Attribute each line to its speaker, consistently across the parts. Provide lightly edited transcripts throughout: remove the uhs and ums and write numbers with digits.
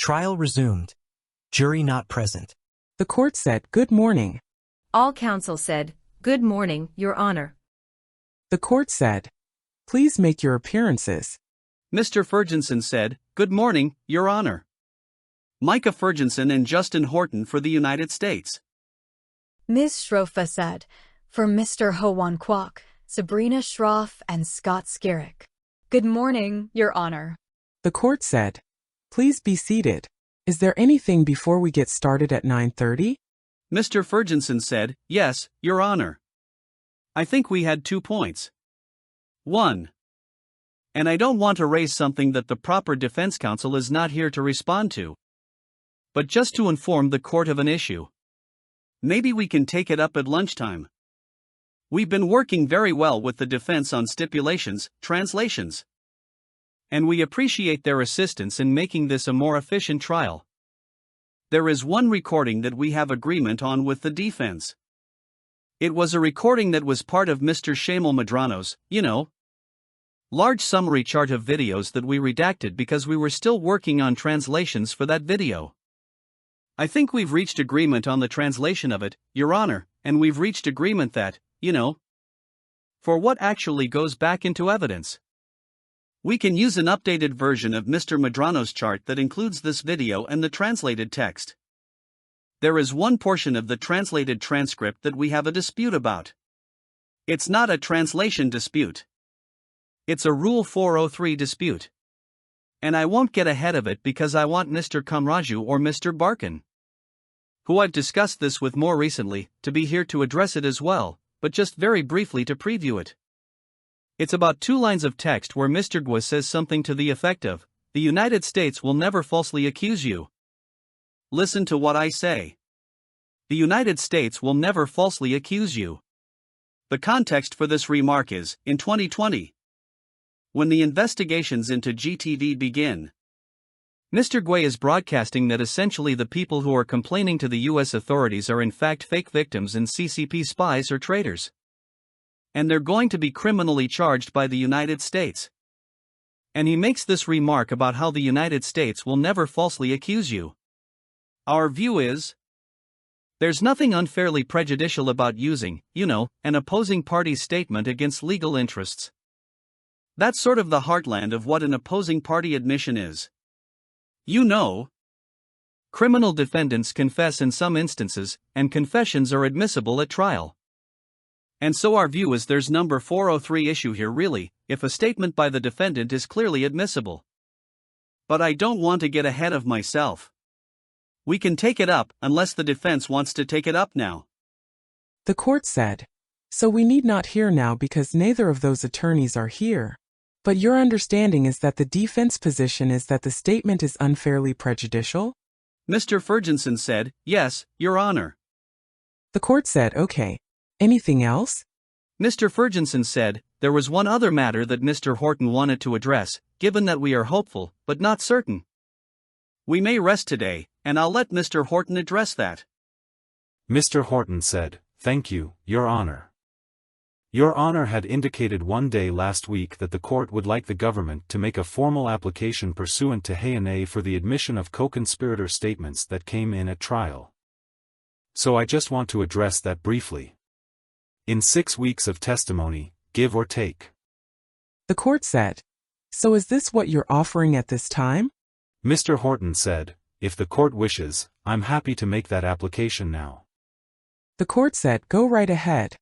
Speaker 1: Trial resumed. Jury not present.
Speaker 2: The court said, "Good morning."
Speaker 3: All counsel said, "Good morning, Your Honor."
Speaker 2: The court said, "Please make your appearances."
Speaker 4: Mr. Ferguson said, "Good morning, Your Honor." Micah Ferguson and Justin Horton for the United States.
Speaker 5: Ms. Schrofa said, "For Mr. Ho-Wan Kwok, Sabrina Schroff and Scott Skirrick. Good morning, Your Honor."
Speaker 2: The court said, "Please be seated. Is there anything before we get started at 9:30?
Speaker 4: Mr. Ferguson said, "Yes, Your Honor. I think we had 2 points. 1. And I don't want to raise something that the proper defense counsel is not here to respond to, but just to inform the court of an issue. Maybe we can take it up at lunchtime. We've been working very well with the defense on stipulations, translations, and we appreciate their assistance in making this a more efficient trial. There is one recording that we have agreement on with the defense. It was a recording that was part of Mr. Shamal Medrano's, large summary chart of videos that we redacted because we were still working on translations for that video. I think we've reached agreement on the translation of it, Your Honor, and we've reached agreement that, for what actually goes back into evidence. We can use an updated version of Mr. Medrano's chart that includes this video and the translated text. There is one portion of the translated transcript that we have a dispute about. It's not a translation dispute. It's a Rule 403 dispute. And I won't get ahead of it because I want Mr. Kamraju or Mr. Barkin, who I've discussed this with more recently, to be here to address it as well, but just very briefly to preview it. It's about 2 lines of text where Mr. Guo says something to the effect of, "The United States will never falsely accuse you." Listen to what I say. The United States will never falsely accuse you. The context for this remark is, in 2020, when the investigations into GTV begin, Mr. Guo is broadcasting that essentially the people who are complaining to the US authorities are in fact fake victims and CCP spies or traitors. And they're going to be criminally charged by the United States. And he makes this remark about how the United States will never falsely accuse you. Our view is, there's nothing unfairly prejudicial about using, an opposing party's statement against legal interests. That's sort of the heartland of what an opposing party admission is. Criminal defendants confess in some instances, and confessions are admissible at trial. And so our view is there's number 403 issue here really, if a statement by the defendant is clearly admissible. But I don't want to get ahead of myself. We can take it up unless the defense wants to take it up now.
Speaker 2: The court said, "So we need not hear now because neither of those attorneys are here. But your understanding is that the defense position is that the statement is unfairly prejudicial?"
Speaker 4: Mr. Ferguson said, "Yes, Your Honor."
Speaker 2: The court said, "Okay. Anything else?"
Speaker 4: Mr. Ferguson said, "There was one other matter that Mr. Horton wanted to address, given that we are hopeful, but not certain. We may rest today, and I'll let Mr. Horton address that."
Speaker 6: Mr. Horton said, "Thank you, Your Honor. Your Honor had indicated one day last week that the court would like the government to make a formal application pursuant to Hay for the admission of co-conspirator statements that came in at trial. So I just want to address that briefly. In 6 weeks of testimony, give or take."
Speaker 2: The court said, "So is this what you're offering at this time?"
Speaker 6: Mr. Horton said, "If the court wishes, I'm happy to make that application now."
Speaker 2: The court said, "Go right ahead."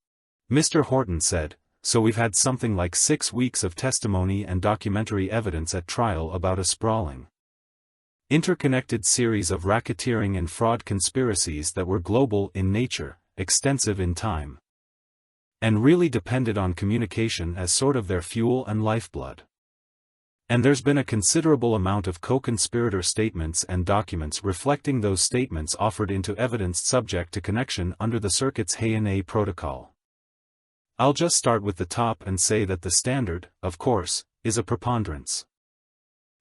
Speaker 6: Mr. Horton said, "So we've had something like 6 weeks of testimony and documentary evidence at trial about a sprawling, interconnected series of racketeering and fraud conspiracies that were global in nature, extensive in time, and really depended on communication as sort of their fuel and lifeblood. And there's been a considerable amount of co-conspirator statements and documents reflecting those statements offered into evidence subject to connection under the circuit's Hay protocol. I'll just start with the top and say that the standard, of course, is a preponderance.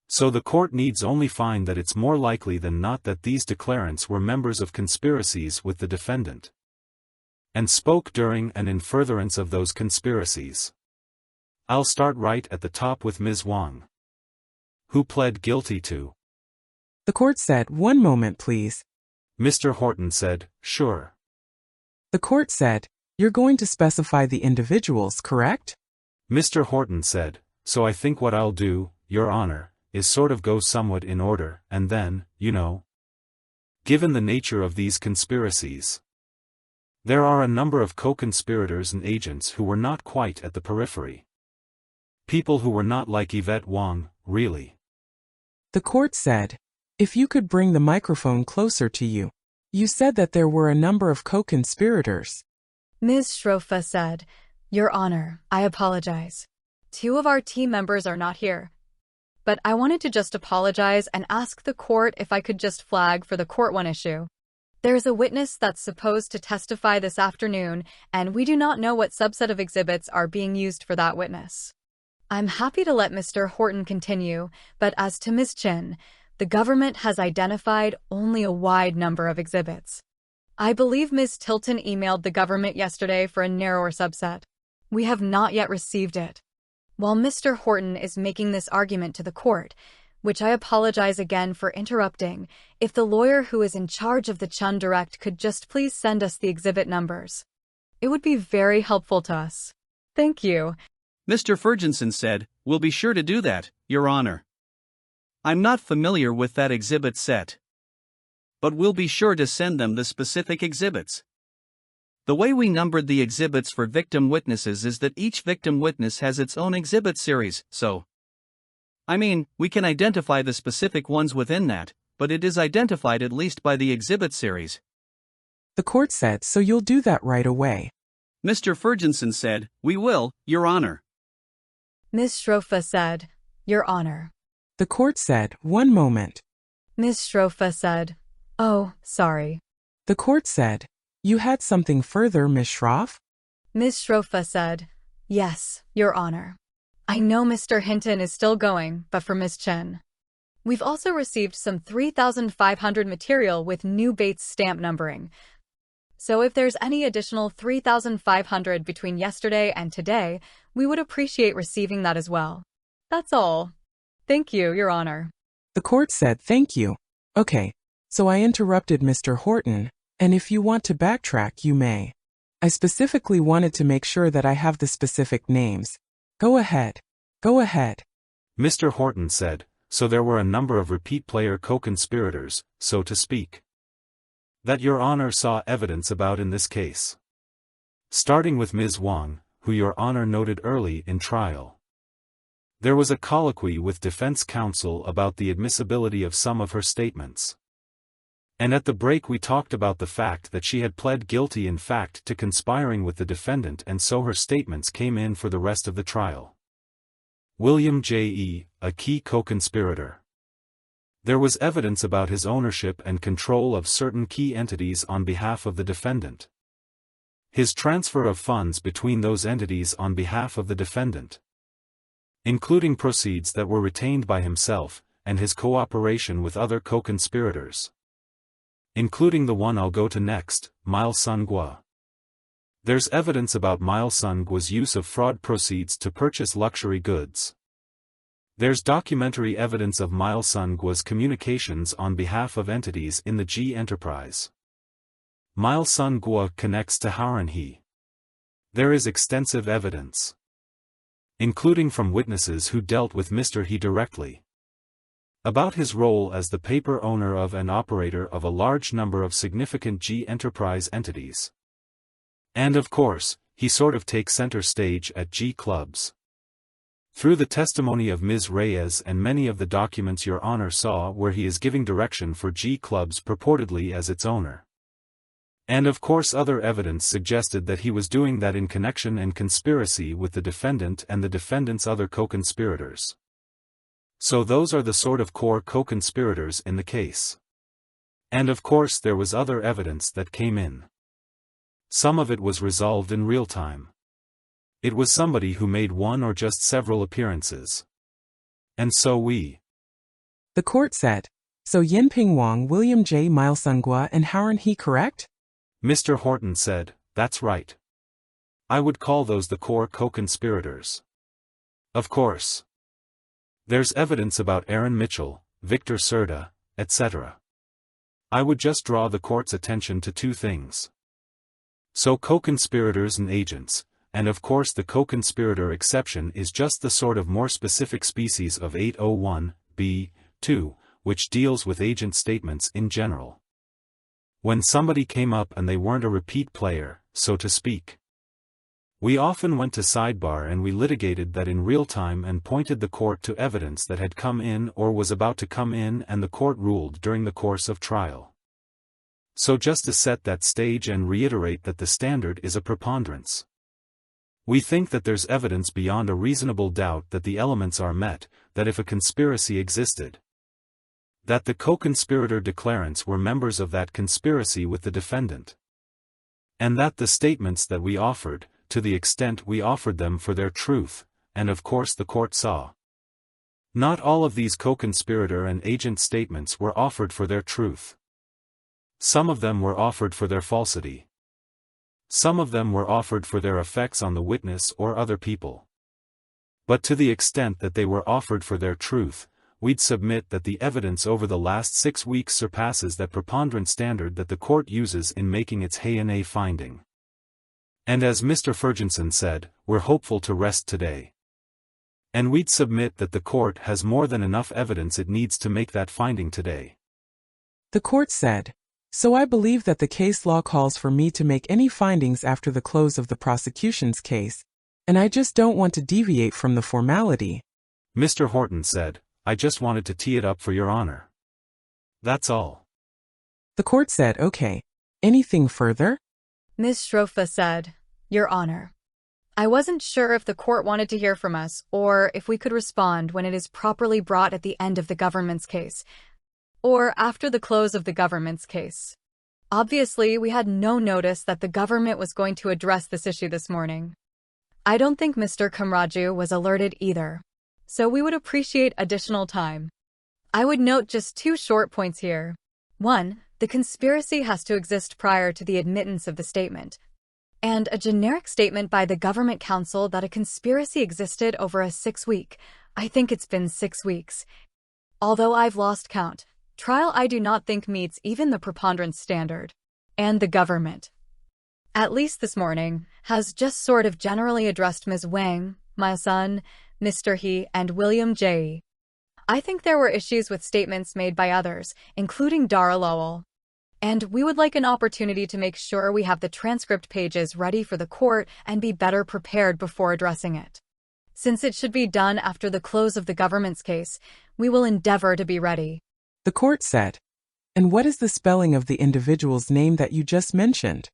Speaker 6: So the court needs only find that it's more likely than not that these declarants were members of conspiracies with the defendant, and spoke during and in furtherance of those conspiracies. I'll start right at the top with Ms. Wang, who pled guilty to
Speaker 2: The court said, "One moment, please."
Speaker 6: Mr. Horton said, "Sure."
Speaker 2: The court said, "You're going to specify the individuals, correct?"
Speaker 6: Mr. Horton said, "So I think what I'll do, Your Honor, is sort of go somewhat in order, and then, given the nature of these conspiracies, there are a number of co-conspirators and agents who were not quite at the periphery. People who were not like Yvette Wong, really."
Speaker 2: The court said, "If you could bring the microphone closer to you. You said that there were a number of co-conspirators."
Speaker 5: Ms. Shrofa said, "Your Honor, I apologize. 2 of our team members are not here. But I wanted to just apologize and ask the court if I could just flag for the court one issue. There's a witness that's supposed to testify this afternoon, and we do not know what subset of exhibits are being used for that witness. I'm happy to let Mr. Horton continue, but as to Ms. Chen, the government has identified only a wide number of exhibits. I believe Ms. Tilton emailed the government yesterday for a narrower subset. We have not yet received it. While Mr. Horton is making this argument to the court, which I apologize again for interrupting, if the lawyer who is in charge of the Chun Direct could just please send us the exhibit numbers. It would be very helpful to us. Thank you."
Speaker 4: Mr. Ferguson said, "We'll be sure to do that, Your Honor. I'm not familiar with that exhibit set. But we'll be sure to send them the specific exhibits. The way we numbered the exhibits for victim witnesses is that each victim witness has its own exhibit series, so we can identify the specific ones within that, but it is identified at least by the exhibit series."
Speaker 2: The court said, "So you'll do that right away?"
Speaker 4: Mr. Ferguson said, "We will, Your Honor."
Speaker 5: Ms. Shrofa said, "Your Honor."
Speaker 2: The court said, "One moment."
Speaker 5: Ms. Shrofa said, "Oh, sorry."
Speaker 2: The court said, "You had something further, Ms. Shroff?"
Speaker 5: Ms. Shrofa said, "Yes, Your Honor. I know Mr. Hinton is still going, but for Ms. Chen. We've also received some 3,500 material with new Bates stamp numbering. So if there's any additional 3,500 between yesterday and today, we would appreciate receiving that as well. That's all. Thank you, Your Honor."
Speaker 2: The court said, "Thank you. Okay, so I interrupted Mr. Horton, and if you want to backtrack, you may. I specifically wanted to make sure that I have the specific names. Go ahead. Go ahead."
Speaker 6: Mr. Horton said, "So there were a number of repeat player co-conspirators, so to speak, that Your Honor saw evidence about in this case. Starting with Ms. Wong, who Your Honor noted early in trial. There was a colloquy with defense counsel about the admissibility of some of her statements. And at the break we talked about the fact that she had pled guilty in fact to conspiring with the defendant, and so her statements came in for the rest of the trial. William J.E., a key co-conspirator. There was evidence about his ownership and control of certain key entities on behalf of the defendant. His transfer of funds between those entities on behalf of the defendant, including proceeds that were retained by himself, and his cooperation with other co-conspirators, including the one I'll go to next, Mile Sun Guo. There's evidence about Mile Sun Guo's use of fraud proceeds to purchase luxury goods. There's documentary evidence of Mile Sun Guo's communications on behalf of entities in the G enterprise. Mile Sun Guo connects to Haoran He. There is extensive evidence, including from witnesses who dealt with Mr. He directly, about his role as the paper owner of and operator of a large number of significant G enterprise entities. And of course, he sort of takes center stage at G clubs. Through the testimony of Ms. Reyes and many of the documents Your Honor saw where he is giving direction for G clubs purportedly as its owner. And of course other evidence suggested that he was doing that in connection and conspiracy with the defendant and the defendant's other co-conspirators. So those are the sort of core co-conspirators in the case. And of course there was other evidence that came in. Some of it was resolved in real time. It was somebody who made one or just several appearances. And so
Speaker 2: The court said, "So Yinping Wang, William J. Mile Sun Guo and Haoran He, correct?"
Speaker 6: Mr. Horton said, "That's right. I would call those the core co-conspirators. Of course. There's evidence about Aaron Mitchell, Victor Serta, etc. I would just draw the court's attention to two things. So co-conspirators and agents, and of course the co-conspirator exception is just the sort of more specific species of 801(b)(2), which deals with agent statements in general. When somebody came up and they weren't a repeat player, so to speak. We often went to sidebar and we litigated that in real time and pointed the court to evidence that had come in or was about to come in, and the court ruled during the course of trial. So just to set that stage and reiterate that the standard is a preponderance. We think that there's evidence beyond a reasonable doubt that the elements are met, that if a conspiracy existed, that the co-conspirator declarants were members of that conspiracy with the defendant, and that the statements that we offered, to the extent we offered them for their truth, and of course the court saw. Not all of these co-conspirator and agent statements were offered for their truth. Some of them were offered for their falsity. Some of them were offered for their effects on the witness or other people. But to the extent that they were offered for their truth, we'd submit that the evidence over the last 6 weeks surpasses that preponderance standard that the court uses in making its H&A finding. And as Mr. Ferguson said, we're hopeful to rest today. And we'd submit that the court has more than enough evidence it needs to make that finding today.
Speaker 2: The court said, so I believe that the case law calls for me to make any findings after the close of the prosecution's case, and I just don't want to deviate from the formality.
Speaker 6: Mr. Horton said, I just wanted to tee it up for Your Honor. That's all.
Speaker 2: The court said, okay. Anything further?
Speaker 5: Ms. Schrofa said, Your Honor, I wasn't sure if the court wanted to hear from us or if we could respond when it is properly brought at the end of the government's case, or after the close of the government's case. Obviously, we had no notice that the government was going to address this issue this morning. I don't think Mr. Kamraju was alerted either, so we would appreciate additional time. I would note just 2 short points here. 1, the conspiracy has to exist prior to the admittance of the statement, and a generic statement by the government counsel that a conspiracy existed over a 6-week, I think it's been 6 weeks. Although I've lost count, trial I do not think meets even the preponderance standard. And the government, at least this morning, has just sort of generally addressed Ms. Wang, my son, Mr. He, and William J. I think there were issues with statements made by others, including Dara Lowell. And we would like an opportunity to make sure we have the transcript pages ready for the court and be better prepared before addressing it. Since it should be done after the close of the government's case, we will endeavor to be ready.
Speaker 2: The court said, and what is the spelling of the individual's name that you just mentioned?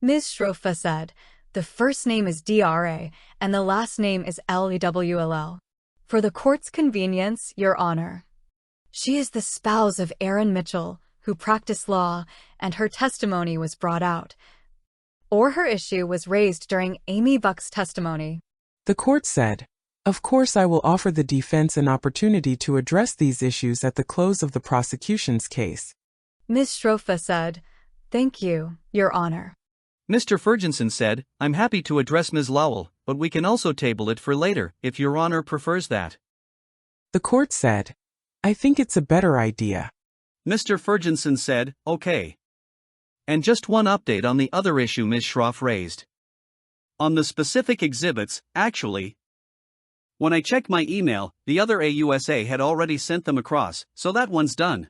Speaker 5: Ms. Schrofa said, the first name is Dra and the last name is Lewll. For the court's convenience, Your Honor. She is the spouse of Aaron Mitchell, who practiced law, and her testimony was brought out. Or her issue was raised during Amy Buck's testimony.
Speaker 2: The court said, of course I will offer the defense an opportunity to address these issues at the close of the prosecution's case.
Speaker 5: Ms. Schrofa said, thank you, Your Honor.
Speaker 4: Mr. Ferguson said, I'm happy to address Ms. Lowell, but we can also table it for later, if Your Honor prefers that.
Speaker 2: The court said, I think it's a better idea.
Speaker 4: Mr. Ferguson said, okay. And just one update on the other issue Ms. Schroff raised. On the specific exhibits, actually, when I checked my email, the other AUSA had already sent them across, so that one's done.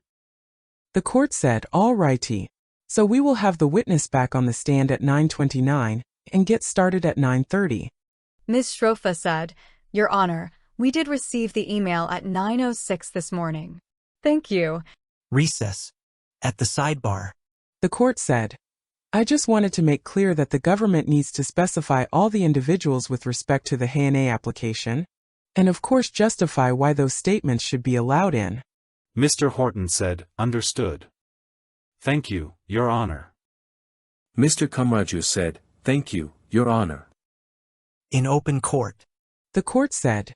Speaker 2: The court said, all righty. So we will have the witness back on the stand at 9:29 and get started at 9:30.
Speaker 5: Ms. Schrofa said, Your Honor, we did receive the email at 9:06 this morning. Thank you.
Speaker 1: Recess. At the sidebar.
Speaker 2: The court said, I just wanted to make clear that the government needs to specify all the individuals with respect to the H&A application, and of course justify why those statements should be allowed in.
Speaker 6: Mr. Horton said, understood. Thank you, Your Honor.
Speaker 7: Mr. Kamraju said, thank you, Your Honor.
Speaker 1: In open court.
Speaker 2: The court said,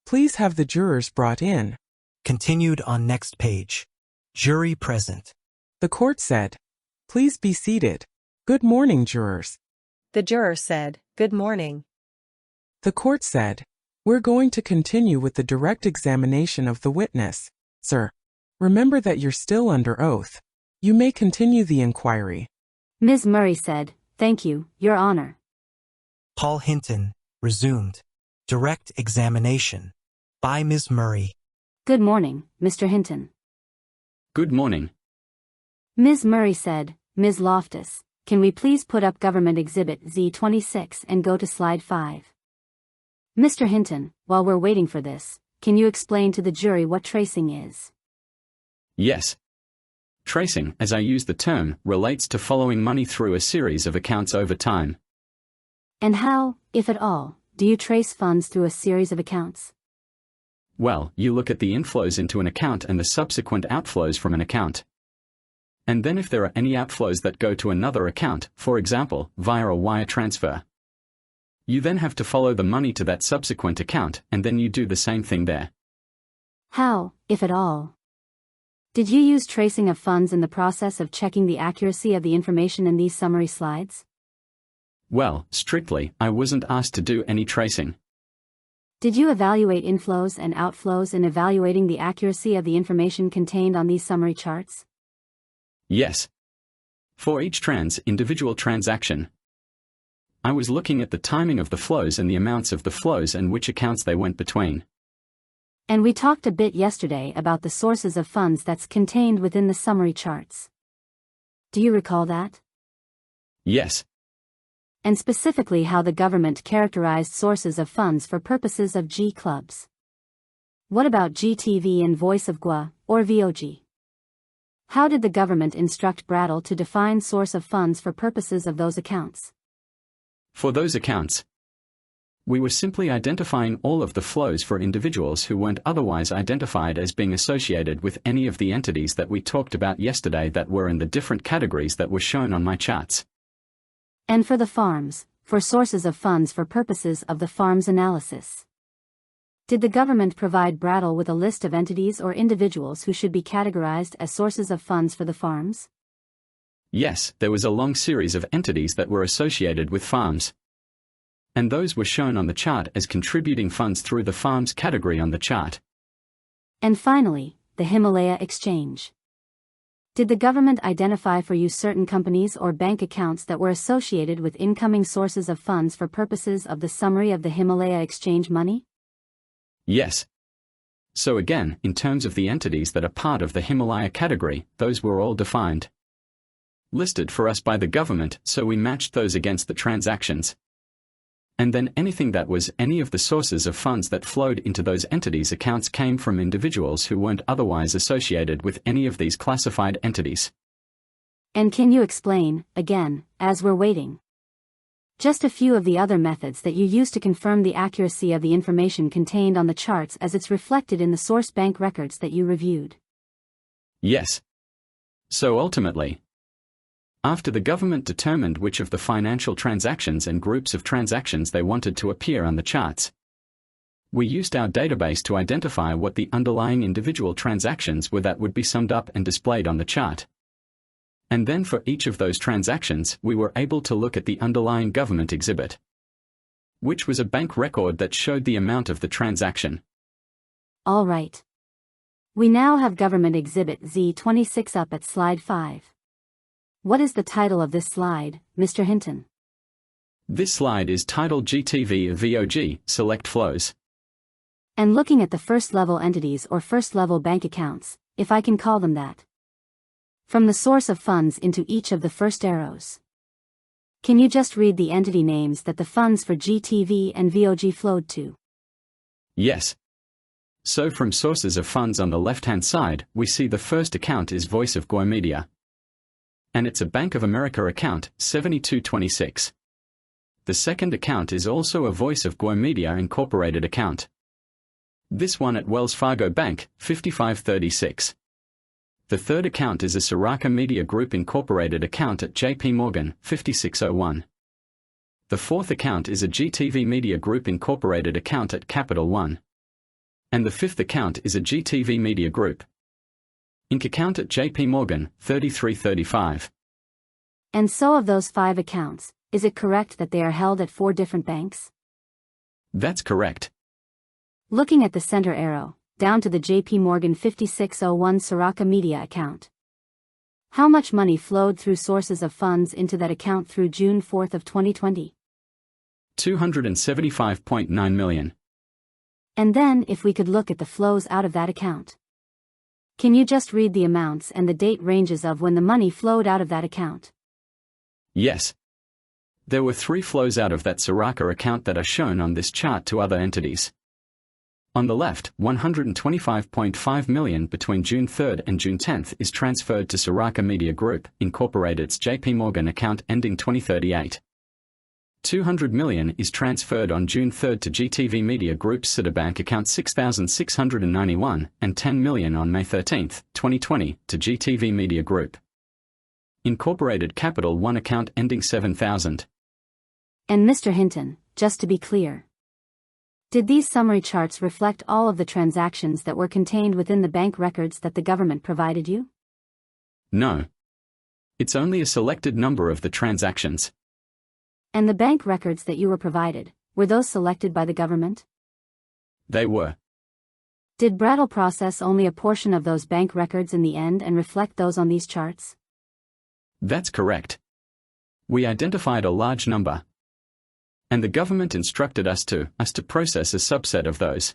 Speaker 2: please have the jurors brought in.
Speaker 1: Continued on next page. Jury present.
Speaker 2: The court said, please be seated. Good morning, jurors.
Speaker 8: The juror said, good morning.
Speaker 2: The court said, we're going to continue with the direct examination of the witness, sir. Remember that you're still under oath. You may continue the inquiry.
Speaker 9: Ms. Murray said, "Thank you, Your Honor."
Speaker 1: Paul Hinton resumed. Direct examination. By Ms. Murray.
Speaker 9: Good morning, Mr. Hinton.
Speaker 4: Good morning.
Speaker 9: Ms. Murray said, "Ms. Loftus, can we please put up Government Exhibit Z26 and go to slide 5? Mr. Hinton, while we're waiting for this, can you explain to the jury what tracing is?"
Speaker 10: Yes. Tracing, as I use the term, relates to following money through a series of accounts over time.
Speaker 9: And how, if at all, do you trace funds through a series of accounts?
Speaker 10: Well, you look at the inflows into an account and the subsequent outflows from an account. And then if there are any outflows that go to another account, for example, via a wire transfer, you then have to follow the money to that subsequent account, and then you do the same thing there.
Speaker 9: How, if at all? Did you use tracing of funds in the process of checking the accuracy of the information in these summary slides?
Speaker 10: Well, strictly, I wasn't asked to do any tracing.
Speaker 9: Did you evaluate inflows and outflows in evaluating the accuracy of the information contained on these summary charts?
Speaker 10: Yes. For each individual transaction, I was looking at the timing of the flows and the amounts of the flows and which accounts they went between.
Speaker 9: And we talked a bit yesterday about the sources of funds that's contained within the summary charts. Do you recall that?
Speaker 10: Yes.
Speaker 9: And specifically how the government characterized sources of funds for purposes of G clubs. What about GTV and Voice of Guo, or VOG? How did the government instruct Brattle to define source of funds for purposes of those accounts?
Speaker 10: For those accounts, we were simply identifying all of the flows for individuals who weren't otherwise identified as being associated with any of the entities that we talked about yesterday that were in the different categories that were shown on my charts.
Speaker 9: And for the farms, for sources of funds for purposes of the farms analysis. Did the government provide Brattle with a list of entities or individuals who should be categorized as sources of funds for the farms?
Speaker 10: Yes, there was a long series of entities that were associated with farms. And those were shown on the chart as contributing funds through the farms category on the chart.
Speaker 9: And finally, the Himalaya exchange. Did the government identify for you certain companies or bank accounts that were associated with incoming sources of funds for purposes of the summary of the Himalaya exchange money?
Speaker 10: Yes. So again, in terms of the entities that are part of the Himalaya category, those were all defined, listed for us by the government, so we matched those against the transactions. And then anything that was any of the sources of funds that flowed into those entities' accounts came from individuals who weren't otherwise associated with any of these classified entities.
Speaker 9: And can you explain, again, as we're waiting, just a few of the other methods that you use to confirm the accuracy of the information contained on the charts as it's reflected in the source bank records that you reviewed?
Speaker 10: Yes. So ultimately, after the government determined which of the financial transactions and groups of transactions they wanted to appear on the charts, we used our database to identify what the underlying individual transactions were that would be summed up and displayed on the chart. And then for each of those transactions, we were able to look at the underlying government exhibit, which was a bank record that showed the amount of the transaction.
Speaker 9: All right. We now have Government Exhibit Z26 up at slide 5. What is the title of this slide, Mr. Hinton?
Speaker 10: This slide is titled GTV of VOG, Select Flows.
Speaker 9: And looking at the first-level entities or first-level bank accounts, if I can call them that, from the source of funds into each of the first arrows. Can you just read the entity names that the funds for GTV and VOG flowed to?
Speaker 10: Yes. So from sources of funds on the left-hand side, we see the first account is Voice of Guo Media. And it's a Bank of America account, 7226. The second account is also a Voice of Guo Media Incorporated account. This one at Wells Fargo Bank, 5536. The third account is a Soraka Media Group Incorporated account at JP Morgan, 5601. The fourth account is a GTV Media Group Incorporated account at Capital One. And the fifth account is a GTV Media Group Inc. account at JP Morgan, 3335.
Speaker 9: And so of those 5 accounts, is it correct that they are held at 4 different banks?
Speaker 10: That's correct.
Speaker 9: Looking at the center arrow, down to the JP Morgan 5601 Soraka Media account. How much money flowed through sources of funds into that account through June 4th of 2020?
Speaker 10: 275.9 million.
Speaker 9: And then if we could look at the flows out of that account. Can you just read the amounts and the date ranges of when the money flowed out of that account?
Speaker 10: Yes. There were 3 flows out of that Soraka account that are shown on this chart to other entities. On the left, 125.5 million between June 3rd and June 10th is transferred to Soraka Media Group, Incorporated's JP Morgan account ending 2038. 200 million is transferred on June 3rd to GTV Media Group's Citibank account 6691 and 10 million on May 13th, 2020 to GTV Media Group, Incorporated Capital One account ending 7000.
Speaker 9: And Mr. Hinton, just to be clear, did these summary charts reflect all of the transactions that were contained within the bank records that the government provided you?
Speaker 10: No. It's only a selected number of the transactions.
Speaker 9: And the bank records that you were provided, were those selected by the government?
Speaker 10: They were.
Speaker 9: Did Brattle process only a portion of those bank records in the end and reflect those on these charts?
Speaker 10: That's correct. We identified a large number. And the government instructed us to process a subset of those.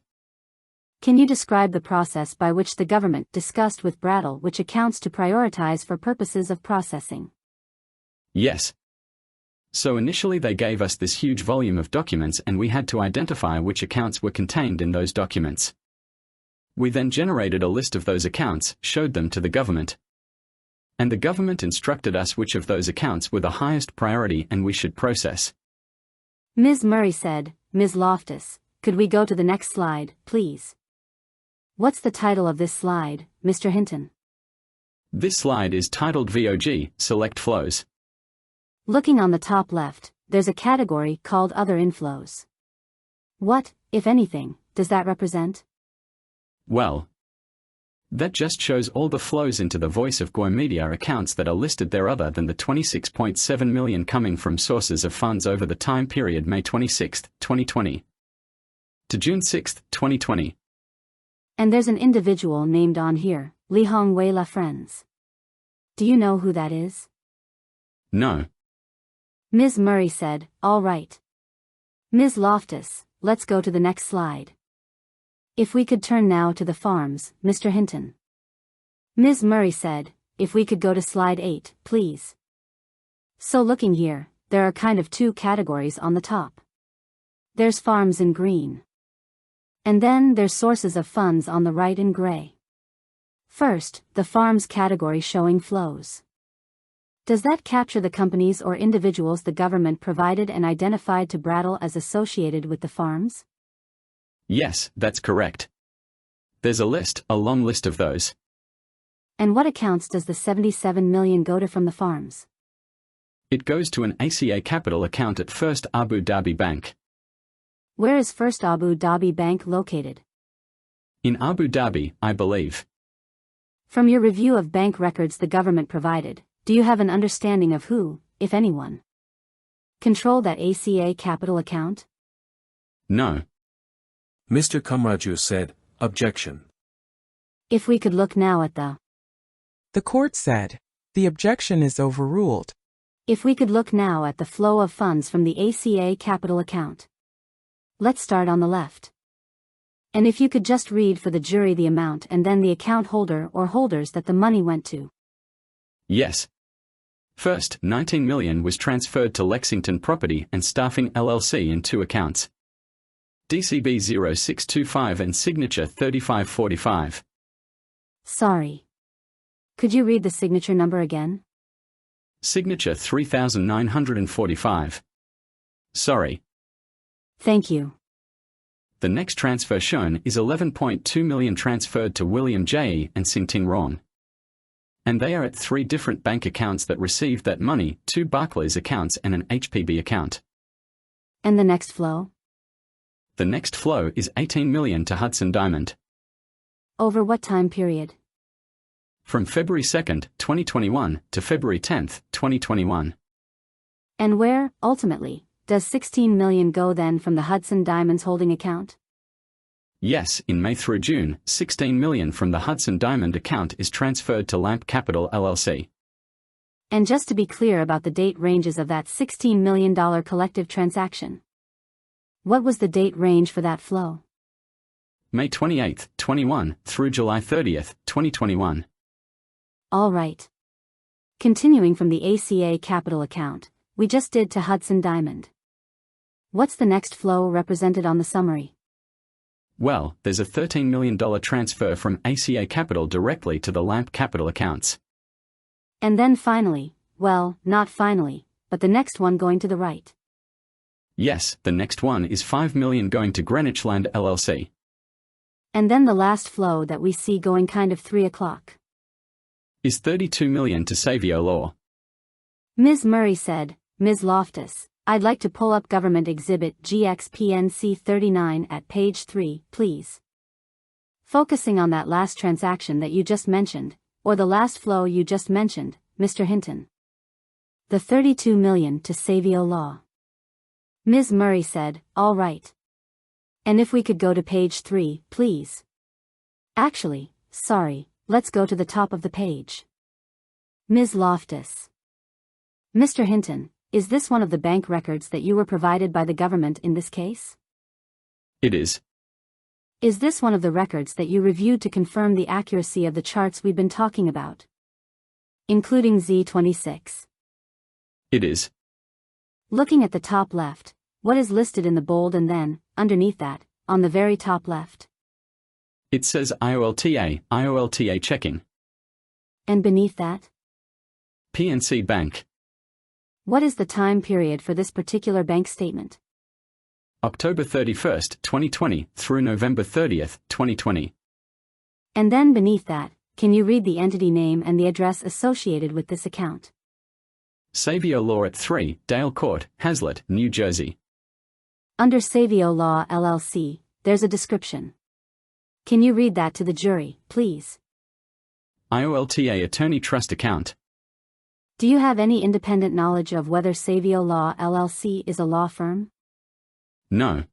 Speaker 9: Can you describe the process by which the government discussed with Brattle which accounts to prioritize for purposes of processing?
Speaker 10: Yes. So initially they gave us this huge volume of documents and we had to identify which accounts were contained in those documents. We then generated a list of those accounts, showed them to the government. And the government instructed us which of those accounts were the highest priority and we should process.
Speaker 9: Ms. Murray said, Ms. Loftus, could we go to the next slide, please? What's the title of this slide, Mr. Hinton?
Speaker 10: This slide is titled VOG, Select Flows.
Speaker 9: Looking on the top left, there's a category called Other Inflows. What, if anything, does that represent?
Speaker 10: Well, that just shows all the flows into the Voice of Guo Media accounts that are listed there other than the 26.7 million coming from sources of funds over the time period May 26, 2020 to June 6, 2020.
Speaker 9: And there's an individual named on here, Li Hongwei La Friends. Do you know who that is?
Speaker 10: No.
Speaker 9: Ms. Murray said, all right. Ms. Loftus, let's go to the next slide. If we could turn now to the farms, Mr. Hinton. Ms. Murray said, if we could go to slide 8, please. So looking here, there are kind of 2 categories on the top. There's farms in green. And then there's sources of funds on the right in gray. First, the farms category showing flows. Does that capture the companies or individuals the government provided and identified to Brattle as associated with the farms?
Speaker 10: Yes, that's correct. There's a long list of those.
Speaker 9: And what accounts does the 77 million go to from the farms?
Speaker 10: It goes to an ACA Capital account at First Abu Dhabi Bank.
Speaker 9: Where is First Abu Dhabi Bank located?
Speaker 10: In Abu Dhabi, I believe.
Speaker 9: From your review of bank records the government provided, do you have an understanding of who, if anyone, control that ACA Capital account?
Speaker 10: No.
Speaker 7: Mr. Kamraju said, objection.
Speaker 9: If we could look now at the
Speaker 2: court said, the objection is overruled.
Speaker 9: If we could look now at the flow of funds from the ACA Capital account. Let's start on the left. And if you could just read for the jury the amount and then the account holder or holders that the money went to.
Speaker 10: Yes. First, 19 million was transferred to Lexington Property and Staffing LLC in 2 accounts. DCB 0625 and Signature 3545.
Speaker 9: Sorry. Could you read the signature number again?
Speaker 10: Signature 3945. Sorry.
Speaker 9: Thank you.
Speaker 10: The next transfer shown is 11.2 million transferred to William J. and Xingting Rong. And they are at 3 different bank accounts that received that money, 2 Barclays accounts and an HPB account.
Speaker 9: And the next flow?
Speaker 10: The next flow is 18 million to Hudson Diamond.
Speaker 9: Over what time period?
Speaker 10: From February 2nd, 2021 to February 10th, 2021.
Speaker 9: And where, ultimately, does 16 million go then from the Hudson Diamonds holding account?
Speaker 10: Yes, in May through June, 16 million from the Hudson Diamond account is transferred to Lamp Capital LLC.
Speaker 9: And just to be clear about the date ranges of that $16 million collective transaction. What was the date range for that flow?
Speaker 10: May 28, 21, through July 30, 2021.
Speaker 9: All right. Continuing from the ACA Capital account, we just did to Hudson Diamond. What's the next flow represented on the summary?
Speaker 10: Well, there's a $13 million transfer from ACA Capital directly to the Lamp Capital accounts.
Speaker 9: And then finally, well, not finally, but the next one going to the right.
Speaker 10: Yes, the next one is $5 million going to Greenwich Land LLC.
Speaker 9: And then the last flow that we see going kind of 3 o'clock.
Speaker 10: Is $32 million to Savio Law.
Speaker 9: Ms. Murray said, Ms. Loftus, I'd like to pull up Government Exhibit GXPNC 39 at page 3, please. Focusing on that last transaction that you just mentioned, or the last flow you just mentioned, Mr. Hinton. The $32 million to Savio Law. Ms. Murray said, all right. And if we could go to page 3, please. Actually, sorry, let's go to the top of the page. Ms. Loftus. Mr. Hinton, is this one of the bank records that you were provided by the government in this case?
Speaker 10: It is.
Speaker 9: Is this one of the records that you reviewed to confirm the accuracy of the charts we've been talking about? Including Z26.
Speaker 10: It is.
Speaker 9: Looking at the top left, what is listed in the bold and then, underneath that, on the very top left?
Speaker 10: It says IOLTA checking.
Speaker 9: And beneath that?
Speaker 10: PNC Bank.
Speaker 9: What is the time period for this particular bank statement?
Speaker 10: October 31st, 2020 through November 30th, 2020.
Speaker 9: And then beneath that, can you read the entity name and the address associated with this account?
Speaker 10: Savio Law at 3, Dale Court, Hazlet, New Jersey.
Speaker 9: Under Savio Law LLC, there's a description. Can you read that to the jury, please?
Speaker 10: IOLTA Attorney Trust Account.
Speaker 9: Do you have any independent knowledge of whether Savio Law LLC is a law firm?
Speaker 10: No.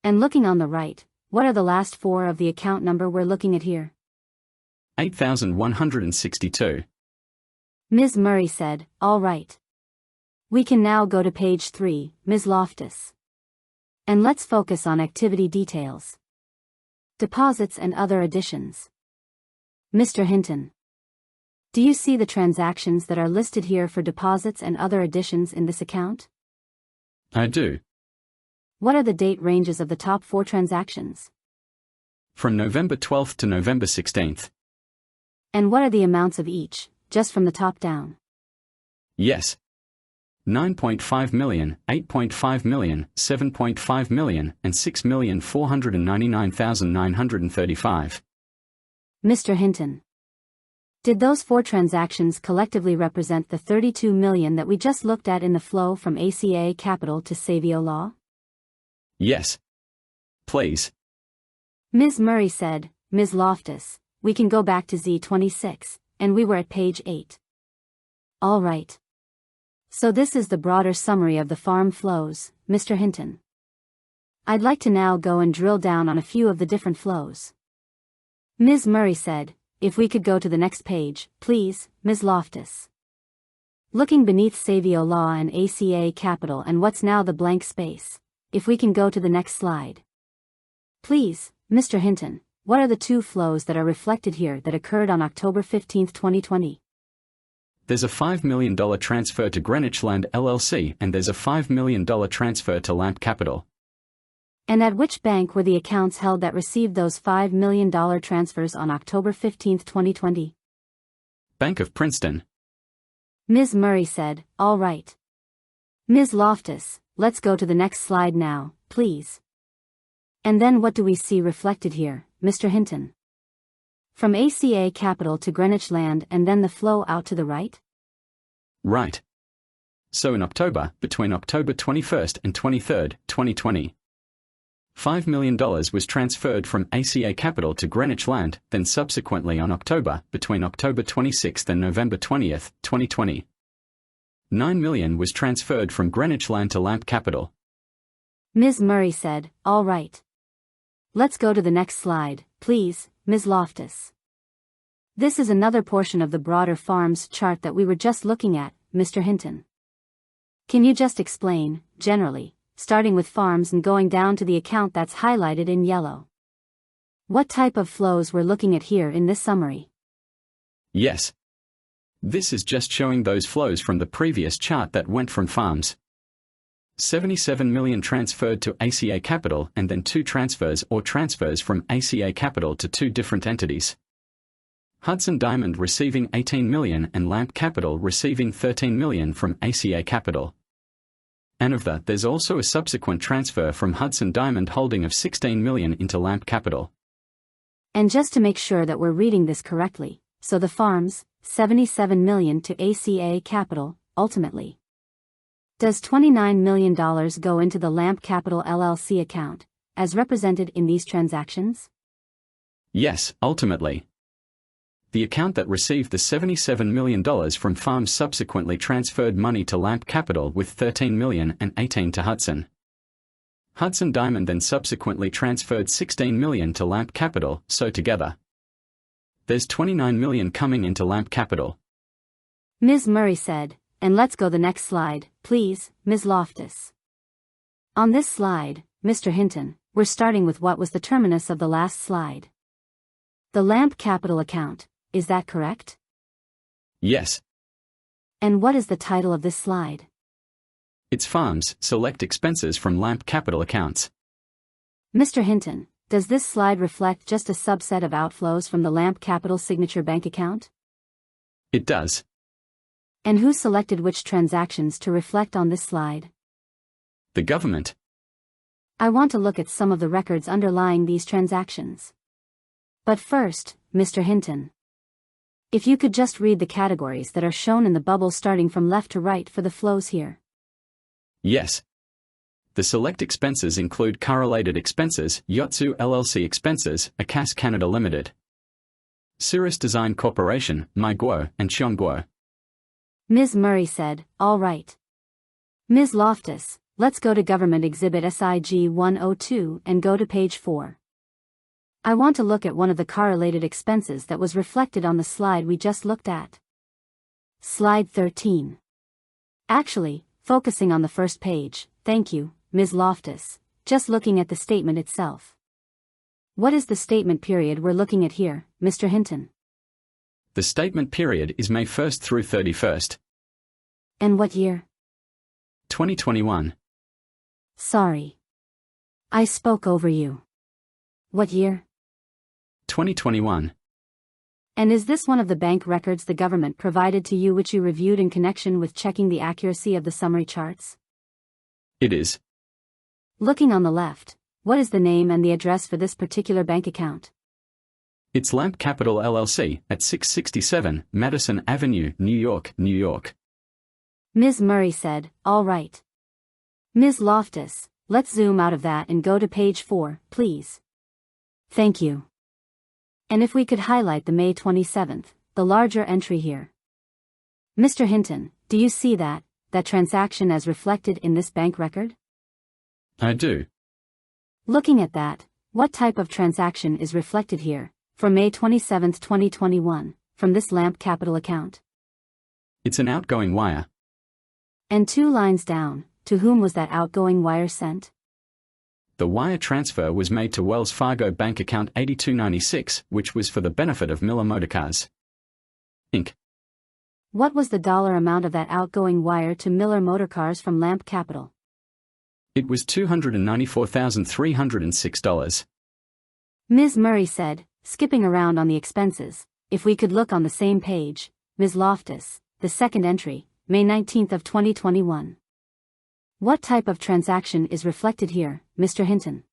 Speaker 9: And looking on the right, what are the last 4 of the account number we're looking at here?
Speaker 10: 8,162.
Speaker 9: Ms. Murray said, all right. We can now go to page 3, Ms. Loftus. And let's focus on activity details. Deposits and other additions. Mr. Hinton. Do you see the transactions that are listed here for deposits and other additions in this account?
Speaker 10: I do.
Speaker 9: What are the date ranges of the top 4 transactions?
Speaker 10: From November 12th to November 16th.
Speaker 9: And what are the amounts of each, just from the top down?
Speaker 10: Yes. 9.5 million, 8.5 million, 7.5 million, and 6,499,935.
Speaker 9: Mr. Hinton. Did those 4 transactions collectively represent the $32 million that we just looked at in the flow from ACA Capital to Savio Law?
Speaker 10: Yes. Please.
Speaker 9: Ms. Murray said, Ms. Loftus, we can go back to Z26, and we were at page 8. All right. So this is the broader summary of the farm flows, Mr. Hinton. I'd like to now go and drill down on a few of the different flows. Ms. Murray said, if we could go to the next page, please, Ms. Loftus. Looking beneath Savio Law and ACA Capital and what's now the blank space, if we can go to the next slide. Please, Mr. Hinton, what are the 2 flows that are reflected here that occurred on October 15, 2020?
Speaker 10: There's a $5 million transfer to Greenwich Land LLC and there's a $5 million transfer to Lamp Capital.
Speaker 9: And at which bank were the accounts held that received those $5 million transfers on October 15, 2020?
Speaker 10: Bank of Princeton.
Speaker 9: Ms. Murray said, all right. Ms. Loftus, let's go to the next slide now, please. And then what do we see reflected here, Mr. Hinton? From ACA Capital to Greenwich Land and then the flow out to the right?
Speaker 10: Right. So in October, between October 21st and 23rd, 2020, $5 million was transferred from ACA Capital to Greenwich Land, then subsequently on October, between October 26th and November 20th, 2020. $9 million was transferred from Greenwich Land to Lamp Capital.
Speaker 9: Ms. Murray said, all right. Let's go to the next slide, please, Ms. Loftus. This is another portion of the broader farms chart that we were just looking at, Mr. Hinton. Can you just explain, generally, starting with farms and going down to the account that's highlighted in yellow? What type of flows we're looking at here in this summary?
Speaker 10: Yes. This is just showing those flows from the previous chart that went from farms. 77 million transferred to ACA Capital and then 2 transfers from ACA Capital to 2 different entities. Hudson Diamond receiving 18 million and Lamp Capital receiving 13 million from ACA Capital. And of that, there's also a subsequent transfer from Hudson Diamond holding of 16 million into Lamp Capital.
Speaker 9: And just to make sure that we're reading this correctly, so the farms, 77 million to ACA Capital, ultimately. Does $29 million go into the Lamp Capital LLC account, as represented in these transactions?
Speaker 10: Yes, ultimately. The account that received the $77 million from farms subsequently transferred money to Lamp Capital with 13 million and 18 to Hudson. Hudson Diamond then subsequently transferred 16 million to Lamp Capital, so together, there's 29 million coming into Lamp Capital.
Speaker 9: Ms. Murray said, and let's go the next slide, please, Ms. Loftus. On this slide, Mr. Hinton, we're starting with what was the terminus of the last slide. The Lamp Capital account, is that correct?
Speaker 10: Yes.
Speaker 9: And what is the title of this slide?
Speaker 10: It's Farms, Select Expenses from Lamp Capital Accounts.
Speaker 9: Mr. Hinton, does this slide reflect just a subset of outflows from the Lamp Capital Signature Bank account?
Speaker 10: It does.
Speaker 9: And who selected which transactions to reflect on this slide?
Speaker 10: The government.
Speaker 9: I want to look at some of the records underlying these transactions. But first, Mr. Hinton, if you could just read the categories that are shown in the bubble starting from left to right for the flows here.
Speaker 10: Yes. The select expenses include correlated expenses, Yotsu LLC expenses, Akas Canada Limited, Cirrus Design Corporation, Guo, and Guo.
Speaker 9: Ms. Murray said, all right. Ms. Loftus, let's go to Government Exhibit SIG 102 and go to page 4. I want to look at one of the correlated expenses that was reflected on the slide we just looked at. Slide 13. Actually, focusing on the first page, thank you, Ms. Loftus, just looking at the statement itself. What is the statement period we're looking at here, Mr. Hinton?
Speaker 10: The statement period is May 1st through 31st.
Speaker 9: And what year?
Speaker 10: 2021.
Speaker 9: Sorry. I spoke over you. What year?
Speaker 10: 2021.
Speaker 9: And is this one of the bank records the government provided to you which you reviewed in connection with checking the accuracy of the summary charts?
Speaker 10: It is.
Speaker 9: Looking on the left, what is the name and the address for this particular bank account?
Speaker 10: It's Lamp Capital LLC at 667 Madison Avenue, New York, New York.
Speaker 9: Ms. Murray said, all right. Ms. Loftus, let's zoom out of that and go to page 4, please. Thank you. And if we could highlight the May 27th, the larger entry here. Mr. Hinton, do you see that transaction as reflected in this bank record?
Speaker 10: I do.
Speaker 9: Looking at that, what type of transaction is reflected here, for May 27, 2021, from this Lamp Capital account?
Speaker 10: It's an outgoing wire.
Speaker 9: And 2 lines down, to whom was that outgoing wire sent?
Speaker 10: The wire transfer was made to Wells Fargo bank account 8296, which was for the benefit of Miller Motorcars, Inc.
Speaker 9: What was the dollar amount of that outgoing wire to Miller Motorcars from Lamp Capital?
Speaker 10: It was $294,306.
Speaker 9: Ms. Murray said, skipping around on the expenses, if we could look on the same page, Ms. Loftus, the second entry, May 19th of 2021. What type of transaction is reflected here, Mr. Hinton?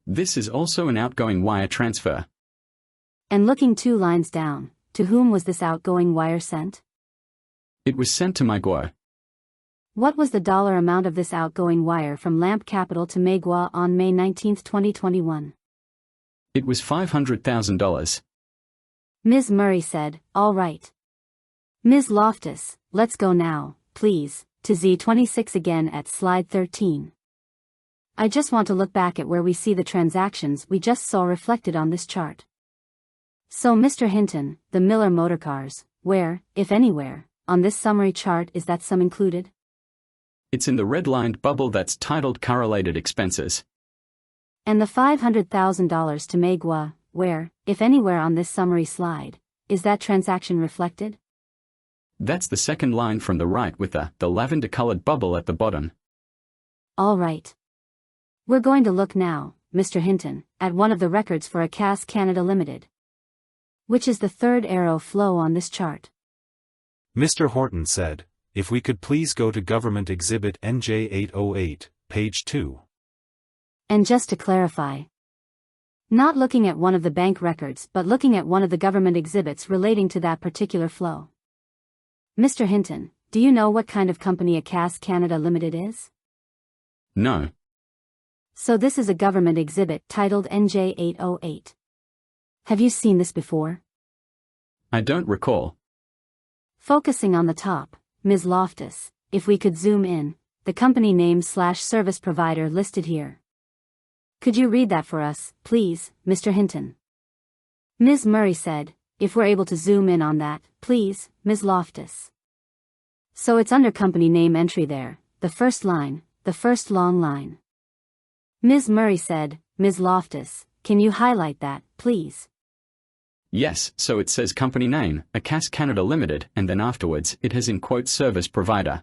Speaker 10: This is also an outgoing wire transfer.
Speaker 9: And looking 2 lines down, to whom was this outgoing wire sent?
Speaker 10: It was sent to Guo.
Speaker 9: What was the dollar amount of this outgoing wire from Lamp Capital to Guo on May 19, 2021?
Speaker 10: It was $500,000.
Speaker 9: Ms. Murray said, all right. Ms. Loftus, let's go now, please, to Z26 again at slide 13. I just want to look back at where we see the transactions we just saw reflected on this chart. So Mr. Hinton, the Miller motor cars, where, if anywhere, on this summary chart is that sum included?
Speaker 10: It's in the red-lined bubble that's titled Correlated Expenses.
Speaker 9: And the $500,000 to Megua, where, if anywhere on this summary slide, is that transaction reflected?
Speaker 10: That's the second line from the right with the lavender-colored bubble at the bottom.
Speaker 9: All right. We're going to look now, Mr. Hinton, at one of the records for ACAS Canada Limited, which is the third arrow flow on this chart.
Speaker 6: Mr. Horton said, if we could please go to Government Exhibit NJ808, page 2.
Speaker 9: And just to clarify, not looking at one of the bank records but looking at one of the government exhibits relating to that particular flow. Mr. Hinton, do you know what kind of company ACAS Canada Limited is?
Speaker 10: No.
Speaker 9: So this is a government exhibit titled NJ808. Have you seen this before?
Speaker 10: I don't recall.
Speaker 9: Focusing on the top, Ms. Loftus, if we could zoom in, the company name/service provider listed here. Could you read that for us, please, Mr. Hinton? Ms. Murray said, if we're able to zoom in on that, please, Ms. Loftus. So it's under company name entry there, the first line, the first long line. Ms. Murray said, Ms. Loftus, can you highlight that, please?
Speaker 10: Yes, so it says company name, ACAS Canada Limited, and then afterwards it has in quotes service provider.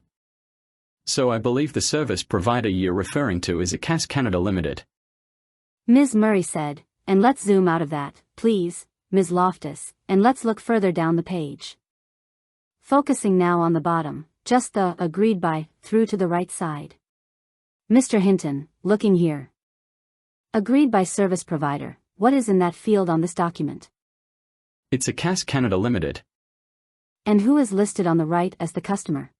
Speaker 10: So I believe the service provider you're referring to is ACAS Canada Limited.
Speaker 9: Ms. Murray said, and let's zoom out of that, please, Ms. Loftus, and let's look further down the page. Focusing now on the bottom, just the agreed by through to the right side. Mr. Hinton, looking here. Agreed by service provider, what is in that field on this document?
Speaker 10: It's ACAS Canada Limited.
Speaker 9: And who is listed on the right as the customer?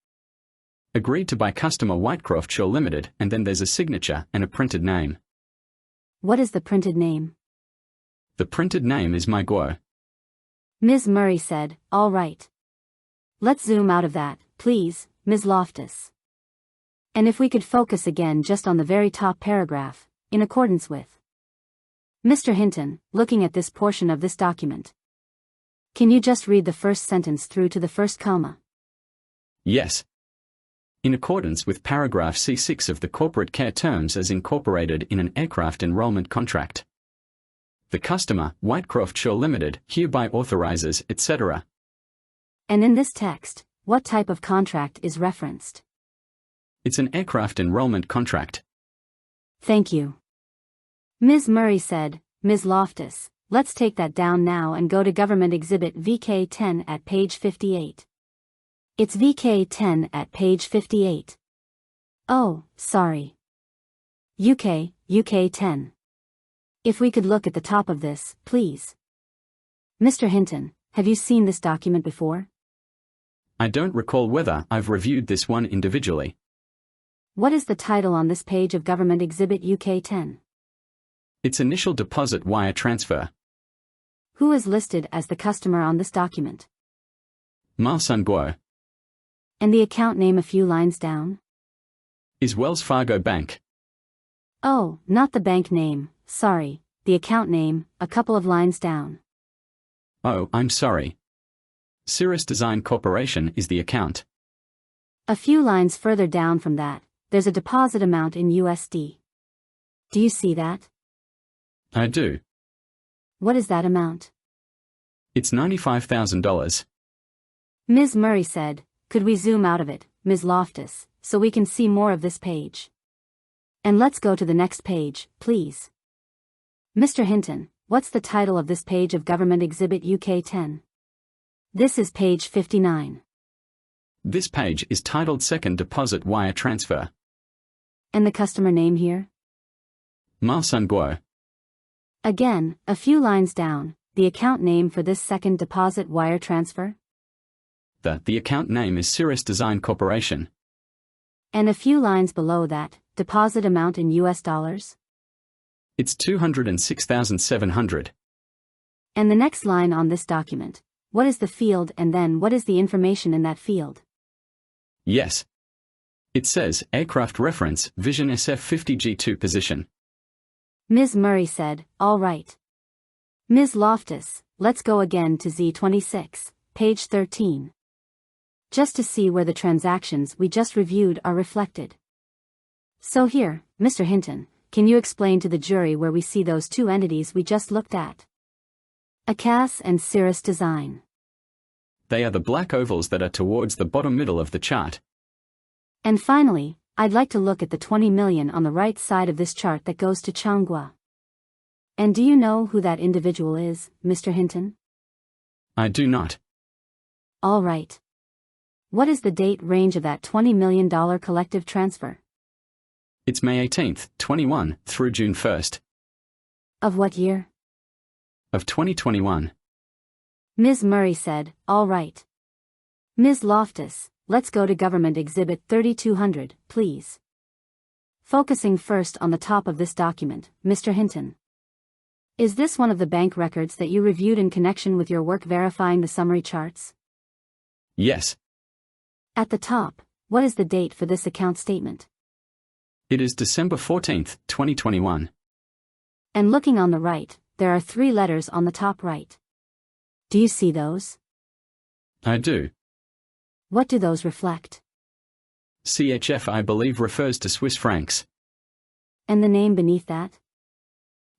Speaker 10: Agreed to by customer Whitecroft Limited, and then there's a signature and a printed name.
Speaker 9: What is the printed name?
Speaker 10: The printed name is Guo.
Speaker 9: Ms. Murray said, all right. Let's zoom out of that, please, Ms. Loftus. And if we could focus again just on the very top paragraph, in accordance with Mr. Hinton, looking at this portion of this document. Can you just read the first sentence through to the first comma?
Speaker 10: Yes. In accordance with paragraph C6 of the corporate care terms as incorporated in an aircraft enrollment contract. The customer, Whitecroft Limited, hereby authorizes, etc.
Speaker 9: And in this text, what type of contract is referenced?
Speaker 10: It's an aircraft enrollment contract.
Speaker 9: Thank you. Ms. Murray said, Ms. Loftus, let's take that down now and go to Government Exhibit VK10 at page 58. It's VK10 at page 58. Oh, sorry. UK10. If we could look at the top of this, please. Mr. Hinton, have you seen this document before?
Speaker 10: I don't recall whether I've reviewed this one individually.
Speaker 9: What is the title on this page of Government Exhibit UK10?
Speaker 10: It's Initial Deposit Wire Transfer.
Speaker 9: Who is listed as the customer on this document?
Speaker 10: Guo.
Speaker 9: And the account name a few lines down?
Speaker 10: Is Wells Fargo Bank.
Speaker 9: Oh, not the bank name, sorry, the account name, a couple of lines down.
Speaker 10: Oh, I'm sorry. Cirrus Design Corporation is the account.
Speaker 9: A few lines further down from that, there's a deposit amount in USD. Do you see that?
Speaker 10: I do.
Speaker 9: What is that amount?
Speaker 10: It's $95,000.
Speaker 9: Ms. Murray said, could we zoom out of it, Ms. Loftus, so we can see more of this page? And let's go to the next page, please. Mr. Hinton, what's the title of this page of Government Exhibit UK10? This is page 59.
Speaker 10: This page is titled Second Deposit Wire Transfer.
Speaker 9: And the customer name here?
Speaker 10: Guo.
Speaker 9: Again, a few lines down, the account name for this second deposit wire transfer?
Speaker 10: The account name is Cirrus Design Corporation.
Speaker 9: And a few lines below that, deposit amount in US dollars?
Speaker 10: It's $206,700.
Speaker 9: And the next line on this document, what is the field and then what is the information in that field?
Speaker 10: Yes. It says, aircraft reference, Vision SF-50G2 position.
Speaker 9: Ms. Murray said, all right. Ms. Loftus, let's go again to Z26, page 13. Just to see where the transactions we just reviewed are reflected. So here, Mr. Hinton, can you explain to the jury where we see those two entities we just looked at? ACAS and Cirrus Design.
Speaker 10: They are the black ovals that are towards the bottom middle of the chart.
Speaker 9: And finally, I'd like to look at the 20 million on the right side of this chart that goes to Changhua. And do you know who that individual is, Mr. Hinton?
Speaker 10: I do not.
Speaker 9: All right. What is the date range of that $20 million collective transfer?
Speaker 10: It's May 18th, 21, through June 1st.
Speaker 9: Of what year?
Speaker 10: Of 2021.
Speaker 9: Ms. Murray said, all right. Ms. Loftus, let's go to Government Exhibit 3200, please. Focusing first on the top of this document, Mr. Hinton. Is this one of the bank records that you reviewed in connection with your work verifying the summary charts?
Speaker 10: Yes.
Speaker 9: At the top, what is the date for this account statement?
Speaker 10: It is December 14th, 2021.
Speaker 9: And looking on the right, there are 3 letters on the top right. Do you see those?
Speaker 10: I do.
Speaker 9: What do those reflect?
Speaker 10: CHF I believe refers to Swiss francs.
Speaker 9: And the name beneath that?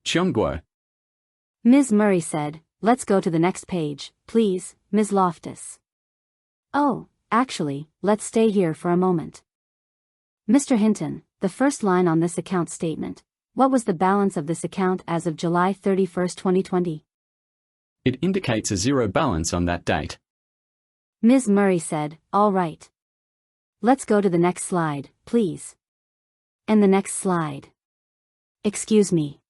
Speaker 10: Cheongguo.
Speaker 9: Ms. Murray said, let's go to the next page, please, Ms. Loftus. Oh, actually, let's stay here for a moment. Mr. Hinton, the first line on this account statement, what was the balance of this account as of July 31st, 2020?
Speaker 10: It indicates a zero balance on that date.
Speaker 9: Ms. Murray said, all right. Let's go to the next slide, please. And the next slide. Excuse me.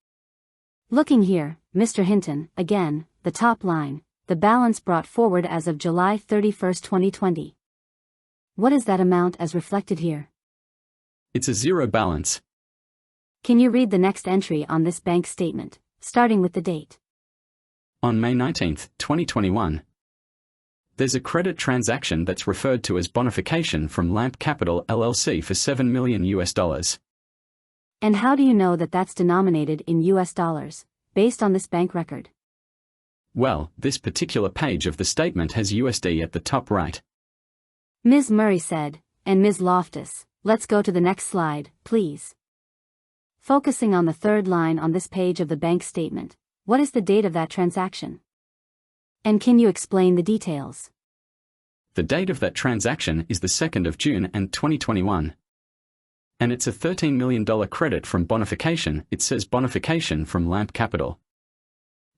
Speaker 9: Looking here, Mr. Hinton, again, the top line, the balance brought forward as of July 31st, 2020. What is that amount as reflected here?
Speaker 10: It's a zero balance.
Speaker 9: Can you read the next entry on this bank statement, starting with the date?
Speaker 10: On May 19th, 2021. There's a credit transaction that's referred to as bonification from Lamp Capital LLC for $7 million.
Speaker 9: And how do you know that that's denominated in US dollars, based on this bank record?
Speaker 10: Well, this particular page of the statement has USD at the top right.
Speaker 9: Ms. Murray said, and Ms. Loftus, let's go to the next slide, please. Focusing on the third line on this page of the bank statement, what is the date of that transaction? And can you explain the details?
Speaker 10: The date of that transaction is the 2nd of June and 2021. And it's a $13 million credit from bonification. It says bonification from Lamp Capital.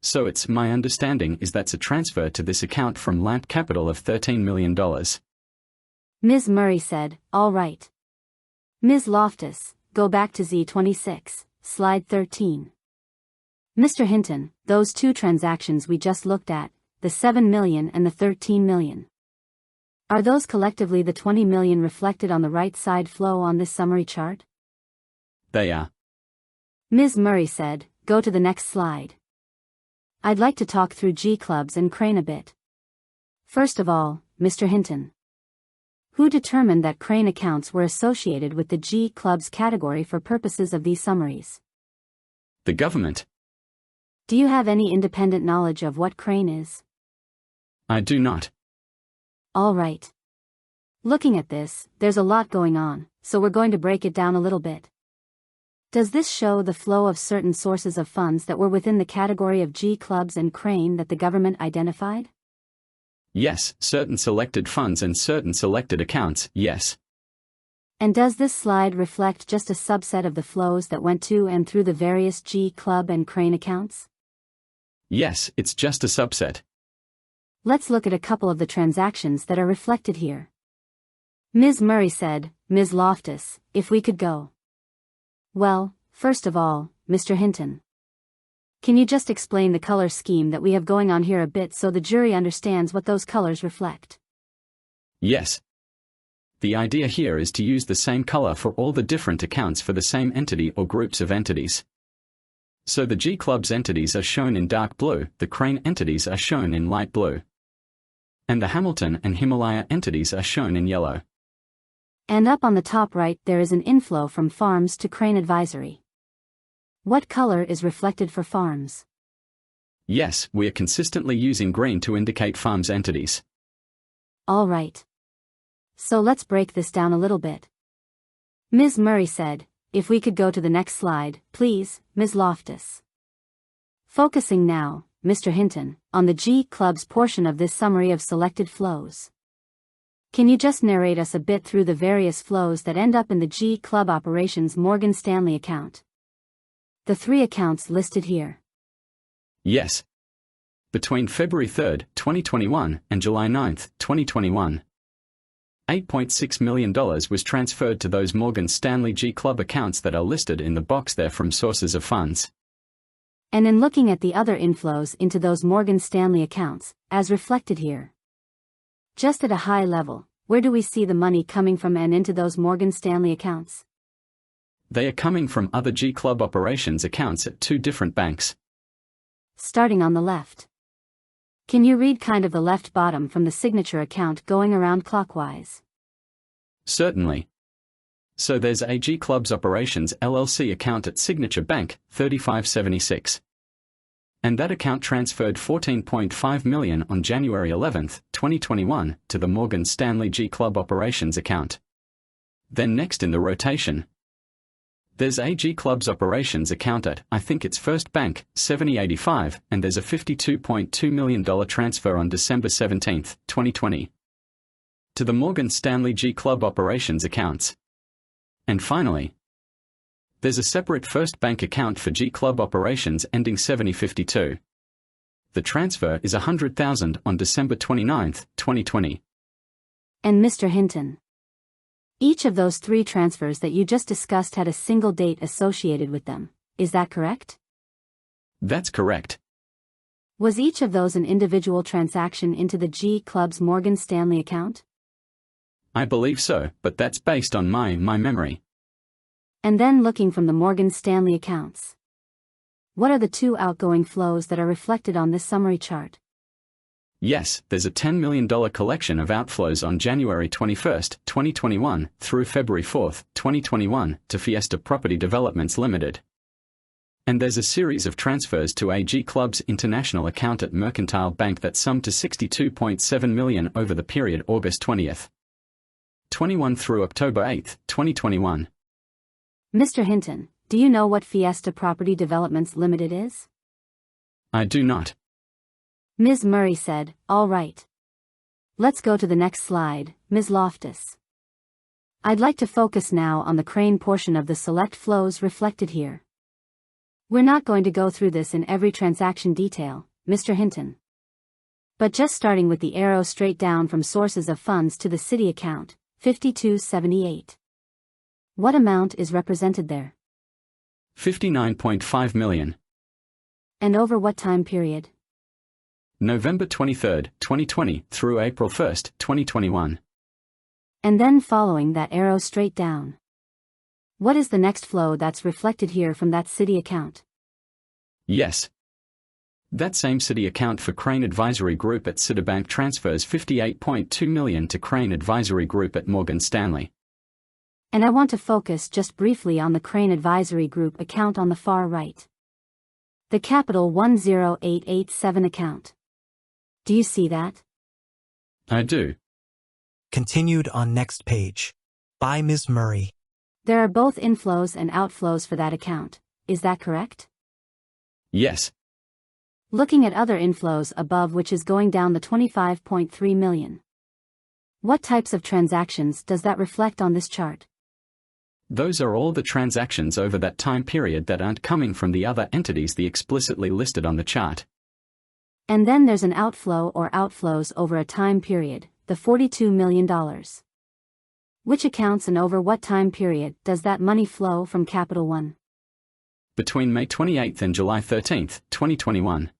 Speaker 10: So it's my understanding is that's a transfer to this account from Lamp Capital of $13 million.
Speaker 9: Ms. Murray said, all right. Ms. Loftus, go back to Z26, slide 13. Mr. Hinton, those two transactions we just looked at, the 7 million and the 13 million. Are those collectively the 20 million reflected on the right side flow on this summary chart?
Speaker 10: They are.
Speaker 9: Ms. Murray said, go to the next slide. I'd like to talk through G clubs and Crane a bit. First of all, Mr. Hinton. Who determined that Crane accounts were associated with the G clubs category for purposes of these summaries?
Speaker 10: The government.
Speaker 9: Do you have any independent knowledge of what Crane is?
Speaker 10: I do not.
Speaker 9: All right. Looking at this, there's a lot going on, so we're going to break it down a little bit. Does this show the flow of certain sources of funds that were within the category of G clubs and Crane that the government identified?
Speaker 10: Yes, certain selected funds and certain selected accounts, yes.
Speaker 9: And does this slide reflect just a subset of the flows that went to and through the various G club and Crane accounts?
Speaker 10: Yes, it's just a subset.
Speaker 9: Let's look at a couple of the transactions that are reflected here. Ms. Murray said, Ms. Loftus, if we could go. Well, first of all, Mr. Hinton. Can you just explain the color scheme that we have going on here a bit so the jury understands what those colors reflect?
Speaker 10: Yes. The idea here is to use the same color for all the different accounts for the same entity or groups of entities. So the G Clubs entities are shown in dark blue, the Crane entities are shown in light blue. And the Hamilton and Himalaya entities are shown in yellow.
Speaker 9: And up on the top right there is an inflow from farms to Crane Advisory. What color is reflected for farms?
Speaker 10: Yes, we are consistently using green to indicate farms entities.
Speaker 9: All right. So let's break this down a little bit. Ms. Murray said, if we could go to the next slide, please, Ms. Loftus. Focusing now, Mr. Hinton, on the G Club's portion of this summary of selected flows. Can you just narrate us a bit through the various flows that end up in the G Club Operations Morgan Stanley account? The 3 accounts listed here.
Speaker 10: Yes. Between February 3, 2021 and July 9, 2021, $8.6 million was transferred to those Morgan Stanley G Club accounts that are listed in the box there from sources of funds.
Speaker 9: And in looking at the other inflows into those Morgan Stanley accounts, as reflected here. Just at a high level, where do we see the money coming from and into those Morgan Stanley accounts?
Speaker 10: They are coming from other G Club operations accounts at 2 different banks.
Speaker 9: Starting on the left. Can you read kind of the left bottom from the signature account going around clockwise?
Speaker 10: Certainly. So there's a G Clubs Operations LLC account at Signature Bank, 3576. And that account transferred $14.5 million on January 11, 2021, to the Morgan Stanley G Club Operations account. Then next in the rotation, there's a G Club's Operations account at, I think it's First Bank, 7085, and there's a $52.2 million transfer on December 17, 2020, to the Morgan Stanley G Club Operations accounts. And finally, there's a separate First Bank account for G Club Operations ending 7052. The transfer is $100,000 on December 29, 2020.
Speaker 9: And Mr. Hinton. Each of those 3 transfers that you just discussed had a single date associated with them, is that correct?
Speaker 10: That's correct.
Speaker 9: Was each of those an individual transaction into the G Club's Morgan Stanley account?
Speaker 10: I believe so, but that's based on my memory.
Speaker 9: And then looking from the Morgan Stanley accounts. What are the 2 outgoing flows that are reflected on this summary chart?
Speaker 10: Yes, there's a $10 million collection of outflows on January 21, 2021, through February 4, 2021, to Fiesta Property Developments Limited. And there's a series of transfers to a G Club's international account at Mercantile Bank that summed to $62.7 million over the period August 20, 21 through October 8, 2021.
Speaker 9: Mr. Hinton, do you know what Fiesta Property Developments Limited is?
Speaker 10: I do not.
Speaker 9: Ms. Murray said, all right. Let's go to the next slide, Ms. Loftus. I'd like to focus now on the Crane portion of the select flows reflected here. We're not going to go through this in every transaction detail, Mr. Hinton. But just starting with the arrow straight down from sources of funds to the city account, 5278. What amount is represented there?
Speaker 10: $59.5 million.
Speaker 9: And over what time period?
Speaker 10: November 23, 2020 through April 1, 2021.
Speaker 9: And then following that arrow straight down. What is the next flow that's reflected here from that city account?
Speaker 10: Yes. That same city account for Crane Advisory Group at Citibank transfers $58.2 million to Crane Advisory Group at Morgan Stanley.
Speaker 9: And I want to focus just briefly on the Crane Advisory Group account on the far right. The capital 10887 account. Do you see that?
Speaker 10: I do.
Speaker 1: Continued on next page. By Ms. Murray.
Speaker 9: There are both inflows and outflows for that account, is that correct?
Speaker 10: Yes.
Speaker 9: Looking at other inflows above, which is going down the $25.3 million. What types of transactions does that reflect on this chart?
Speaker 10: Those are all the transactions over that time period that aren't coming from the other entities the explicitly listed on the chart.
Speaker 9: And then there's an outflow or outflows over a time period, the $42 million. Which accounts and over what time period does that money flow from Capital One?
Speaker 10: Between May 28 and July 13, 2021.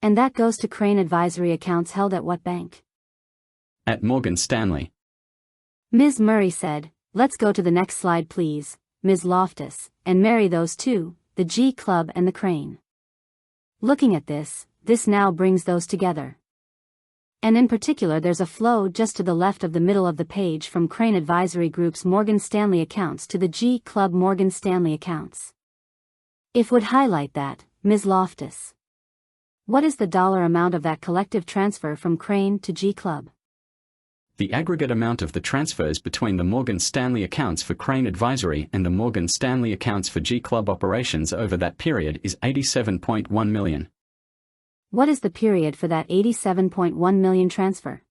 Speaker 9: And that goes to Crane Advisory accounts held at what bank?
Speaker 10: At Morgan Stanley.
Speaker 9: Ms. Murray said, let's go to the next slide please, Ms. Loftus, and marry those 2, the G Club and the Crane. Looking at this now brings those together. And in particular there's a flow just to the left of the middle of the page from Crane Advisory Group's Morgan Stanley accounts to the G Club Morgan Stanley accounts. If would highlight that, Ms. Loftus. What is the dollar amount of that collective transfer from Crane to G Club?
Speaker 10: The aggregate amount of the transfers between the Morgan Stanley accounts for Crane Advisory and the Morgan Stanley accounts for G Club operations over that period is $87.1 million.
Speaker 9: What is the period for that $87.1 million transfer?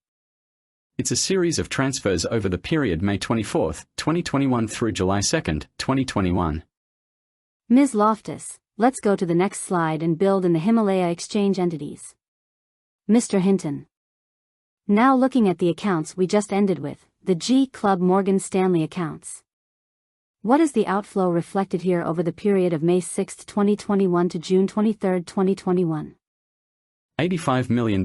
Speaker 10: It's a series of transfers over the period May 24, 2021 through July 2, 2021.
Speaker 9: Ms. Loftus, let's go to the next slide and build in the Himalaya exchange entities. Mr. Hinton. Now looking at the accounts we just ended with, the G Club Morgan Stanley accounts. What is the outflow reflected here over the period of May 6, 2021 to June 23, 2021?
Speaker 10: $85 million.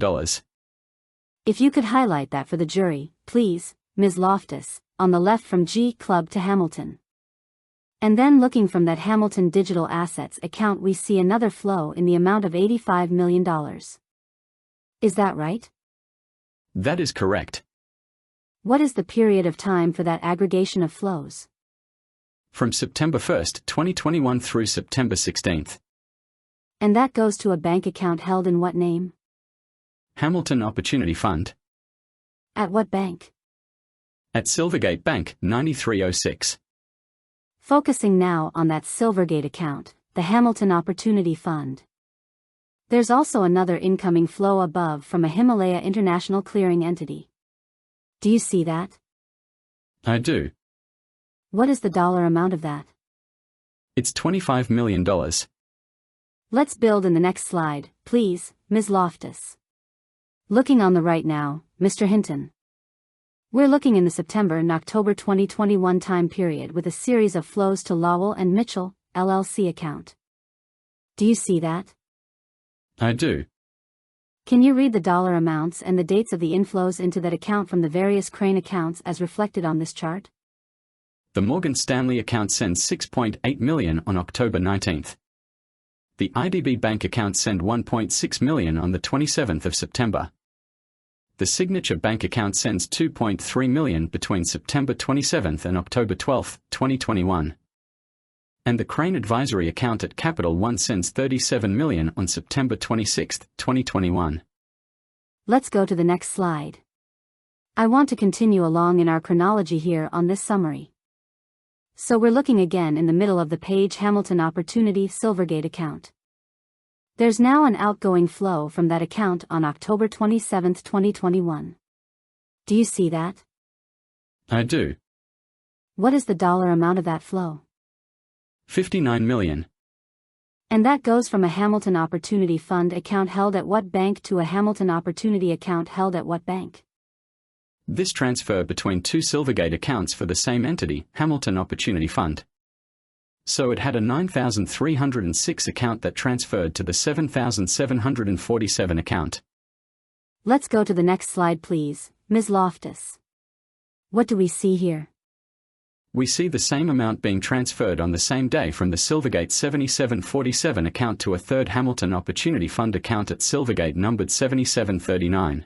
Speaker 9: If you could highlight that for the jury, please, Ms. Loftus, on the left from G Club to Hamilton. And then looking from that Hamilton Digital Assets account we see another flow in the amount of $85 million. Is that right?
Speaker 10: That is correct.
Speaker 9: What is the period of time for that aggregation of flows?
Speaker 10: From September 1, 2021 through September 16.
Speaker 9: And that goes to a bank account held in what name?
Speaker 10: Hamilton Opportunity Fund.
Speaker 9: At what bank?
Speaker 10: At Silvergate Bank, 9306.
Speaker 9: Focusing now on that Silvergate account, the Hamilton Opportunity Fund. There's also another incoming flow above from a Himalaya International Clearing entity. Do you see that?
Speaker 10: I do.
Speaker 9: What is the dollar amount of that?
Speaker 10: It's $25 million.
Speaker 9: Let's build in the next slide, please, Ms. Loftus. Looking on the right now, Mr. Hinton. We're looking in the September and October 2021 time period with a series of flows to Lowell and Mitchell, LLC account. Do you see that?
Speaker 10: I do.
Speaker 9: Can you read the dollar amounts and the dates of the inflows into that account from the various Crane accounts as reflected on this chart?
Speaker 10: The Morgan Stanley account sends $6.8 million on October 19th. The IDB Bank account sent $1.6 million on the 27th of September. The Signature Bank account sends $2.3 million between September 27th and October 12th, 2021. And the Crane Advisory account at Capital One sends $37 million on September 26, 2021.
Speaker 9: Let's go to the next slide. I want to continue along in our chronology here on this summary. So we're looking again in the middle of the page Hamilton Opportunity Silvergate account. There's now an outgoing flow from that account on October 27, 2021. Do you see that?
Speaker 10: I do.
Speaker 9: What is the dollar amount of that flow?
Speaker 10: $59 million.
Speaker 9: And that goes from a Hamilton Opportunity Fund account held at what bank to a Hamilton Opportunity account held at what bank?
Speaker 10: This transfer between two Silvergate accounts for the same entity, Hamilton Opportunity Fund. So it had a 9,306 account that transferred to the 7,747 account.
Speaker 9: Let's go to the next slide please, Ms. Loftus. What do we see here?
Speaker 10: We see the same amount being transferred on the same day from the Silvergate 7747 account to a third Hamilton Opportunity Fund account at Silvergate numbered 7739.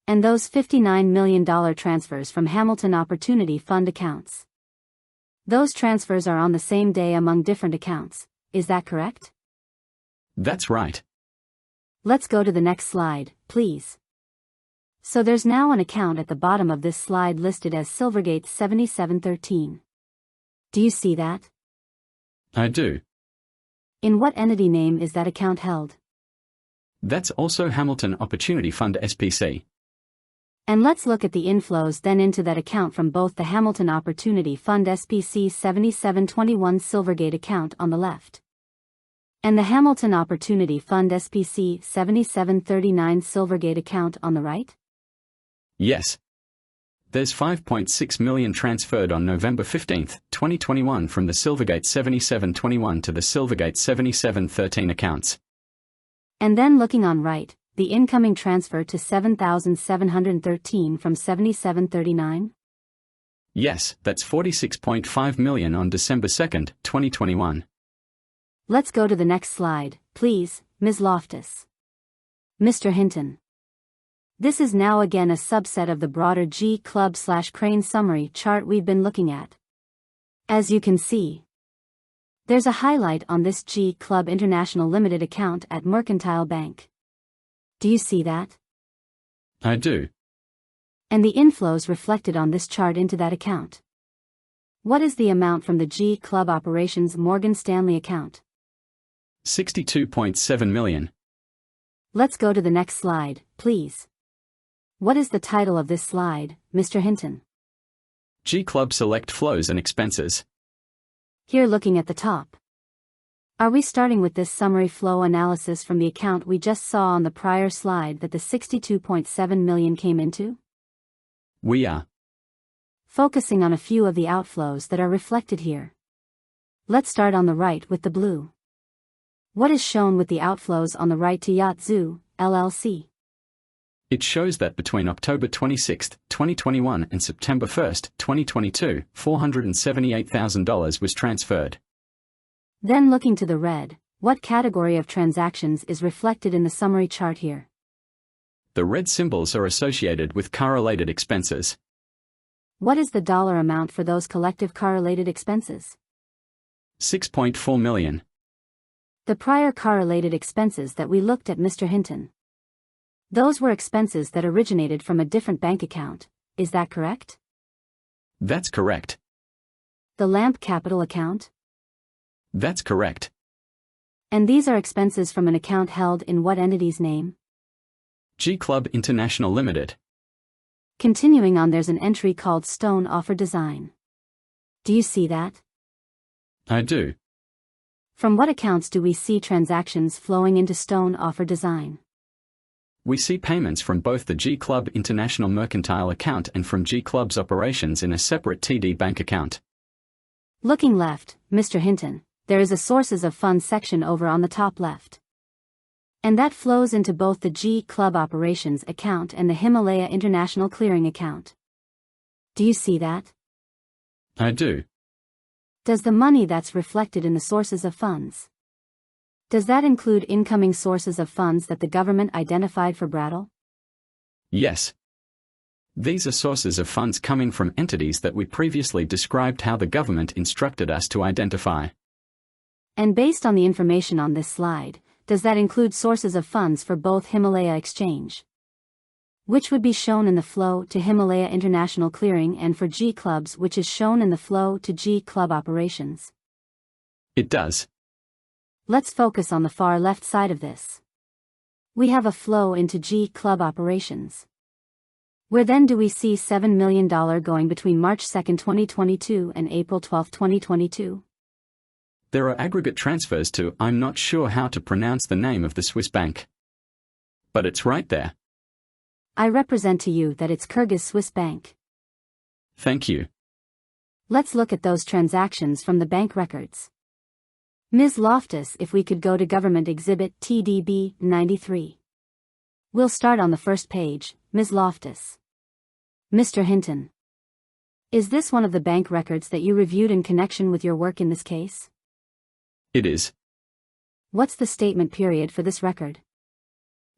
Speaker 9: And those $59 million transfers from Hamilton Opportunity Fund accounts. Those transfers are on the same day among different accounts, is that correct?
Speaker 10: That's right.
Speaker 9: Let's go to the next slide, please. So there's now an account at the bottom of this slide listed as Silvergate 7713. Do you see that?
Speaker 10: I do.
Speaker 9: In what entity name is that account held?
Speaker 10: That's also Hamilton Opportunity Fund SPC.
Speaker 9: And let's look at the inflows then into that account from both the Hamilton Opportunity Fund SPC 7721 Silvergate account on the left and the Hamilton Opportunity Fund SPC 7739 Silvergate account on the right?
Speaker 10: Yes. There's $5.6 million transferred on November 15, 2021 from the Silvergate 7721 to the Silvergate 7713 accounts.
Speaker 9: And then looking on right, the incoming transfer to 7,713 from 7739?
Speaker 10: Yes, that's $46.5 million on December 2, 2021.
Speaker 9: Let's go to the next slide, please, Ms. Loftus. Mr. Hinton. This is now again a subset of the broader G Club/Crane summary chart we've been looking at. As you can see, there's a highlight on this G Club International Limited account at Mercantile Bank. Do you see that?
Speaker 10: I do.
Speaker 9: And the inflows reflected on this chart into that account. What is the amount from the G Club Operations Morgan Stanley account?
Speaker 10: 62.7 million.
Speaker 9: Let's go to the next slide, please. What is the title of this slide, Mr. Hinton?
Speaker 10: G Club Select Flows and Expenses.
Speaker 9: Here looking at the top. Are we starting with this summary flow analysis from the account we just saw on the prior slide that the 62.7 million came into?
Speaker 10: We are.
Speaker 9: Focusing on a few of the outflows that are reflected here. Let's start on the right with the blue. What is shown with the outflows on the right to Yacht Zoo, LLC?
Speaker 10: It shows that between October 26, 2021 and September 1, 2022, $478,000 was transferred.
Speaker 9: Then looking to the red, what category of transactions is reflected in the summary chart here?
Speaker 10: The red symbols are associated with car-related expenses.
Speaker 9: What is the dollar amount for those collective car-related expenses?
Speaker 10: 6.4 million.
Speaker 9: The prior car-related expenses that we looked at, Mr. Hinton. Those were expenses that originated from a different bank account, is that correct?
Speaker 10: That's correct.
Speaker 9: The Lamp Capital account?
Speaker 10: That's correct.
Speaker 9: And these are expenses from an account held in what entity's name?
Speaker 10: G Club International Limited.
Speaker 9: Continuing on, there's an entry called Stone Offer Design. Do you see that?
Speaker 10: I do.
Speaker 9: From what accounts do we see transactions flowing into Stone Offer Design?
Speaker 10: We see payments from both the G Club International Mercantile account and from G Club's operations in a separate TD Bank account.
Speaker 9: Looking left, Mr. Hinton, there is a Sources of Funds section over on the top left. And that flows into both the G Club Operations account and the Himalaya International Clearing account. Do you see that?
Speaker 10: I do.
Speaker 9: Does the money that's reflected in the sources of funds, does that include incoming sources of funds that the government identified for Brattle?
Speaker 10: Yes. These are sources of funds coming from entities that we previously described how the government instructed us to identify.
Speaker 9: And based on the information on this slide, does that include sources of funds for both Himalaya Exchange, which would be shown in the flow to Himalaya International Clearing, and for G Clubs, which is shown in the flow to G Club Operations?
Speaker 10: It does.
Speaker 9: Let's focus on the far left side of this. We have a flow into G Club Operations. Where then do we see $7 million going between March 2, 2022 and April 12, 2022?
Speaker 10: There are aggregate transfers to, I'm not sure how to pronounce the name of the Swiss bank. But it's right there.
Speaker 9: I represent to you that it's Kyrgyz Swiss Bank.
Speaker 10: Thank you.
Speaker 9: Let's look at those transactions from the bank records. Ms. Loftus, if we could go to Government Exhibit TDB 93. We'll start on the first page, Ms. Loftus. Mr. Hinton. Is this one of the bank records that you reviewed in connection with your work in this case?
Speaker 10: It is.
Speaker 9: What's the statement period for this record?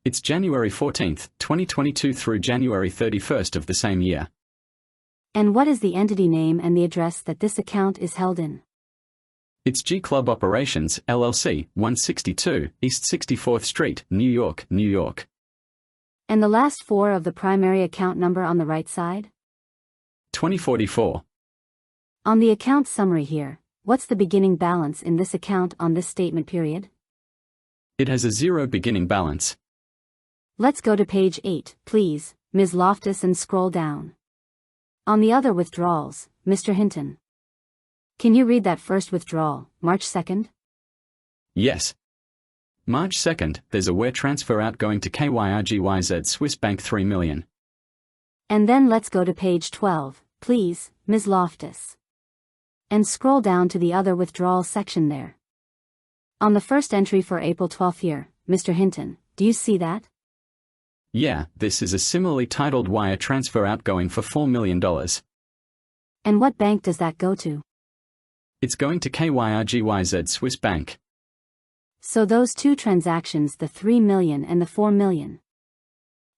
Speaker 10: It's January 14, 2022 through January 31st of the same year.
Speaker 9: And what is the entity name and the address that this account is held in?
Speaker 10: It's G Club Operations, LLC, 162 East 64th Street, New York, New York.
Speaker 9: And the last four of the primary account number on the right side?
Speaker 10: 2044.
Speaker 9: On the account summary here, what's the beginning balance in this account on this statement period?
Speaker 10: It has a zero beginning balance.
Speaker 9: Let's go to page 8, please, Ms. Loftus, and scroll down. On the other withdrawals, Mr. Hinton. Can you read that first withdrawal, March 2nd?
Speaker 10: Yes. March 2nd, there's a wire transfer outgoing to KYRGYZ Swiss Bank 3 million.
Speaker 9: And then let's go to page 12, please, Ms. Loftus. And scroll down to the other withdrawal section there. On the first entry for April 12th here, Mr. Hinton, do you see that?
Speaker 10: Yeah, this is a similarly titled wire transfer outgoing for $4 million.
Speaker 9: And what bank does that go to?
Speaker 10: It's going to KYRGYZ Swiss Bank.
Speaker 9: So those two transactions, the 3 million and the 4 million.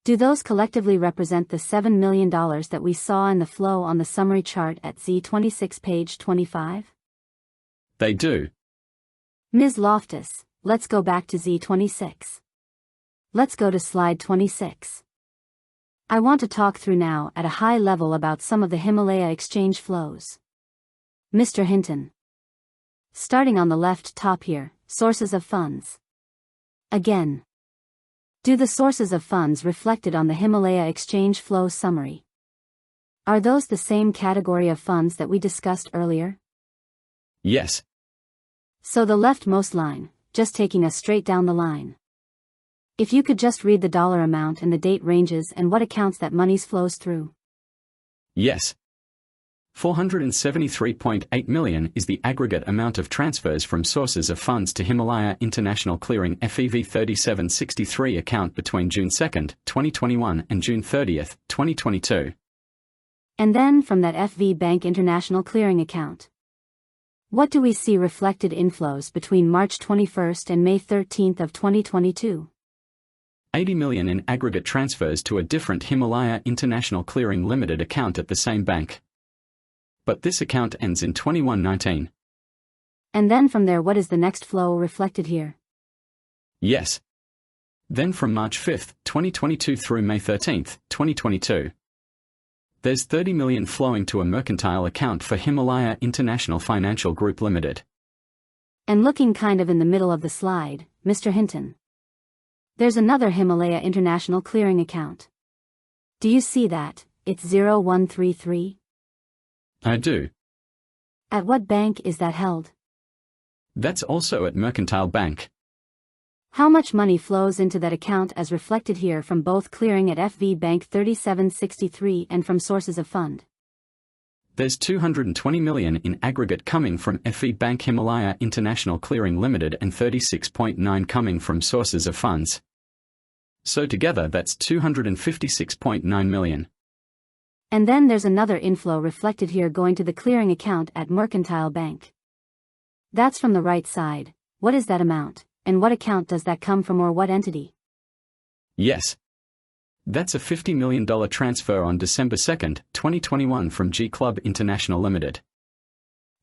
Speaker 9: Do those collectively represent the $7 million that we saw in the flow on the summary chart at Z26 page 25?
Speaker 10: They do.
Speaker 9: Ms. Loftus, let's go back to Z26. Let's go to slide 26. I want to talk through now at a high level about some of the Himalaya exchange flows. Mr. Hinton. Starting on the left top here, sources of funds. Again. Do the sources of funds reflected on the Himalaya exchange flow summary? Are those the same category of funds that we discussed earlier?
Speaker 10: Yes.
Speaker 9: So the leftmost line, just taking us straight down the line. If you could just read the dollar amount and the date ranges and what accounts that money flows through.
Speaker 10: Yes. 473.8 million is the aggregate amount of transfers from sources of funds to Himalaya International Clearing FEV 3763 account between June 2, 2021 and June 30, 2022.
Speaker 9: And then from that FV Bank International Clearing account. What do we see reflected inflows between March 21st and May 13th of 2022?
Speaker 10: 80 million in aggregate transfers to a different Himalaya International Clearing Limited account at the same bank. But this account ends in 2119.
Speaker 9: And then from there, what is the next flow reflected here?
Speaker 10: Yes. Then from March 5, 2022 through May 13, 2022. There's 30 million flowing to a mercantile account for Himalaya International Financial Group Limited.
Speaker 9: And looking kind of in the middle of the slide, Mr. Hinton. There's another Himalaya International Clearing account. Do you see that? It's 0133.
Speaker 10: I do.
Speaker 9: At what bank is that held?
Speaker 10: That's also at Mercantile Bank.
Speaker 9: How much money flows into that account as reflected here from both clearing at FV Bank 3763 and from sources of fund?
Speaker 10: There's 220 million in aggregate coming from FE Bank Himalaya International Clearing Limited and 36.9 coming from sources of funds. So together that's 256.9 million.
Speaker 9: And then there's another inflow reflected here going to the clearing account at Mercantile Bank. That's from the right side. What is that amount, and what account does that come from, or what entity?
Speaker 10: Yes. That's a $50 million transfer on December 2, 2021 from G Club International Limited.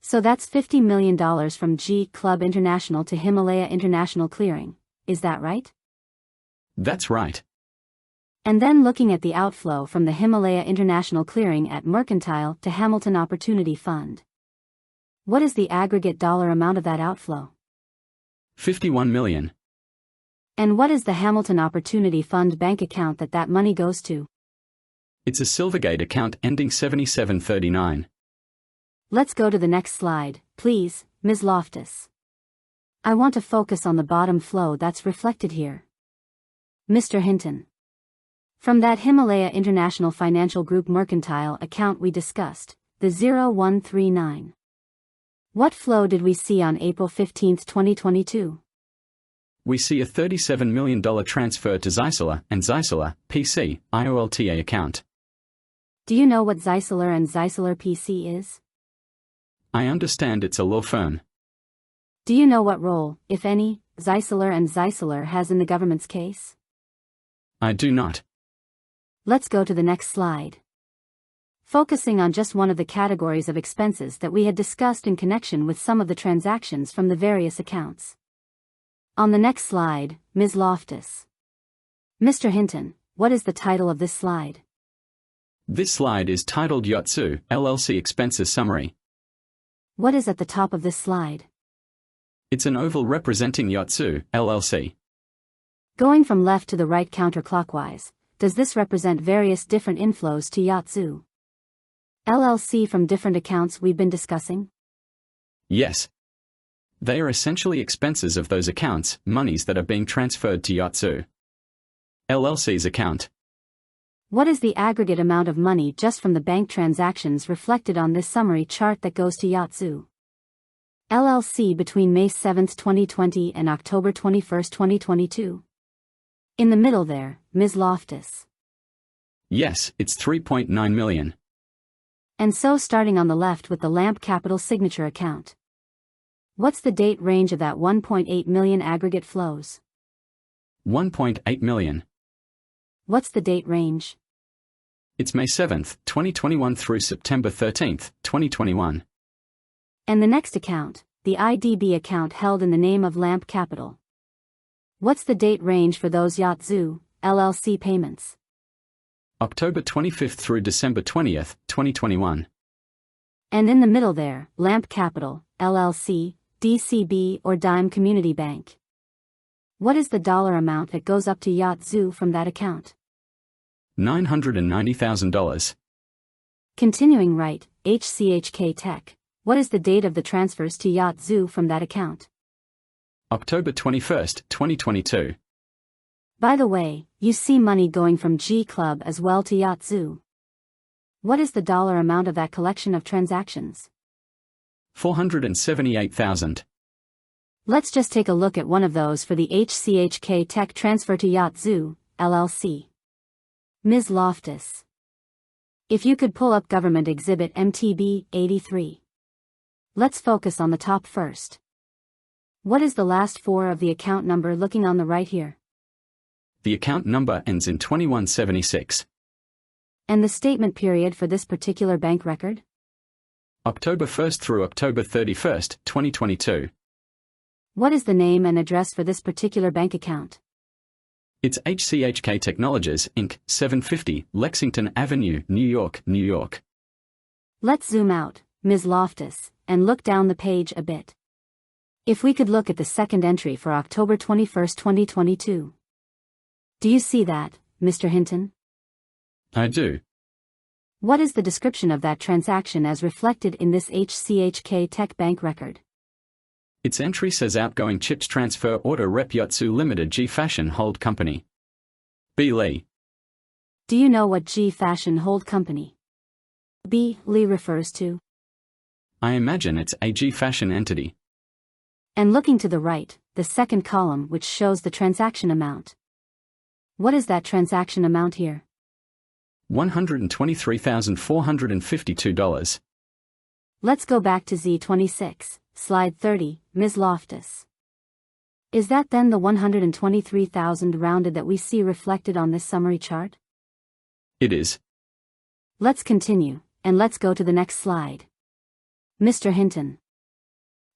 Speaker 9: So that's $50 million from G Club International to Himalaya International Clearing, is that right?
Speaker 10: That's right.
Speaker 9: And then looking at the outflow from the Himalaya International Clearing at Mercantile to Hamilton Opportunity Fund. What is the aggregate dollar amount of that outflow?
Speaker 10: 51 million.
Speaker 9: And what is the Hamilton Opportunity Fund bank account that money goes to?
Speaker 10: It's a Silvergate account ending 7739.
Speaker 9: Let's go to the next slide, please, Ms. Loftus. I want to focus on the bottom flow that's reflected here. Mr. Hinton. From that Himalaya International Financial Group Mercantile account we discussed, the 0139. What flow did we see on April 15, 2022?
Speaker 10: We see a $37 million transfer to Zeisler and Zeisler, PC, IOLTA account.
Speaker 9: Do you know what Zeisler and Zeisler PC is?
Speaker 10: I understand it's a law firm.
Speaker 9: Do you know what role, if any, Zeisler and Zeisler has in the government's case?
Speaker 10: I do not.
Speaker 9: Let's go to the next slide. Focusing on just one of the categories of expenses that we had discussed in connection with some of the transactions from the various accounts. On the next slide, Ms. Loftus. Mr. Hinton, what is the title of this slide?
Speaker 10: This slide is titled Yotsu, LLC Expenses Summary.
Speaker 9: What is at the top of this slide?
Speaker 10: It's an oval representing Yotsu, LLC.
Speaker 9: Going from left to the right counterclockwise, does this represent various different inflows to Yotsu LLC from different accounts we've been discussing?
Speaker 10: Yes. They are essentially expenses of those accounts, monies that are being transferred to Yotsu LLC's account.
Speaker 9: What is the aggregate amount of money just from the bank transactions reflected on this summary chart that goes to Yotsu LLC between May 7, 2020 and October 21, 2022? In the middle there, Ms. Loftus.
Speaker 10: Yes, it's 3.9 million.
Speaker 9: And so starting on the left with the LAMP Capital Signature account. What's the date range of that 1.8 million aggregate flows?
Speaker 10: 1.8 million.
Speaker 9: What's the date range?
Speaker 10: It's May 7, 2021 through September 13, 2021.
Speaker 9: And the next account, the IDB account held in the name of Lamp Capital. What's the date range for those Yatzu, LLC payments?
Speaker 10: October 25 through December 20, 2021.
Speaker 9: And in the middle there, Lamp Capital, LLC, DCB or Dime Community Bank. What is the dollar amount that goes up to Yatzu from that account?
Speaker 10: $990,000.
Speaker 9: Continuing right, HCHK Tech. What is the date of the transfers to Yatzu from that account?
Speaker 10: October 21, 2022.
Speaker 9: By the way, you see money going from G Club as well to Yatzu. What is the dollar amount of that collection of transactions?
Speaker 10: $478,000.
Speaker 9: Let's just take a look at one of those for the HCHK Tech transfer to Yatzu, LLC. Ms. Loftus. If you could pull up Government Exhibit MTB 83. Let's focus on the top first. What is the last four of the account number looking on the right here?
Speaker 10: The account number ends in 2176.
Speaker 9: And the statement period for this particular bank record?
Speaker 10: October 1 through October 31, 2022.
Speaker 9: What is the name and address for this particular bank account?
Speaker 10: It's HCHK Technologies, Inc., 750 Lexington Avenue, New York, New York.
Speaker 9: Let's zoom out, Ms. Loftus, and look down the page a bit. If we could look at the second entry for October 21, 2022. Do you see that, Mr. Hinton?
Speaker 10: I do.
Speaker 9: What is the description of that transaction as reflected in this HCHK Tech Bank record?
Speaker 10: Its entry says outgoing chips transfer order Rep Yatzu Limited G Fashion Hold Company. B. Lee.
Speaker 9: Do you know what G Fashion Hold Company B. Lee refers to?
Speaker 10: I imagine it's a G Fashion entity.
Speaker 9: And looking to the right, the second column which shows the transaction amount. What is that transaction amount here?
Speaker 10: $123,452.
Speaker 9: Let's go back to Z26, slide 30, Ms. Loftus. Is that then the 123,000 rounded that we see reflected on this summary chart?
Speaker 10: It is.
Speaker 9: Let's continue, and let's go to the next slide. Mr. Hinton.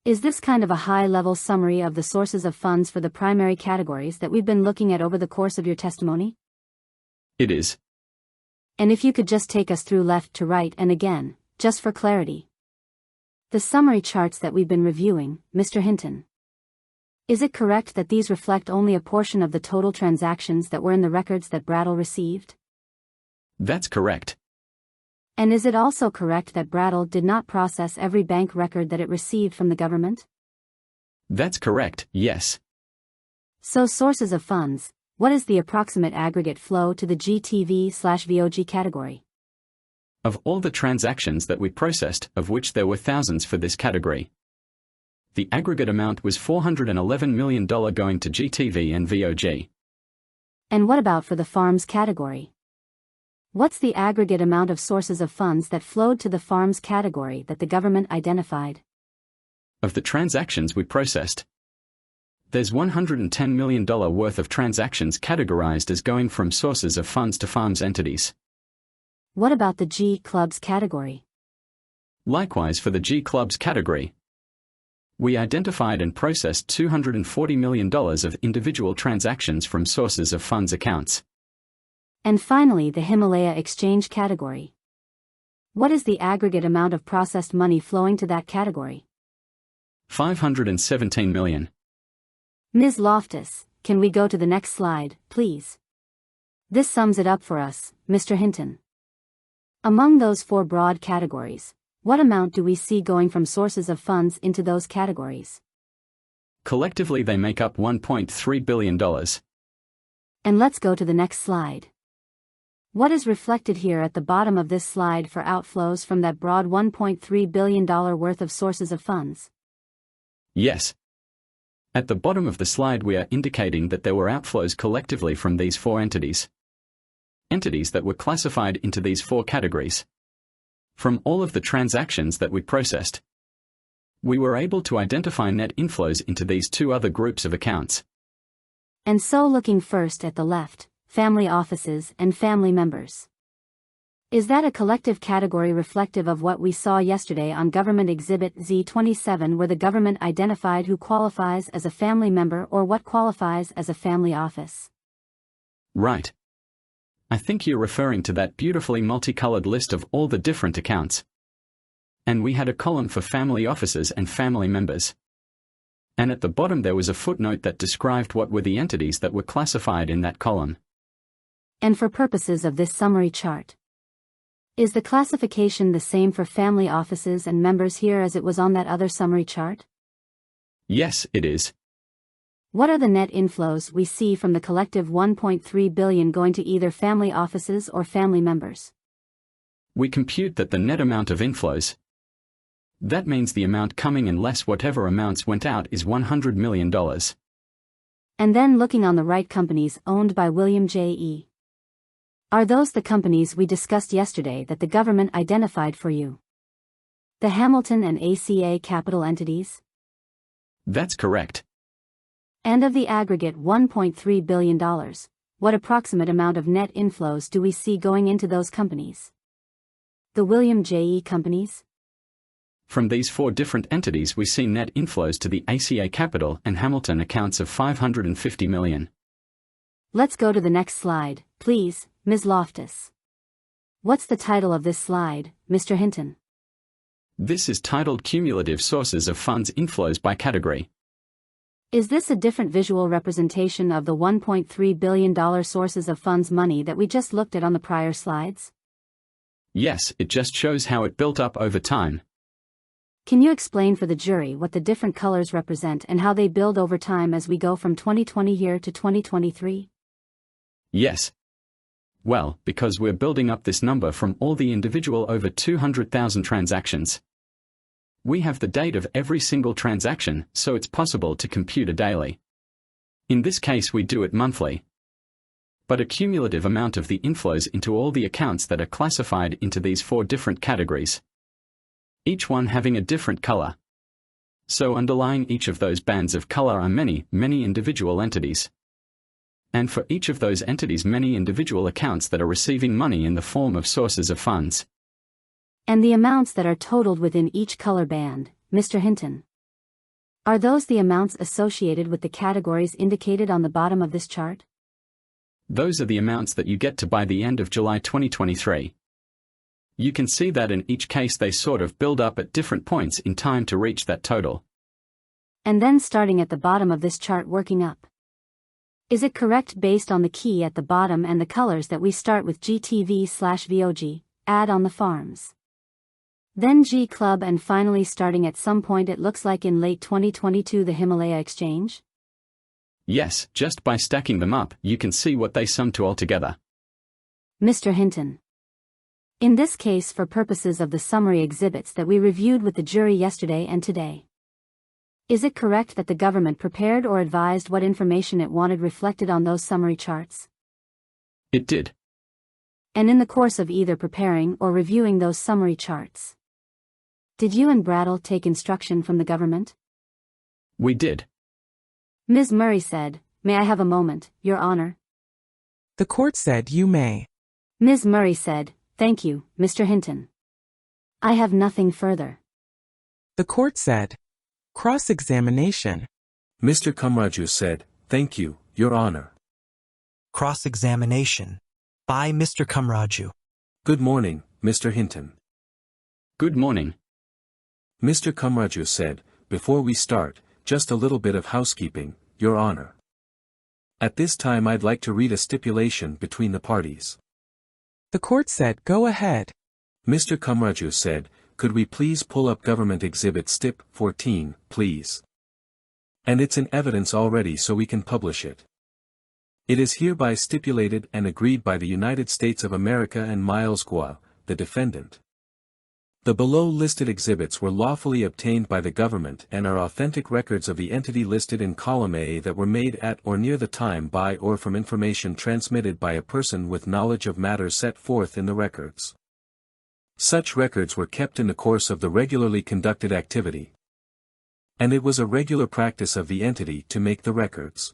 Speaker 9: Is this kind of a high-level summary of the sources of funds for the primary categories that we've been looking at over the course of your testimony?
Speaker 10: It is.
Speaker 9: And if you could just take us through left to right and again, just for clarity. The summary charts that we've been reviewing, Mr. Hinton. Is it correct that these reflect only a portion of the total transactions that were in the records that Brattle received?
Speaker 10: That's correct.
Speaker 9: And is it also correct that Brattle did not process every bank record that it received from the government?
Speaker 10: That's correct, yes.
Speaker 9: So sources of funds, what is the approximate aggregate flow to the GTV/VOG category?
Speaker 10: Of all the transactions that we processed, of which there were thousands for this category, the aggregate amount was $411 million going to GTV and VOG.
Speaker 9: And what about for the farms category? What's the aggregate amount of sources of funds that flowed to the farms category that the government identified?
Speaker 10: Of the transactions we processed, there's $110 million worth of transactions categorized as going from sources of funds to farms entities.
Speaker 9: What about the G Clubs category?
Speaker 10: Likewise for the G Clubs category, we identified and processed $240 million of individual transactions from sources of funds accounts.
Speaker 9: And finally the Himalaya exchange category. What is the aggregate amount of processed money flowing to that category?
Speaker 10: $517 million.
Speaker 9: Ms. Loftus, can we go to the next slide, please? This sums it up for us, Mr. Hinton. Among those four broad categories, what amount do we see going from sources of funds into those categories?
Speaker 10: Collectively they make up $1.3 billion.
Speaker 9: And let's go to the next slide. What is reflected here at the bottom of this slide for outflows from that broad $1.3 billion worth of sources of funds?
Speaker 10: Yes. At the bottom of the slide we are indicating that there were outflows collectively from these four entities. Entities that were classified into these four categories. From all of the transactions that we processed, we were able to identify net inflows into these two other groups of accounts.
Speaker 9: And so looking first at the left, family offices and family members. Is that a collective category reflective of what we saw yesterday on Government Exhibit Z27, where the government identified who qualifies as a family member or what qualifies as a family office?
Speaker 10: Right. I think you're referring to that beautifully multicolored list of all the different accounts. And we had a column for family offices and family members. And at the bottom there was a footnote that described what were the entities that were classified in that column.
Speaker 9: And for purposes of this summary chart, is the classification the same for family offices and members here as it was on that other summary chart?
Speaker 10: Yes, it is.
Speaker 9: What are the net inflows we see from the collective $1.3 billion going to either family offices or family members?
Speaker 10: We compute that the net amount of inflows, that means the amount coming in less whatever amounts went out, is $100 million.
Speaker 9: And then looking on the right, companies owned by William J.E. Are those the companies we discussed yesterday that the government identified for you? The Hamilton and ACA capital entities?
Speaker 10: That's correct.
Speaker 9: And of the aggregate $1.3 billion, what approximate amount of net inflows do we see going into those companies? The William J.E. companies?
Speaker 10: From these four different entities we see net inflows to the ACA capital and Hamilton accounts of $550 million.
Speaker 9: Let's go to the next slide, please, Ms. Loftus. What's the title of this slide, Mr. Hinton?
Speaker 10: This is titled Cumulative Sources of Funds Inflows by Category.
Speaker 9: Is this a different visual representation of the $1.3 billion sources of funds money that we just looked at on the prior slides?
Speaker 10: Yes, it just shows how it built up over time.
Speaker 9: Can you explain for the jury what the different colors represent and how they build over time as we go from 2020 here to 2023?
Speaker 10: Yes. Well, because we're building up this number from all the individual over 200,000 transactions. We have the date of every single transaction, so it's possible to compute a daily. In this case we do it monthly. But a cumulative amount of the inflows into all the accounts that are classified into these four different categories, each one having a different color. So underlying each of those bands of color are many, many individual entities. And for each of those entities many individual accounts that are receiving money in the form of sources of funds.
Speaker 9: And the amounts that are totaled within each color band, Mr. Hinton. Are those the amounts associated with the categories indicated on the bottom of this chart?
Speaker 10: Those are the amounts that you get to by the end of July 2023. You can see that in each case they sort of build up at different points in time to reach that total.
Speaker 9: And then starting at the bottom of this chart working up. Is it correct based on the key at the bottom and the colors that we start with GTV/VOG, add on the farms? Then G Club and finally starting at some point it looks like in late 2022 the Himalaya exchange?
Speaker 10: Yes, just by stacking them up you can see what they sum to altogether.
Speaker 9: Mr. Hinton. In this case for purposes of the summary exhibits that we reviewed with the jury yesterday and today, is it correct that the government prepared or advised what information it wanted reflected on those summary charts?
Speaker 10: It did.
Speaker 9: And in the course of either preparing or reviewing those summary charts, did you and Brattle take instruction from the government?
Speaker 10: We did.
Speaker 9: Ms. Murray said, "May I have a moment, Your Honor?"
Speaker 2: The court said you may.
Speaker 9: Ms. Murray said, "Thank you, Mr. Hinton. I have nothing further."
Speaker 2: The court said, cross-examination.
Speaker 7: Mr. Kamraju said, "Thank you, Your Honor."
Speaker 1: Cross-examination. By Mr. Kamraju.
Speaker 7: Good morning, Mr. Hinton.
Speaker 10: Good morning.
Speaker 7: Mr. Kamraju said, "Before we start, just a little bit of housekeeping, Your Honor. At this time I'd like to read a stipulation between the parties."
Speaker 2: The court said, go ahead.
Speaker 7: Mr. Kamraju said, "Could we please pull up Government Exhibit Stip 14, please? And it's in evidence already so we can publish it. It is hereby stipulated and agreed by the United States of America and Miles Guo, the defendant. The below-listed exhibits were lawfully obtained by the government and are authentic records of the entity listed in column A that were made at or near the time by or from information transmitted by a person with knowledge of matters set forth in the records. Such records were kept in the course of the regularly conducted activity. And it was a regular practice of the entity to make the records.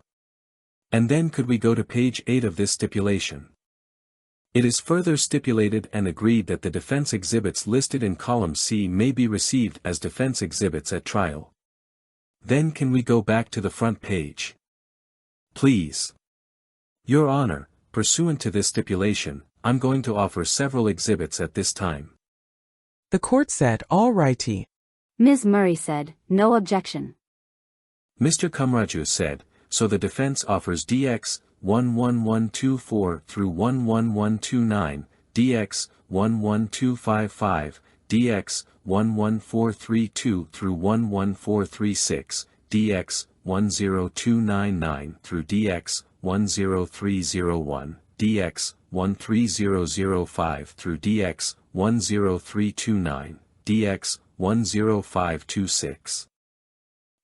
Speaker 7: And then could we go to page 8 of this stipulation? It is further stipulated and agreed that the defense exhibits listed in column C may be received as defense exhibits at trial. Then can we go back to the front page? Please. Your Honor, pursuant to this stipulation, I'm going to offer several exhibits at this time.
Speaker 2: The court said, all righty.
Speaker 9: Ms. Murray said, no objection.
Speaker 7: Mr. Kumraju said, so the defense offers DX 11124 through 11129, DX 11255, DX 11432 through 11436, DX 10299 through DX 10301, DX 13005 through DX 10329, DX 10526.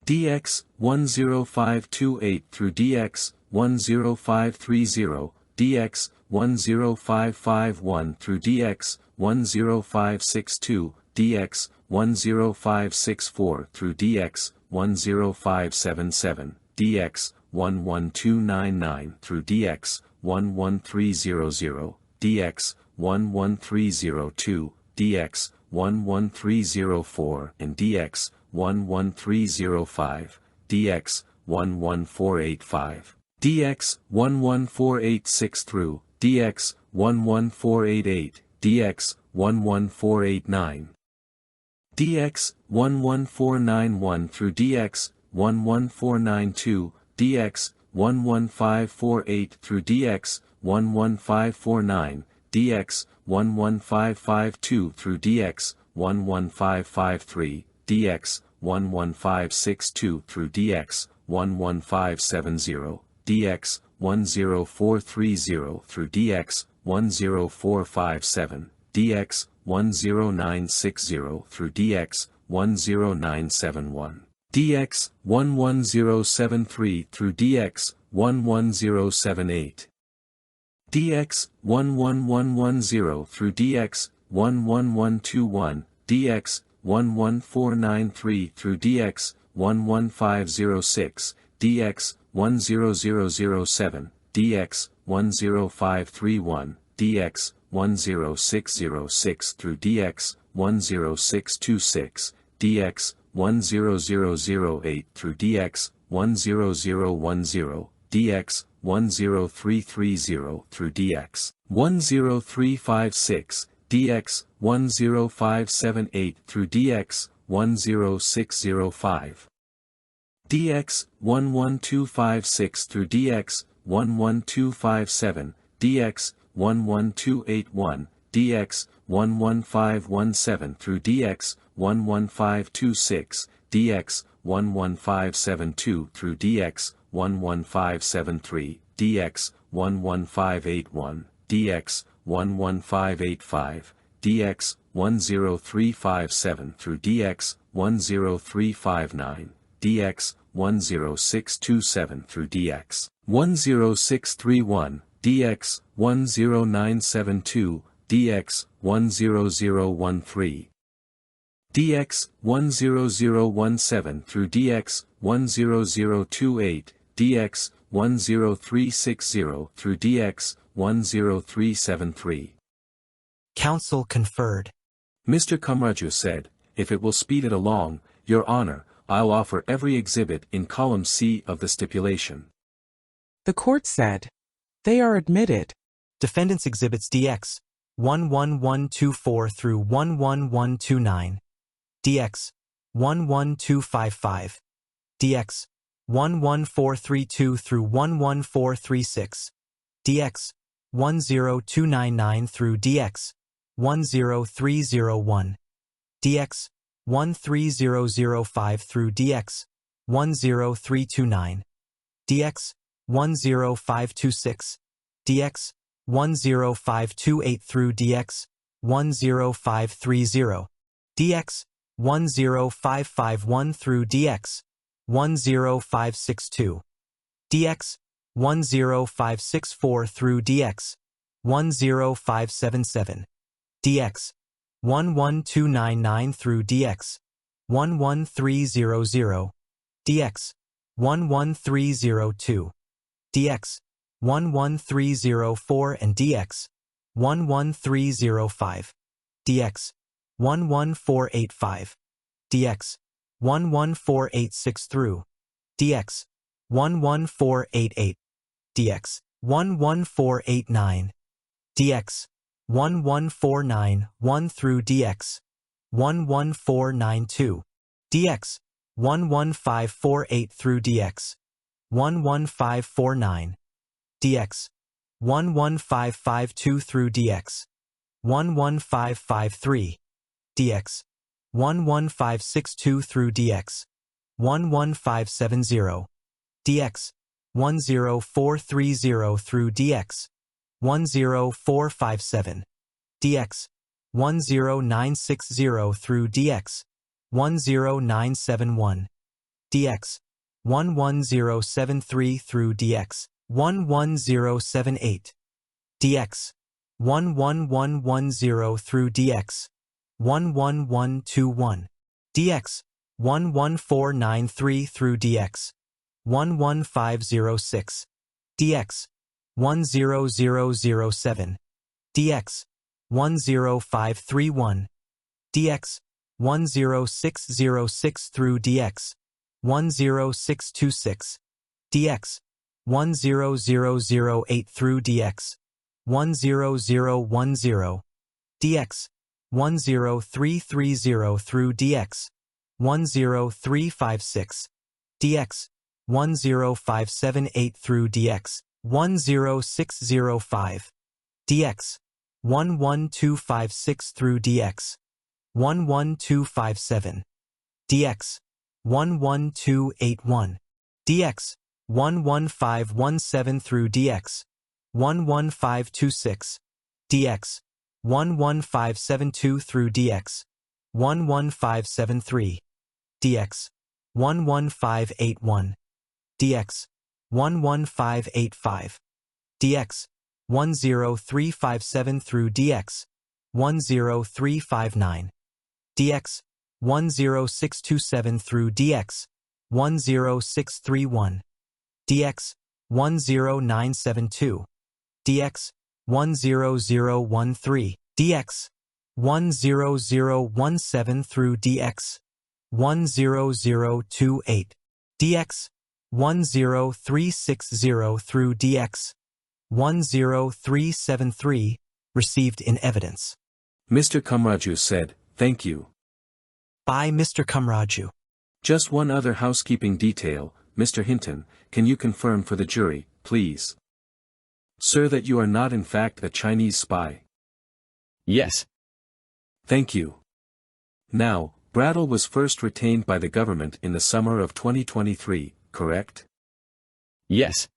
Speaker 7: DX 10528 through DX 10530, DX 10551 through DX 10562, DX 10564 through DX 10577, DX 11299 through DX 11300, DX 11302, DX 11304 and DX 11305, DX 11485, DX 11486 through DX 11488, DX 11489, DX 11491 through DX 11492, DX 11548 through DX 11549, DX 11552 through DX 11553, DX 11562 through DX 11570, DX 10430 through DX 10457, DX 10960 through DX 10971, DX 11073 through DX 11078, DX 11110 through DX 11121, DX 11493 through DX 11506, DX 10007, DX 10531, DX 10606 through DX 10626, DX 10008 through DX 10010, DX 10330 through DX 10356, DX 10578 through DX 10605, DX 11256 through DX 11257, DX 11281, DX 11517 through DX 11526, DX 11572 through DX 11573, DX 11581, DX 11585, DX 10357 through DX 10359, DX 10627 through DX 10631, DX 10972, DX 10013, DX 10017 through DX 10028, DX 10360 through DX 10373.
Speaker 1: Counsel conferred.
Speaker 7: Mr. Kumraju said, if it will speed it along, Your Honor, I'll offer every exhibit in column C of the stipulation.
Speaker 2: The court said, they are admitted.
Speaker 1: Defendants Exhibits DX 11124 through 11129, DX 11255, DX 11432 through 11436, DX 10299 through DX 10301, DX 13005 through DX 10329, DX 10526, DX 10528 through DX 10530, DX 10551 through DX 10562, DX 10564 through DX 10577, DX 11299 through DX 11300, DX 11302, DX 11304 and DX 11305, DX 11485, DX 11486 through DX 11488, DX 11489, DX 11491 through DX 11492, DX 11548 through DX 11549, DX 11552 through DX 11553, DX 11562 through DX 11570, DX 10430 through DX 10457, DX 10960 through DX 10971, DX 11073 through DX 11078, DX 11110 through DX 11121, DX 11493 through DX 11506, DX 10007, DX 10531, DX 10606 through DX 10626, DX 10008 through DX 10010, DX 10330 through DX 10356, DX 10578 through DX 10605, DX 11256 through DX 11257, DX 11281, DX 11517 through DX 11526, DX 11572 through DX 11573, DX 11581, DX 11585, DX 10357 through DX 10359, DX 10627 through DX 10631, DX 10972, DX 10013, DX 10017 through DX 10028, DX 10360 through DX 10373, received in evidence.
Speaker 7: Mr. Kamraju said, "Thank you."
Speaker 1: By Mr. Kamraju.
Speaker 7: Just one other housekeeping detail, Mr. Hinton, can you confirm for the jury, please? Sir, that you are not in fact a Chinese spy?
Speaker 10: Yes.
Speaker 7: Thank you. Now, Brattle was first retained by the government in the summer of 2023, correct?
Speaker 10: Yes.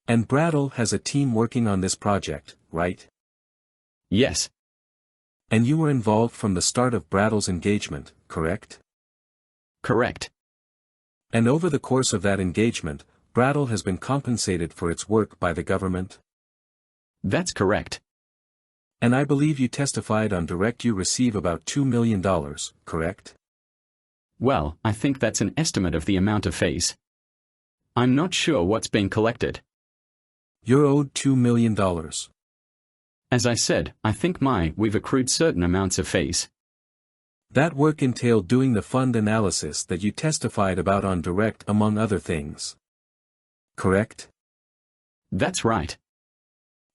Speaker 7: And Brattle has a team working on this project, right?
Speaker 10: Yes.
Speaker 7: And you were involved from the start of Brattle's engagement, correct?
Speaker 10: Correct.
Speaker 7: And over the course of that engagement, Brattle has been compensated for its work by the government?
Speaker 10: That's correct.
Speaker 7: And I believe you testified on direct you receive about $2 million, correct?
Speaker 10: Well, I think that's an estimate of the amount of fees. I'm not sure what's been collected.
Speaker 7: You're owed $2 million.
Speaker 10: As I said, I think we've accrued certain amounts of fees.
Speaker 7: That work entailed doing the fund analysis that you testified about on direct among other things. Correct?
Speaker 10: That's right.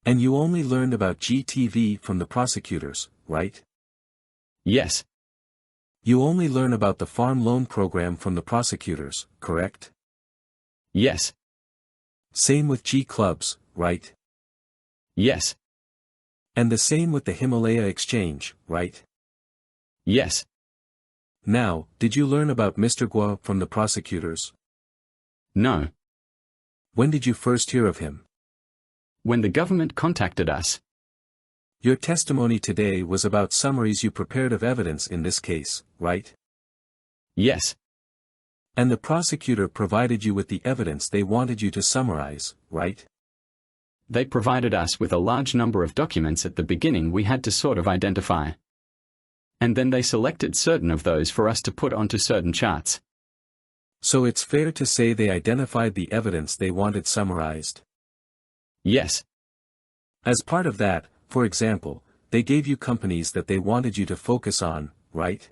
Speaker 7: And you only learned about GTV from the prosecutors, right?
Speaker 10: Yes.
Speaker 7: You only learn about the farm loan program from the prosecutors, correct?
Speaker 10: Yes.
Speaker 7: Same with G clubs, right?
Speaker 10: Yes.
Speaker 7: And the same with the Himalaya exchange, right?
Speaker 10: Yes.
Speaker 7: Now, did you learn about Mr. Guo from the prosecutors?
Speaker 10: No.
Speaker 7: When did you first hear of him?
Speaker 10: When the government contacted us.
Speaker 7: Your testimony today was about summaries you prepared of evidence in this case, right?
Speaker 10: Yes.
Speaker 7: And the prosecutor provided you with the evidence they wanted you to summarize, right?
Speaker 10: They provided us with a large number of documents at the beginning we had to sort of identify. And then they selected certain of those for us to put onto certain charts.
Speaker 7: So it's fair to say they identified the evidence they wanted summarized.
Speaker 10: Yes.
Speaker 7: As part of that, for example, they gave you companies that they wanted you to focus on, right?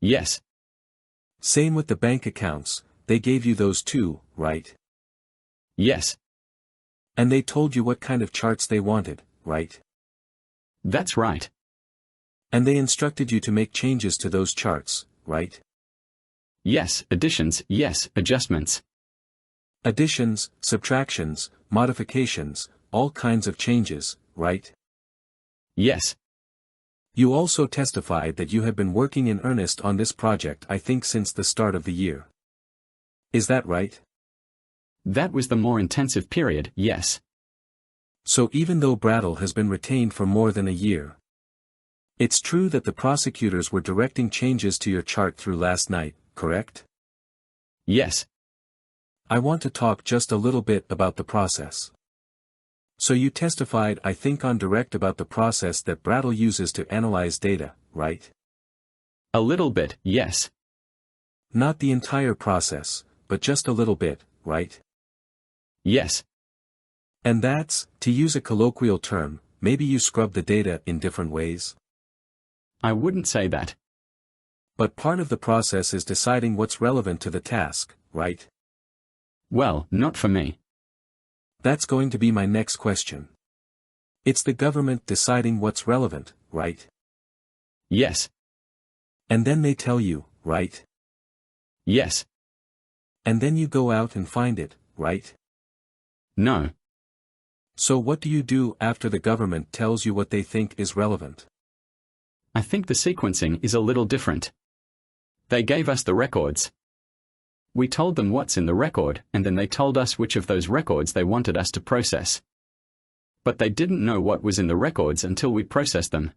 Speaker 10: Yes.
Speaker 7: Same with the bank accounts, they gave you those too, right?
Speaker 10: Yes.
Speaker 7: And they told you what kind of charts they wanted, right?
Speaker 10: That's right.
Speaker 7: And they instructed you to make changes to those charts, right?
Speaker 10: Yes, additions, yes, adjustments.
Speaker 7: Additions, subtractions, modifications, all kinds of changes, right?
Speaker 10: Yes.
Speaker 7: You also testified that you have been working in earnest on this project I think since the start of the year. Is that right?
Speaker 10: That was the more intensive period, yes.
Speaker 7: So even though Brattle has been retained for more than a year, it's true that the prosecutors were directing changes to your chart through last night, correct?
Speaker 10: Yes.
Speaker 7: I want to talk just a little bit about the process. So you testified I think on direct about the process that Brattle uses to analyze data, right?
Speaker 10: A little bit, yes.
Speaker 7: Not the entire process, but just a little bit, right?
Speaker 10: Yes.
Speaker 7: And that's, to use a colloquial term, maybe you scrub the data in different ways?
Speaker 10: I wouldn't say that.
Speaker 7: But part of the process is deciding what's relevant to the task, right?
Speaker 10: Well, not for me.
Speaker 7: That's going to be my next question. It's the government deciding what's relevant, right?
Speaker 10: Yes.
Speaker 7: And then they tell you, right?
Speaker 10: Yes.
Speaker 7: And then you go out and find it, right?
Speaker 10: No.
Speaker 7: So what do you do after the government tells you what they think is relevant?
Speaker 10: I think the sequencing is a little different. They gave us the records. We told them what's in the record, and then they told us which of those records they wanted us to process. But they didn't know what was in the records until we processed them.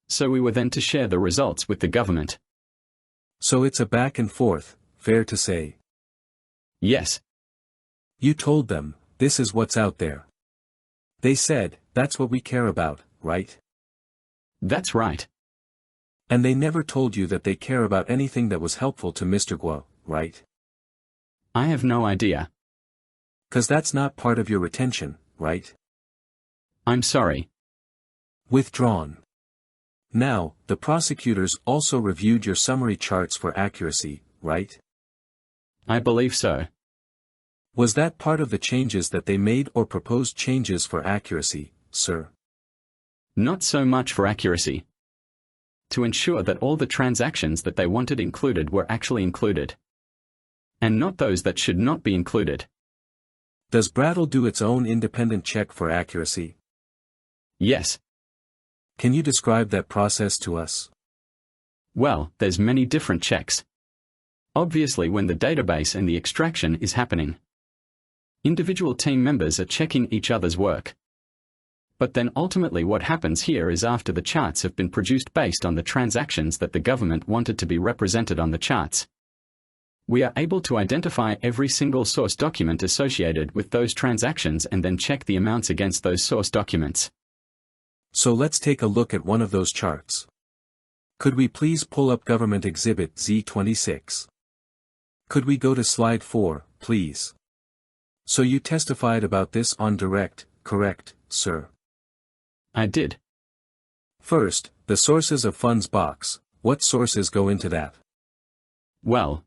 Speaker 10: So we were then to share the results with the government.
Speaker 7: So it's a back and forth, fair to say.
Speaker 10: Yes.
Speaker 7: You told them, this is what's out there. They said, that's what we care about, right?
Speaker 10: That's right.
Speaker 7: And they never told you that they care about anything that was helpful to Mr. Guo, right?
Speaker 10: I have no idea.
Speaker 7: 'Cause that's not part of your retention, right?
Speaker 10: I'm sorry.
Speaker 7: Withdrawn. Now, the prosecutors also reviewed your summary charts for accuracy, right?
Speaker 10: I believe so.
Speaker 7: Was that part of the changes that they made or proposed changes for accuracy, sir?
Speaker 10: Not so much for accuracy. To ensure that all the transactions that they wanted included were actually included. And not those that should not be included.
Speaker 7: Does Brattle do its own independent check for accuracy?
Speaker 10: Yes.
Speaker 7: Can you describe that process to us?
Speaker 10: Well, there's many different checks. Obviously, when the database and the extraction is happening, individual team members are checking each other's work. But then ultimately what happens here is after the charts have been produced based on the transactions that the government wanted to be represented on the charts, we are able to identify every single source document associated with those transactions and then check the amounts against those source documents.
Speaker 7: So let's take a look at one of those charts. Could we please pull up Government Exhibit Z26? Could we go to slide 4, please? So you testified about this on direct, correct, sir?
Speaker 10: I did.
Speaker 7: First, the sources of funds box. What sources go into that?
Speaker 10: Well,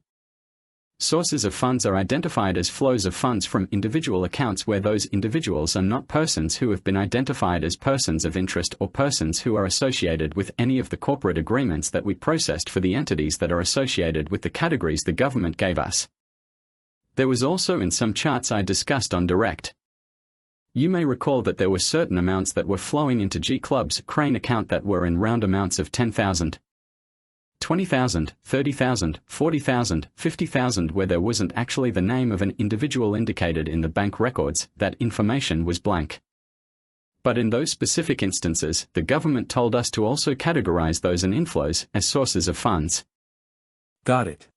Speaker 10: sources of funds are identified as flows of funds from individual accounts where those individuals are not persons who have been identified as persons of interest or persons who are associated with any of the corporate agreements that we processed for the entities that are associated with the categories the government gave us. There was also in some charts I discussed on direct. You may recall that there were certain amounts that were flowing into G Club's Crane account that were in round amounts of 10,000. 20,000, 30,000, 40,000, 50,000 where there wasn't actually the name of an individual indicated in the bank records, that information was blank. But in those specific instances, the government told us to also categorize those in inflows as sources of funds.
Speaker 7: Got it.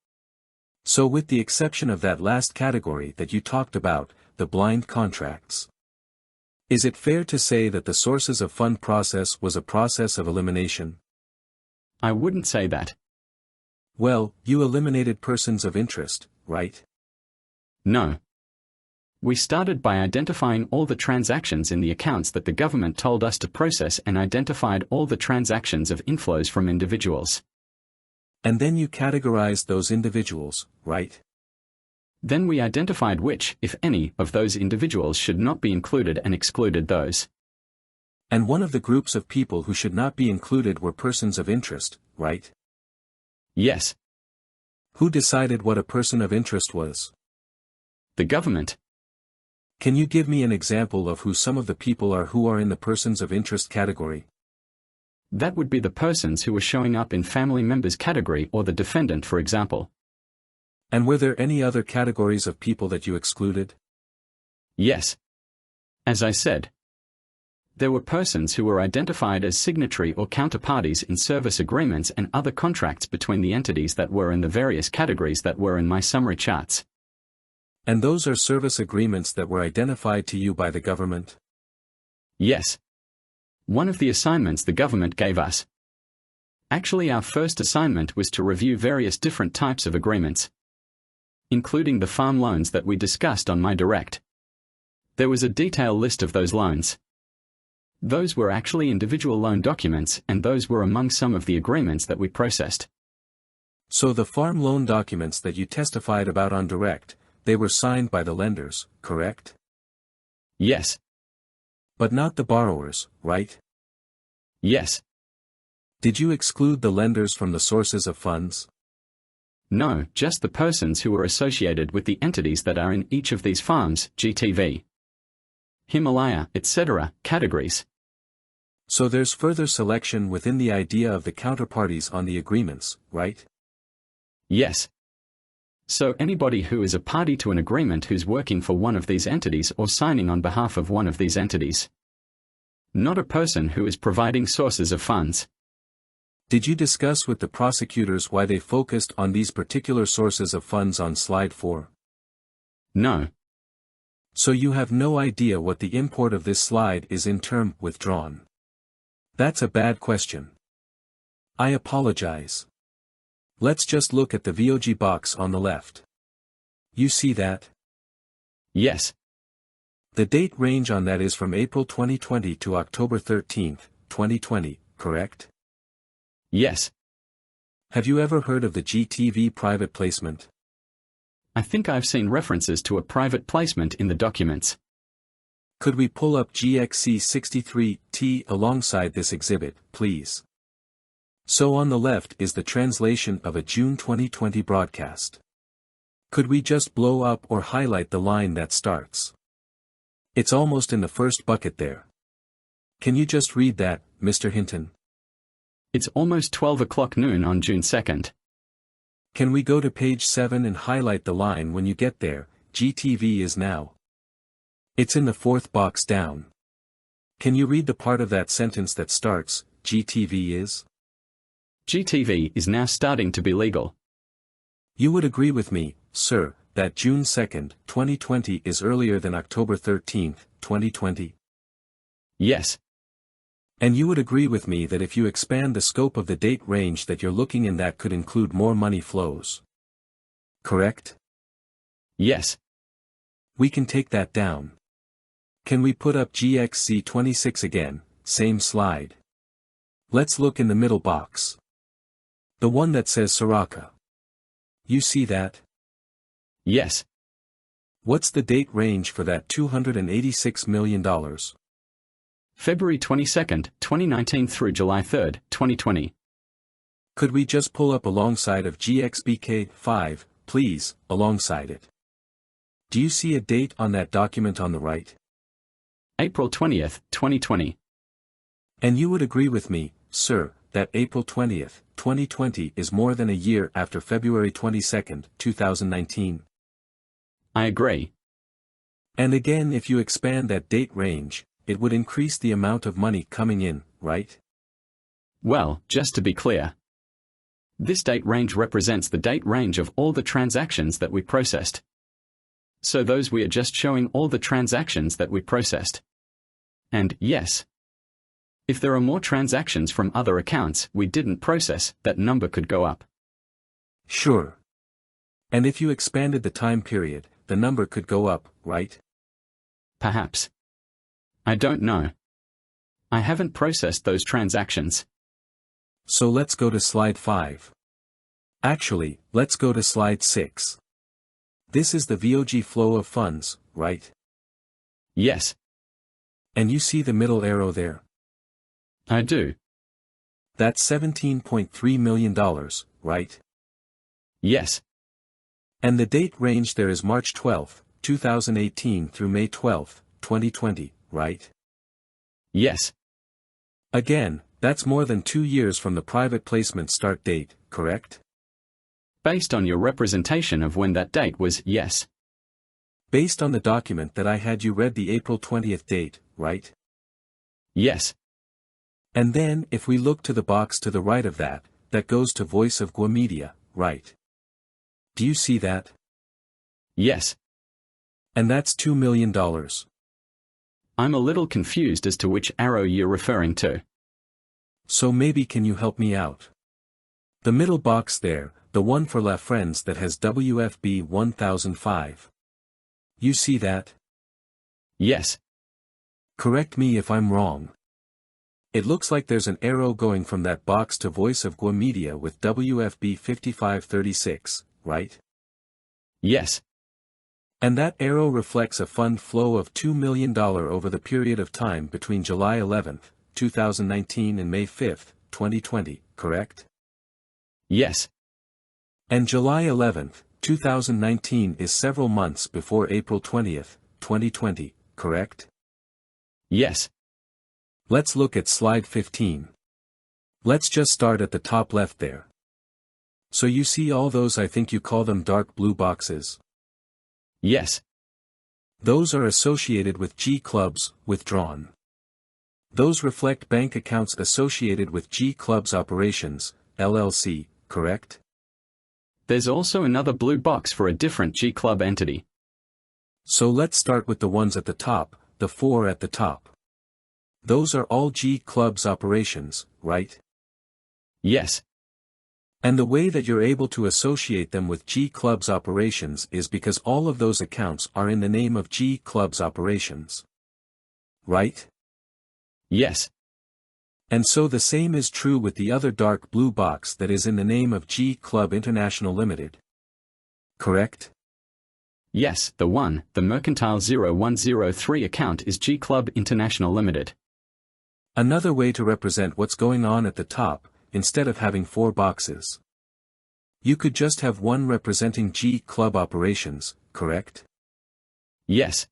Speaker 7: So with the exception of that last category that you talked about, the blind contracts, is it fair to say that the sources of fund process was a process of elimination?
Speaker 10: I wouldn't say that.
Speaker 7: Well, you eliminated persons of interest, right?
Speaker 10: No. We started by identifying all the transactions in the accounts that the government told us to process and identified all the transactions of inflows from individuals.
Speaker 7: And then you categorized those individuals, right?
Speaker 10: Then we identified which, if any, of those individuals should not be included and excluded those.
Speaker 7: And one of the groups of people who should not be included were persons of interest, right?
Speaker 10: Yes.
Speaker 7: Who decided what a person of interest was?
Speaker 10: The government.
Speaker 7: Can you give me an example of who some of the people are who are in the persons of interest category?
Speaker 10: That would be the persons who were showing up in family members category or the defendant, for example.
Speaker 7: And were there any other categories of people that you excluded?
Speaker 10: Yes. As I said, there were persons who were identified as signatory or counterparties in service agreements and other contracts between the entities that were in the various categories that were in my summary charts.
Speaker 7: And those are service agreements that were identified to you by the government?
Speaker 10: Yes. One of the assignments the government gave us. Actually, our first assignment was to review various different types of agreements, including the farm loans that we discussed on my direct. There was a detailed list of those loans. Those were actually individual loan documents, and those were among some of the agreements that we processed.
Speaker 7: So the farm loan documents that you testified about on direct, they were signed by the lenders, correct?
Speaker 10: Yes.
Speaker 7: But not the borrowers, right?
Speaker 10: Yes.
Speaker 7: Did you exclude the lenders from the sources of funds?
Speaker 10: No, just the persons who were associated with the entities that are in each of these farms, GTV, Himalaya, etc., categories.
Speaker 7: So there's further selection within the idea of the counterparties on the agreements, right?
Speaker 10: Yes. So anybody who is a party to an agreement who's working for one of these entities or signing on behalf of one of these entities. Not a person who is providing sources of funds.
Speaker 7: Did you discuss with the prosecutors why they focused on these particular sources of funds on slide 4?
Speaker 10: No.
Speaker 7: So you have no idea what the import of this slide is in term withdrawn. That's a bad question. I apologize. Let's just look at the VOG box on the left. You see that?
Speaker 10: Yes.
Speaker 7: The date range on that is from April 2020 to October 13, 2020, correct?
Speaker 10: Yes.
Speaker 7: Have you ever heard of the GTV private placement?
Speaker 10: I think I've seen references to a private placement in the documents.
Speaker 7: Could we pull up GXC 63T alongside this exhibit, please? So on the left is the translation of a June 2020 broadcast. Could we just blow up or highlight the line that starts? It's almost in the first bucket there. Can you just read that, Mr. Hinton?
Speaker 10: It's almost 12 o'clock noon on June 2nd.
Speaker 7: Can we go to page 7 and highlight the line when you get there, GTV is now? It's in the fourth box down. Can you read the part of that sentence that starts, GTV is?
Speaker 10: GTV is now starting to be legal.
Speaker 7: You would agree with me, sir, that June 2nd, 2020 is earlier than October 13th, 2020?
Speaker 10: Yes.
Speaker 7: And you would agree with me that if you expand the scope of the date range that you're looking in, that could include more money flows. Correct?
Speaker 10: Yes.
Speaker 7: We can take that down. Can we put up GXC 26 again, same slide? Let's look in the middle box. The one that says Soraka. You see that?
Speaker 10: Yes.
Speaker 7: What's the date range for that $286 million?
Speaker 10: February 22nd, 2019 through July 3rd, 2020.
Speaker 7: Could we just pull up alongside of GXBK 5, please, alongside it? Do you see a date on that document on the right?
Speaker 10: April 20th, 2020.
Speaker 7: And you would agree with me, sir, that April 20th, 2020 is more than a year after February 22nd, 2019?
Speaker 10: I agree.
Speaker 7: And again, if you expand that date range, it would increase the amount of money coming in, right?
Speaker 10: Well, just to be clear, this date range represents the date range of all the transactions that we processed. So those we are just showing all the transactions that we processed. And yes, if there are more transactions from other accounts we didn't process, that number could go up.
Speaker 7: Sure. And if you expanded the time period, the number could go up, right?
Speaker 10: Perhaps. I don't know. I haven't processed those transactions.
Speaker 7: So let's go to slide 5. Actually, let's go to slide 6. This is the VOG flow of funds, right?
Speaker 10: Yes.
Speaker 7: And you see the middle arrow there?
Speaker 10: I do.
Speaker 7: That's $17.3 million, right?
Speaker 10: Yes.
Speaker 7: And the date range there is March 12, 2018 through May 12, 2020, right?
Speaker 10: Yes.
Speaker 7: Again, that's more than 2 years from the private placement start date, correct?
Speaker 10: Based on your representation of when that date was, yes.
Speaker 7: Based on the document that I had, you read the April 20th date, right?
Speaker 10: Yes.
Speaker 7: And then, if we look to the box to the right of that, that goes to Voice of Guo Media, right? Do you see that?
Speaker 10: Yes.
Speaker 7: And that's $2 million.
Speaker 10: I'm a little confused as to which arrow you're referring to.
Speaker 7: So maybe can you help me out? The middle box there, the one for La Friends that has WFB 1005. You see that?
Speaker 10: Yes.
Speaker 7: Correct me if I'm wrong. It looks like there's an arrow going from that box to Voice of Guo Media with WFB 5536, right?
Speaker 10: Yes.
Speaker 7: And that arrow reflects a fund flow of $2 million over the period of time between July 11, 2019 and May 5, 2020, correct?
Speaker 10: Yes.
Speaker 7: And July 11, 2019 is several months before April 20, 2020, correct?
Speaker 10: Yes.
Speaker 7: Let's look at slide 15. Let's just start at the top left there. So you see all those, I think you call them dark blue boxes?
Speaker 10: Yes.
Speaker 7: Those are associated with G clubs, withdrawn. Those reflect bank accounts associated with G clubs operations, LLC, correct?
Speaker 10: There's also another blue box for a different G Club entity.
Speaker 7: So let's start with the ones at the top, the 4 at the top. Those are all G clubs operations, right?
Speaker 10: Yes.
Speaker 7: And the way that you're able to associate them with G clubs operations is because all of those accounts are in the name of G clubs operations. Right?
Speaker 10: Yes.
Speaker 7: And so the same is true with the other dark blue box that is in the name of G Club International Limited. Correct?
Speaker 10: Yes, the Mercantile 0103 account is G Club International Limited.
Speaker 7: Another way to represent what's going on at the top, instead of having 4 boxes. You could just have one representing G Club operations, correct?
Speaker 10: Yes.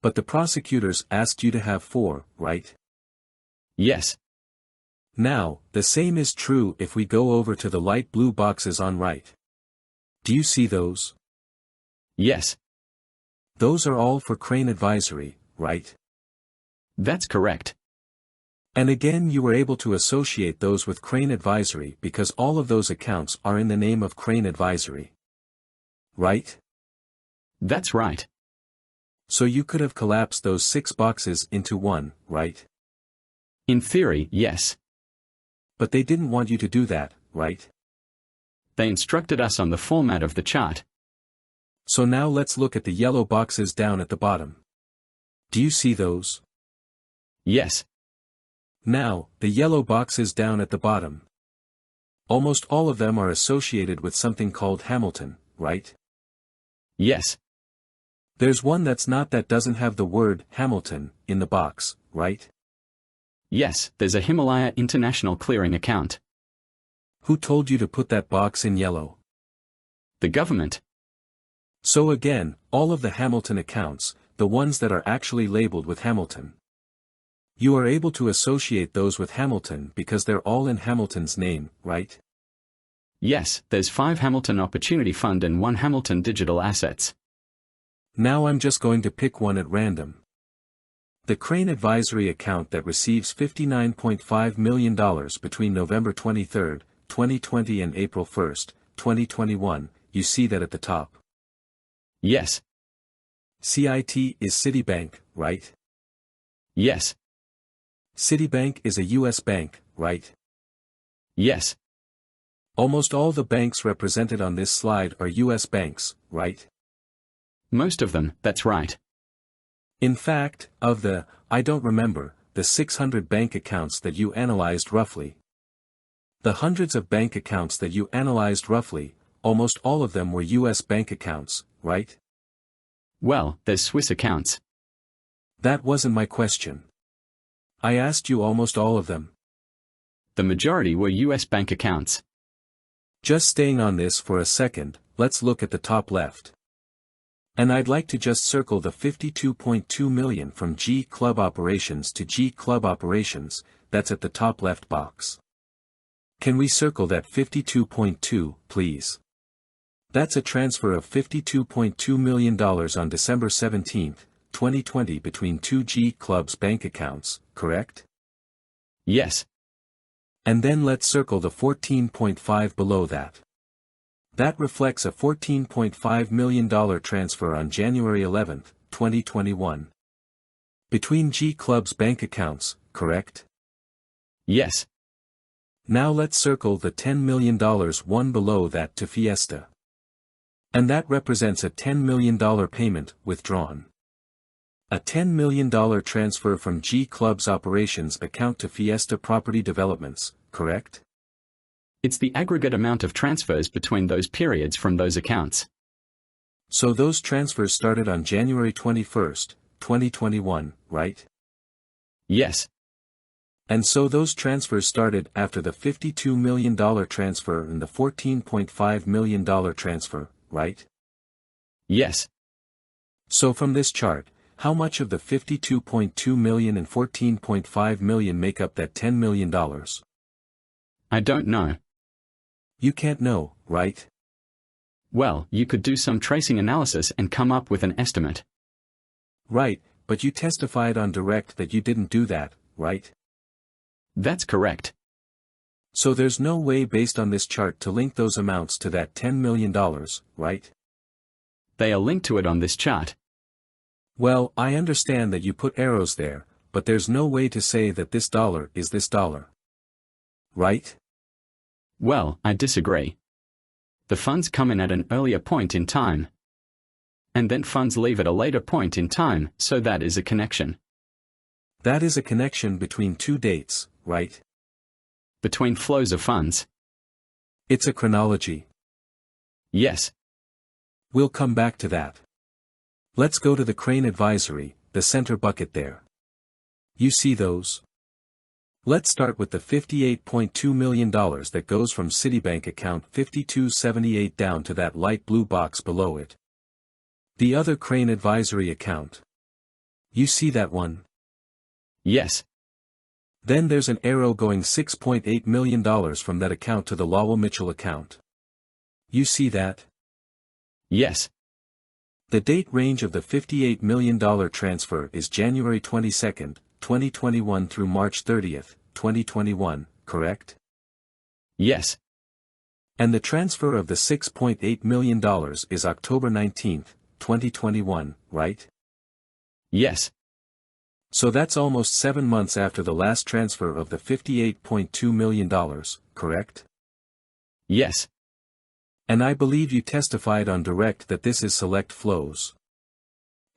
Speaker 7: But the prosecutors asked you to have 4, right?
Speaker 10: Yes.
Speaker 7: Now, the same is true if we go over to the light blue boxes on right. Do you see those?
Speaker 10: Yes.
Speaker 7: Those are all for Crane Advisory, right?
Speaker 10: That's correct.
Speaker 7: And again, you were able to associate those with Crane Advisory because all of those accounts are in the name of Crane Advisory. Right?
Speaker 10: That's right.
Speaker 7: So you could have collapsed those 6 boxes into one, right?
Speaker 10: In theory, yes.
Speaker 7: But they didn't want you to do that, right?
Speaker 10: They instructed us on the format of the chart.
Speaker 7: So now let's look at the yellow boxes down at the bottom. Do you see those?
Speaker 10: Yes.
Speaker 7: Now, the yellow boxes down at the bottom. Almost all of them are associated with something called Hamilton, right?
Speaker 10: Yes.
Speaker 7: There's one that's not, that doesn't have the word Hamilton in the box, right?
Speaker 10: Yes, there's a Himalaya International Clearing account.
Speaker 7: Who told you to put that box in yellow?
Speaker 10: The government.
Speaker 7: So again, all of the Hamilton accounts, the ones that are actually labeled with Hamilton. You are able to associate those with Hamilton because they're all in Hamilton's name, right?
Speaker 10: Yes, there's 5 Hamilton Opportunity Fund and 1 Hamilton Digital Assets.
Speaker 7: Now I'm just going to pick one at random. The Crane Advisory account that receives $59.5 million between November 23, 2020 and April 1, 2021, you see that at the top.
Speaker 10: Yes.
Speaker 7: CIT is Citibank, right?
Speaker 10: Yes.
Speaker 7: Citibank is a U.S. bank, right?
Speaker 10: Yes.
Speaker 7: Almost all the banks represented on this slide are U.S. banks, right?
Speaker 10: Most of them, that's right.
Speaker 7: In fact, of the, I don't remember, the 600 bank accounts that you analyzed roughly. The hundreds of bank accounts that you analyzed roughly, almost all of them were U.S. bank accounts, right?
Speaker 10: Well, there's Swiss accounts.
Speaker 7: That wasn't my question. I asked you almost all of them.
Speaker 10: The majority were U.S. bank accounts.
Speaker 7: Just staying on this for a second, let's look at the top left. And I'd like to just circle the 52.2 million from G Club operations to G Club operations, that's at the top left box. Can we circle that 52.2, please? That's a transfer of $52.2 million on December 17, 2020 between two G Club's bank accounts, correct?
Speaker 10: Yes.
Speaker 7: And then let's circle the 14.5 below that. That reflects a $14.5 million transfer on January 11, 2021. Between G Club's bank accounts, correct?
Speaker 10: Yes.
Speaker 7: Now let's circle the $10 million one below that to Fiesta. And that represents a $10 million payment withdrawn. A $10 million transfer from G Club's operations account to Fiesta Property Developments, correct?
Speaker 10: It's the aggregate amount of transfers between those periods from those accounts.
Speaker 7: So those transfers started on January 21, 2021, right?
Speaker 10: Yes.
Speaker 7: And so those transfers started after the $52 million transfer and the $14.5 million transfer, right?
Speaker 10: Yes.
Speaker 7: So from this chart, how much of the $52.2 million and $14.5 million make up that $10 million?
Speaker 10: I don't know.
Speaker 7: You can't know, right?
Speaker 10: Well, you could do some tracing analysis and come up with an estimate.
Speaker 7: Right, but you testified on direct that you didn't do that, right?
Speaker 10: That's correct.
Speaker 7: So there's no way based on this chart to link those amounts to that $10 million, right?
Speaker 10: They are linked to it on this chart.
Speaker 7: Well, I understand that you put arrows there, but there's no way to say that this dollar is this dollar. Right?
Speaker 10: Well, I disagree. The funds come in at an earlier point in time. And then funds leave at a later point in time, so that is a connection.
Speaker 7: That is a connection between two dates, right?
Speaker 10: Between flows of funds.
Speaker 7: It's a chronology.
Speaker 10: Yes.
Speaker 7: We'll come back to that. Let's go to the Crane Advisory, the center bucket there. You see those? Let's start with the $58.2 million that goes from Citibank account 5278 down to that light blue box below it. The other Crane Advisory account. You see that one?
Speaker 10: Yes.
Speaker 7: Then there's an arrow going $6.8 million from that account to the Lowell Mitchell account. You see that?
Speaker 10: Yes.
Speaker 7: The date range of the $58 million transfer is January 22, 2021 through March 30, 2021, correct?
Speaker 10: Yes.
Speaker 7: And the transfer of the $6.8 million is October 19, 2021, right?
Speaker 10: Yes.
Speaker 7: So that's almost 7 months after the last transfer of the $58.2 million, correct?
Speaker 10: Yes.
Speaker 7: And I believe you testified on direct that this is select flows.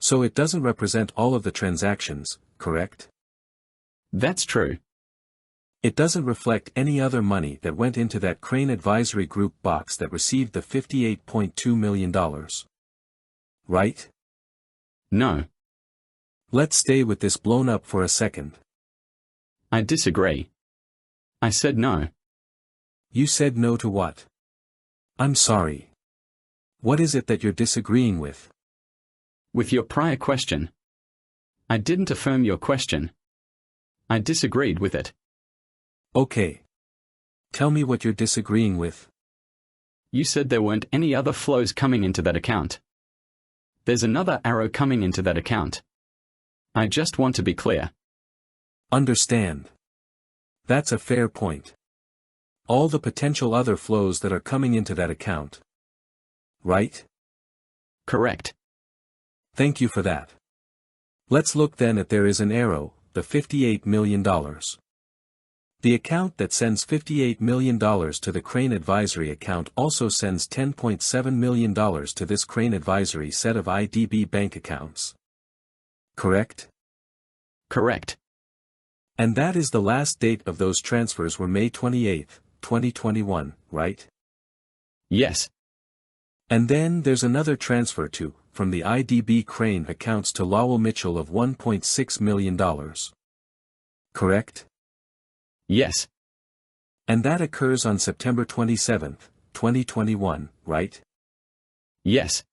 Speaker 7: So it doesn't represent all of the transactions, correct?
Speaker 10: That's true.
Speaker 7: It doesn't reflect any other money that went into that Crane Advisory Group box that received the $58.2 million. Right?
Speaker 10: No.
Speaker 7: Let's stay with this blown up for a second.
Speaker 10: I disagree. I said no.
Speaker 7: You said no to what? I'm sorry. What is it that you're disagreeing with?
Speaker 10: With your prior question. I didn't affirm your question. I disagreed with it.
Speaker 7: Okay. Tell me what you're disagreeing with.
Speaker 10: You said there weren't any other flows coming into that account. There's another arrow coming into that account. I just want to be clear.
Speaker 7: Understand. That's a fair point. All the potential other flows that are coming into that account. Right?
Speaker 10: Correct.
Speaker 7: Thank you for that. Let's look then at there is an arrow, the $58 million. The account that sends $58 million to the Crane Advisory account also sends $10.7 million to this Crane Advisory set of IDB bank accounts. Correct?
Speaker 10: Correct.
Speaker 7: And that is the last date of those transfers were May 28, 2021, right?
Speaker 10: Yes.
Speaker 7: And then there's another transfer from the IDB Crane accounts to Lowell Mitchell of $1.6 million. Correct?
Speaker 10: Yes.
Speaker 7: And that occurs on September 27, 2021, right?
Speaker 10: Yes.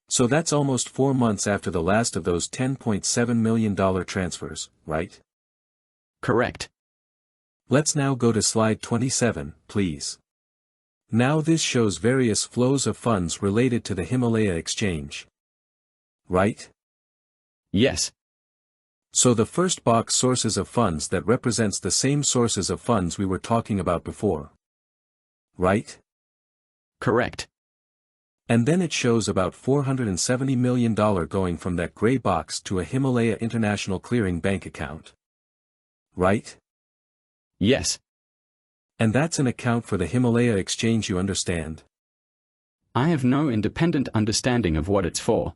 Speaker 7: So that's almost 4 months after the last of those $10.7 million transfers, right?
Speaker 10: Correct.
Speaker 7: Let's now go to slide 27, please. Now this shows various flows of funds related to the Himalaya exchange. Right?
Speaker 10: Yes.
Speaker 7: So the first box, sources of funds, that represents the same sources of funds we were talking about before. Right?
Speaker 10: Correct.
Speaker 7: And then it shows about $470 million going from that gray box to a Himalaya International Clearing bank account. Right?
Speaker 10: Yes.
Speaker 7: And that's an account for the Himalaya exchange, you understand?
Speaker 10: I have no independent understanding of what it's for.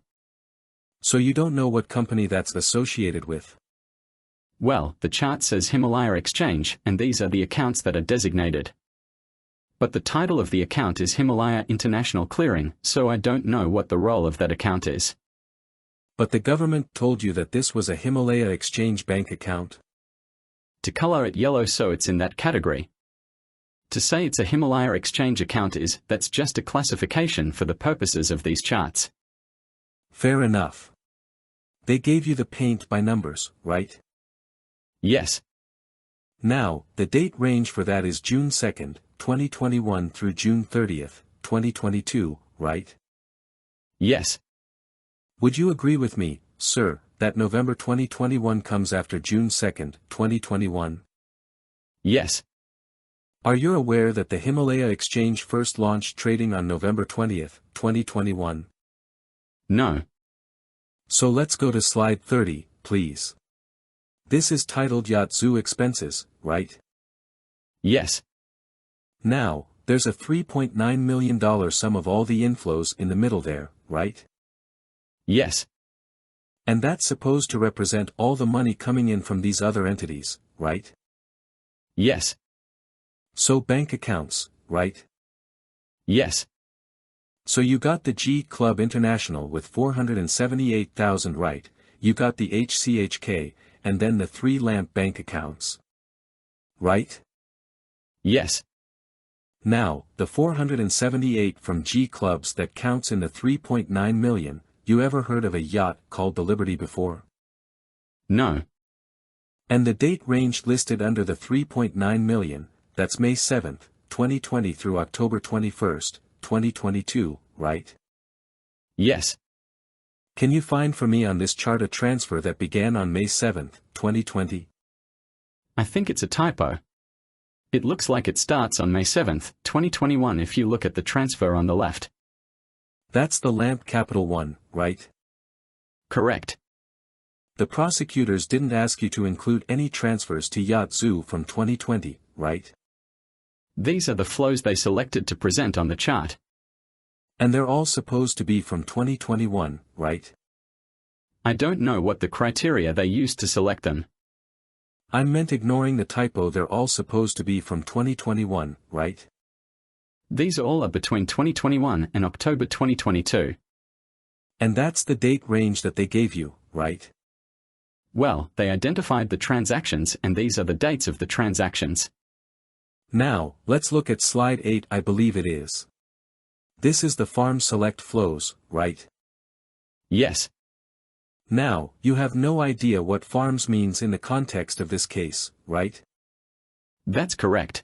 Speaker 7: So you don't know what company that's associated with?
Speaker 10: Well, the chart says Himalaya Exchange, and these are the accounts that are designated. But the title of the account is Himalaya International Clearing, so I don't know what the role of that account is.
Speaker 7: But the government told you that this was a Himalaya Exchange bank account?
Speaker 10: To color it yellow so it's in that category. To say it's a Himalaya Exchange account that's just a classification for the purposes of these charts.
Speaker 7: Fair enough. They gave you the paint by numbers, right?
Speaker 10: Yes.
Speaker 7: Now, the date range for that is June 2nd, 2021 through June 30th, 2022, right?
Speaker 10: Yes.
Speaker 7: Would you agree with me, sir, that November 2021 comes after June 2nd, 2021?
Speaker 10: Yes.
Speaker 7: Are you aware that the Himalaya Exchange first launched trading on November 20th, 2021?
Speaker 10: No.
Speaker 7: So let's go to slide 30, please. This is titled Yatsu Expenses, right?
Speaker 10: Yes.
Speaker 7: Now, there's a $3.9 million sum of all the inflows in the middle there, right?
Speaker 10: Yes.
Speaker 7: And that's supposed to represent all the money coming in from these other entities, right?
Speaker 10: Yes.
Speaker 7: So bank accounts, right?
Speaker 10: Yes.
Speaker 7: So you got the G Club International with 478,000, right? You got the HCHK, and then the 3 lamp bank accounts. Right?
Speaker 10: Yes.
Speaker 7: Now, the 478 from G Clubs, that counts in the 3.9 million. You ever heard of a yacht called the Liberty before?
Speaker 10: No.
Speaker 7: And the date range listed under the 3.9 million, that's May 7th, 2020 through October 21st, 2022, right?
Speaker 10: Yes.
Speaker 7: Can you find for me on this chart a transfer that began on May 7th, 2020?
Speaker 10: I think it's a typo. It looks like it starts on May 7th, 2021 if you look at the transfer on the left.
Speaker 7: That's the Lamp Capital one, right?
Speaker 10: Correct.
Speaker 7: The prosecutors didn't ask you to include any transfers to Yatsu from 2020, right?
Speaker 10: These are the flows they selected to present on the chart.
Speaker 7: And they're all supposed to be from 2021, right?
Speaker 10: I don't know what the criteria they used to select them.
Speaker 7: I meant ignoring the typo, they're all supposed to be from 2021, right?
Speaker 10: These all are between 2021 and October 2022.
Speaker 7: And that's the date range that they gave you, right?
Speaker 10: Well, they identified the transactions and these are the dates of the transactions.
Speaker 7: Now, let's look at slide 8, I believe it is. This is the Farm Select flows, right?
Speaker 10: Yes.
Speaker 7: Now, you have no idea what farms means in the context of this case, right?
Speaker 10: That's correct.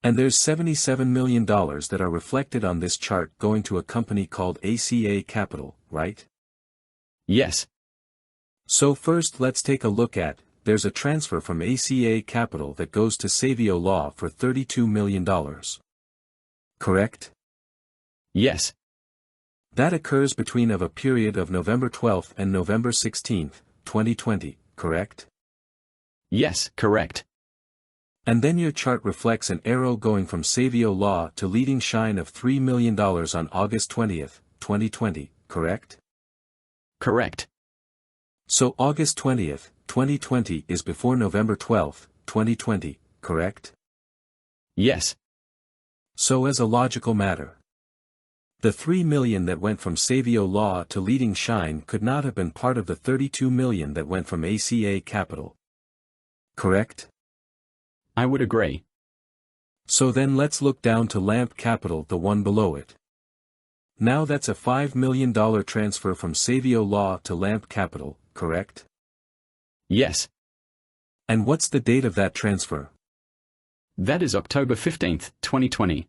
Speaker 7: And there's $77 million that are reflected on this chart going to a company called ACA Capital, right?
Speaker 10: Yes.
Speaker 7: So first let's take a look at, there's a transfer from ACA Capital that goes to Savio Law for $32 million. Correct?
Speaker 10: Yes.
Speaker 7: That occurs between a period of November 12th and November 16th, 2020, correct?
Speaker 10: Yes, correct.
Speaker 7: And then your chart reflects an arrow going from Savio Law to leading shine of $3 million on August 20th, 2020, correct?
Speaker 10: Correct.
Speaker 7: So August 20th, 2020 is before November 12th, 2020, correct?
Speaker 10: Yes.
Speaker 7: So as a logical matter, the $3 million that went from Savio Law to leading shine could not have been part of the $32 million that went from ACA Capital. Correct?
Speaker 10: I would agree.
Speaker 7: So then let's look down to Lamp Capital, the one below it. Now that's a $5 million transfer from Savio Law to Lamp Capital, correct?
Speaker 10: Yes.
Speaker 7: And what's the date of that transfer?
Speaker 10: That is October 15th, 2020.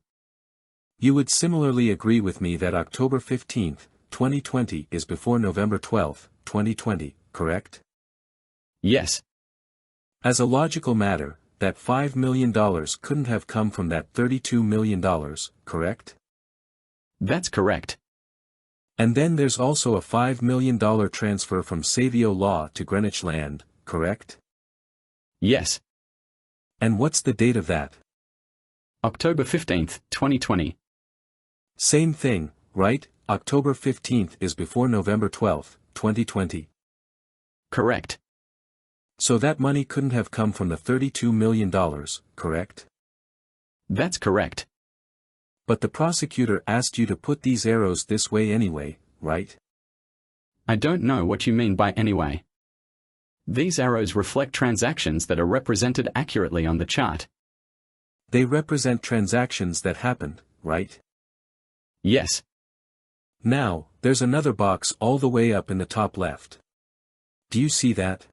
Speaker 7: You would similarly agree with me that October 15th, 2020 is before November 12th, 2020, correct?
Speaker 10: Yes.
Speaker 7: As a logical matter, that $5 million couldn't have come from that $32 million, correct?
Speaker 10: That's correct.
Speaker 7: And then there's also a $5 million transfer from Savio Law to Greenwich Land, correct?
Speaker 10: Yes.
Speaker 7: And what's the date of that?
Speaker 10: October 15th, 2020.
Speaker 7: Same thing, right? October 15th is before November 12th, 2020.
Speaker 10: Correct.
Speaker 7: So that money couldn't have come from the $32 million, correct?
Speaker 10: That's correct.
Speaker 7: But the prosecutor asked you to put these arrows this way anyway, right?
Speaker 10: I don't know what you mean by anyway. These arrows reflect transactions that are represented accurately on the chart.
Speaker 7: They represent transactions that happened, right?
Speaker 10: Yes.
Speaker 7: Now, there's another box all the way up in the top left. Do you see that?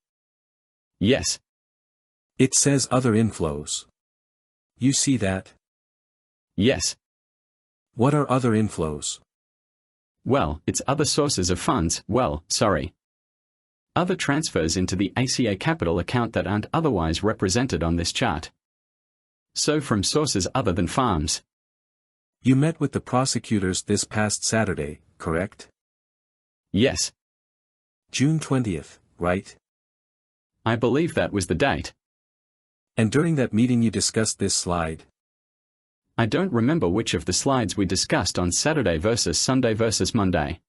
Speaker 10: Yes.
Speaker 7: It says other inflows. You see that?
Speaker 10: Yes.
Speaker 7: What are other inflows?
Speaker 10: Well, it's other sources of funds, other transfers into the ACA Capital account that aren't otherwise represented on this chart. So from sources other than farms.
Speaker 7: You met with the prosecutors this past Saturday, correct?
Speaker 10: Yes.
Speaker 7: June 20th, right?
Speaker 10: I believe that was the date.
Speaker 7: And during that meeting you discussed this slide?
Speaker 10: I don't remember which of the slides we discussed on Saturday versus Sunday versus Monday.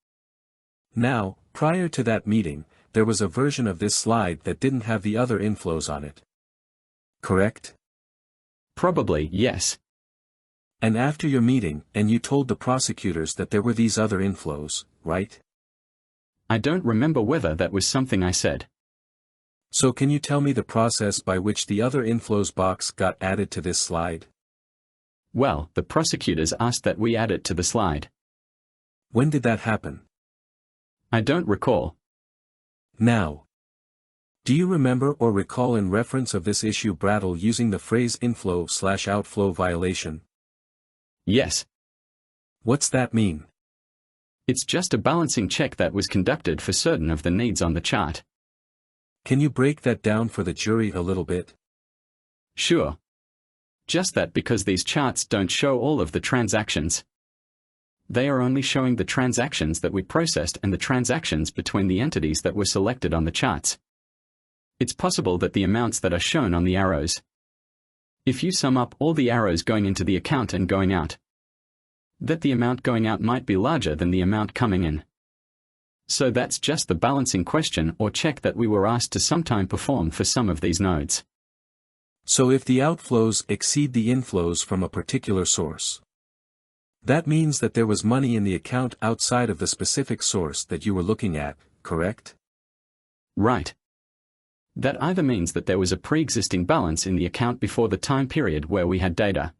Speaker 7: Now, prior to that meeting, there was a version of this slide that didn't have the other inflows on it. Correct?
Speaker 10: Probably, yes.
Speaker 7: And after your meeting, and you told the prosecutors that there were these other inflows, right?
Speaker 10: I don't remember whether that was something I said.
Speaker 7: So can you tell me the process by which the other inflows box got added to this slide?
Speaker 10: Well, the prosecutors asked that we add it to the slide.
Speaker 7: When did that happen?
Speaker 10: I don't recall.
Speaker 7: Now, do you remember or recall in reference of this issue Brattle using the phrase inflow/outflow violation?
Speaker 10: Yes.
Speaker 7: What's that mean?
Speaker 10: It's just a balancing check that was conducted for certain of the needs on the chart.
Speaker 7: Can you break that down for the jury a little bit?
Speaker 10: Sure. Just that because these charts don't show all of the transactions. They are only showing the transactions that we processed and the transactions between the entities that were selected on the charts. It's possible that the amounts that are shown on the arrows, if you sum up all the arrows going into the account and going out, that the amount going out might be larger than the amount coming in. So that's just the balancing question or check that we were asked to sometime perform for some of these nodes.
Speaker 7: So if the outflows exceed the inflows from a particular source, that means that there was money in the account outside of the specific source that you were looking at, correct?
Speaker 10: Right. That either means that there was a pre-existing balance in the account before the time period where we had data,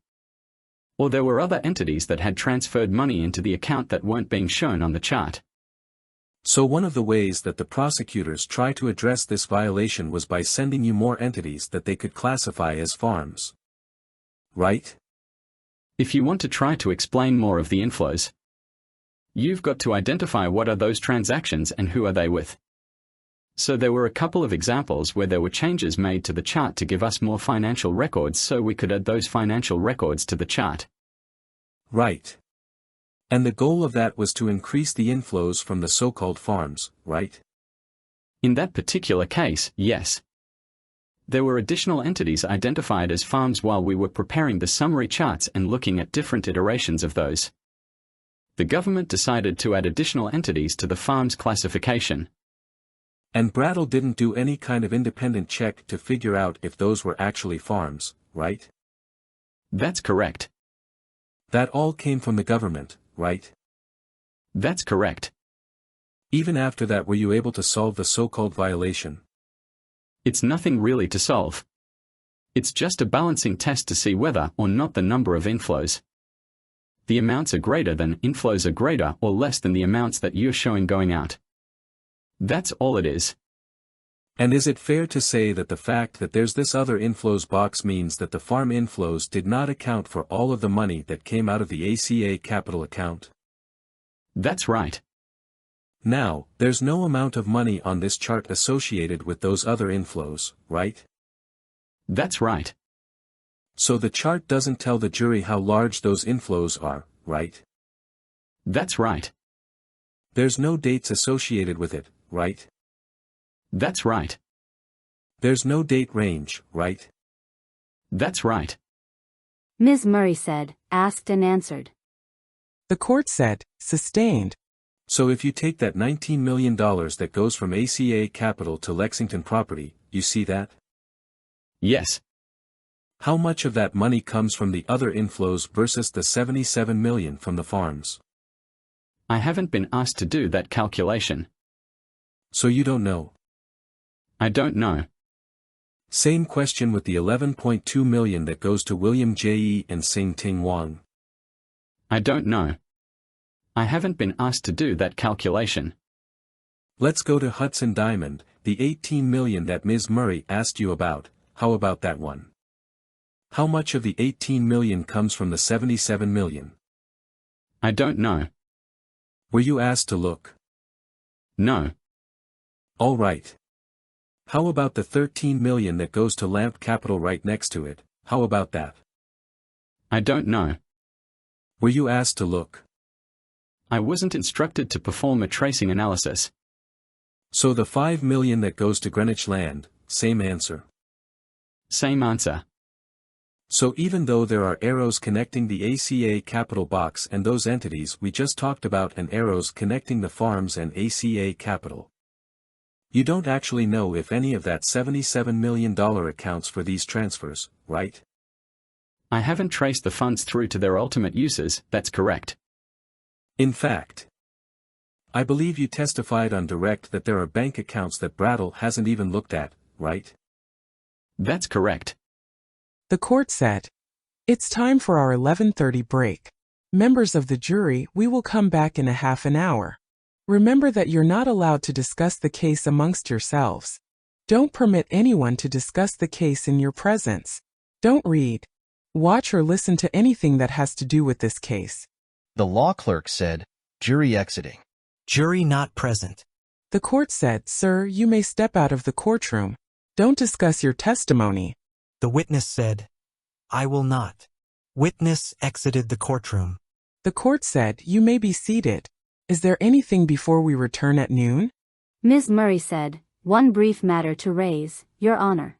Speaker 10: or there were other entities that had transferred money into the account that weren't being shown on the chart.
Speaker 7: So one of the ways that the prosecutors try to address this violation was by sending you more entities that they could classify as farms. Right?
Speaker 10: If you want to try to explain more of the inflows, you've got to identify what are those transactions and who are they with. So there were a couple of examples where there were changes made to the chart to give us more financial records so we could add those financial records to the chart.
Speaker 7: Right. And the goal of that was to increase the inflows from the so-called farms, right?
Speaker 10: In that particular case, yes. There were additional entities identified as farms while we were preparing the summary charts and looking at different iterations of those. The government decided to add additional entities to the farms classification.
Speaker 7: And Brattle didn't do any kind of independent check to figure out if those were actually farms, right?
Speaker 10: That's correct.
Speaker 7: That all came from the government, right?
Speaker 10: That's correct.
Speaker 7: Even after that, were you able to solve the so-called violation?
Speaker 10: It's nothing really to solve. It's just a balancing test to see whether or not the number of inflows. The amounts are greater than inflows are greater or less than the amounts that you're showing going out. That's all it is.
Speaker 7: And is it fair to say that the fact that there's this other inflows box means that the farm inflows did not account for all of the money that came out of the ACA capital account?
Speaker 10: That's right.
Speaker 7: Now, there's no amount of money on this chart associated with those other inflows, right?
Speaker 10: That's right.
Speaker 7: So the chart doesn't tell the jury how large those inflows are, right?
Speaker 10: That's right.
Speaker 7: There's no dates associated with it, right?
Speaker 10: That's right.
Speaker 7: There's no date range, right?
Speaker 10: That's right.
Speaker 9: Ms. Murray said, asked and answered.
Speaker 2: The court said, sustained.
Speaker 7: So if you take that $19 million that goes from ACA capital to Lexington property, you see that?
Speaker 10: Yes.
Speaker 7: How much of that money comes from the other inflows versus the $77 million from the farms?
Speaker 10: I haven't been asked to do that calculation.
Speaker 7: So you don't know?
Speaker 10: I don't know.
Speaker 7: Same question with the $11.2 million that goes to William J.E. and Sing Ting Wang.
Speaker 10: I don't know. I haven't been asked to do that calculation.
Speaker 7: Let's go to Hudson Diamond, the $18 million that Ms. Murray asked you about. How about that one? How much of the $18 million comes from the $77 million?
Speaker 10: I don't know.
Speaker 7: Were you asked to look?
Speaker 10: No.
Speaker 7: All right. How about the $13 million that goes to Lamp Capital right next to it? How about that?
Speaker 10: I don't know.
Speaker 7: Were you asked to look?
Speaker 10: I wasn't instructed to perform a tracing analysis.
Speaker 7: So the $5 million that goes to Greenwich Land, same answer.
Speaker 10: Same answer.
Speaker 7: So even though there are arrows connecting the ACA capital box and those entities we just talked about and arrows connecting the farms and ACA capital, you don't actually know if any of that $77 million accounts for these transfers, right?
Speaker 10: I haven't traced the funds through to their ultimate uses, that's correct.
Speaker 7: In fact, I believe you testified on direct that there are bank accounts that Brattle hasn't even looked at, right?
Speaker 10: That's correct.
Speaker 2: The court said, it's time for our 11:30 break. Members of the jury, we will come back in a half an hour. Remember that you're not allowed to discuss the case amongst yourselves. Don't permit anyone to discuss the case in your presence. Don't read, watch or listen to anything that has to do with this case.
Speaker 11: The law clerk said, jury exiting.
Speaker 1: Jury not present.
Speaker 2: The court said, sir, you may step out of the courtroom. Don't discuss your testimony.
Speaker 1: The witness said, I will not. Witness exited the courtroom.
Speaker 2: The court said, you may be seated. Is there anything before we return at noon?
Speaker 9: Ms. Murray said, one brief matter to raise, Your Honor.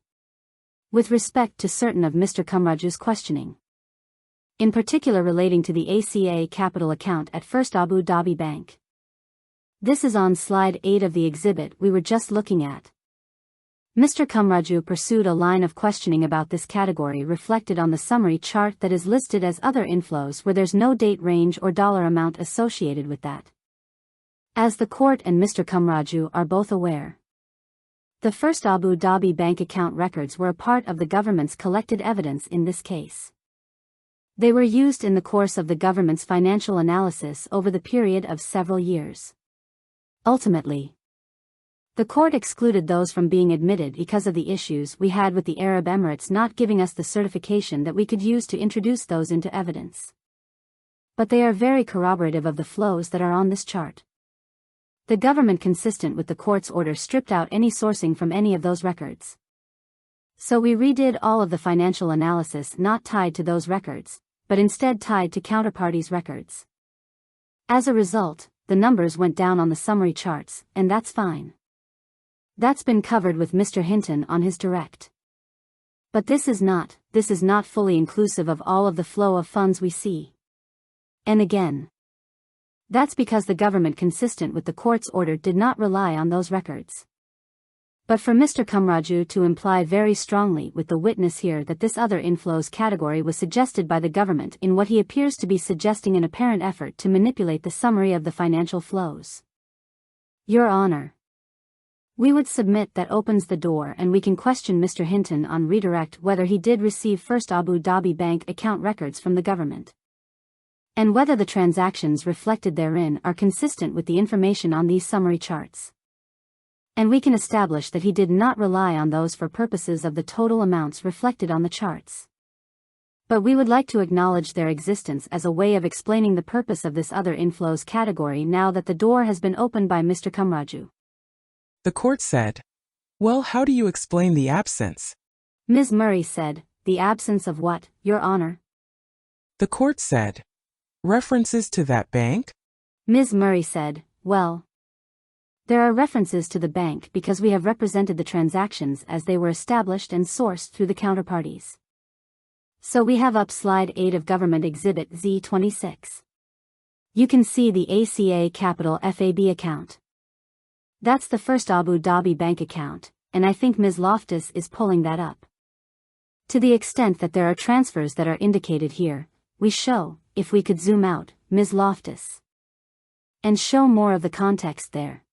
Speaker 9: With respect to certain of Mr. Kumraju's questioning. In particular relating to the ACA capital account at First Abu Dhabi Bank. This is on slide 8 of the exhibit we were just looking at. Mr. Kumraju pursued a line of questioning about this category reflected on the summary chart that is listed as other inflows where there's no date range or dollar amount associated with that. As the court and Mr. Kumraju are both aware, the First Abu Dhabi Bank account records were a part of the government's collected evidence in this case. They were used in the course of the government's financial analysis over the period of several years. Ultimately, the court excluded those from being admitted because of the issues we had with the Arab Emirates not giving us the certification that we could use to introduce those into evidence. But they are very corroborative of the flows that are on this chart. The government, consistent with the court's order, stripped out any sourcing from any of those records. So we redid all of the financial analysis not tied to those records, but instead tied to counterparties' records. As a result, the numbers went down on the summary charts, and that's fine. That's been covered with Mr. Hinton on his direct. But this is not fully inclusive of all of the flow of funds we see. And again, that's because the government, consistent with the court's order, did not rely on those records. But for Mr. Kumraju to imply very strongly with the witness here that this other inflows category was suggested by the government in what he appears to be suggesting an apparent effort to manipulate the summary of the financial flows. Your Honor, we would submit that opens the door, and we can question Mr. Hinton on redirect whether he did receive First Abu Dhabi Bank account records from the government, and whether the transactions reflected therein are consistent with the information on these summary charts. And we can establish that he did not rely on those for purposes of the total amounts reflected on the charts. But we would like to acknowledge their existence as a way of explaining the purpose of this other inflows category now that the door has been opened by Mr. Kumraju.
Speaker 2: The court said, "Well, how do you explain the absence?"
Speaker 9: Ms. Murray said, "The absence of what, Your Honor?"
Speaker 2: The court said, "References to that bank?"
Speaker 9: Ms. Murray said, "Well, there are references to the bank because we have represented the transactions as they were established and sourced through the counterparties. So we have up slide 8 of Government Exhibit Z26. You can see the ACA Capital FAB account. That's the First Abu Dhabi Bank account, and I think Ms. Loftus is pulling that up. To the extent that there are transfers that are indicated here, we show, if we could zoom out, Ms. Loftus, and show more of the context there.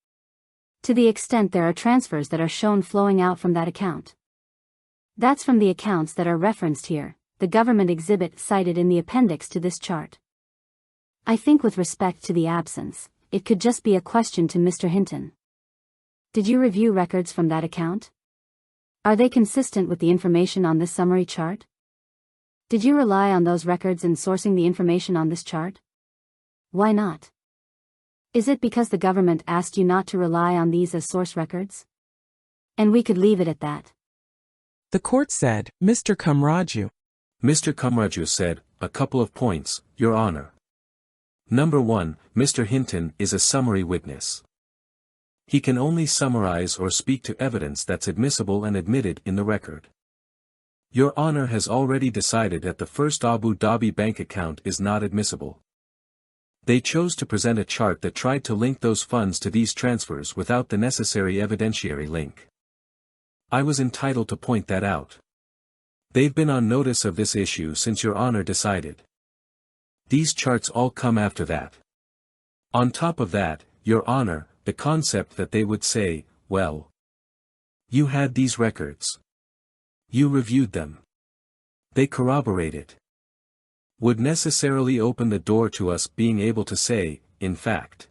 Speaker 9: To the extent there are transfers that are shown flowing out from that account. That's from the accounts that are referenced here, the government exhibit cited in the appendix to this chart. I think with respect to the absence, it could just be a question to Mr. Hinton. Did you review records from that account? Are they consistent with the information on this summary chart? Did you rely on those records in sourcing the information on this chart? Why not? Is it because the government asked you not to rely on these as source records? And we could leave it at that.
Speaker 2: The court said, "Mr. Kumraju."
Speaker 7: Mr. Kumraju said, "A couple of points, Your Honor. Number 1, Mr. Hinton is a summary witness. He can only summarize or speak to evidence that's admissible and admitted in the record. Your Honor has already decided that the First Abu Dhabi Bank account is not admissible. They chose to present a chart that tried to link those funds to these transfers without the necessary evidentiary link. I was entitled to point that out. They've been on notice of this issue since Your Honor decided. These charts all come after that. On top of that, Your Honor, the concept that they would say, well, you had these records. You reviewed them. They corroborate it. Would necessarily open the door to us being able to say, in fact.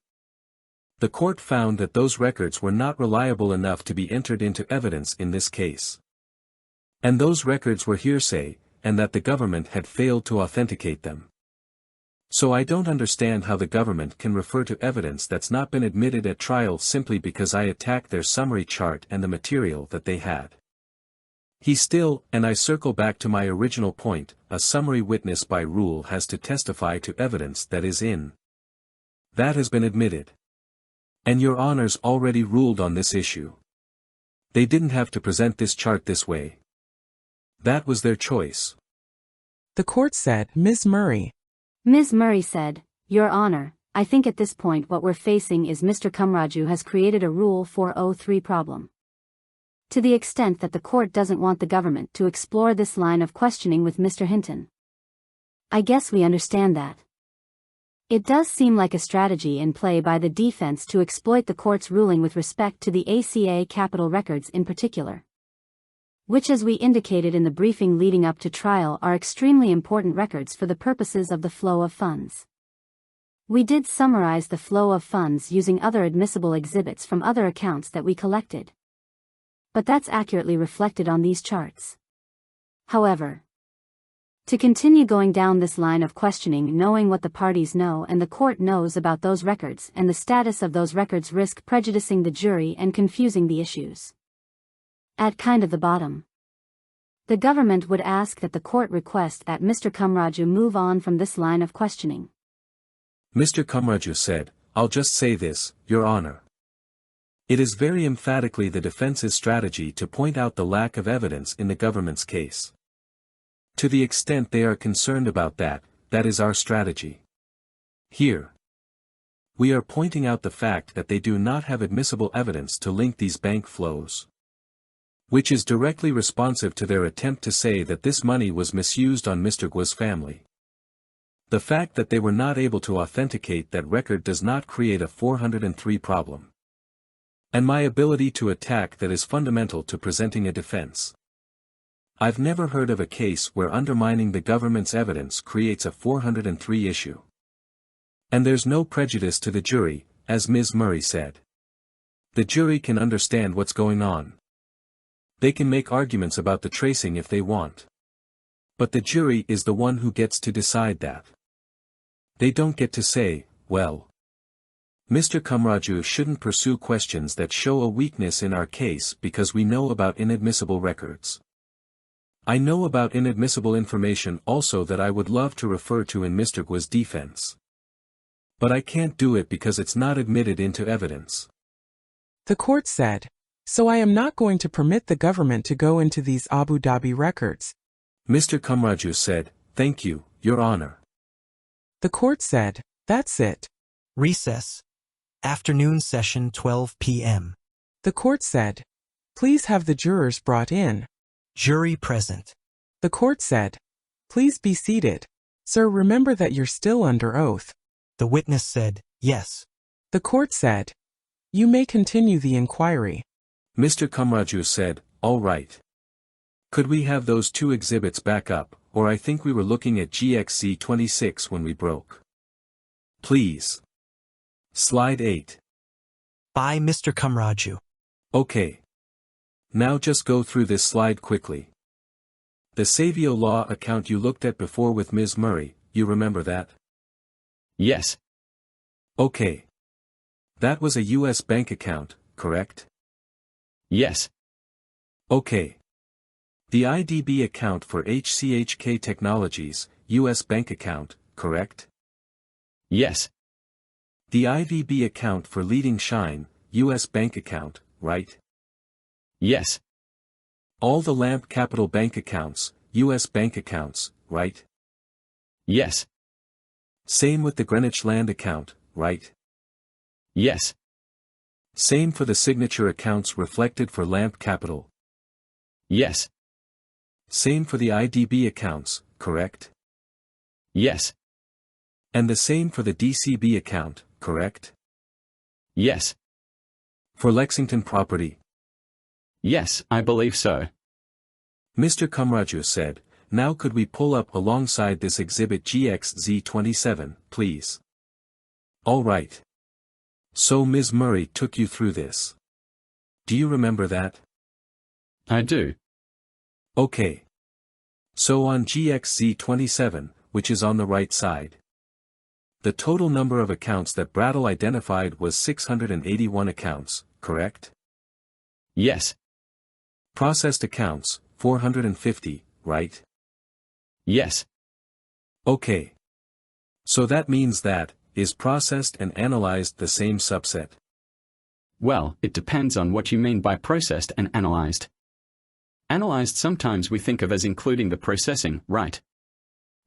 Speaker 7: The court found that those records were not reliable enough to be entered into evidence in this case. And those records were hearsay, and that the government had failed to authenticate them. So I don't understand how the government can refer to evidence that's not been admitted at trial simply because I attacked their summary chart and the material that they had. He still, and I circle back to my original point, a summary witness by rule has to testify to evidence that is in. That has been admitted. And Your Honors already ruled on this issue. They didn't have to present this chart this way. That was their choice.
Speaker 2: The court said, "Ms. Murray."
Speaker 9: Ms. Murray said, "Your Honor, I think at this point what we're facing is Mr. Kumraju has created a Rule 403 problem. To the extent that the court doesn't want the government to explore this line of questioning with Mr. Hinton. I guess we understand that. It does seem like a strategy in play by the defense to exploit the court's ruling with respect to the ACA capital records in particular, which, as we indicated in the briefing leading up to trial, are extremely important records for the purposes of the flow of funds. We did summarize the flow of funds using other admissible exhibits from other accounts that we collected. But that's accurately reflected on these charts. However, to continue going down this line of questioning, knowing what the parties know and the court knows about those records and the status of those records risk prejudicing the jury and confusing the issues. At kind of the bottom, the government would ask that the court request that Mr. Kumraju move on from this line of questioning.
Speaker 7: Mr. Kumraju said, "I'll just say this, Your Honor. It is very emphatically the defense's strategy to point out the lack of evidence in the government's case. To the extent they are concerned about that, that is our strategy. Here, we are pointing out the fact that they do not have admissible evidence to link these bank flows, which is directly responsive to their attempt to say that this money was misused on Mr. Guo's family. The fact that they were not able to authenticate that record does not create a 403 problem. And my ability to attack that is fundamental to presenting a defense. I've never heard of a case where undermining the government's evidence creates a 403 issue. And there's no prejudice to the jury, as Ms. Murray said. The jury can understand what's going on. They can make arguments about the tracing if they want. But the jury is the one who gets to decide that. They don't get to say, well, Mr. Kumraju shouldn't pursue questions that show a weakness in our case because we know about inadmissible records. I know about inadmissible information also that I would love to refer to in Mr. Guo's defense. But I can't do it because it's not admitted into evidence.
Speaker 2: The court said, so I am not going to permit the government to go into these Abu Dhabi records.
Speaker 7: Mr. Kumraju said, thank you, Your Honor.
Speaker 2: The court said, that's it.
Speaker 1: Recess. Afternoon session 12 p.m.
Speaker 2: The court said, please have the jurors brought in.
Speaker 1: Jury present.
Speaker 2: The court said, please be seated. Sir, remember that you're still under oath.
Speaker 1: The witness said, yes.
Speaker 2: The court said, you may continue the inquiry.
Speaker 7: Mr. Kumraju said, all right. Could we have those two exhibits back up, or I think we were looking at GXC 26 when we broke. Please. Slide 8.
Speaker 1: By Mr. Kumraju.
Speaker 7: Okay. Now just go through this slide quickly. The Savio Law account you looked at before with Ms. Murray, you remember that?
Speaker 10: Yes.
Speaker 7: Okay. That was a U.S. bank account, correct?
Speaker 10: Yes.
Speaker 7: Okay. The IDB account for HCHK Technologies, U.S. bank account, correct?
Speaker 10: Yes.
Speaker 7: The IVB account for Leading Shine, U.S. bank account, right?
Speaker 10: Yes.
Speaker 7: All the Lamp Capital bank accounts, U.S. bank accounts, right?
Speaker 10: Yes.
Speaker 7: Same with the Greenwich Land account, right?
Speaker 10: Yes.
Speaker 7: Same for the signature accounts reflected for Lamp Capital.
Speaker 10: Yes.
Speaker 7: Same for the IDB accounts, correct?
Speaker 10: Yes.
Speaker 7: And the same for the DCB account, correct?
Speaker 10: Yes.
Speaker 7: For Lexington Property.
Speaker 10: Yes, I believe so.
Speaker 7: Mr. Kumraju said, now could we pull up alongside this exhibit GXZ27, please? All right. So Ms. Murray took you through this. Do you remember that?
Speaker 10: I do.
Speaker 7: Okay. So on GXZ27, which is on the right side, the total number of accounts that Brattle identified was 681 accounts, correct?
Speaker 10: Yes.
Speaker 7: Processed accounts, 450, right?
Speaker 10: Yes.
Speaker 7: Okay. So that means that, is processed and analyzed the same subset?
Speaker 10: Well, it depends on what you mean by processed and analyzed. Analyzed sometimes we think of as including the processing, right?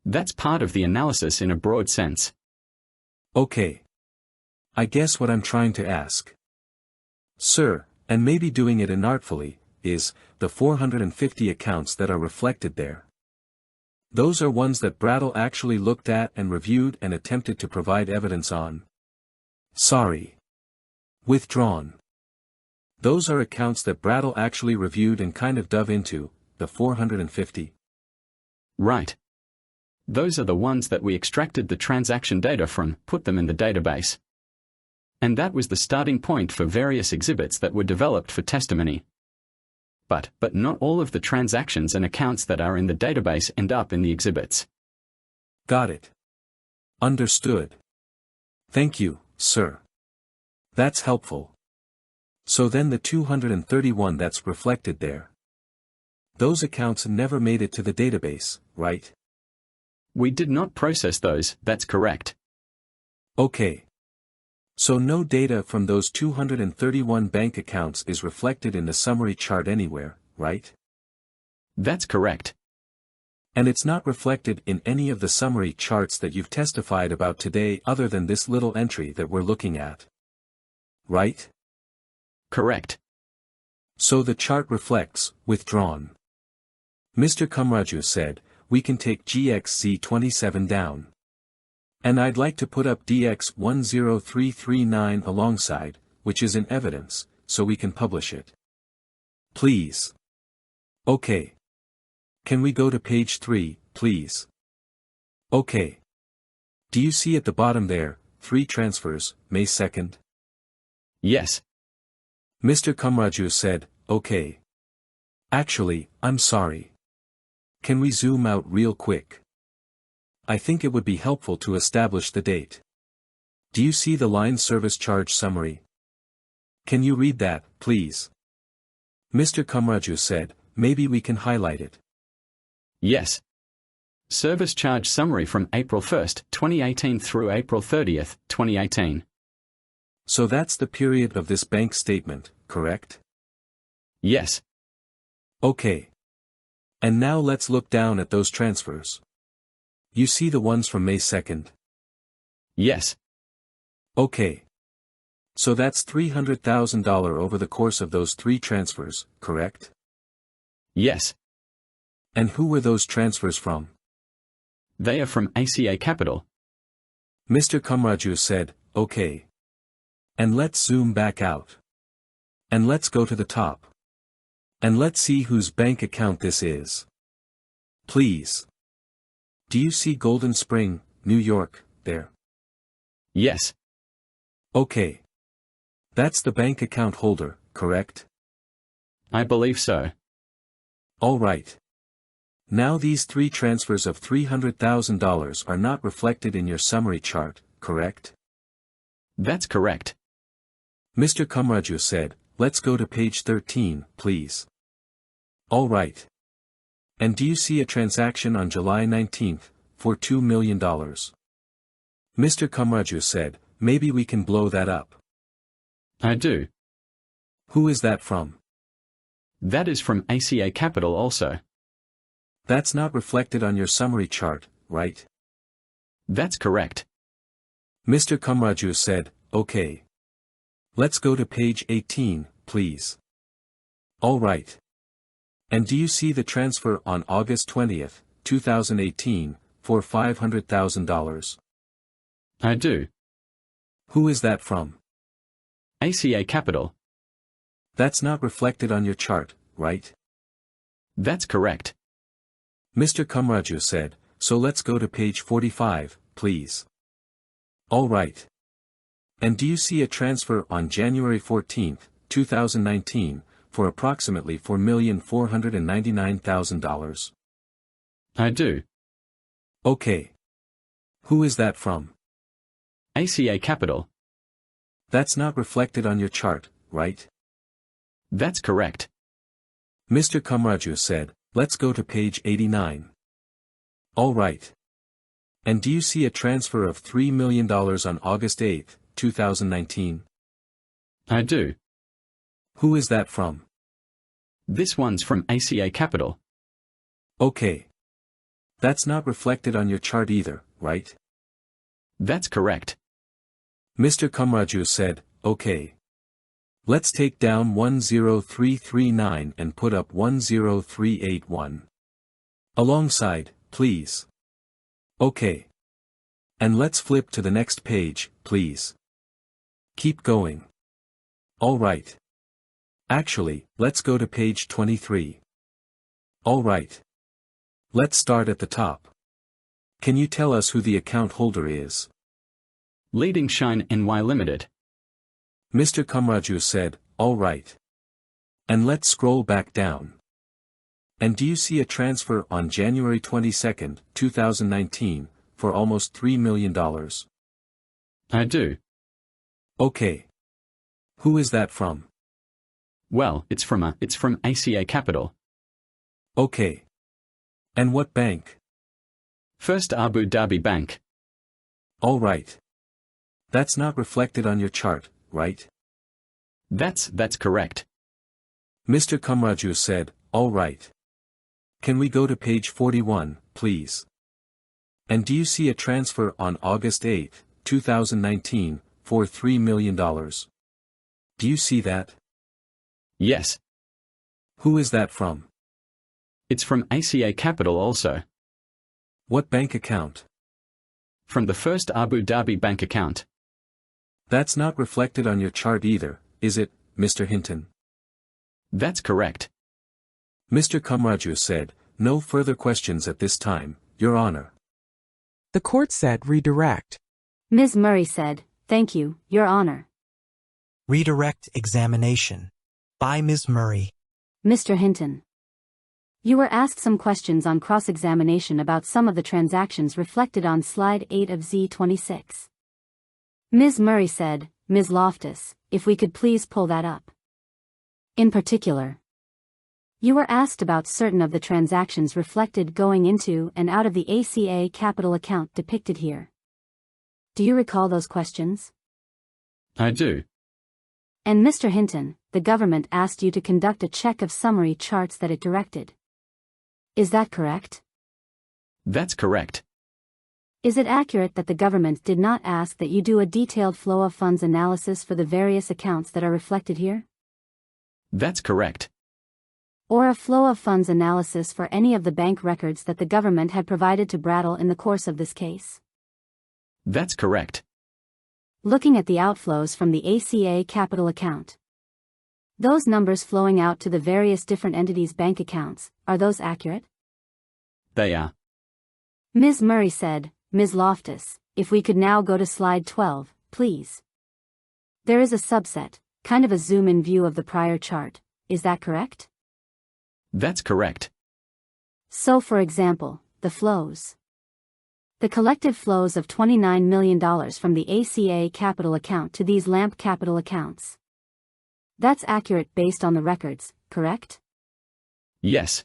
Speaker 10: That's part of the analysis in a broad sense.
Speaker 7: Okay. I guess what I'm trying to ask, sir, and maybe doing it inartfully, is, the 450 accounts that are reflected there. Those are ones that Brattle actually looked at and reviewed and attempted to provide evidence on. Sorry. Withdrawn. Those are accounts that Brattle actually reviewed and kind of dove into, the 450.
Speaker 10: Right. Those are the ones that we extracted the transaction data from, put them in the database. And that was the starting point for various exhibits that were developed for testimony. But not all of the transactions and accounts that are in the database end up in the exhibits.
Speaker 7: Got it. Understood. Thank you, sir. That's helpful. So then the 231 that's reflected there. Those accounts never made it to the database, right?
Speaker 10: We did not process those, that's correct.
Speaker 7: Okay. So no data from those 231 bank accounts is reflected in the summary chart anywhere, right?
Speaker 10: That's correct.
Speaker 7: And it's not reflected in any of the summary charts that you've testified about today other than this little entry that we're looking at. Right?
Speaker 10: Correct.
Speaker 7: So the chart reflects, withdrawn. Mr. Kumraju said, we can take GXC27 down. And I'd like to put up DX10339 alongside, which is in evidence, so we can publish it. Please. Okay. Can we go to page 3, please? Okay. Do you see at the bottom there, 3 transfers, May 2nd?
Speaker 10: Yes.
Speaker 7: Mr. Kumraju said, okay. Actually, I'm sorry. Can we zoom out real quick? I think it would be helpful to establish the date. Do you see the line service charge summary? Can you read that, please? Mr. Kumraju said, maybe we can highlight it.
Speaker 10: Yes. Service charge summary from April 1st, 2018 through April 30th, 2018.
Speaker 7: So that's the period of this bank statement, correct?
Speaker 10: Yes.
Speaker 7: Okay. And now let's look down at those transfers. You see the ones from May 2nd?
Speaker 10: Yes.
Speaker 7: Okay. So that's $300,000 over the course of those 3 transfers, correct?
Speaker 10: Yes.
Speaker 7: And who were those transfers from?
Speaker 10: They are from ACA Capital.
Speaker 7: Mr. Kumraju said, okay. And let's zoom back out. And let's go to the top. And let's see whose bank account this is. Please. Do you see Golden Spring, New York, there?
Speaker 10: Yes.
Speaker 7: Okay. That's the bank account holder, correct?
Speaker 10: I believe so.
Speaker 7: All right. Now these 3 transfers of $300,000 are not reflected in your summary chart, correct?
Speaker 10: That's correct.
Speaker 7: Mr. Kumraju said, let's go to page 13, please. All right. And do you see a transaction on July 19th, for $2 million? Mr. Kumraju said, maybe we can blow that up.
Speaker 10: I do.
Speaker 7: Who is that from?
Speaker 10: That is from ACA Capital also.
Speaker 7: That's not reflected on your summary chart, right?
Speaker 10: That's correct.
Speaker 7: Mr. Kumraju said, okay. Let's go to page 18, please. All right. And do you see the transfer on August 20th, 2018, for $500,000?
Speaker 10: I do.
Speaker 7: Who is that from?
Speaker 10: ACA Capital.
Speaker 7: That's not reflected on your chart, right?
Speaker 10: That's correct.
Speaker 7: Mr. Kumraju said, so let's go to page 45, please. All right. And do you see a transfer on January 14th, 2019, for approximately $4,499,000?
Speaker 10: I do.
Speaker 7: Okay. Who is that from?
Speaker 10: ACA Capital.
Speaker 7: That's not reflected on your chart, right?
Speaker 10: That's correct.
Speaker 7: Mr. Kumraju said, let's go to page 89. All right. And do you see a transfer of $3 million on August 8th, 2019?
Speaker 10: I do.
Speaker 7: Who is that from?
Speaker 10: This one's from ACA Capital.
Speaker 7: Okay. That's not reflected on your chart either, right?
Speaker 10: That's correct.
Speaker 7: Mr. Kumraju said, okay. Let's take down 10339 and put up 10381. Alongside, please. Okay. And let's flip to the next page, please. Keep going. All right. Actually, let's go to page 23. All right. Let's start at the top. Can you tell us who the account holder is?
Speaker 10: Leading Shine NY Limited.
Speaker 7: Mr. Kumraju said, all right. And let's scroll back down. And do you see a transfer on January 22, 2019, for almost $3 million?
Speaker 10: I do.
Speaker 7: Okay. Who is that from?
Speaker 10: Well, it's from ACA Capital.
Speaker 7: Okay. And what bank?
Speaker 10: First Abu Dhabi Bank.
Speaker 7: All right. That's not reflected on your chart, right?
Speaker 10: That's correct.
Speaker 7: Mr. Kamraju said, all right. Can we go to page 41, please? And do you see a transfer on August 8, 2019, for $3 million? Do you see that?
Speaker 10: Yes.
Speaker 7: Who is that from?
Speaker 10: It's from ACA Capital also.
Speaker 7: What bank account?
Speaker 10: From the First Abu Dhabi bank account.
Speaker 7: That's not reflected on your chart either, is it, Mr. Hinton?
Speaker 10: That's correct.
Speaker 7: Mr. Kamraju said, no further questions at this time, Your Honor.
Speaker 2: The court said redirect.
Speaker 9: Ms. Murray said, thank you, Your Honor.
Speaker 1: Redirect examination. By Ms. Murray.
Speaker 9: Mr. Hinton. You were asked some questions on cross-examination about some of the transactions reflected on slide 8 of Z26. Ms. Murray said, Ms. Loftus, if we could please pull that up. In particular, you were asked about certain of the transactions reflected going into and out of the ACA capital account depicted here. Do you recall those questions?
Speaker 10: I do.
Speaker 9: And Mr. Hinton, the government asked you to conduct a check of summary charts that it directed. Is that correct?
Speaker 10: That's correct.
Speaker 9: Is it accurate that the government did not ask that you do a detailed flow of funds analysis for the various accounts that are reflected here?
Speaker 10: That's correct.
Speaker 9: Or a flow of funds analysis for any of the bank records that the government had provided to Brattle in the course of this case?
Speaker 10: That's correct.
Speaker 9: Looking at the outflows from the ACA capital account. Those numbers flowing out to the various different entities' bank accounts, are those accurate?
Speaker 10: They are.
Speaker 9: Ms. Murray said, Ms. Loftus, if we could now go to slide 12, please. There is a subset, kind of a zoom-in view of the prior chart, is that correct?
Speaker 10: That's correct.
Speaker 9: So for example, the flows. The collective flows of $29 million from the ACA capital account to these LAMP capital accounts. That's accurate based on the records, correct?
Speaker 10: Yes.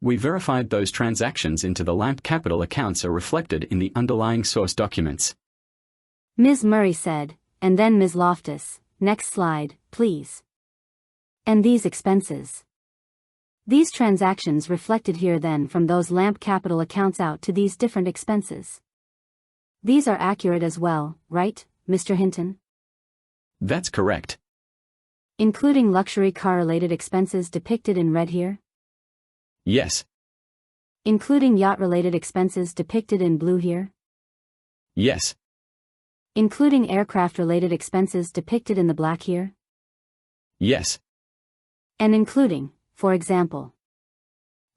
Speaker 10: We verified those transactions into the LAMP capital accounts are reflected in the underlying source documents.
Speaker 9: Ms. Murray said, and then Ms. Loftus, next slide, please. And these expenses. These transactions reflected here then from those LAMP capital accounts out to these different expenses. These are accurate as well, right, Mr. Hinton?
Speaker 10: That's correct.
Speaker 9: Including luxury car-related expenses depicted in red here?
Speaker 10: Yes.
Speaker 9: Including yacht-related expenses depicted in blue here?
Speaker 10: Yes.
Speaker 9: Including aircraft-related expenses depicted in the black here?
Speaker 10: Yes.
Speaker 9: And including, for example,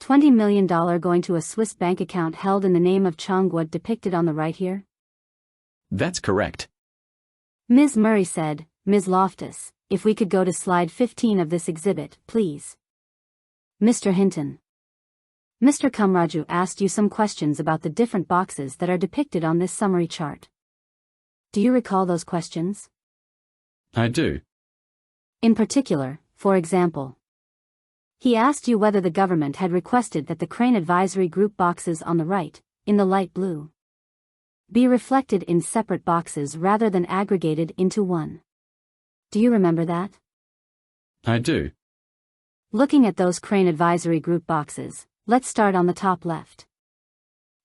Speaker 9: $20 million going to a Swiss bank account held in the name of Chongguo depicted on the right here?
Speaker 10: That's correct.
Speaker 9: Ms. Murray said, Ms. Loftus, if we could go to slide 15 of this exhibit, please. Mr. Hinton. Mr. Kamraju asked you some questions about the different boxes that are depicted on this summary chart. Do you recall those questions?
Speaker 10: I do.
Speaker 9: In particular, for example, he asked you whether the government had requested that the Crane Advisory Group boxes on the right, in the light blue, be reflected in separate boxes rather than aggregated into one. Do you remember that?
Speaker 10: I do.
Speaker 9: Looking at those Crane Advisory Group boxes, let's start on the top left.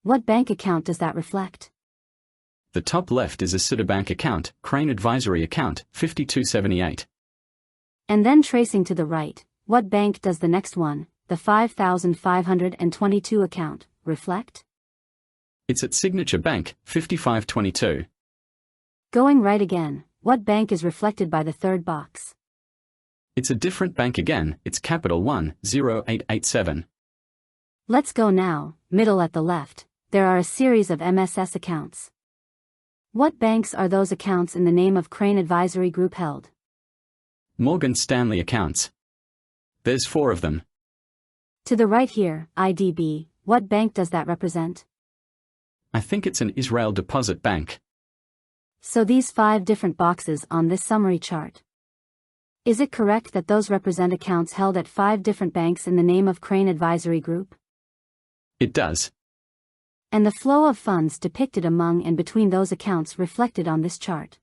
Speaker 9: What bank account does that reflect?
Speaker 10: The top left is a Citibank account, Crane Advisory account, 5278.
Speaker 9: And then tracing to the right, what bank does the next one, the 5522 account, reflect?
Speaker 10: It's at Signature Bank, 5522.
Speaker 9: Going right again, what bank is reflected by the third box?
Speaker 10: It's a different bank again, it's Capital One, 0887.
Speaker 9: Let's go now, middle at the left, there are a series of MSS accounts. What banks are those accounts in the name of Crane Advisory Group held?
Speaker 10: Morgan Stanley accounts. There's 4 of them.
Speaker 9: To the right here, IDB, what bank does that represent?
Speaker 10: I think it's an Israel Deposit Bank.
Speaker 9: So these 5 different boxes on this summary chart. Is it correct that those represent accounts held at 5 different banks in the name of Crane Advisory Group?
Speaker 10: It does.
Speaker 9: and the flow of funds depicted among and between those accounts reflected on this chart.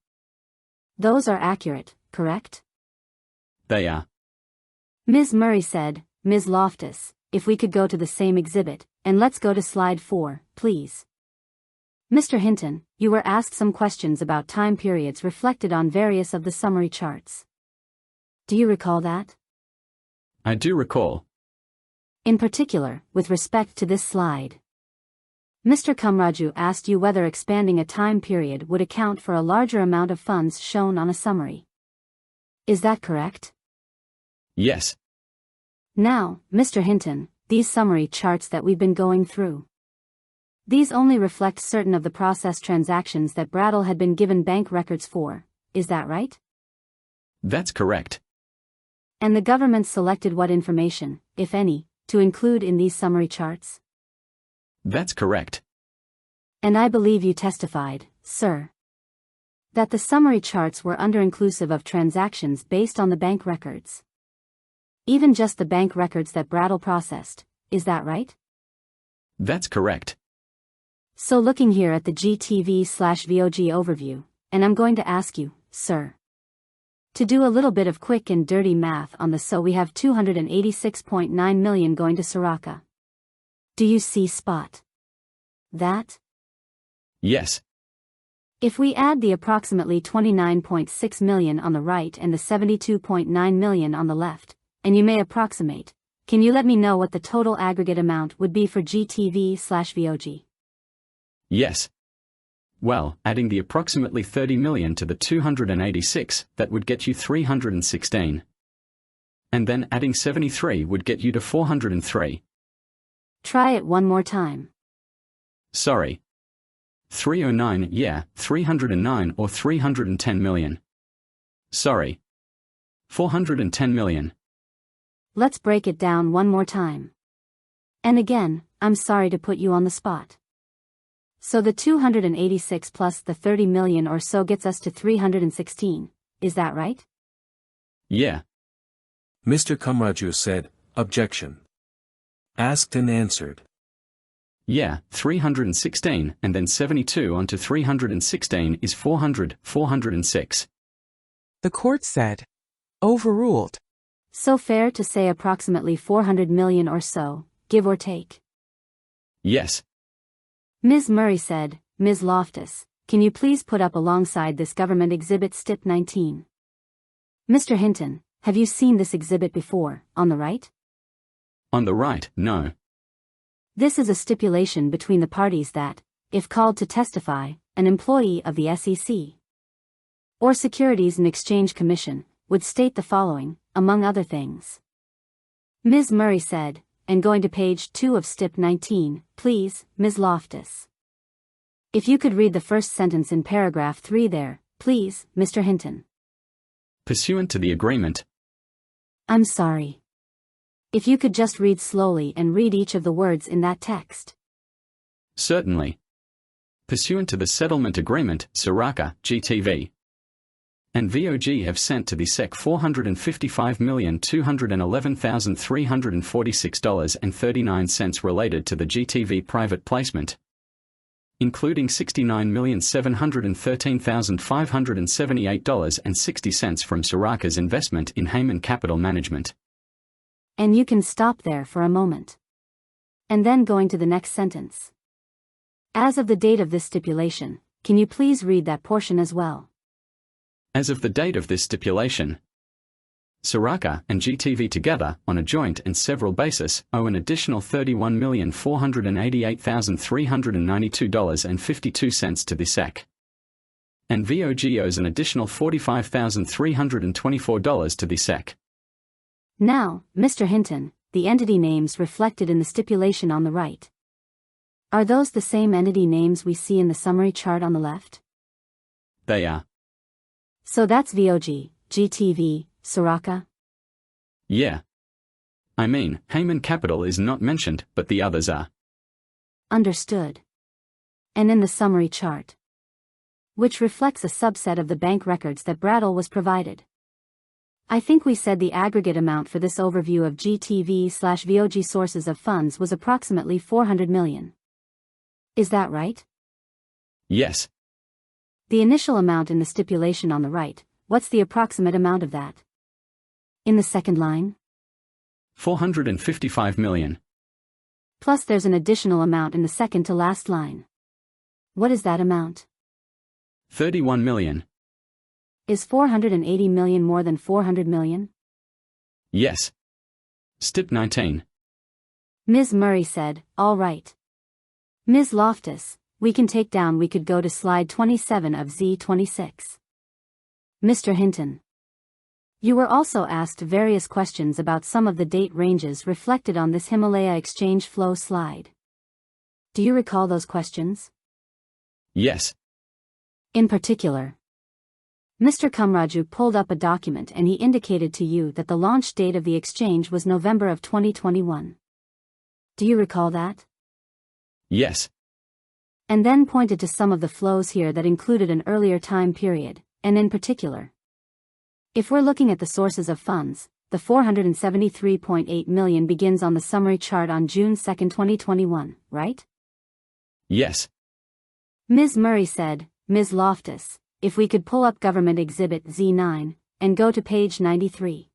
Speaker 9: Those are accurate, correct?
Speaker 10: They are.
Speaker 9: Ms. Murray said, Ms. Loftus, if we could go to the same exhibit, and let's go to slide 4, please. Mr. Hinton, you were asked some questions about time periods reflected on various of the summary charts. Do you recall that?
Speaker 10: I do recall.
Speaker 9: In particular, with respect to this slide. Mr. Kumraju asked you whether expanding a time period would account for a larger amount of funds shown on a summary. Is that correct?
Speaker 10: Yes.
Speaker 9: Now, Mr. Hinton, these summary charts that we've been going through. These only reflect certain of the process transactions that Brattle had been given bank records for, is that right?
Speaker 10: That's correct.
Speaker 9: And the government selected what information, if any, to include in these summary charts?
Speaker 10: That's correct.
Speaker 9: And I believe you testified, sir, that the summary charts were under-inclusive of transactions based on the bank records. Even just the bank records that Brattle processed, is that right?
Speaker 10: That's correct.
Speaker 9: So looking here at the GTV/VOG overview, and I'm going to ask you, sir, to do a little bit of quick and dirty math on the so we have 286.9 million going to Soraka. Do you see spot that?
Speaker 10: Yes.
Speaker 9: If we add the approximately 29.6 million on the right and the 72.9 million on the left, and you may approximate, can you let me know what the total aggregate amount would be for GTV/VOG?
Speaker 10: Yes. Well, adding the approximately 30 million to the 286, that would get you 316. And then adding 73 would get you to 403.
Speaker 9: Try it one more time.
Speaker 10: Sorry. 309, yeah, 309 or 310 million. Sorry. 410 million.
Speaker 9: Let's break it down one more time. And again, I'm sorry to put you on the spot. So the 286 plus the 30 million or so gets us to 316, is that right?
Speaker 10: Yeah.
Speaker 7: Mr. Kumraju said, objection. Asked and answered.
Speaker 10: Yeah, 316, and then 72 onto 316 is 406.
Speaker 2: The court said, overruled.
Speaker 9: So fair to say approximately 400 million or so, give or take.
Speaker 10: Yes.
Speaker 9: Ms. Murray said, Ms. Loftus, can you please put up alongside this government exhibit STIP 19? Mr. Hinton, have you seen this exhibit before, on the right?
Speaker 10: On the right, no.
Speaker 9: This is a stipulation between the parties that, if called to testify, an employee of the SEC or Securities and Exchange Commission would state the following, among other things. Ms. Murray said, and going to page 2 of STIP 19, please, Ms. Loftus. If you could read the first sentence in paragraph 3 there, please, Mr. Hinton.
Speaker 10: Pursuant to the agreement.
Speaker 9: I'm sorry. If you could just read slowly and read each of the words in that text.
Speaker 10: Certainly. Pursuant to the settlement agreement, Soraka, GTV, and VOG have sent to the SEC $455,211,346.39 related to the GTV private placement, including $69,713,578.60 from Soraka's investment in Heyman Capital Management.
Speaker 9: And you can stop there for a moment. And then going to the next sentence. As of the date of this stipulation, can you please read that portion as well?
Speaker 10: As of the date of this stipulation, Soraka and GTV together, on a joint and several basis, owe an additional $31,488,392.52 to the SEC. And VOG owes an additional $45,324 to the SEC.
Speaker 9: Now, Mr. Hinton, the entity names reflected in the stipulation on the right. Are those the same entity names we see in the summary chart on the left?
Speaker 10: They are.
Speaker 9: So that's VOG, GTV, Soraka?
Speaker 10: Yeah. I mean, Heyman Capital is not mentioned, but the others are.
Speaker 9: Understood. And in the summary chart, which reflects a subset of the bank records that Brattle was provided, I think we said the aggregate amount for this overview of GTV/VOG sources of funds was approximately 400 million. Is that right?
Speaker 10: Yes.
Speaker 9: The initial amount in the stipulation on the right, what's the approximate amount of that? In the second line?
Speaker 10: 455 million.
Speaker 9: Plus there's an additional amount in the second to last line. What is that amount?
Speaker 10: 31 million.
Speaker 9: Is 480 million more than 400 million?
Speaker 10: Yes. Stip 19.
Speaker 9: Ms. Murray said, all right. Ms. Loftus, we could go to slide 27 of Z26. Mr. Hinton. You were also asked various questions about some of the date ranges reflected on this Himalaya exchange flow slide. Do you recall those questions?
Speaker 10: Yes.
Speaker 9: In particular, Mr. Kumraju pulled up a document and he indicated to you that the launch date of the exchange was November of 2021. Do you recall that?
Speaker 10: Yes.
Speaker 9: And then pointed to some of the flows here that included an earlier time period, and in particular, if we're looking at the sources of funds, the 473.8 million begins on the summary chart on June 2, 2021, right?
Speaker 10: Yes.
Speaker 9: Ms. Murray said, Ms. Loftus, if we could pull up Government Exhibit Z9, and go to page 93.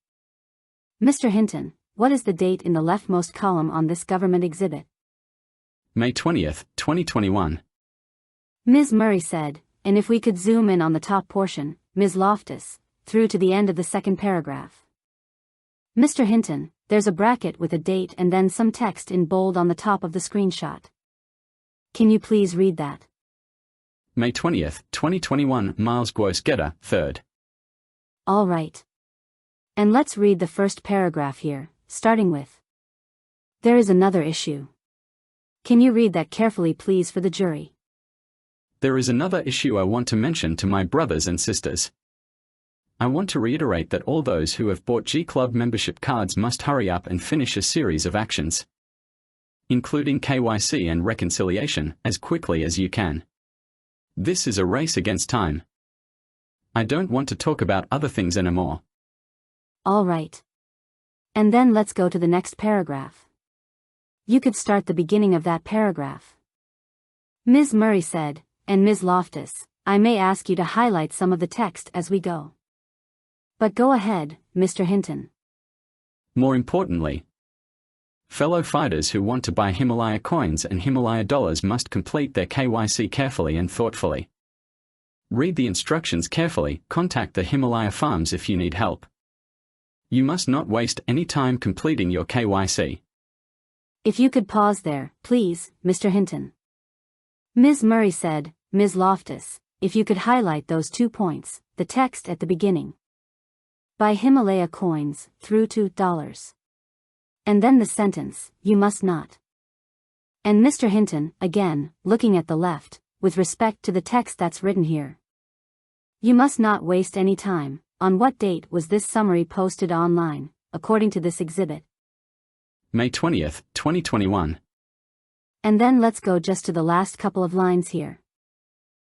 Speaker 9: Mr. Hinton, what is the date in the leftmost column on this government exhibit?
Speaker 10: May 20th, 2021.
Speaker 9: Ms. Murray said, and if we could zoom in on the top portion, Ms. Loftus, through to the end of the second paragraph. Mr. Hinton, there's a bracket with a date and then some text in bold on the top of the screenshot. Can you please read that?
Speaker 10: May 20th, 2021, Miles Guo Trial 3rd.
Speaker 9: All right. And let's read the first paragraph here, starting with, there is another issue. Can you read that carefully please for the jury?
Speaker 10: There is another issue I want to mention to my brothers and sisters. I want to reiterate that all those who have bought G Club membership cards must hurry up and finish a series of actions, including KYC and reconciliation, as quickly as you can. This is a race against time. I don't want to talk about other things anymore.
Speaker 9: All right. And then let's go to the next paragraph. You could start the beginning of that paragraph. Ms. Murray said, and Ms. Loftus, I may ask you to highlight some of the text as we go. But go ahead, Mr. Hinton.
Speaker 10: More importantly, fellow fighters who want to buy Himalaya coins and Himalaya dollars must complete their KYC carefully and thoughtfully. Read the instructions carefully, contact the Himalaya farms if you need help. You must not waste any time completing your KYC.
Speaker 9: If you could pause there, please, Mr. Hinton. Ms. Murray said, Ms. Loftus, if you could highlight those 2 points, the text at the beginning. Buy Himalaya coins, through to dollars. And then the sentence, you must not. And Mr. Hinton, again, looking at the left, with respect to the text that's written here. You must not waste any time. On what date was this summary posted online, according to this exhibit?
Speaker 10: May 20th, 2021.
Speaker 9: And then let's go just to the last couple of lines here.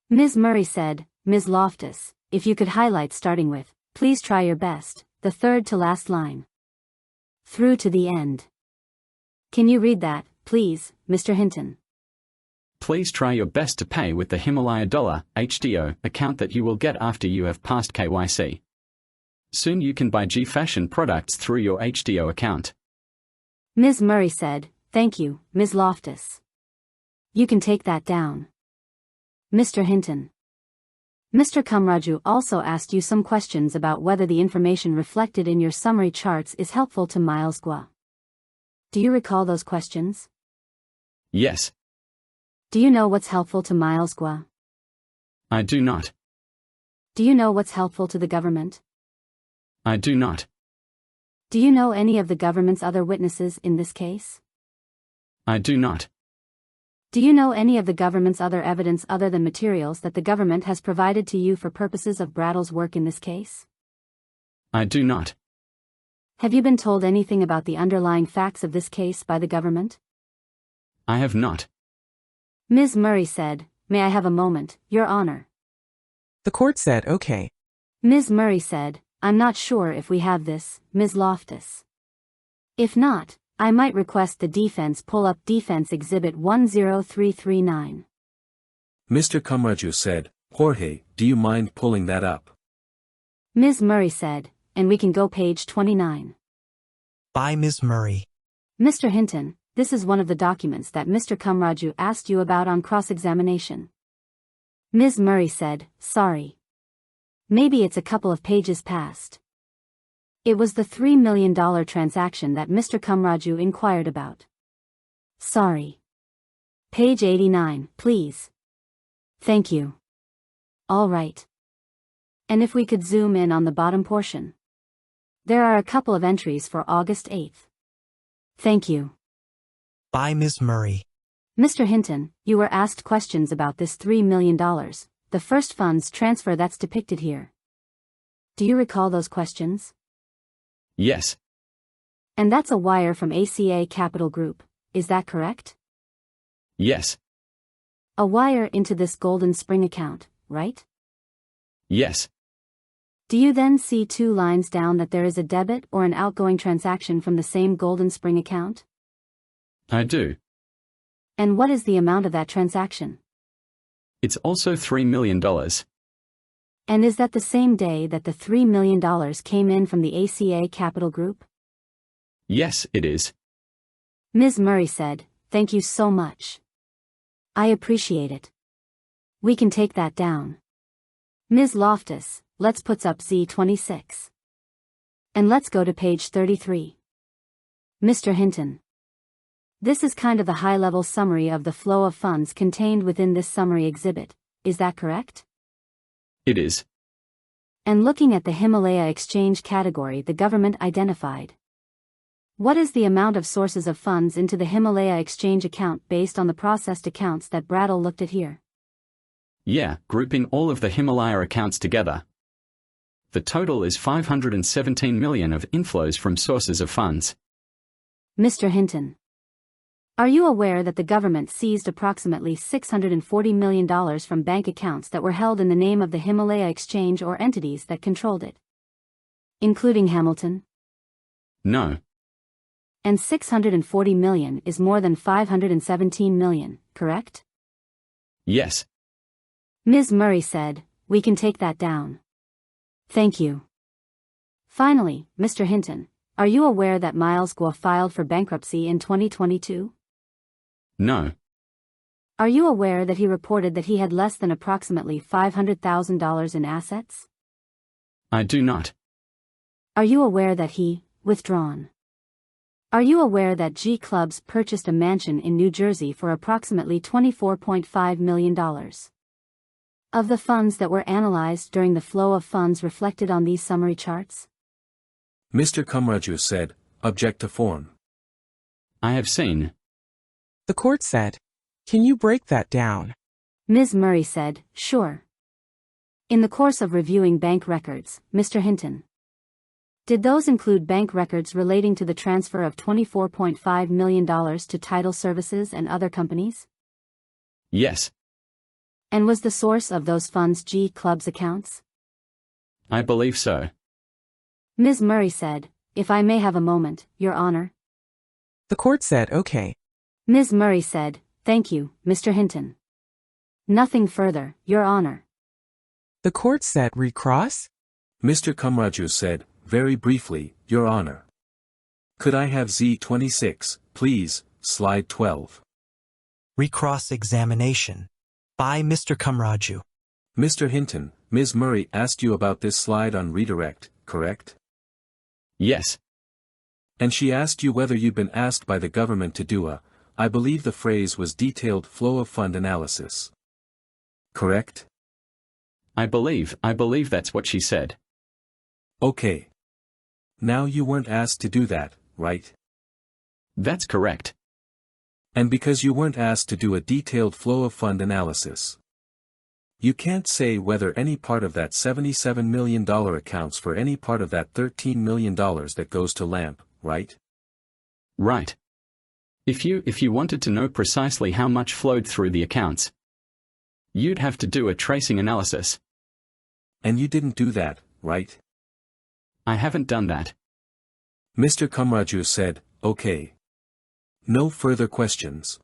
Speaker 9: Ms. Murray said, Ms. Loftus, if you could highlight starting with, please try your best, the third to last line. Through to the end. Can you read that, please, Mr. Hinton?
Speaker 10: Please try your best to pay with the Himalaya dollar, HDO, account that you will get after you have passed KYC. Soon you can buy G Fashion products through your HDO account.
Speaker 9: Ms. Murray said, thank you, Ms. Loftus. You can take that down. Mr. Hinton. Mr. Kumraju also asked you some questions about whether the information reflected in your summary charts is helpful to Miles Guo. Do you recall those questions?
Speaker 10: Yes.
Speaker 9: Do you know what's helpful to Miles Guo?
Speaker 10: I do not.
Speaker 9: Do you know what's helpful to the government?
Speaker 10: I do not.
Speaker 9: Do you know any of the government's other witnesses in this case?
Speaker 10: I do not.
Speaker 9: Do you know any of the government's other evidence other than materials that the government has provided to you for purposes of Brattle's work in this case?
Speaker 10: I do not.
Speaker 9: Have you been told anything about the underlying facts of this case by the government?
Speaker 10: I have not.
Speaker 9: Ms. Murray said, may I have a moment, Your Honor?
Speaker 2: The court said okay.
Speaker 9: Ms. Murray said, I'm not sure if we have this, Ms. Loftus. If not, I might request the defense pull up Defense Exhibit 10339.
Speaker 7: Mr. Kamaraju said, Jorge, do you mind pulling that up?
Speaker 9: Ms. Murray said, and we can go page 29.
Speaker 1: By Ms. Murray.
Speaker 9: Mr. Hinton, this is one of the documents that Mr. Kamaraju asked you about on cross-examination. Ms. Murray said, sorry. Maybe it's a couple of pages past. It was the $3 million transaction that Mr. Kamaraju inquired about. Sorry. Page 89, please. Thank you. All right. And if we could zoom in on the bottom portion. There are a couple of entries for August 8th. Thank you.
Speaker 1: By Ms. Murray.
Speaker 9: Mr. Hinton, you were asked questions about this $3 million, the first funds transfer that's depicted here. Do you recall those questions?
Speaker 10: Yes.
Speaker 9: And that's a wire from ACA Capital Group, is that correct?
Speaker 10: Yes.
Speaker 9: A wire into this Golden Spring account, right?
Speaker 10: Yes.
Speaker 9: Do you then see 2 lines down that there is a debit or an outgoing transaction from the same Golden Spring account?
Speaker 10: I do.
Speaker 9: And what is the amount of that transaction?
Speaker 10: It's also $3 million.
Speaker 9: And is that the same day that the $3 million came in from the ACA Capital Group?
Speaker 10: Yes, it is.
Speaker 9: Ms. Murray said, thank you so much. I appreciate it. We can take that down. Ms. Loftus, let's put up Z26. And let's go to page 33. Mr. Hinton. This is kind of the high-level summary of the flow of funds contained within this summary exhibit, is that correct?
Speaker 10: It is.
Speaker 9: And looking at the Himalaya exchange category the government identified. What is the amount of sources of funds into the Himalaya exchange account based on the processed accounts that Brattle looked at here?
Speaker 10: Yeah, grouping all of the Himalaya accounts together. The total is $517 million of inflows from sources of funds.
Speaker 9: Mr. Hinton. Are you aware that the government seized approximately $640 million from bank accounts that were held in the name of the Himalaya exchange or entities that controlled it? Including Hamilton?
Speaker 10: No.
Speaker 9: And $640 million is more than $517 million, correct?
Speaker 10: Yes.
Speaker 9: Ms. Murray said, we can take that down. Thank you. Finally, Mr. Hinton, are you aware that Miles Guo filed for bankruptcy in 2022?
Speaker 10: No.
Speaker 9: Are you aware that he reported that he had less than approximately $500,000 in assets?
Speaker 10: I do not.
Speaker 9: Are you aware that he, withdrawn? Are you aware that G Clubs purchased a mansion in New Jersey for approximately $24.5 million? Of the funds that were analyzed during the flow of funds reflected on these summary charts?
Speaker 7: Mr. Kamaraju said, object to form.
Speaker 10: I have seen.
Speaker 2: The court said, can you break that down?
Speaker 9: Ms. Murray said, sure. In the course of reviewing bank records, Mr. Hinton. Did those include bank records relating to the transfer of $24.5 million to title services and other companies?
Speaker 10: Yes.
Speaker 9: And was the source of those funds G Club's accounts?
Speaker 10: I believe so.
Speaker 9: Ms. Murray said, if I may have a moment, Your Honor.
Speaker 2: The court said, okay.
Speaker 9: Ms. Murray said, thank you, Mr. Hinton. Nothing further, Your Honor.
Speaker 2: The court said, recross?
Speaker 7: Mr. Kamaraju said, very briefly, Your Honor. Could I have Z26, please, slide 12.
Speaker 1: Recross examination. By Mr. Kamaraju.
Speaker 7: Mr. Hinton, Ms. Murray asked you about this slide on redirect, correct?
Speaker 10: Yes.
Speaker 7: And she asked you whether you'd been asked by the government to do a, I believe the phrase was detailed flow of fund analysis. Correct?
Speaker 10: I believe that's what she said.
Speaker 7: Okay. Now you weren't asked to do that, right?
Speaker 10: That's correct.
Speaker 7: And because you weren't asked to do a detailed flow of fund analysis, you can't say whether any part of that $77 million accounts for any part of that $13 million that goes to LAMP, right?
Speaker 10: Right. If you wanted to know precisely how much flowed through the accounts, you'd have to do a tracing analysis.
Speaker 7: And you didn't do that, right?
Speaker 10: I haven't done that.
Speaker 7: Mr. Kamaraju said, okay. No further questions.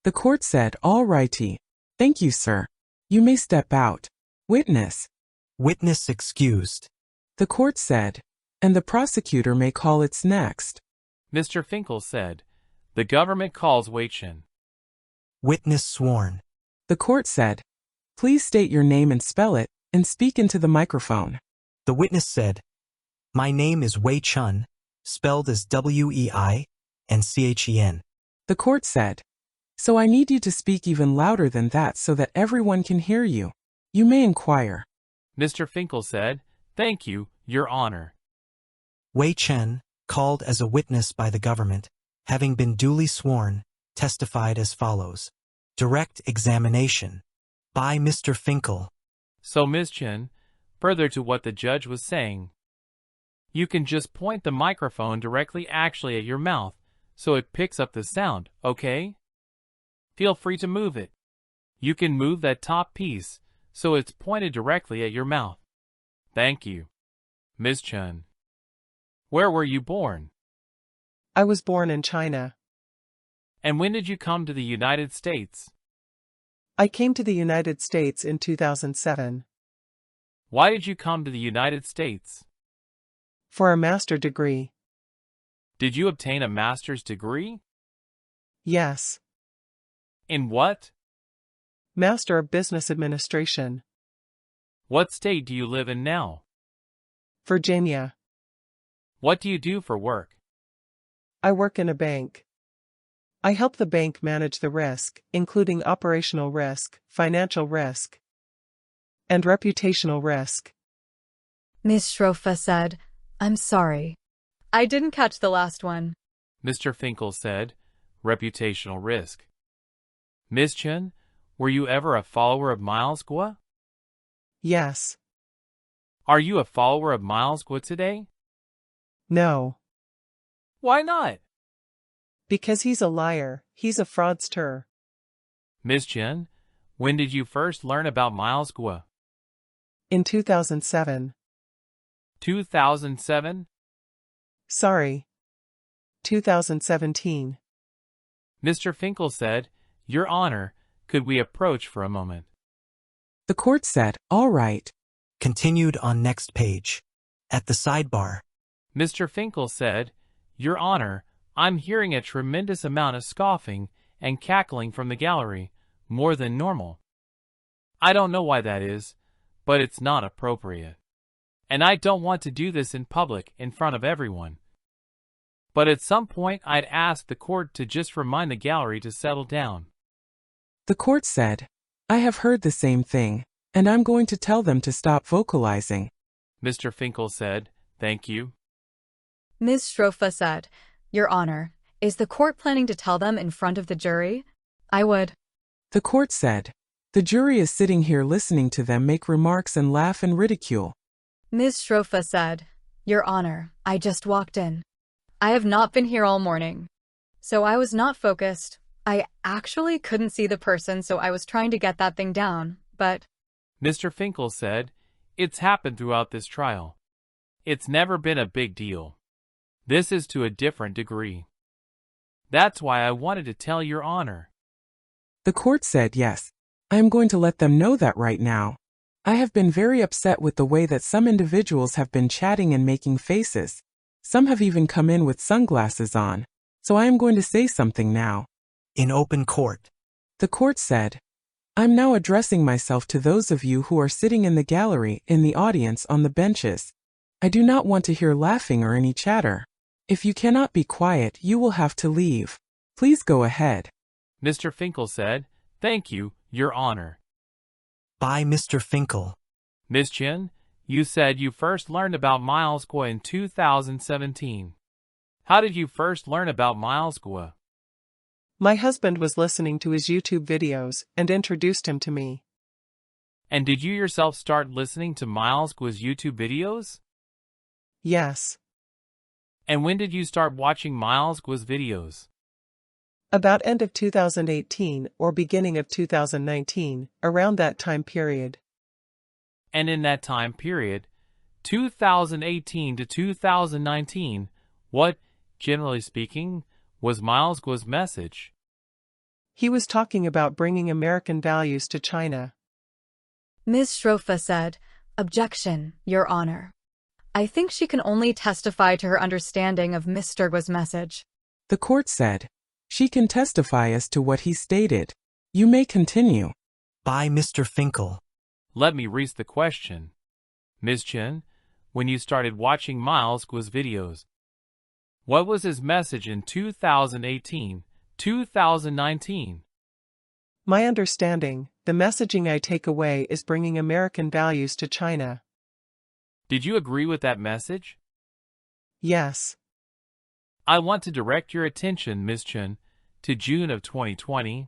Speaker 2: The court said, all righty. Thank you, sir. You may step out. Witness.
Speaker 1: Witness excused.
Speaker 2: The court said, and the prosecutor may call its next.
Speaker 12: Mr. Finkel said, the government calls Wei Chen.
Speaker 1: Witness sworn.
Speaker 2: The court said, please state your name and spell it, and speak into the microphone.
Speaker 1: The witness said, my name is Wei Chen, spelled as Weichen.
Speaker 2: The court said, so I need you to speak even louder than that so that everyone can hear you. You may inquire.
Speaker 12: Mr. Finkel said, thank you, Your Honor.
Speaker 1: Wei Chen, called as a witness by the government, having been duly sworn, testified as follows. Direct examination. By Mr. Finkel.
Speaker 12: So, Ms. Chen, further to what the judge was saying, you can just point the microphone directly actually at your mouth, so it picks up the sound, okay? Feel free to move it. You can move that top piece, so it's pointed directly at your mouth. Thank you. Ms. Chen. Where were you born?
Speaker 2: I was born in China.
Speaker 12: And when did you come to the United States?
Speaker 2: I came to the United States in 2007.
Speaker 12: Why did you come to the United States?
Speaker 2: For a master's degree.
Speaker 12: Did you obtain a master's degree?
Speaker 2: Yes.
Speaker 12: In what?
Speaker 2: Master of Business Administration.
Speaker 12: What state do you live in now?
Speaker 2: Virginia.
Speaker 12: What do you do for work?
Speaker 2: I work in a bank. I help the bank manage the risk, including operational risk, financial risk, and reputational risk.
Speaker 5: Ms. Schrofa said, I'm sorry. I didn't catch the last one.
Speaker 12: Mr. Finkel said, reputational risk. Ms. Chen, were you ever a follower of Miles Guo?
Speaker 2: Yes.
Speaker 12: Are you a follower of Miles Guo today?
Speaker 2: No.
Speaker 12: Why not?
Speaker 2: Because he's a liar, he's a fraudster.
Speaker 12: Ms. Chen, when did you first learn about Miles Guo?
Speaker 2: In 2007.
Speaker 12: 2007?
Speaker 2: Sorry. 2017.
Speaker 12: Mr. Finkel said, Your Honor, could we approach for a moment?
Speaker 2: The court said, all right.
Speaker 1: Continued on next page. At the sidebar.
Speaker 12: Mr. Finkel said, Your Honor, I'm hearing a tremendous amount of scoffing and cackling from the gallery, more than normal. I don't know why that is, but it's not appropriate. And I don't want to do this in public in front of everyone. But at some point I'd ask the court to just remind the gallery to settle down.
Speaker 2: The court said, I have heard the same thing, and I'm going to tell them to stop vocalizing.
Speaker 12: Mr. Finkel said, Thank you.
Speaker 5: Ms. Schrofa said, Your Honor, is the court planning to tell them in front of the jury? I would.
Speaker 2: The court said, the jury is sitting here listening to them make remarks and laugh and ridicule.
Speaker 5: Ms. Schrofa said, Your Honor, I just walked in. I have not been here all morning. So I was not focused. I actually couldn't see the person, so I was trying to get that thing down, but...
Speaker 12: Mr. Finkel said, It's happened throughout this trial. It's never been a big deal. This is to a different degree. That's why I wanted to tell Your Honor.
Speaker 2: The court said, yes. I am going to let them know that right now. I have been very upset with the way that some individuals have been chatting and making faces. Some have even come in with sunglasses on. So I am going to say something now.
Speaker 1: In open court.
Speaker 2: The court said, I'm now addressing myself to those of you who are sitting in the gallery, in the audience, on the benches. I do not want to hear laughing or any chatter. If you cannot be quiet, you will have to leave. Please go ahead.
Speaker 12: Mr. Finkel said, Thank you, Your Honor.
Speaker 1: By Mr. Finkel.
Speaker 12: Ms. Chen, you said you first learned about Miles Guo in 2017. How did you first learn about Miles Guo?
Speaker 2: My husband was listening to his YouTube videos and introduced him to me.
Speaker 12: And did you yourself start listening to Miles Guo's YouTube videos?
Speaker 2: Yes.
Speaker 12: And when did you start watching Miles Guo's videos?
Speaker 2: About end of 2018 or beginning of 2019, around that time period.
Speaker 12: And in that time period, 2018 to 2019, what, generally speaking, was Miles Guo's message?
Speaker 2: He was talking about bringing American values to China.
Speaker 5: Ms. Schrofa said, "Objection, Your Honor. I think she can only testify to her understanding of Mr. Guo's message."
Speaker 2: The court said, "She can testify as to what he stated. You may continue."
Speaker 1: By Mr. Finkel.
Speaker 12: Let me raise the question. Ms. Chen, when you started watching Miles Guo's videos, what was his message in 2018, 2019?
Speaker 2: My understanding, the messaging I take away is bringing American values to China.
Speaker 12: Did you agree with that message?
Speaker 2: Yes.
Speaker 12: I want to direct your attention, Ms. Chen, to June of 2020.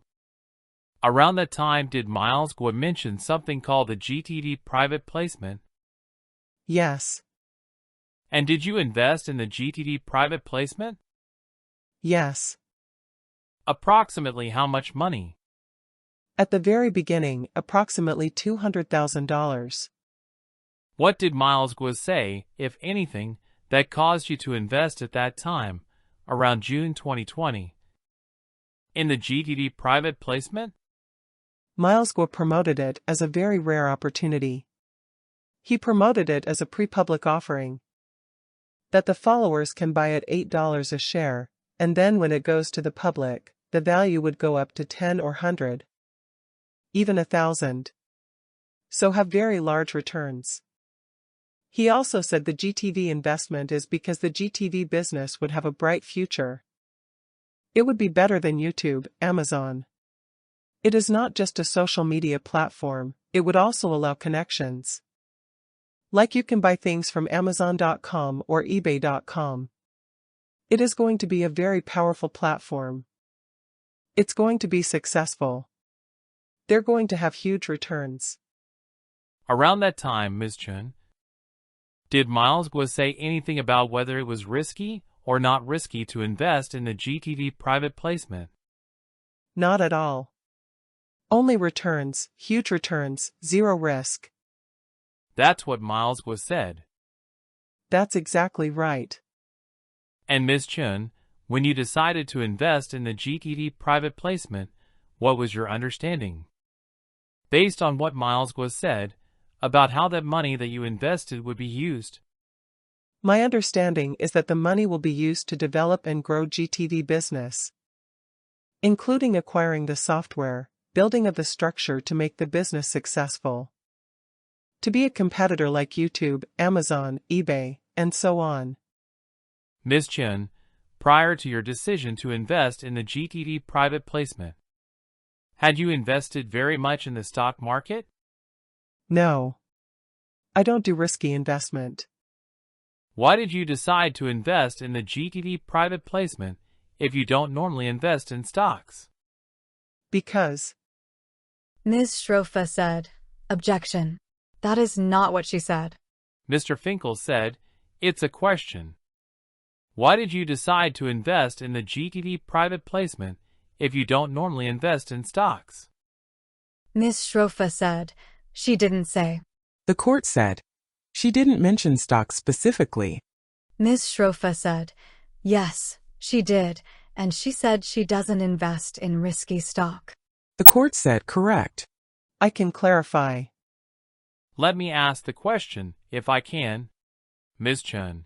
Speaker 12: Around that time, did Miles Guo mention something called the GTD private placement?
Speaker 2: Yes.
Speaker 12: And did you invest in the GTD private placement?
Speaker 2: Yes.
Speaker 12: Approximately how much money?
Speaker 2: At the very beginning, approximately $200,000.
Speaker 12: What did Miles Guo say, if anything, that caused you to invest at that time, around June 2020? In the GTD private placement?
Speaker 2: Miles Guo promoted it as a very rare opportunity. He promoted it as a pre-public offering, that the followers can buy at $8 a share, and then when it goes to the public, the value would go up to 10 or 100, even 1,000. So have very large returns. He also said the GTV investment is because the GTV business would have a bright future. It would be better than YouTube, Amazon. It is not just a social media platform, it would also allow connections. Like you can buy things from Amazon.com or eBay.com. It is going to be a very powerful platform. It's going to be successful. They're going to have huge returns.
Speaker 12: Around that time, Ms. Chen, did Miles Guo say anything about whether it was risky or not risky to invest in the GTD private placement?
Speaker 2: Not at all. Only returns, huge returns, zero risk.
Speaker 12: That's what Miles Guo said.
Speaker 2: That's exactly right.
Speaker 12: And Ms. Chen, when you decided to invest in the GTD private placement, what was your understanding? Based on what Miles Guo said about how that money that you invested would be used.
Speaker 2: My understanding is that the money will be used to develop and grow GTV business, including acquiring the software, building of the structure to make the business successful, to be a competitor like YouTube, Amazon, eBay, and so on.
Speaker 12: Ms. Chen, prior to your decision to invest in the GTD private placement, had you invested very much in the stock market?
Speaker 2: No. I don't do risky investment.
Speaker 12: Why did you decide to invest in the GTD private placement if you don't normally invest in stocks?
Speaker 2: Because.
Speaker 5: Ms. Schrofa said, "Objection. That is not what she said."
Speaker 12: Mr. Finkel said, "It's a question. Why did you decide to invest in the GTD private placement if you don't normally invest in stocks?"
Speaker 5: Ms. Schrofa said, "She didn't say."
Speaker 2: The court said, "She didn't mention stocks specifically."
Speaker 5: Ms. Schrofa said, "Yes, she did, and she said she doesn't invest in risky stock."
Speaker 2: The court said, "Correct. I can clarify."
Speaker 12: Let me ask the question, if I can. Ms. Chen,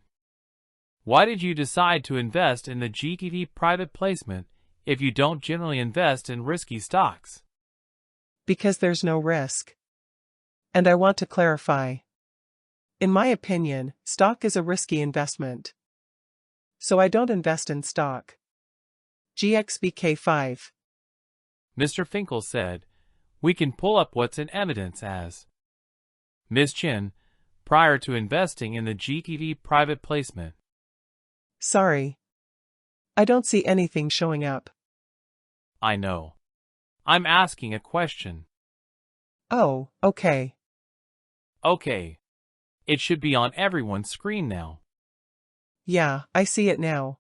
Speaker 12: why did you decide to invest in the GTD private placement if you don't generally invest in risky stocks?
Speaker 2: Because there's no risk. And I want to clarify. In my opinion, stock is a risky investment. So I don't invest in stock. GXBK5.
Speaker 12: Mr. Finkel said, "We can pull up what's in evidence as." Ms. Chen, prior to investing in the GTD private placement.
Speaker 2: Sorry. I don't see anything showing up.
Speaker 12: I know. I'm asking a question.
Speaker 2: Oh, okay.
Speaker 12: Okay. It should be on everyone's screen now.
Speaker 2: Yeah, I see it now.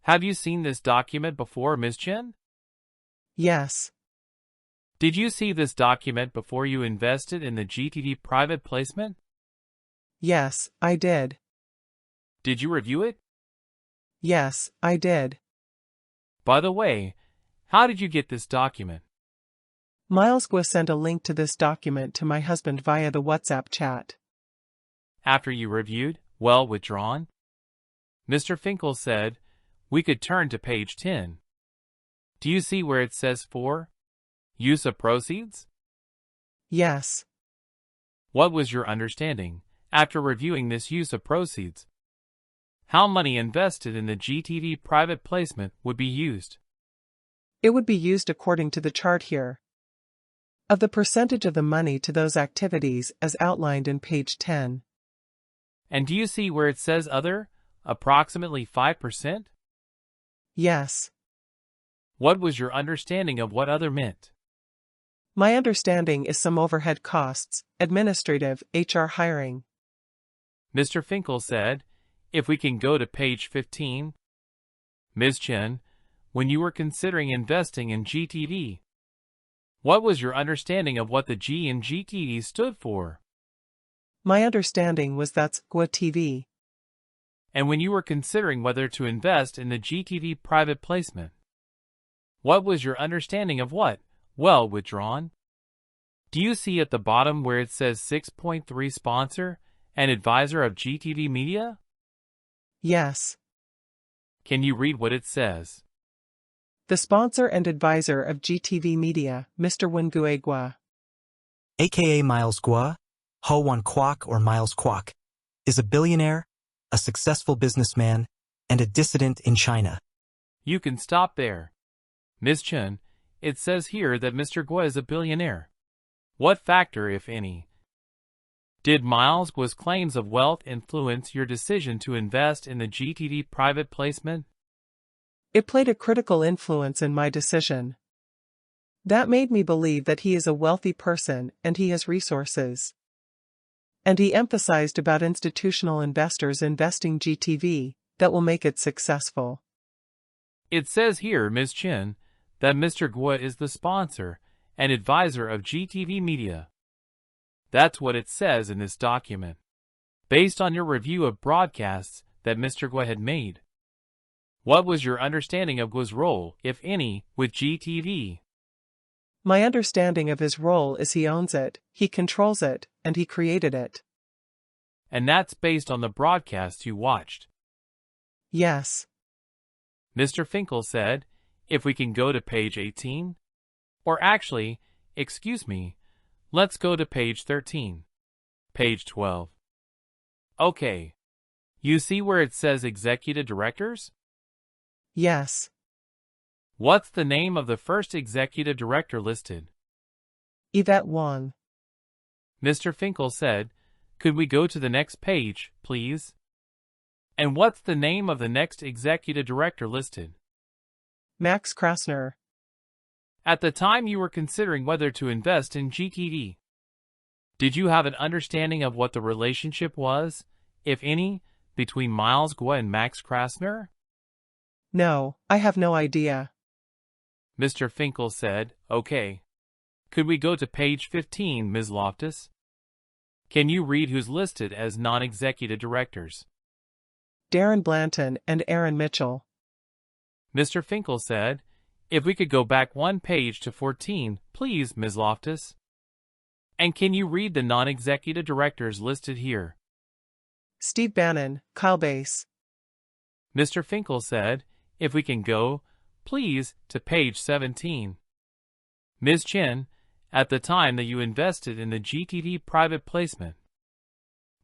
Speaker 12: Have you seen this document before, Ms. Chen?
Speaker 2: Yes.
Speaker 12: Did you see this document before you invested in the GTD private placement?
Speaker 2: Yes, I did.
Speaker 12: Did you review it?
Speaker 2: Yes, I did.
Speaker 12: By the way, how did you get this document?
Speaker 2: Miles Guo sent a link to this document to my husband via the WhatsApp chat.
Speaker 12: After you reviewed, well withdrawn? Mr. Finkel said, we could turn to page 10. Do you see where it says 4? Use of proceeds?
Speaker 2: Yes.
Speaker 12: What was your understanding, after reviewing this use of proceeds? How money invested in the GTV private placement would be used?
Speaker 2: It would be used according to the chart here. Of the percentage of the money to those activities as outlined in page 10.
Speaker 12: And do you see where it says other, approximately 5%?
Speaker 2: Yes.
Speaker 12: What was your understanding of what other meant?
Speaker 2: My understanding is some overhead costs, administrative, HR hiring.
Speaker 12: Mr. Finkel said, if we can go to page 15. Ms. Chen, when you were considering investing in GTV, what was your understanding of what the G in GTV stood for?
Speaker 2: My understanding was that's Guo TV.
Speaker 12: And when you were considering whether to invest in the GTV private placement, what was your understanding of what? Well withdrawn? Do you see at the bottom where it says 6.3 sponsor and advisor of GTV Media?
Speaker 2: Yes.
Speaker 12: Can you read what it says?
Speaker 2: The sponsor and advisor of GTV Media, Mr. Wengue Guo,
Speaker 1: aka Miles Guo, Ho Wan Kwok or Miles Kwok, is a billionaire, a successful businessman, and a dissident in China.
Speaker 12: You can stop there. Ms. Chen, it says here that Mr. Guo is a billionaire. What factor, if any, did Miles Guo's claims of wealth influence your decision to invest in the GTV private placement?
Speaker 2: It played a critical influence in my decision. That made me believe that he is a wealthy person and he has resources. And he emphasized about institutional investors investing GTV that will make it successful.
Speaker 12: It says here, Ms. Chen, that Mr. Guo is the sponsor and advisor of GTV Media. That's what it says in this document, based on your review of broadcasts that Mr. Guo had made. What was your understanding of Guo's role, if any, with GTV?
Speaker 2: My understanding of his role is he owns it, he controls it, and he created it.
Speaker 12: And that's based on the broadcasts you watched?
Speaker 2: Yes.
Speaker 12: Mr. Finkel said, if we can go to page 18? Or actually, excuse me, let's go to page 13. Page 12. Okay. You see where it says executive directors?
Speaker 2: Yes.
Speaker 12: What's the name of the first executive director listed?
Speaker 2: Yvette Wang.
Speaker 12: Mr. Finkel said, could we go to the next page, please? And what's the name of the next executive director listed?
Speaker 2: Max Krasner.
Speaker 12: At the time you were considering whether to invest in GTV, did you have an understanding of what the relationship was, if any, between Miles Guo and Max Krasner?
Speaker 2: No, I have no idea.
Speaker 12: Mr. Finkel said, okay. Could we go to page 15, Ms. Loftus? Can you read who's listed as non-executive directors?
Speaker 2: Darren Blanton and Aaron Mitchell.
Speaker 12: Mr. Finkel said, if we could go back one page to 14, please, Ms. Loftus. And can you read the non-executive directors listed here?
Speaker 2: Steve Bannon, Kyle Bass.
Speaker 12: Mr. Finkel said, if we can go, please, to page 17. Ms. Chen, at the time that you invested in the GTV private placement,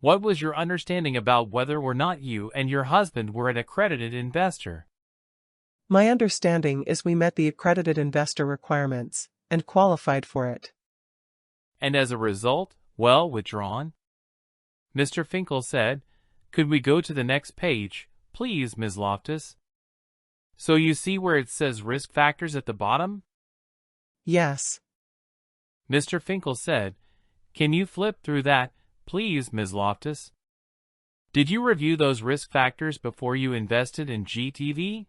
Speaker 12: what was your understanding about whether or not you and your husband were an accredited investor?
Speaker 2: My understanding is we met the accredited investor requirements and qualified for it.
Speaker 12: And as a result, well withdrawn? Mr. Finkel said, could we go to the next page, please, Ms. Loftus? So you see where it says risk factors at the bottom?
Speaker 2: Yes.
Speaker 12: Mr. Finkel said, can you flip through that, please, Ms. Loftus? Did you review those risk factors before you invested in GTV?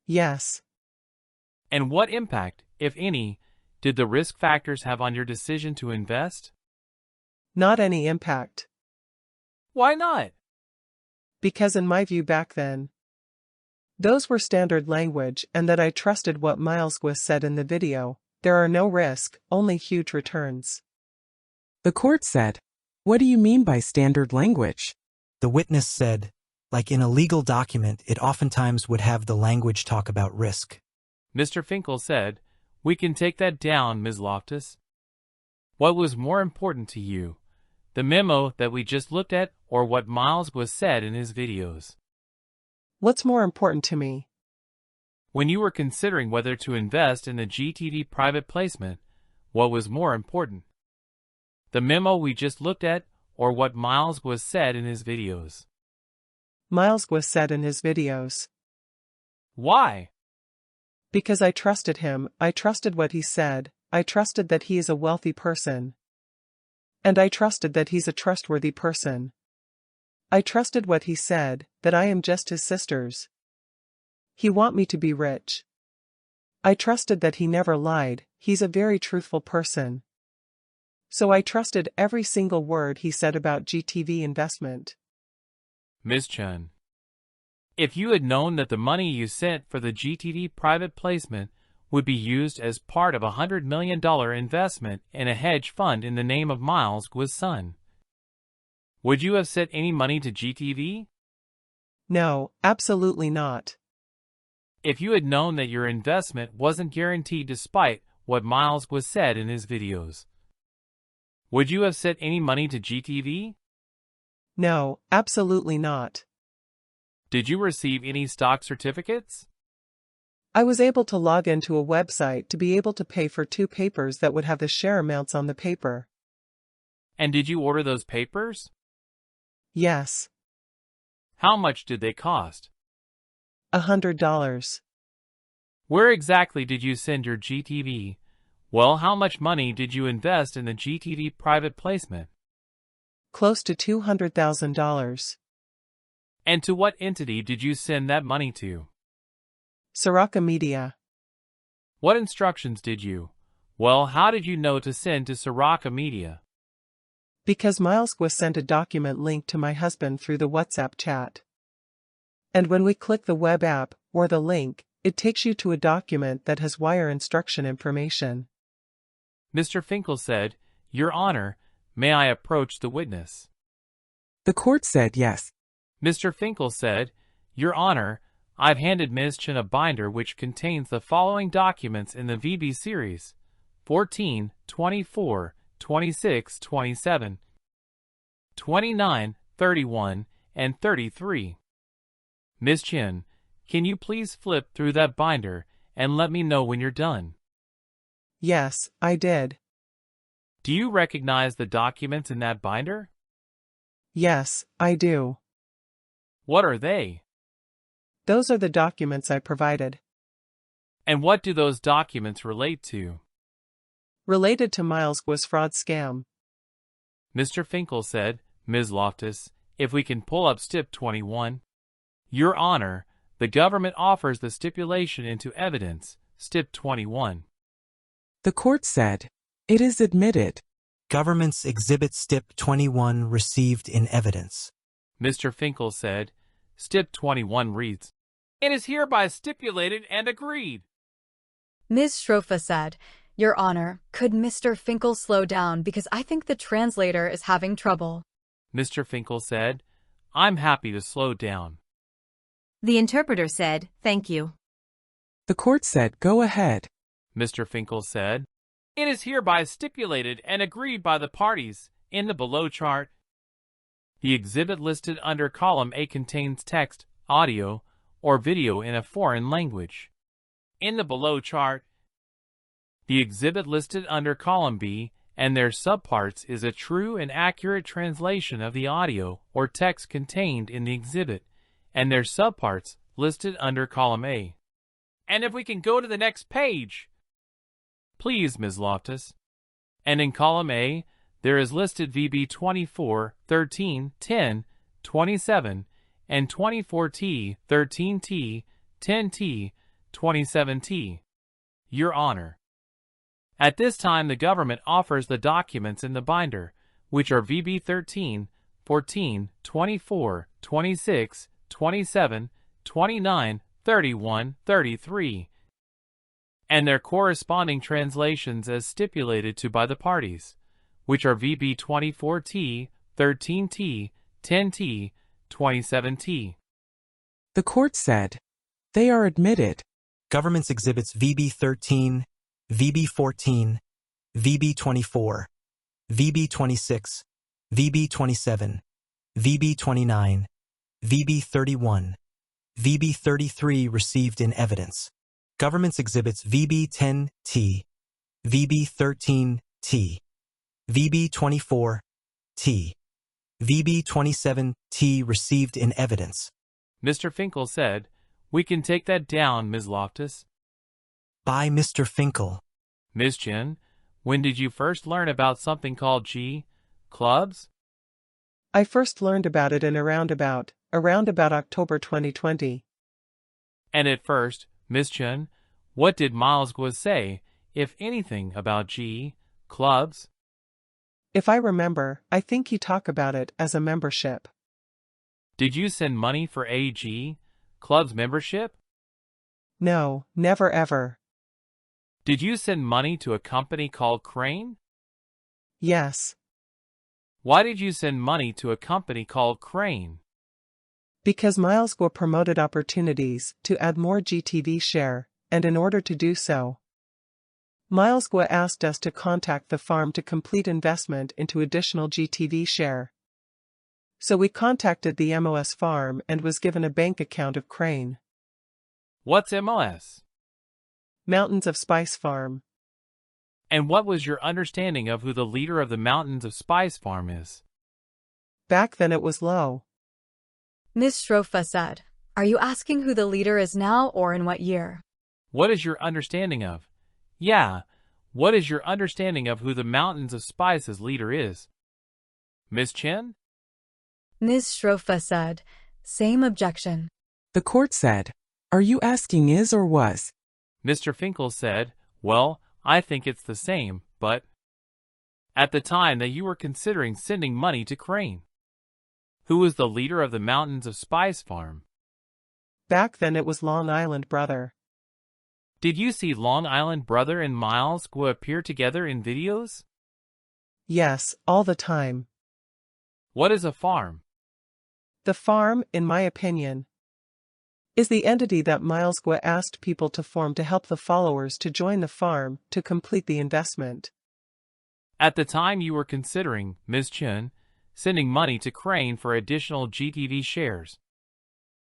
Speaker 2: Yes.
Speaker 12: And what impact, if any, did the risk factors have on your decision to invest?
Speaker 2: Not any impact.
Speaker 12: Why not?
Speaker 2: Because in my view back then, Those were standard language and that I trusted what Miles Guo said in the video. There are no risk, only huge returns.
Speaker 13: The court said, "What do you mean by standard language?"
Speaker 1: The witness said, like in a legal document, it oftentimes would have the language talk about risk.
Speaker 12: Mr. Finkel said, "We can take that down, Ms. Loftus." What was more important to you, the memo that we just looked at or what Miles was said in his videos?
Speaker 2: What's more important to me?
Speaker 12: When you were considering whether to invest in the GTD private placement, what was more important? The memo we just looked at or what Miles was said in his videos?
Speaker 2: Miles Guo said in his videos.
Speaker 12: Why?
Speaker 2: Because I trusted him, I trusted what he said, I trusted that he is a wealthy person. And I trusted that he's a trustworthy person. I trusted what he said, that I am just his sisters. He want me to be rich. I trusted that he never lied, he's a very truthful person. So I trusted every single word he said about GTV investment.
Speaker 12: Ms. Chen, if you had known that the money you sent for the GTD private placement would be used as part of a $100 million investment in a hedge fund in the name of Miles Guo's son, would you have sent any money to GTV?
Speaker 2: No, absolutely not.
Speaker 12: If you had known that your investment wasn't guaranteed despite what Miles Guo said in his videos, would you have sent any money to GTV?
Speaker 2: No, absolutely not.
Speaker 12: Did you receive any stock certificates?
Speaker 2: I was able to log into a website to be able to pay for 2 papers that would have the share amounts on the paper.
Speaker 12: And did you order those papers?
Speaker 2: Yes.
Speaker 12: How much did they cost?
Speaker 2: $100.
Speaker 12: Where exactly did you send your GTV? Well, how much money did you invest in the GTV private placement?
Speaker 2: Close to $200,000.
Speaker 12: And to what entity did you send that money to?
Speaker 2: Soraka Media.
Speaker 12: What instructions did you? Well, how did you know to send to Soraka Media?
Speaker 2: Because Miles Guo sent a document link to my husband through the WhatsApp chat. And when we click the web app, or the link, it takes you to a document that has wire instruction information.
Speaker 12: Mr. Finkel said, "Your Honor, may I approach the witness?"
Speaker 13: The court said yes.
Speaker 12: Mr. Finkel said, "Your Honor, I've handed Ms. Chen a binder which contains the following documents in the VB series: 14, 24, 26, 27, 29, 31, and 33. Ms. Chen, can you please flip through that binder and let me know when you're done?"
Speaker 2: Yes, I did.
Speaker 12: Do you recognize the documents in that binder?
Speaker 2: Yes, I do.
Speaker 12: What are they?
Speaker 2: Those are the documents I provided.
Speaker 12: And what do those documents relate to?
Speaker 2: Related to Miles Guo's fraud scam.
Speaker 12: Mr. Finkel said, "Ms. Loftus, if we can pull up Stip 21. Your Honor, the government offers the stipulation into evidence, Stip 21.
Speaker 13: The court said, "It is admitted."
Speaker 1: Government's Exhibit Stip 21 received in evidence.
Speaker 12: Mr. Finkel said, Stip 21 reads, "It is hereby stipulated and agreed."
Speaker 5: Ms. Schrofa said, "Your Honor, could Mr. Finkel slow down because I think the translator is having trouble."
Speaker 12: Mr. Finkel said, "I'm happy to slow down."
Speaker 3: The interpreter said, "Thank you."
Speaker 13: The court said, "Go ahead."
Speaker 12: Mr. Finkel said, "It is hereby stipulated and agreed by the parties in the below chart. The exhibit listed under column A contains text, audio, or video in a foreign language. In the below chart, the exhibit listed under column B and their subparts is a true and accurate translation of the audio or text contained in the exhibit and their subparts listed under column A." And if we can go to the next page. Please, Ms. Loftus. And in column A, there is listed VB 24, 13, 10, 27, and 24T, 13T, 10T, 27T. Your Honor. At this time the government offers the documents in the binder, which are VB 13, 14, 24, 26, 27, 29, 31-33, and their corresponding translations as stipulated to by the parties, which are VB 24T, 13T, 10T, 27T.
Speaker 2: The court said, they are admitted.
Speaker 1: Government's exhibits VB 13, VB 14, VB 24, VB 26, VB 27, VB 29, VB 31, VB 33 received in evidence. Government's exhibits VB 10T, VB 13T, VB 24T, VB 27T received in evidence.
Speaker 12: Mr. Finkel said, we can take that down, Ms. Loftus.
Speaker 1: By Mr. Finkel.
Speaker 12: Ms. Chen, when did you first learn about something called G clubs?
Speaker 13: I first learned about it in around about October 2020.
Speaker 12: And at first, Ms. Chen, what did Miles Guo say, if anything, about G clubs?
Speaker 13: If I remember, I think he talked about it as a membership.
Speaker 12: Did you send money for AG club's membership?
Speaker 13: No, never ever.
Speaker 12: Did you send money to a company called Crane?
Speaker 13: Yes.
Speaker 12: Why did you send money to a company called Crane?
Speaker 13: Because Miles Guo promoted opportunities to add more GTV share, and in order to do so, Miles Guo asked us to contact the farm to complete investment into additional GTV share. So we contacted the MOS farm and was given a bank account of Crane.
Speaker 12: What's MOS?
Speaker 13: Mountains of Spice Farm.
Speaker 12: And what was your understanding of who the leader of the Mountains of Spice Farm is?
Speaker 13: Back then it was low.
Speaker 5: Ms. Strofa said, are you asking who the leader is now or in what year?
Speaker 12: What is your understanding of? Yeah, what is your understanding of who the Mountains of Spice's leader is? Ms. Chen?
Speaker 5: Ms. Strofa said, same objection.
Speaker 2: The court said, are you asking is or was?
Speaker 12: Mr. Finkel said, well, I think it's the same, but at the time that you were considering sending money to Crane, who was the leader of the Mountains of Spice Farm?
Speaker 13: Back then it was Long Island Brother.
Speaker 12: Did you see Long Island Brother and Miles Guo appear together in videos?
Speaker 13: Yes, all the time.
Speaker 12: What is a farm?
Speaker 13: The farm, in my opinion, is the entity that Miles Guo asked people to form to help the followers to join the farm to complete the investment.
Speaker 12: At the time you were considering, Ms. Chen, sending money to Crane for additional GTV shares,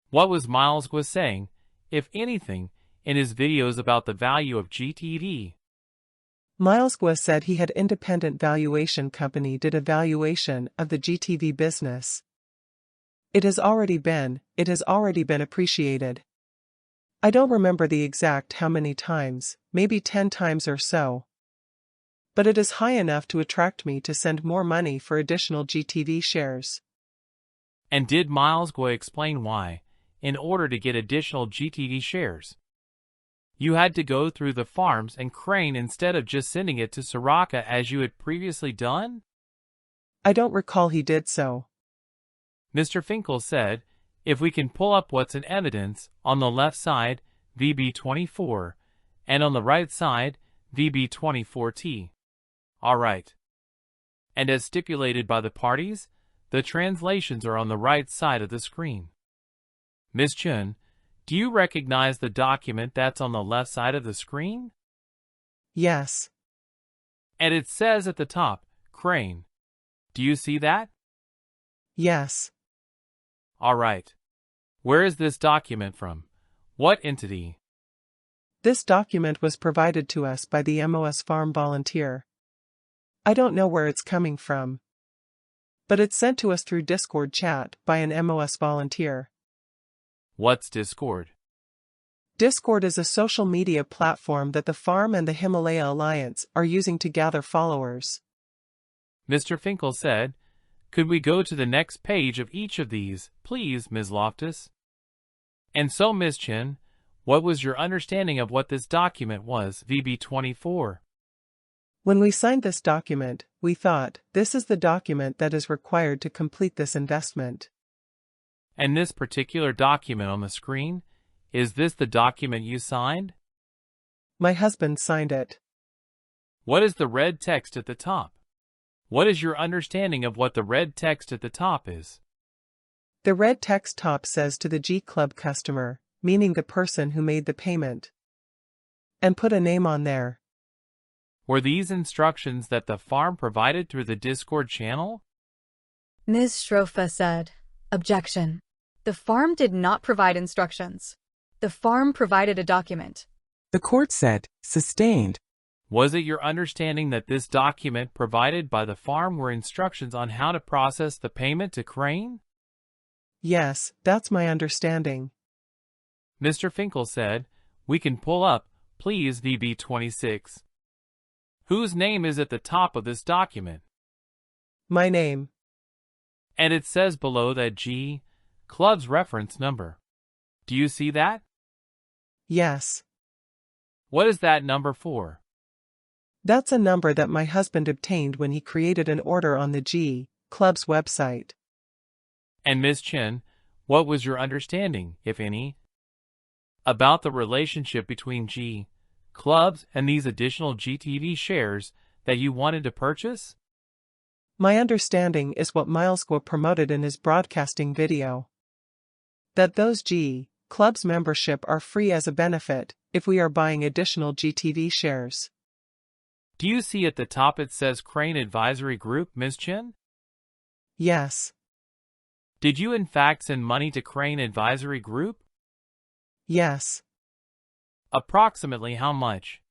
Speaker 12: what was Miles Guo saying, if anything, in his videos about the value of GTV?
Speaker 13: Miles Guo said he had independent valuation company did a valuation of the GTV business. It has already been appreciated. I don't remember the exact how many times, maybe 10 times or so. But it is high enough to attract me to send more money for additional GTV shares.
Speaker 12: And did Miles Guo explain why, in order to get additional GTV shares, you had to go through the farms and Crane instead of just sending it to Soraka as you had previously done?
Speaker 13: I don't recall he did so.
Speaker 12: Mr. Finkel said, if we can pull up what's in evidence, on the left side, VB24, and on the right side, VB24T. All right. And as stipulated by the parties, the translations are on the right side of the screen. Ms. Chen, do you recognize the document that's on the left side of the screen?
Speaker 13: Yes.
Speaker 12: And it says at the top, Crane. Do you see that?
Speaker 13: Yes.
Speaker 12: All right. Where is this document from? What entity?
Speaker 13: This document was provided to us by the MOS Farm volunteer. I don't know where it's coming from. But it's sent to us through Discord chat by an MOS volunteer.
Speaker 12: What's Discord?
Speaker 13: Discord is a social media platform that the farm and the Himalaya Alliance are using to gather followers.
Speaker 12: Mr. Finkel said, could we go to the next page of each of these, please, Ms. Loftus? And so, Ms. Chen, what was your understanding of what this document was, VB24?
Speaker 13: When we signed this document, we thought, this is the document that is required to complete this investment.
Speaker 12: And this particular document on the screen, Is this the document you signed?
Speaker 13: My husband signed it.
Speaker 12: What is the red text at the top? What is your understanding of what the red text at the top is?
Speaker 13: The red text top says to the G Club customer, meaning the person who made the payment. And put a name on there.
Speaker 12: Were these instructions that the farm provided through the Discord channel?
Speaker 5: Ms. Shrofa said, objection. The farm did not provide instructions. The farm provided a document.
Speaker 2: The court said, sustained.
Speaker 12: Was it your understanding that this document provided by the farm were instructions on how to process the payment to Crane?
Speaker 13: Yes, that's my understanding.
Speaker 12: Mr. Finkel said, we can pull up, please VB26. Whose name is at the top of this document?
Speaker 13: My name.
Speaker 12: And it says below that G Club's reference number. Do you see that?
Speaker 13: Yes.
Speaker 12: What is that number for?
Speaker 13: That's a number that my husband obtained when he created an order on the G Club's website.
Speaker 12: And Ms. Chen, what was your understanding, if any, about the relationship between G Clubs and these additional GTV shares that you wanted to purchase?
Speaker 13: My understanding is what Miles Guo promoted in his broadcasting video. That those G Clubs membership are free as a benefit if we are buying additional GTV shares.
Speaker 12: Do you see at the top it says Crane Advisory Group, Ms. Chen?
Speaker 13: Yes.
Speaker 12: Did you in fact send money to Crane Advisory Group?
Speaker 13: Yes.
Speaker 12: Approximately how much?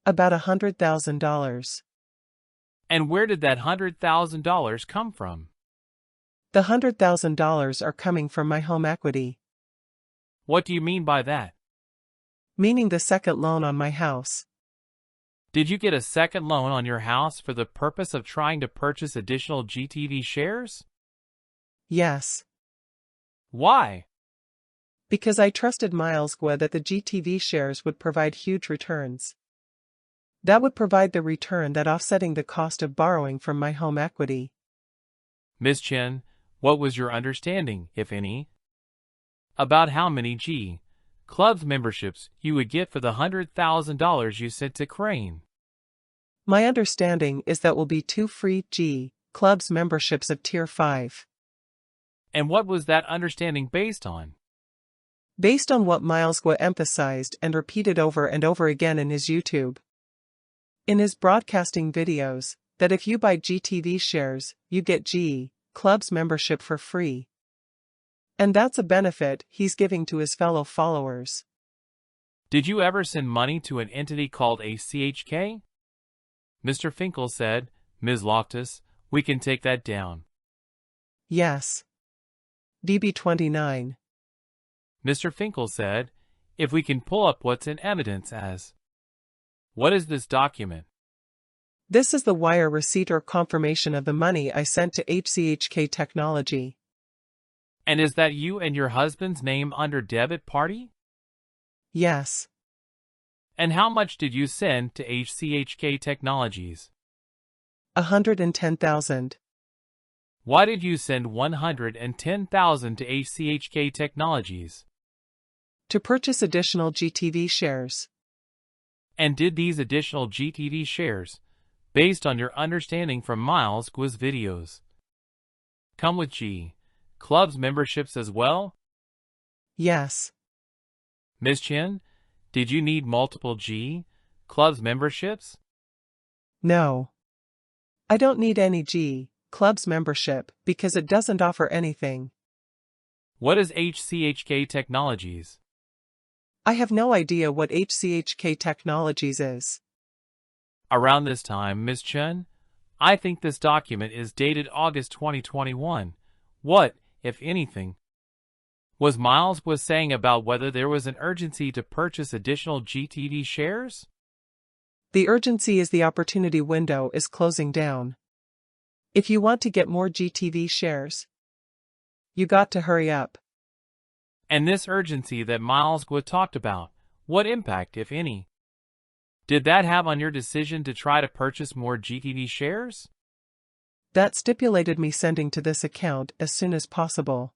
Speaker 13: About $100,000.
Speaker 12: And where did that $100,000 come from?
Speaker 13: The $100,000 are coming from my home equity.
Speaker 12: What do you mean by that?
Speaker 13: Meaning the second loan on my house.
Speaker 12: Did you get a second loan on your house for the purpose of trying to purchase additional GTV shares?
Speaker 13: Yes.
Speaker 12: Why?
Speaker 13: Because I trusted Miles Guo that the GTV shares would provide huge returns. That would provide the return that offsetting the cost of borrowing from my home equity.
Speaker 12: Ms. Chen, what was your understanding, if any, about how many G Clubs memberships you would get for the $100,000 you sent to Crane?
Speaker 13: My understanding is that will be 2 free G Clubs memberships of Tier 5.
Speaker 12: And what was that understanding based on?
Speaker 13: Based on what Miles Guo emphasized and repeated over and over again in his YouTube. In his broadcasting videos, that if you buy GTV shares, you get G Clubs membership for free. And that's a benefit he's giving to his fellow followers.
Speaker 12: Did you ever send money to an entity called ACHK? Mr. Finkel said, Ms. Loftus, we can take that down.
Speaker 13: Yes. DB29.
Speaker 12: Mr. Finkel said, if we can pull up what's in evidence as. What is this document?
Speaker 13: This is the wire receipt or confirmation of the money I sent to HCHK Technology.
Speaker 12: And is that you and your husband's name under debit party?
Speaker 13: Yes.
Speaker 12: And how much did you send to HCHK Technologies?
Speaker 13: $110,000.
Speaker 12: Why did you send $110,000 to HCHK Technologies?
Speaker 13: To purchase additional GTV shares.
Speaker 12: And did these additional GTV shares, based on your understanding from Miles Guo's videos, come with G Clubs memberships as well?
Speaker 13: Yes.
Speaker 12: Ms. Chen, did you need multiple G Clubs memberships?
Speaker 13: No. I don't need any G Clubs membership because it doesn't offer anything.
Speaker 12: What is HCHK Technologies?
Speaker 13: I have no idea what HCHK Technologies is.
Speaker 12: Around this time, Ms. Chen, I think this document is dated August 2021. What, if anything, was Miles was saying about whether there was an urgency to purchase additional GTV shares?
Speaker 13: The urgency is the opportunity window is closing down. If you want to get more GTV shares, you got to hurry up.
Speaker 12: And this urgency that Miles Guo talked about, what impact, if any, did that have on your decision to try to purchase more GTV shares?
Speaker 13: That stipulated me sending to this account as soon as possible.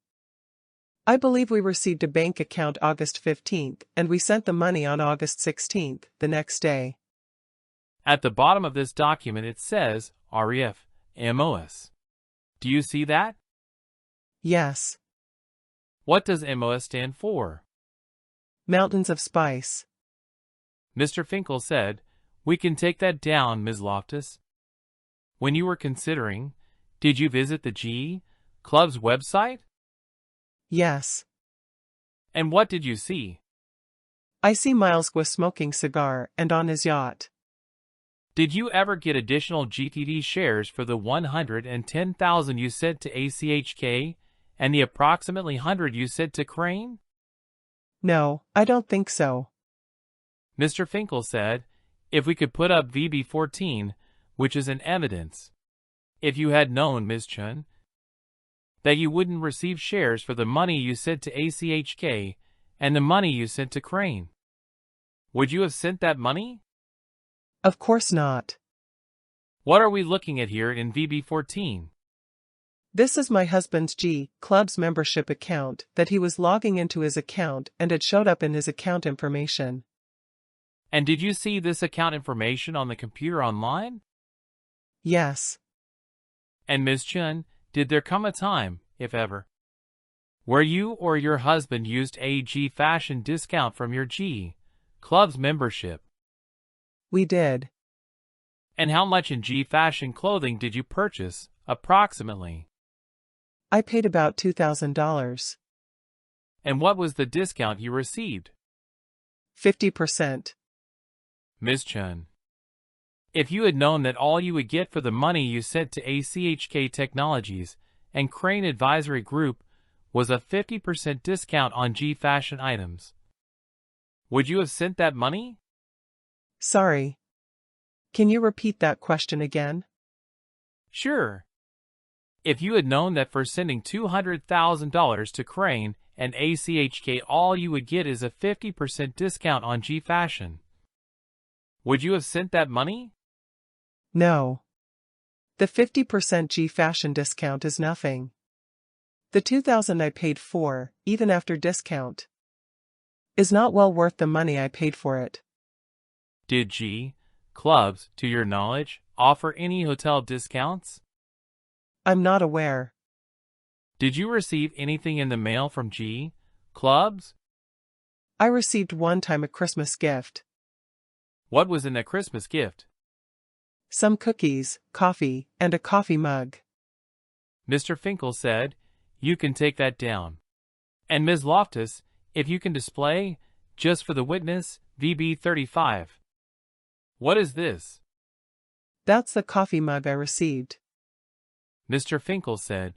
Speaker 13: I believe we received a bank account August 15th, and we sent the money on August 16th, the next day.
Speaker 12: At the bottom of this document it says REF, MOS. Do you see that?
Speaker 13: Yes.
Speaker 12: What does MOS stand for?
Speaker 13: Mountains of Spice.
Speaker 12: Mr. Finkel said, "We can take that down, Ms. Loftus." When you were considering, did you visit the G Club's website?
Speaker 13: Yes.
Speaker 12: And what did you see?
Speaker 13: I see Miles Guo smoking cigar and on his yacht.
Speaker 12: Did you ever get additional GTD shares for the 110,000 you sent to ACHK and the approximately 100 you sent to Crane?
Speaker 13: No, I don't think so.
Speaker 12: Mr. Finkel said, "If we could put up VB14, which is an evidence. If you had known, Ms. Chen, that you wouldn't receive shares for the money you sent to ACHK and the money you sent to Crane, would you have sent that money?"
Speaker 13: Of course not.
Speaker 12: What are we looking at here in VB14?
Speaker 13: This is my husband's G Club's membership account that he was logging into his account and it showed up in his account information.
Speaker 12: And did you see this account information on the computer online?
Speaker 13: Yes.
Speaker 12: And Ms. Chen, did there come a time, if ever, where you or your husband used a G Fashion discount from your G Club's membership?
Speaker 13: We did.
Speaker 12: And how much in G Fashion clothing did you purchase, approximately?
Speaker 13: I paid about $2,000.
Speaker 12: And what was the discount you received?
Speaker 13: 50%.
Speaker 12: Ms. Chen, if you had known that all you would get for the money you sent to ACHK Technologies and Crane Advisory Group was a 50% discount on G Fashion items, would you have sent that money?
Speaker 13: Sorry. Can you repeat that question again?
Speaker 12: Sure. If you had known that for sending $200,000 to Crane and ACHK all you would get is a 50% discount on G Fashion, would you have sent that money?
Speaker 13: No. The 50% G Fashion discount is nothing. The $2,000 I paid for, even after discount, is not well worth the money I paid for it.
Speaker 12: Did G Clubs, to your knowledge, offer any hotel discounts?
Speaker 13: I'm not aware.
Speaker 12: Did you receive anything in the mail from G Clubs?
Speaker 13: I received one time a Christmas gift.
Speaker 12: What was in the Christmas gift?
Speaker 13: Some cookies, coffee, and a coffee mug.
Speaker 12: Mr. Finkel said, "You can take that down." And Ms. Loftus, if you can display, just for the witness, VB35. What is this?
Speaker 13: That's the coffee mug I received.
Speaker 12: Mr. Finkel said,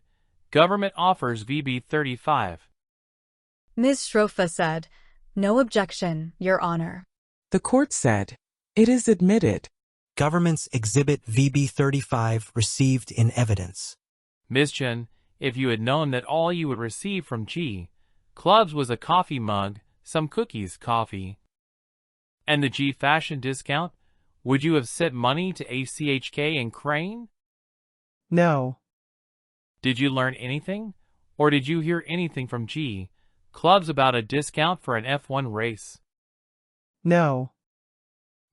Speaker 12: "Government offers VB35.
Speaker 5: Ms. Schrofa said, "No objection, Your Honor."
Speaker 2: The court said, "It is admitted."
Speaker 1: Government's Exhibit VB35 received in evidence.
Speaker 12: Ms. Chen, if you had known that all you would receive from G Clubs was a coffee mug, some cookies, coffee, and the G Fashion discount, would you have sent money to ACHK and Crane?
Speaker 13: No.
Speaker 12: Did you learn anything, or did you hear anything from G Clubs about a discount for an F1 race?
Speaker 13: No.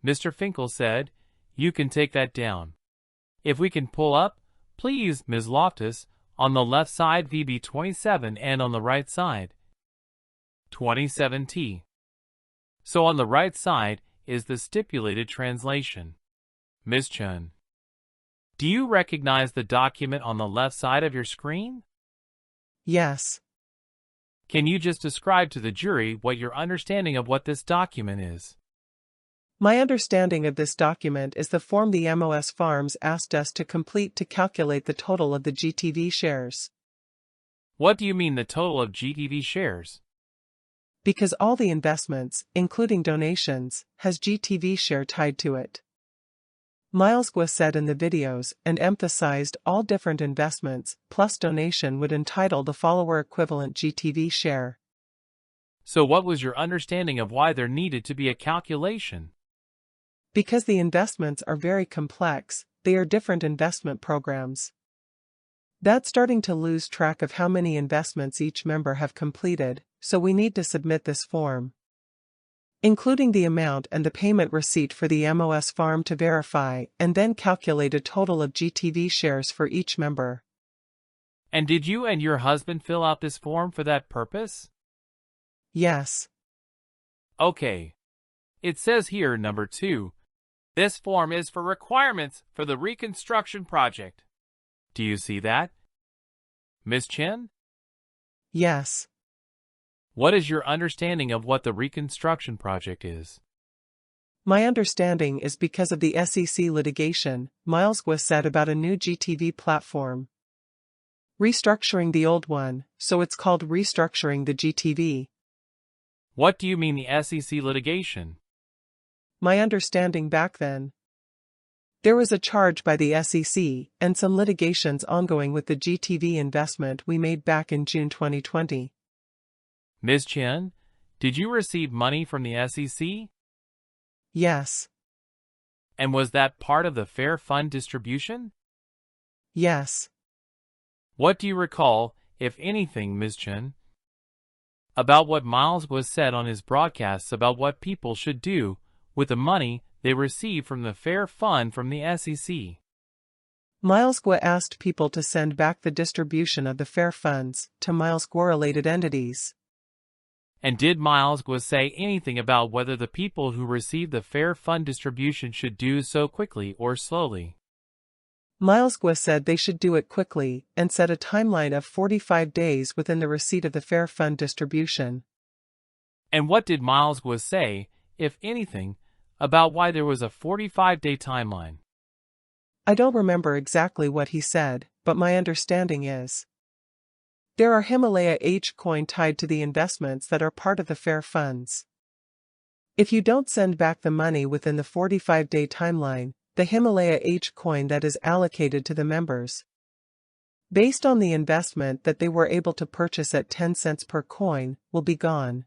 Speaker 12: Mr. Finkel said, "You can take that down." If we can pull up, please, Ms. Loftus, on the left side VB27 and on the right side 27T. So on the right side is the stipulated translation. Ms. Chen, do you recognize the document on the left side of your screen?
Speaker 13: Yes.
Speaker 12: Can you just describe to the jury what your understanding of what this document is?
Speaker 13: My understanding of this document is the form the MOS Farms asked us to complete to calculate the total of the GTV shares.
Speaker 12: What do you mean the total of GTV shares?
Speaker 13: Because all the investments, including donations, has GTV share tied to it. Miles Guo said in the videos and emphasized all different investments plus donation would entitle the follower equivalent GTV share.
Speaker 12: So what was your understanding of why there needed to be a calculation?
Speaker 13: Because the investments are very complex, they are different investment programs. That's starting to lose track of how many investments each member have completed, so we need to submit this form, including the amount and the payment receipt for the MOS farm to verify, and then calculate a total of GTV shares for each member.
Speaker 12: And did you and your husband fill out this form for that purpose?
Speaker 13: Yes.
Speaker 12: Okay. It says here, number 2, this form is for requirements for the reconstruction project. Do you see that, Ms. Chen?
Speaker 13: Yes.
Speaker 12: What is your understanding of what the reconstruction project is?
Speaker 13: My understanding is because of the SEC litigation, Miles Guo said about a new GTV platform, restructuring the old one, so it's called restructuring the GTV.
Speaker 12: What do you mean the SEC litigation?
Speaker 13: My understanding back then, there was a charge by the SEC and some litigations ongoing with the GTV investment we made back in June 2020.
Speaker 12: Ms. Chen, did you receive money from the SEC?
Speaker 13: Yes.
Speaker 12: And was that part of the fair fund distribution?
Speaker 13: Yes.
Speaker 12: What do you recall, if anything, Ms. Chen, about what Miles was said on his broadcasts about what people should do with the money they receive from the fair fund from the SEC?
Speaker 13: Miles Guo asked people to send back the distribution of the fair funds to Miles Guo-related entities.
Speaker 12: And did Miles Guo say anything about whether the people who receive the fair fund distribution should do so quickly or slowly?
Speaker 13: Miles Guo said they should do it quickly and set a timeline of 45 days within the receipt of the fair fund distribution.
Speaker 12: And what did Miles Guo say, if anything, about why there was a 45-day timeline?
Speaker 13: I don't remember exactly what he said, but my understanding is there are Himalaya H coin tied to the investments that are part of the fair funds. If you don't send back the money within the 45-day timeline, the Himalaya H coin that is allocated to the members, based on the investment that they were able to purchase at 10 cents per coin, will be gone.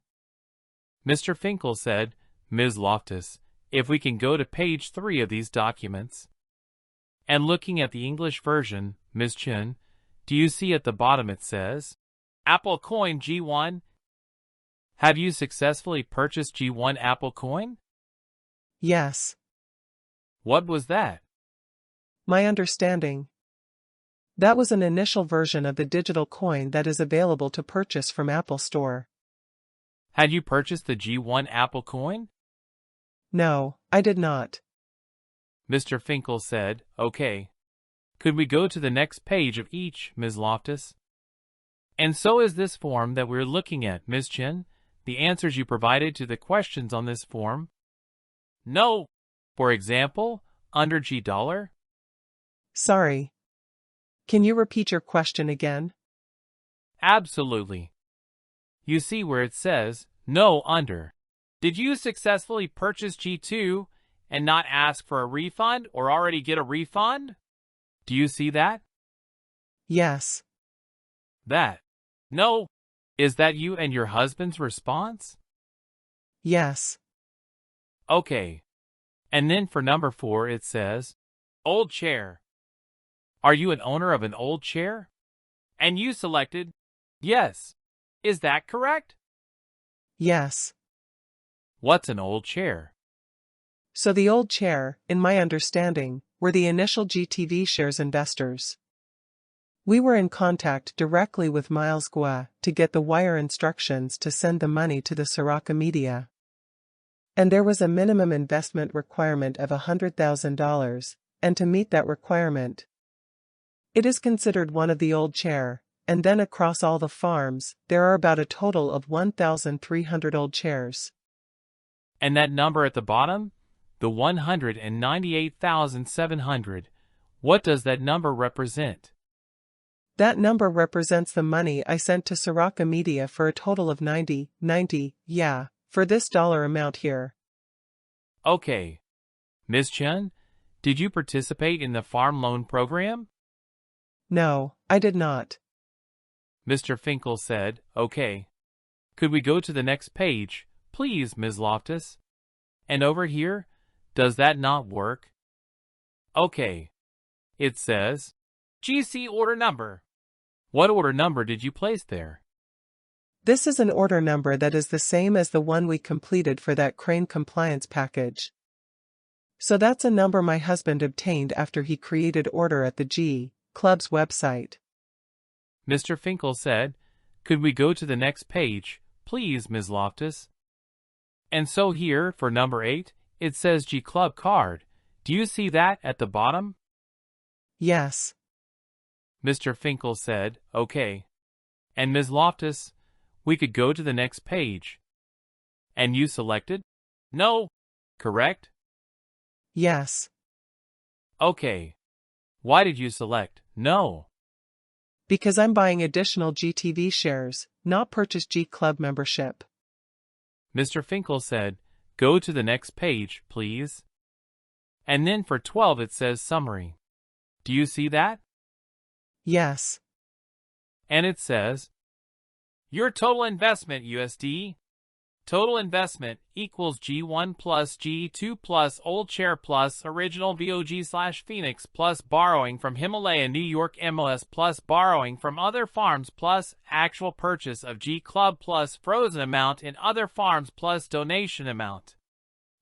Speaker 12: Mr. Finkel said, Ms. Loftus, if we can go to page 3 of these documents. And looking at the English version, Ms. Chen, do you see at the bottom it says, Apple Coin G1? Have you successfully purchased G1 Apple Coin?
Speaker 13: Yes.
Speaker 12: What was that?
Speaker 13: My understanding, that was an initial version of the digital coin that is available to purchase from Apple Store.
Speaker 12: Had you purchased the G1 Apple Coin?
Speaker 13: No, I did not.
Speaker 12: Mr. Finkel said, okay. Could we go to the next page of each, Ms. Loftus? And so is this form that we're looking at, Ms. Chen, the answers you provided to the questions on this form? No. For example, under G dollar?
Speaker 13: Sorry. Can you repeat your question again?
Speaker 12: Absolutely. You see where it says, no under. Did you successfully purchase G2 and not ask for a refund or already get a refund? Do you see that?
Speaker 13: Yes.
Speaker 12: That. No. Is that you and your husband's response?
Speaker 13: Yes.
Speaker 12: Okay. And then for number 4 it says, old chair. Are you an owner of an old chair? And you selected, yes. Is that correct?
Speaker 13: Yes.
Speaker 12: What's an old chair?
Speaker 13: So the old chair, in my understanding, were the initial GTV shares investors. We were in contact directly with Miles Guo to get the wire instructions to send the money to the Sirocco Media. And there was a minimum investment requirement of $100,000, and to meet that requirement, it is considered one of the old chair, and then across all the farms, there are about a total of 1,300 old chairs.
Speaker 12: And that number at the bottom? The 198,700. What does that number represent?
Speaker 13: That number represents the money I sent to Sirocco Media for a total of 90, yeah, for this dollar amount here.
Speaker 12: Okay. Ms. Chen, did you participate in the farm loan program?
Speaker 13: No, I did not.
Speaker 12: Mr. Finkel said, okay. Could we go to the next page, please, Ms. Loftus? And over here, does that not work? Okay. It says, GC order number What order number did you place there?
Speaker 13: This is an order number that is the same as the one we completed for that crane compliance package. So that's a number my husband obtained after he created order at the G Club's website.
Speaker 12: Mr. Finkel said, "Could we go to the next page, please, Ms. Loftus?" And so here, for number 8, it says G Club card. Do you see that at the bottom?
Speaker 13: Yes.
Speaker 12: Mr. Finkel said, "Okay." And Ms. Loftus, we could go to the next page. And you selected? No. Correct?
Speaker 13: Yes.
Speaker 12: Okay. Why did you select no?
Speaker 13: Because I'm buying additional GTV shares, not purchase G Club membership.
Speaker 12: Mr. Finkel said, "Go to the next page, please." And then for 12 it says summary. Do you see that?
Speaker 13: Yes.
Speaker 12: And it says, your total investment USD. Total investment equals G1 plus G2 plus old share plus original VOG/Phoenix plus borrowing from Himalaya New York MOS plus borrowing from other farms plus actual purchase of G Club plus frozen amount in other farms plus donation amount.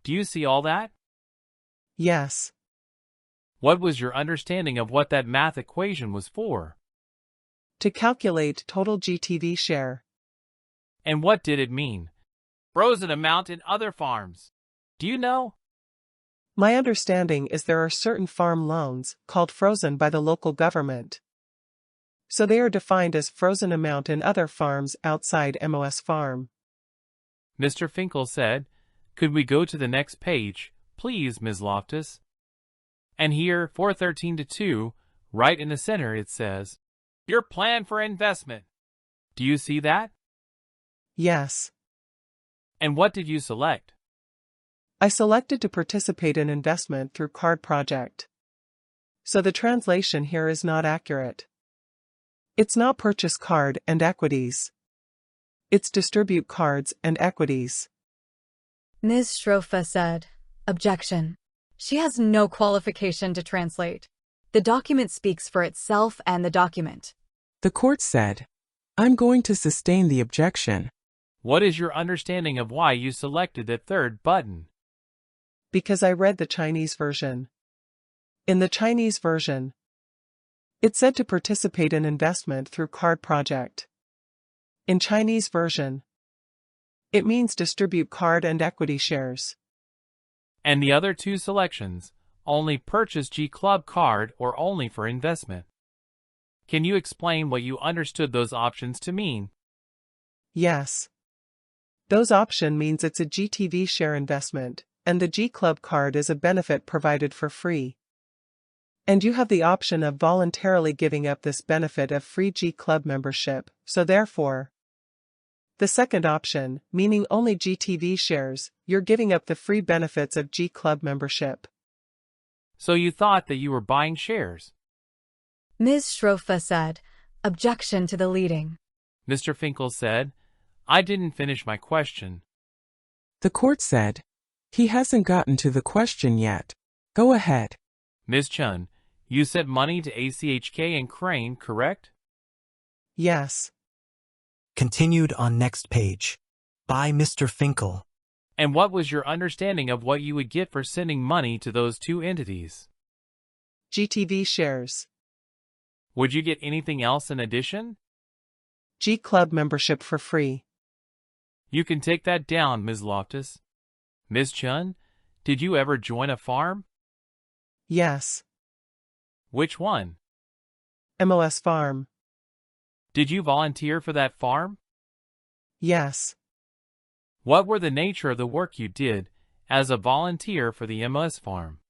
Speaker 12: Do you see all that?
Speaker 13: Yes.
Speaker 12: What was your understanding of what that math equation was for?
Speaker 13: To calculate total GTV share.
Speaker 12: And what did it mean? Frozen amount in other farms. Do you know?
Speaker 13: My understanding is there are certain farm loans, called frozen by the local government. So they are defined as frozen amount in other farms outside MOS farm.
Speaker 12: Mr. Finkel said, "Could we go to the next page, please, Ms. Loftus?" And here, 413-2, right in the center it says, your plan for investment. Do you see that?
Speaker 13: Yes.
Speaker 12: And what did you select?
Speaker 13: I selected to participate in investment through card project. So the translation here is not accurate. It's not purchase card and equities. It's distribute cards and equities.
Speaker 5: Ms. Shrofa said, "Objection. She has no qualification to translate. The document speaks for itself and the document."
Speaker 2: The court said, "I'm going to sustain the objection."
Speaker 12: What is your understanding of why you selected the third button?
Speaker 13: Because I read the Chinese version. In the Chinese version, it said to participate in investment through card project. In Chinese version, it means distribute card and equity shares.
Speaker 12: And the other two selections, only purchase G Club card or only for investment. Can you explain what you understood those options to mean?
Speaker 13: Yes. Those option means it's a GTV share investment, and the G Club card is a benefit provided for free. And you have the option of voluntarily giving up this benefit of free G Club membership, so therefore, the second option, meaning only GTV shares, you're giving up the free benefits of G Club membership.
Speaker 12: So you thought that you were buying shares?
Speaker 5: Ms. Shrofa said, "Objection to the leading."
Speaker 12: Mr. Finkel said, "I didn't finish my question."
Speaker 2: The court said, "He hasn't gotten to the question yet. Go ahead."
Speaker 12: Ms. Chen, you sent money to ACHK and Crane, correct?
Speaker 13: Yes.
Speaker 1: Continued on next page. By Mr. Finkel.
Speaker 12: And what was your understanding of what you would get for sending money to those two entities?
Speaker 13: GTV shares.
Speaker 12: Would you get anything else in addition?
Speaker 13: G Club membership for free.
Speaker 12: You can take that down, Ms. Loftus. Ms. Chun, did you ever join a farm?
Speaker 13: Yes.
Speaker 12: Which one?
Speaker 13: MOS farm.
Speaker 12: Did you volunteer for that farm?
Speaker 13: Yes.
Speaker 12: What were the nature of the work you did as a volunteer for the MOS farm?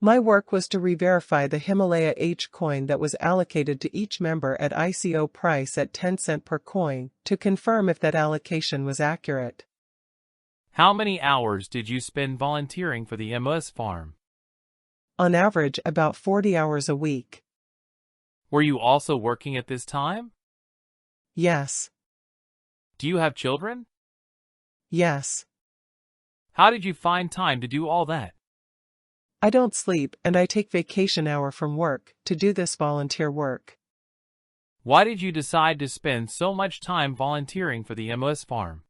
Speaker 13: My work was to re-verify the Himalaya H coin that was allocated to each member at ICO price at 10 cents per coin, to confirm if that allocation was accurate.
Speaker 12: How many hours did you spend volunteering for the MOS farm?
Speaker 13: On average, about 40 hours a week.
Speaker 12: Were you also working at this time?
Speaker 13: Yes.
Speaker 12: Do you have children?
Speaker 13: Yes.
Speaker 12: How did you find time to do all that?
Speaker 13: I don't sleep and I take vacation hour from work to do this volunteer work.
Speaker 12: Why did you decide to spend so much time volunteering for the MOS farm?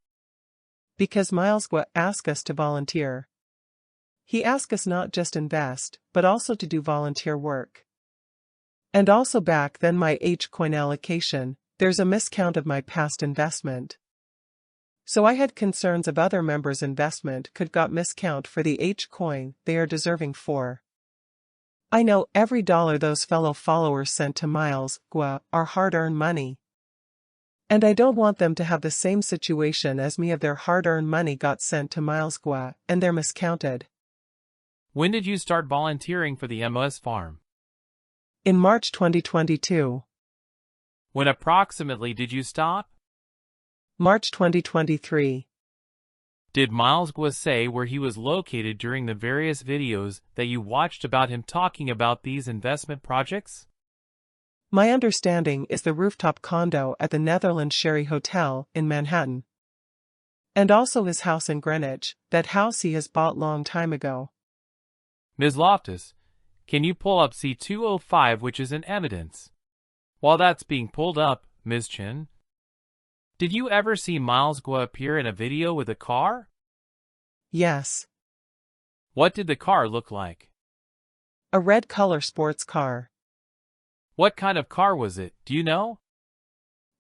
Speaker 13: Because Miles Guo asked us to volunteer. He asked us not just invest, but also to do volunteer work. And also back then my H-coin allocation, there's a miscount of my past investment. So I had concerns of other members' investment could got miscount for the H-coin they are deserving for. I know every dollar those fellow followers sent to Miles Guo are hard-earned money. And I don't want them to have the same situation as me of their hard-earned money got sent to Miles Guo and they're miscounted.
Speaker 12: When did you start volunteering for the MOS farm?
Speaker 13: In March 2022.
Speaker 12: When approximately did you stop?
Speaker 13: March 2023.
Speaker 12: Did Miles Guo say where he was located during the various videos that you watched about him talking about these investment projects?
Speaker 13: My understanding is the rooftop condo at the Netherlands Sherry Hotel in Manhattan. And also his house in Greenwich, that house he has bought long time ago.
Speaker 12: Ms. Loftus, can you pull up C205 which is in evidence? While that's being pulled up, Ms. Chen, did you ever see Miles Guo appear in a video with a car?
Speaker 13: Yes.
Speaker 12: What did the car look like?
Speaker 13: A red color sports car.
Speaker 12: What kind of car was it, do you know?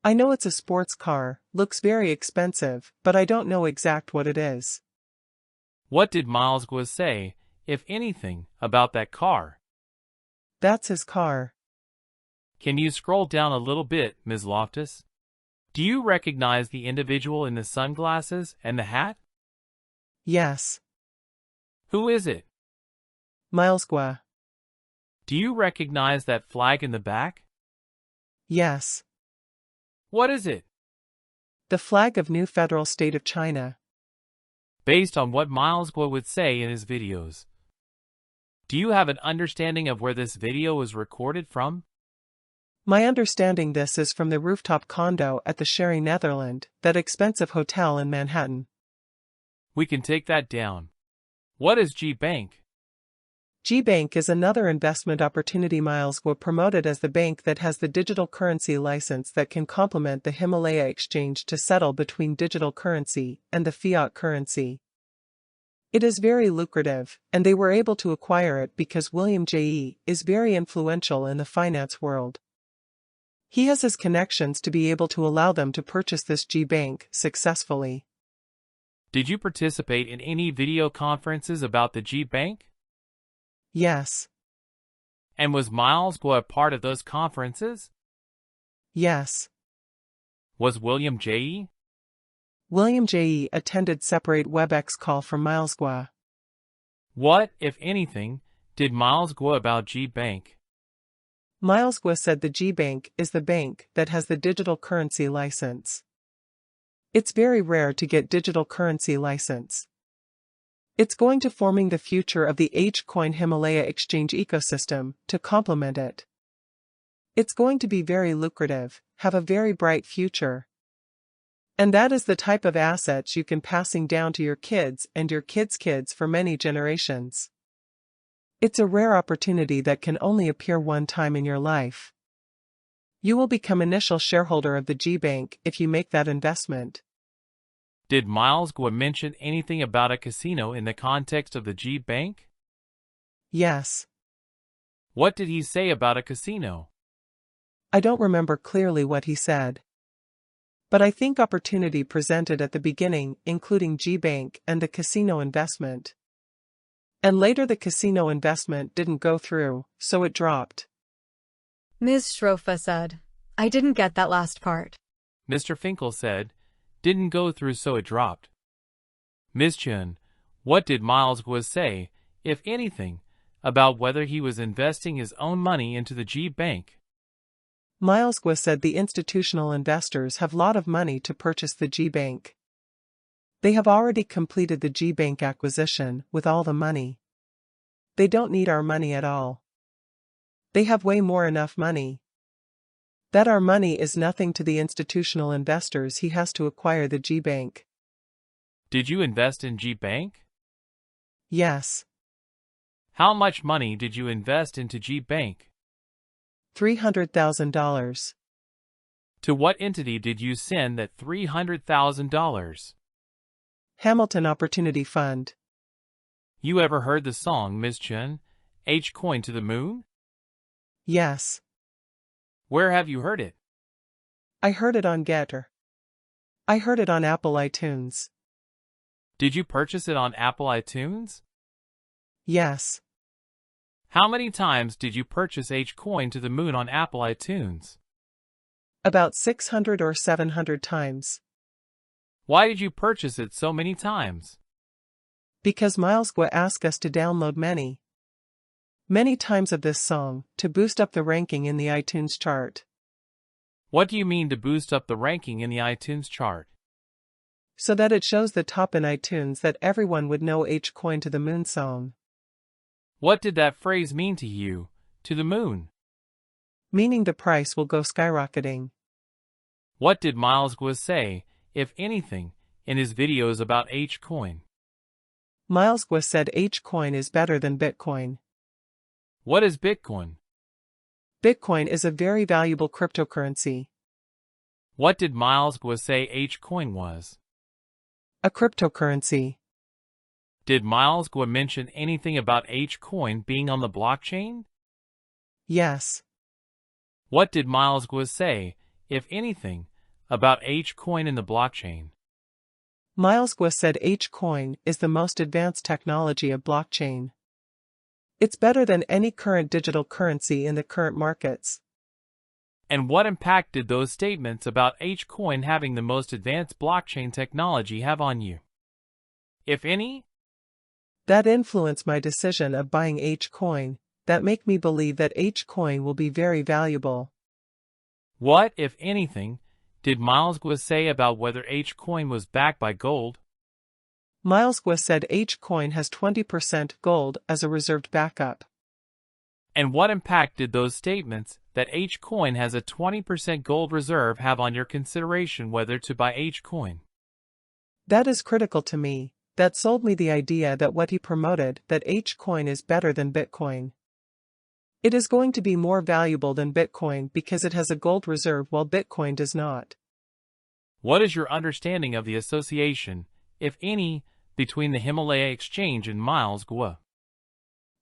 Speaker 13: I know it's a sports car, looks very expensive, but I don't know exact what it is.
Speaker 12: What did Miles Guo say, if anything, about that car?
Speaker 13: That's his car.
Speaker 12: Can you scroll down a little bit, Ms. Loftus? Do you recognize the individual in the sunglasses and the hat?
Speaker 13: Yes.
Speaker 12: Who is it?
Speaker 13: Miles Guo.
Speaker 12: Do you recognize that flag in the back?
Speaker 13: Yes.
Speaker 12: What is it?
Speaker 13: The flag of New Federal State of China.
Speaker 12: Based on what Miles Guo would say in his videos. Do you have an understanding of where this video was recorded from?
Speaker 13: My understanding this is from the rooftop condo at the Sherry Netherlands, that expensive hotel in Manhattan.
Speaker 12: We can take that down. What is G-Bank?
Speaker 13: G-Bank is another investment opportunity Miles Guo promoted as the bank that has the digital currency license that can complement the Himalaya exchange to settle between digital currency and the fiat currency. It is very lucrative, and they were able to acquire it because William J. is very influential in the finance world. He has his connections to be able to allow them to purchase this G-Bank successfully.
Speaker 12: Did you participate in any video conferences about the G-Bank?
Speaker 13: Yes.
Speaker 12: And was Miles Guo a part of those conferences?
Speaker 13: Yes.
Speaker 12: Was William J.
Speaker 13: William J. attended separate WebEx call from Miles Guo.
Speaker 12: What, if anything, did Miles Guo about G-Bank?
Speaker 13: Miles Guo said the G-Bank is the bank that has the digital currency license. It's very rare to get digital currency license. It's going to forming the future of the H-coin Himalaya exchange ecosystem to complement it. It's going to be very lucrative, have a very bright future. And that is the type of assets you can passing down to your kids and your kids' kids for many generations. It's a rare opportunity that can only appear one time in your life. You will become initial shareholder of the G-Bank if you make that investment.
Speaker 12: Did Miles Guo mention anything about a casino in the context of the G-Bank?
Speaker 13: Yes.
Speaker 12: What did he say about a casino?
Speaker 13: I don't remember clearly what he said. But I think opportunity presented at the beginning, including G-Bank and the casino investment. And later the casino investment didn't go through, so it dropped.
Speaker 5: Ms. Schrofa said, I didn't get that last part.
Speaker 12: Mr. Finkel said, didn't go through so it dropped. Ms. Chen, what did Miles Guo say, if anything, about whether he was investing his own money into the G-Bank?
Speaker 13: Miles Guo said the institutional investors have a lot of money to purchase the G-Bank. They have already completed the G-Bank acquisition with all the money. They don't need our money at all. They have way more enough money. That our money is nothing to the institutional investors he has to acquire the G-Bank.
Speaker 12: Did you invest in G-Bank?
Speaker 13: Yes.
Speaker 12: How much money did you invest into G-Bank?
Speaker 13: $300,000.
Speaker 12: To what entity did you send that $300,000?
Speaker 13: Hamilton Opportunity Fund.
Speaker 12: You ever heard the song, Ms. Chen, H Coin to the Moon?
Speaker 13: Yes.
Speaker 12: Where have you heard it?
Speaker 13: I heard it on Getter. I heard it on Apple iTunes.
Speaker 12: Did you purchase it on Apple iTunes?
Speaker 13: Yes.
Speaker 12: How many times did you purchase H Coin to the Moon on Apple iTunes?
Speaker 13: About 600 or 700 times.
Speaker 12: Why did you purchase it so many times?
Speaker 13: Because Miles Guo asked us to download many times of this song to boost up the ranking in the iTunes chart.
Speaker 12: What do you mean to boost up the ranking in the iTunes chart?
Speaker 13: So that it shows the top in iTunes that everyone would know H Coin to the Moon song.
Speaker 12: What did that phrase mean to you, to the moon?
Speaker 13: Meaning the price will go skyrocketing.
Speaker 12: What did Miles Guo say, if anything, in his videos about H Coin?
Speaker 13: Miles Guo said H Coin is better than Bitcoin.
Speaker 12: What is Bitcoin?
Speaker 13: Bitcoin is a very valuable cryptocurrency.
Speaker 12: What did Miles Guo say H Coin was?
Speaker 13: A cryptocurrency.
Speaker 12: Did Miles Guo mention anything about H Coin being on the blockchain?
Speaker 13: Yes.
Speaker 12: What did Miles Guo say, if anything, about H Coin in the blockchain?
Speaker 13: Miles Guo said H Coin is the most advanced technology of blockchain. It's better than any current digital currency in the current markets.
Speaker 12: And what impact did those statements about H Coin having the most advanced blockchain technology have on you? If any?
Speaker 13: That influenced my decision of buying H Coin, that make me believe that H Coin will be very valuable.
Speaker 12: What, if anything, did Miles Guo say about whether H Coin was backed by gold?
Speaker 13: Miles Guo said H Coin has 20% gold as a reserved backup.
Speaker 12: And what impact did those statements that H Coin has a 20% gold reserve have on your consideration whether to buy H Coin?
Speaker 13: That is critical to me. That sold me the idea that what he promoted, that H Coin is better than Bitcoin. It is going to be more valuable than Bitcoin because it has a gold reserve while Bitcoin does not.
Speaker 12: What is your understanding of the association, if any, between the Himalaya exchange and Miles Guo?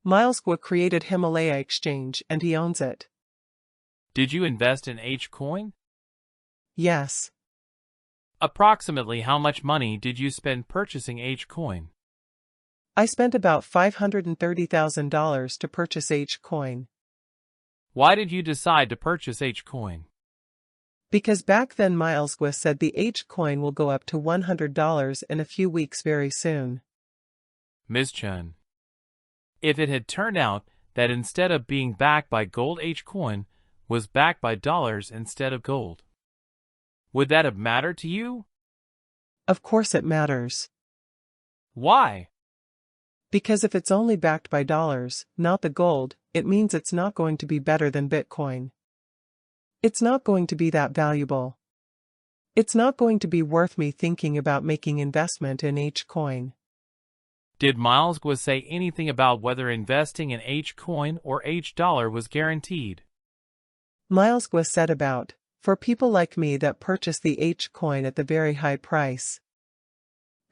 Speaker 13: Miles Guo created Himalaya exchange and he owns it.
Speaker 12: Did you invest in H Coin?
Speaker 13: Yes.
Speaker 12: Approximately how much money did you spend purchasing H Coin?
Speaker 13: I spent about $530,000 to purchase H Coin.
Speaker 12: Why did you decide to purchase H Coin?
Speaker 13: Because back then Miles Guo said the H Coin will go up to $100 in a few weeks very soon.
Speaker 12: Ms. Chen, if it had turned out that instead of being backed by gold H Coin was backed by dollars instead of gold, would that have mattered to you?
Speaker 13: Of course it matters.
Speaker 12: Why?
Speaker 13: Because if it's only backed by dollars, not the gold, it means it's not going to be better than Bitcoin. It's not going to be that valuable. It's not going to be worth me thinking about making investment in H Coin.
Speaker 12: Did Miles Guo say anything about whether investing in H Coin or H dollar was guaranteed?
Speaker 13: Miles Guo said about, for people like me that purchase the H Coin at the very high price.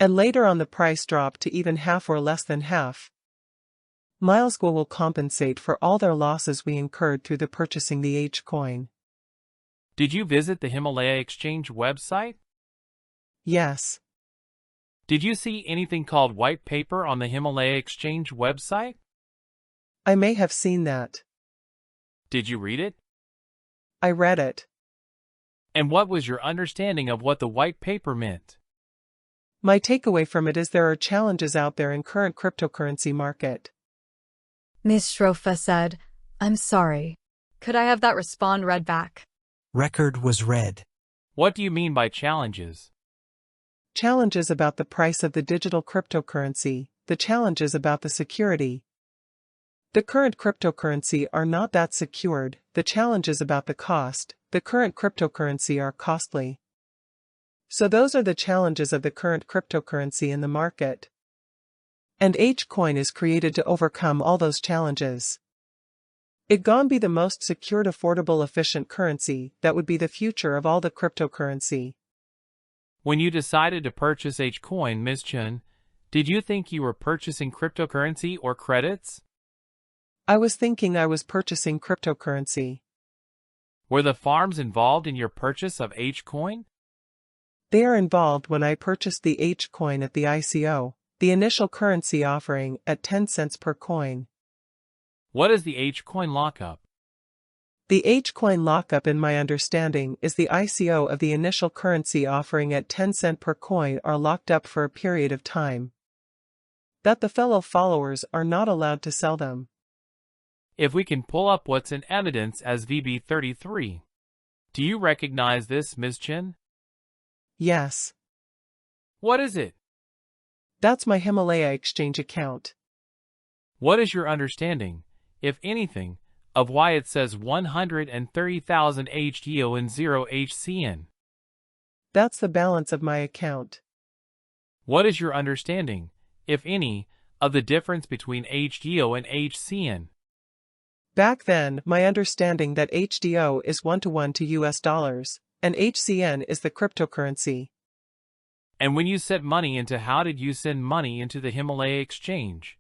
Speaker 13: And later on the price dropped to even half or less than half. Miles Guo will compensate for all their losses we incurred through the purchasing the H Coin.
Speaker 12: Did you visit the Himalaya exchange website?
Speaker 13: Yes.
Speaker 12: Did you see anything called white paper on the Himalaya exchange website?
Speaker 13: I may have seen that.
Speaker 12: Did you read it?
Speaker 13: I read it.
Speaker 12: And what was your understanding of what the white paper meant?
Speaker 13: My takeaway from it is there are challenges out there in current cryptocurrency market.
Speaker 5: Ms. Shrofa said, I'm sorry. Could I have that respond read back?
Speaker 1: Record was read.
Speaker 12: What do you mean by challenges?
Speaker 13: Challenges about the price of the digital cryptocurrency, the challenges about the security. The current cryptocurrency are not that secured, the challenges about the cost, the current cryptocurrency are costly. So those are the challenges of the current cryptocurrency in the market. And H Coin is created to overcome all those challenges. It gon be the most secured, affordable, efficient currency that would be the future of all the cryptocurrency.
Speaker 12: When you decided to purchase H coin, Ms. Chen, did you think you were purchasing cryptocurrency or credits?
Speaker 13: I was thinking I was purchasing cryptocurrency.
Speaker 12: Were the farms involved in your purchase of H coin?
Speaker 13: They are involved when I purchased the H coin at the ICO, the initial currency offering at 10 cents per coin.
Speaker 12: What is the H coin lockup?
Speaker 13: The H coin lockup, in my understanding, is the ICO of the initial currency offering at 10 cents per coin are locked up for a period of time, that the fellow followers are not allowed to sell them.
Speaker 12: If we can pull up what's in evidence as VB33. Do you recognize this, Ms. Chen?
Speaker 13: Yes.
Speaker 12: What is it?
Speaker 13: That's my Himalaya exchange account.
Speaker 12: What is your understanding, if anything, of why it says 130,000 HDO and 0 HCN?
Speaker 13: That's the balance of my account.
Speaker 12: What is your understanding, if any, of the difference between HDO and HCN?
Speaker 13: Back then, my understanding that HDO is 1-to-1 to US dollars, and HCN is the cryptocurrency.
Speaker 12: And when you sent money into, how did you send money into the Himalaya exchange?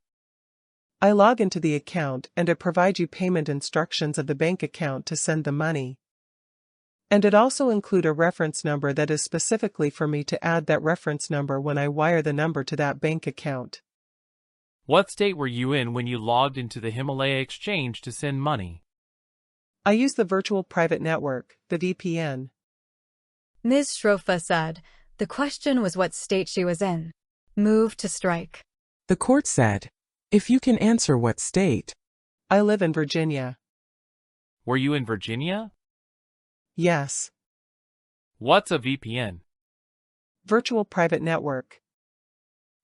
Speaker 13: I log into the account and it provides you payment instructions of the bank account to send the money. And it also include a reference number that is specifically for me to add that reference number when I wire the number to that bank account.
Speaker 12: What state were you in when you logged into the Himalaya exchange to send money?
Speaker 13: I use the virtual private network, the VPN.
Speaker 5: Ms. Shrofa said the question was what state she was in. Move to strike.
Speaker 2: The court said, if you can answer what state.
Speaker 13: I live in Virginia.
Speaker 12: Were you in Virginia?
Speaker 13: Yes.
Speaker 12: What's a VPN?
Speaker 13: Virtual private network.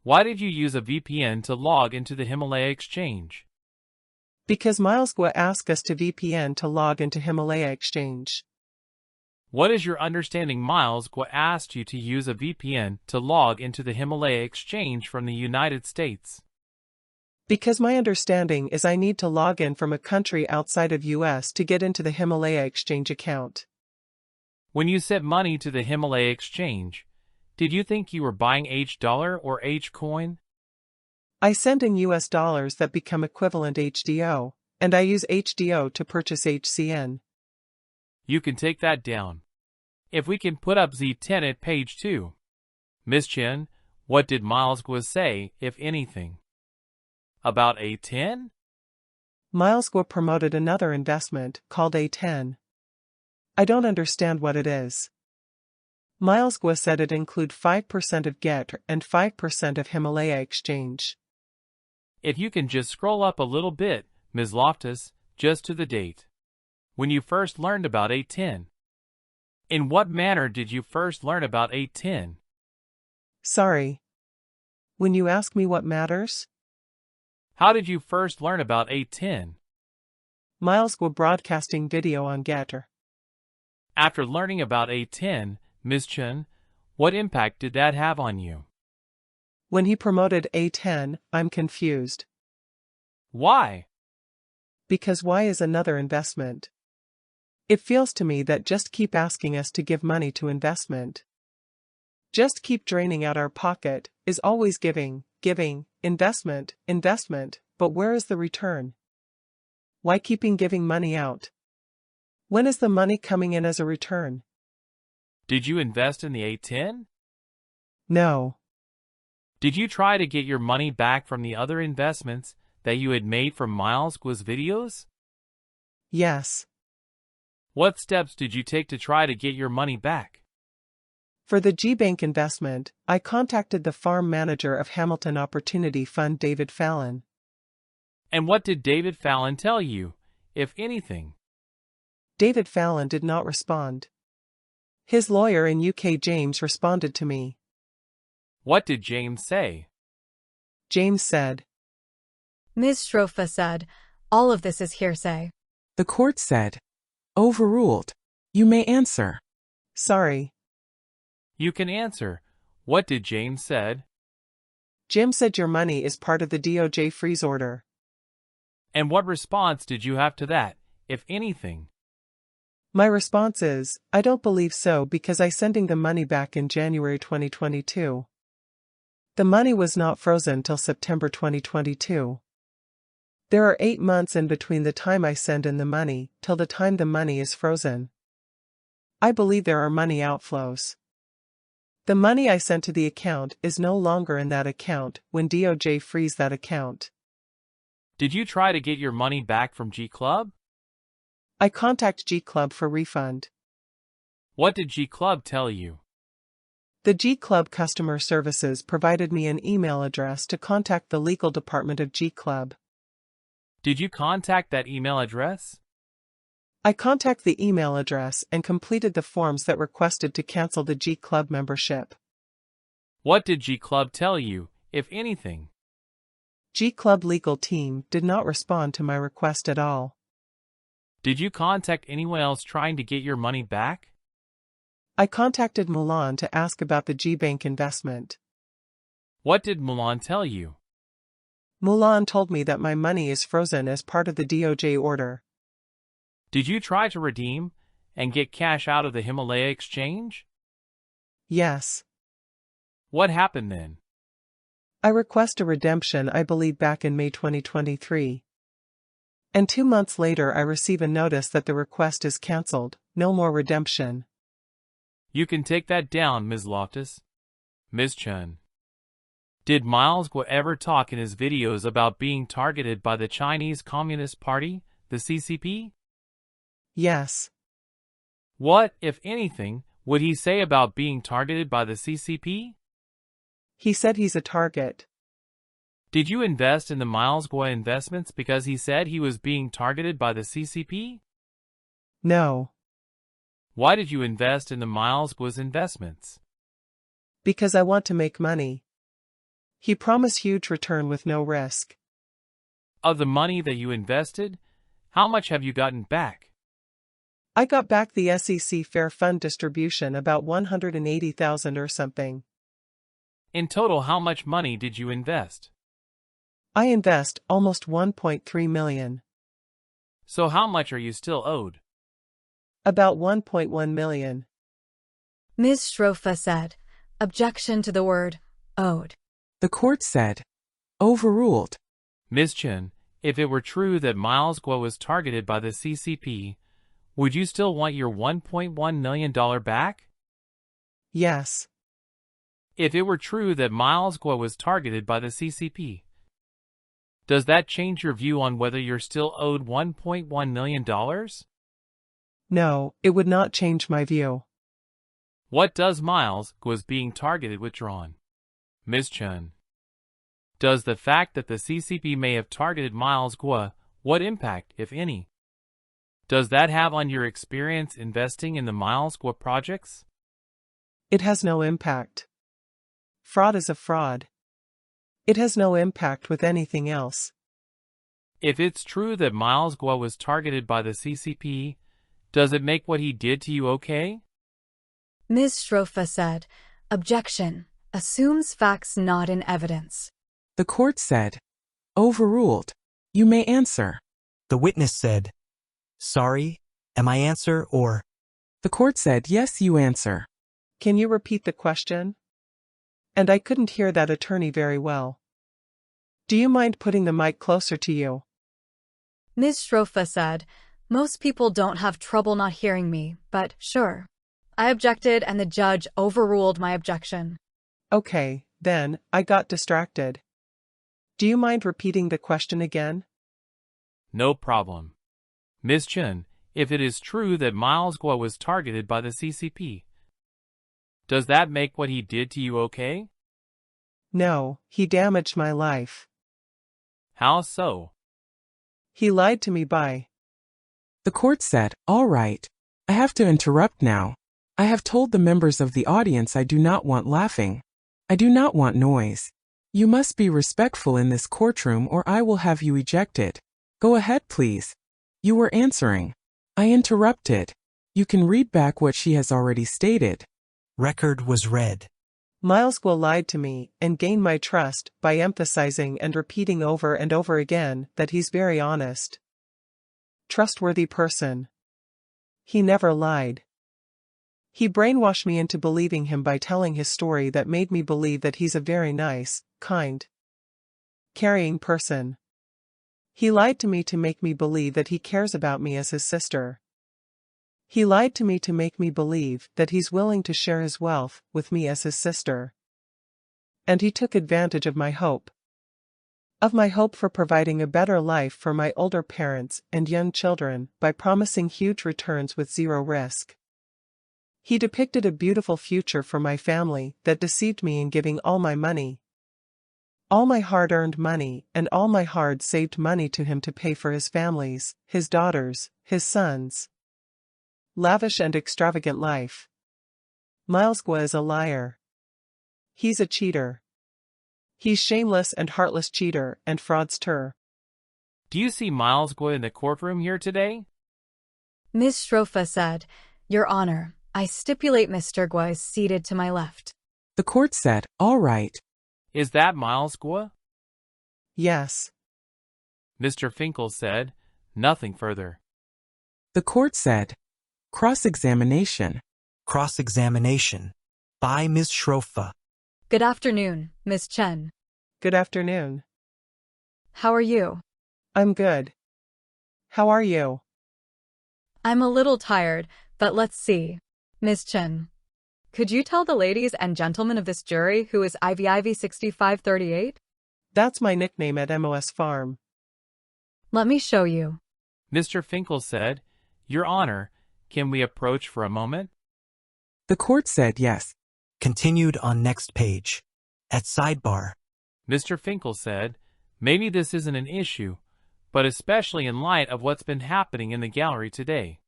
Speaker 12: Why did you use a VPN to log into the Himalaya exchange?
Speaker 13: Because Miles Guo asked us to VPN to log into Himalaya exchange.
Speaker 12: What is your understanding? Miles Guo asked you to use a VPN to log into the Himalaya exchange from the United States.
Speaker 13: Because my understanding is I need to log in from a country outside of US to get into the Himalaya exchange account.
Speaker 12: When you sent money to the Himalaya exchange, did you think you were buying H dollar or H coin?
Speaker 13: I send in US dollars that become equivalent HDO, and I use HDO to purchase HCN.
Speaker 12: You can take that down. If we can put up Z10 at page 2. Ms. Chen, what did Miles Guo say, if anything? About A10?
Speaker 13: Miles Guo promoted another investment called A10. I don't understand what it is. Miles Guo said it include 5% of Get and 5% of Himalaya exchange.
Speaker 12: If you can just scroll up a little bit, Ms. Loftus, just to the date. When you first learned about A10. In what manner did you first learn about A10?
Speaker 13: Sorry. When you ask me what matters?
Speaker 12: How did you first learn about A10?
Speaker 13: Miles Guo broadcasting video on Getter.
Speaker 12: After learning about A10, Ms. Chen, what impact did that have on you?
Speaker 13: When he promoted A10, I'm confused.
Speaker 12: Why?
Speaker 13: Because why is another investment? It feels to me that just keep asking us to give money to investment. Just keep draining out our pocket, is always giving, investment, but where is the return? Why keeping giving money out? When is the money coming in as a return?
Speaker 12: Did you invest in the A10?
Speaker 13: No.
Speaker 12: Did you try to get your money back from the other investments that you had made from Miles Guo's videos?
Speaker 13: Yes.
Speaker 12: What steps did you take to try to get your money back?
Speaker 13: For the G-Bank investment, I contacted the farm manager of Hamilton Opportunity Fund, David Fallon.
Speaker 12: And what did David Fallon tell you, if anything?
Speaker 13: David Fallon did not respond. His lawyer in UK, James, responded to me.
Speaker 12: What did James say?
Speaker 13: James said,
Speaker 5: Ms. Shrofa said, all of this is hearsay.
Speaker 2: The court said, overruled. You may answer.
Speaker 13: Sorry.
Speaker 12: You can answer. What did James said?
Speaker 13: Jim said your money is part of the DOJ freeze order.
Speaker 12: And what response did you have to that, if anything?
Speaker 13: My response is, I don't believe so because I sending the money back in January 2022. The money was not frozen till September 2022. There are 8 months in between the time I send in the money till the time the money is frozen. I believe there are money outflows. The money I sent to the account is no longer in that account when DOJ frees that account.
Speaker 12: Did you try to get your money back from G Club?
Speaker 13: I contact G Club for refund.
Speaker 12: What did G Club tell you?
Speaker 13: The G Club customer services provided me an email address to contact the legal department of G Club.
Speaker 12: Did you contact that email address?
Speaker 13: I contact the email address and completed the forms that requested to cancel the G Club membership.
Speaker 12: What did G Club tell you, if anything?
Speaker 13: G Club legal team did not respond to my request at all.
Speaker 12: Did you contact anyone else trying to get your money back?
Speaker 13: I contacted Milan to ask about the G Bank investment.
Speaker 12: What did Milan tell you?
Speaker 13: Milan told me that my money is frozen as part of the DOJ order.
Speaker 12: Did you try to redeem and get cash out of the Himalaya exchange?
Speaker 13: Yes.
Speaker 12: What happened then?
Speaker 13: I request a redemption I believe back in May 2023. And 2 months later I receive a notice that the request is cancelled, no more redemption.
Speaker 12: You can take that down, Ms. Loftus. Ms. Chen. Did Miles Guo ever talk in his videos about being targeted by the Chinese Communist Party, the CCP?
Speaker 13: Yes.
Speaker 12: What, if anything, would he say about being targeted by the CCP?
Speaker 13: He said he's a target.
Speaker 12: Did you invest in the Miles Guo investments because he said he was being targeted by the CCP?
Speaker 13: No.
Speaker 12: Why did you invest in the Miles Guo's investments?
Speaker 13: Because I want to make money. He promised huge return with no risk.
Speaker 12: Of the money that you invested, how much have you gotten back?
Speaker 13: I got back the SEC Fair Fund distribution about 180,000 or something.
Speaker 12: In total, how much money did you invest?
Speaker 13: I invest almost 1.3 million.
Speaker 12: So how much are you still owed?
Speaker 13: About 1.1 million.
Speaker 5: Ms. Shrofa said, objection to the word owed.
Speaker 2: The court said, overruled.
Speaker 12: Ms. Chen, if it were true that Miles Guo was targeted by the CCP, would you still want your $1.1 million back?
Speaker 13: Yes.
Speaker 12: If it were true that Miles Guo was targeted by the CCP, does that change your view on whether you're still owed $1.1 million?
Speaker 13: No, it would not change my view.
Speaker 12: What does Miles Guo's being targeted withdrawn? Ms. Chen. Does the fact that the CCP may have targeted Miles Guo, what impact, if any, does that have on your experience investing in the Miles Guo projects?
Speaker 13: It has no impact. Fraud is a fraud. It has no impact with anything else.
Speaker 12: If it's true that Miles Guo was targeted by the CCP, does it make what he did to you okay?
Speaker 5: Ms. Shrofa said, objection, assumes facts not in evidence.
Speaker 2: The court said, overruled. You may answer.
Speaker 1: The witness said, sorry, am I answer or?
Speaker 2: The court said, yes, you answer.
Speaker 13: Can you repeat the question? And I couldn't hear that attorney very well. Do you mind putting the mic closer to you?
Speaker 5: Ms. Shrofa said, most people don't have trouble not hearing me, but sure. I objected and the judge overruled my objection.
Speaker 13: Okay, then, I got distracted. Do you mind repeating the question again?
Speaker 12: No problem. Ms. Chen, if it is true that Miles Guo was targeted by the CCP, does that make what he did to you okay?
Speaker 13: No, he damaged my life.
Speaker 12: How so?
Speaker 13: He lied to me by.
Speaker 2: The court said, all right. I have to interrupt now. I have told the members of the audience I do not want laughing. I do not want noise. You must be respectful in this courtroom or I will have you ejected. Go ahead, please. You were answering. I interrupted. You can read back what she has already stated.
Speaker 1: Record was read.
Speaker 13: Miles Guo lied to me and gained my trust by emphasizing and repeating over and over again that he's very honest, trustworthy person. He never lied. He brainwashed me into believing him by telling his story that made me believe that he's a very nice, kind, caring person. He lied to me to make me believe that he cares about me as his sister. He lied to me to make me believe that he's willing to share his wealth with me as his sister. And he took advantage of my hope. Of my hope for providing a better life for my older parents and young children by promising huge returns with zero risk. He depicted a beautiful future for my family that deceived me in giving all my money, all my hard-earned money and all my hard-saved money to him to pay for his families, his daughters, his sons. Lavish and extravagant life. Miles Guo is a liar. He's a cheater. He's shameless and heartless cheater and fraudster.
Speaker 12: Do you see Miles Guo in the courtroom here today?
Speaker 5: Ms. Shrofa said, Your Honor, I stipulate Mr. Guo is seated to my left.
Speaker 2: The court said, all right.
Speaker 12: Is that Miles Guo?
Speaker 13: Yes.
Speaker 12: Mr. Finkel said, nothing further.
Speaker 2: The court said, cross-examination.
Speaker 1: Cross-examination. By Ms. Shrofa.
Speaker 5: Good afternoon, Ms. Chen.
Speaker 13: Good afternoon.
Speaker 5: How are you?
Speaker 13: I'm good. How are you?
Speaker 5: I'm a little tired, but let's see. Ms. Chen, could you tell the ladies and gentlemen of this jury who is Ivy 6538?
Speaker 13: That's my nickname at MOS Farm.
Speaker 5: Let me show you.
Speaker 12: Mr. Finkel said, Your Honor, can we approach for a moment?
Speaker 2: The court said yes.
Speaker 1: Continued on next page. At sidebar.
Speaker 12: Mr. Finkel said, maybe this isn't an issue, but especially in light of what's been happening in the gallery today.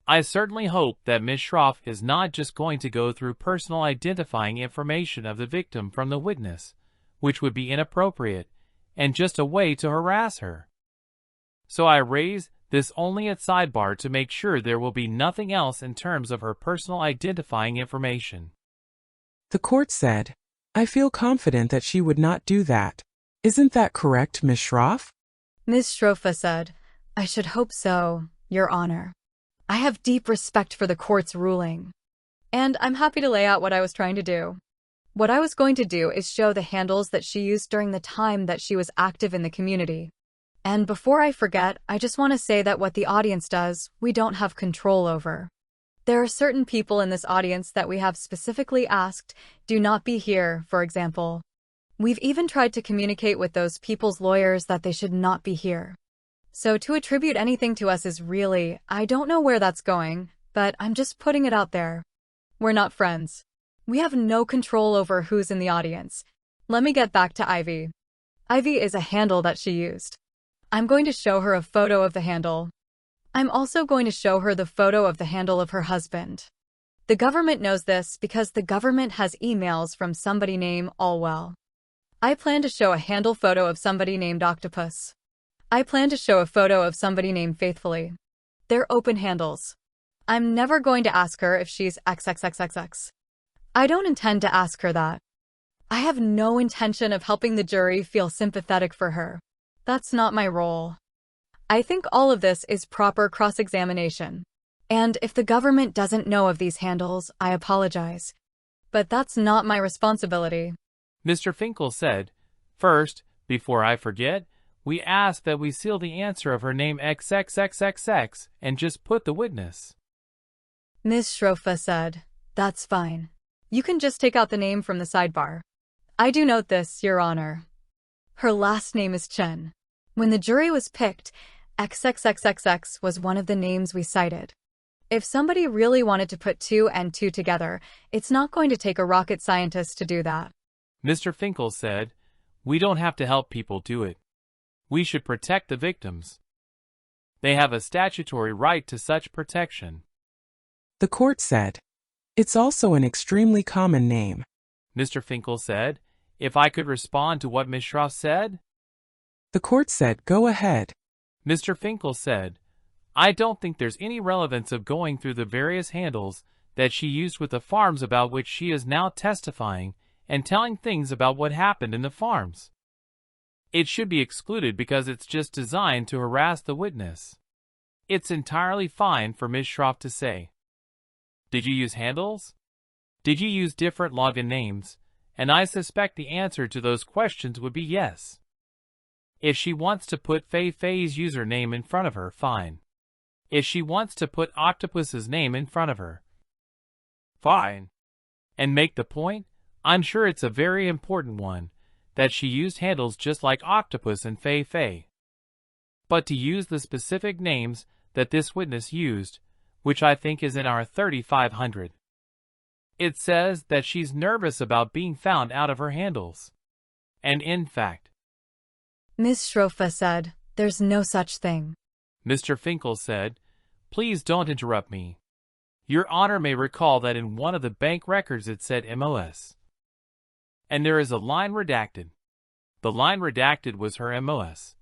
Speaker 12: I certainly hope that Ms. Shroff is not just going to go through personal identifying information of the victim from the witness, which would be inappropriate and just a way to harass her. So I raise this only at sidebar to make sure there will be nothing else in terms of her personal identifying information.
Speaker 2: The court said, I feel confident that she would not do that. Isn't that correct, Ms. Shroff?
Speaker 5: Ms. Shrofa said, I should hope so, Your Honor. I have deep respect for the court's ruling. And I'm happy to lay out what I was trying to do. What I was going to do is show the handles that she used during the time that she was active in the community. And before I forget, I just want to say that what the audience does, we don't have control over. There are certain people in this audience that we have specifically asked, do not be here, for example. We've even tried to communicate with those people's lawyers that they should not be here. So to attribute anything to us is really, I don't know where that's going, but I'm just putting it out there. We're not friends. We have no control over who's in the audience. Let me get back to Ivy. Ivy is a handle that she used. I'm going to show her a photo of the handle. I'm also going to show her the photo of the handle of her husband. The government knows this because the government has emails from somebody named Allwell. I plan to show a handle photo of somebody named Octopus. I plan to show a photo of somebody named Faithfully. They're open handles. I'm never going to ask her if she's XXXXX. I don't intend to ask her that. I have no intention of helping the jury feel sympathetic for her. That's not my role. I think all of this is proper cross-examination. And if the government doesn't know of these handles, I apologize. But that's not my responsibility.
Speaker 12: Mr. Finkel said, first, before I forget, we ask that we seal the answer of her name XXXXX and just put the witness.
Speaker 5: Ms. Shrofa said, that's fine. You can just take out the name from the sidebar. I do note this, Your Honor. Her last name is Chen. When the jury was picked, XXXXX was one of the names we cited. If somebody really wanted to put 2 and 2 together, it's not going to take a rocket scientist to do that.
Speaker 12: Mr. Finkel said, we don't have to help people do it. We should protect the victims. They have a statutory right to such protection.
Speaker 2: The court said, it's also an extremely common name.
Speaker 12: Mr. Finkel said, if I could respond to what Ms. Shroff said?
Speaker 2: The court said, go ahead.
Speaker 12: Mr. Finkel said, I don't think there's any relevance of going through the various handles that she used with the farms about which she is now testifying and telling things about what happened in the farms. It should be excluded because it's just designed to harass the witness. It's entirely fine for Ms. Schroff to say, "Did you use handles? Did you use different login names?" And I suspect the answer to those questions would be yes. If she wants to put Fei Fei's username in front of her, fine. If she wants to put Octopus's name in front of her, fine. And make the point, I'm sure it's a very important one, that she used handles just like Octopus and Fei Fei. But to use the specific names that this witness used, which I think is in our 3500. It says that she's nervous about being found out of her handles. And in fact,
Speaker 5: Ms. Schroff said, "There's no such thing."
Speaker 12: Mr. Finkel said, "Please don't interrupt me. Your Honor may recall that in one of the bank records it said MOS. And there is a line redacted. The line redacted was her MOS.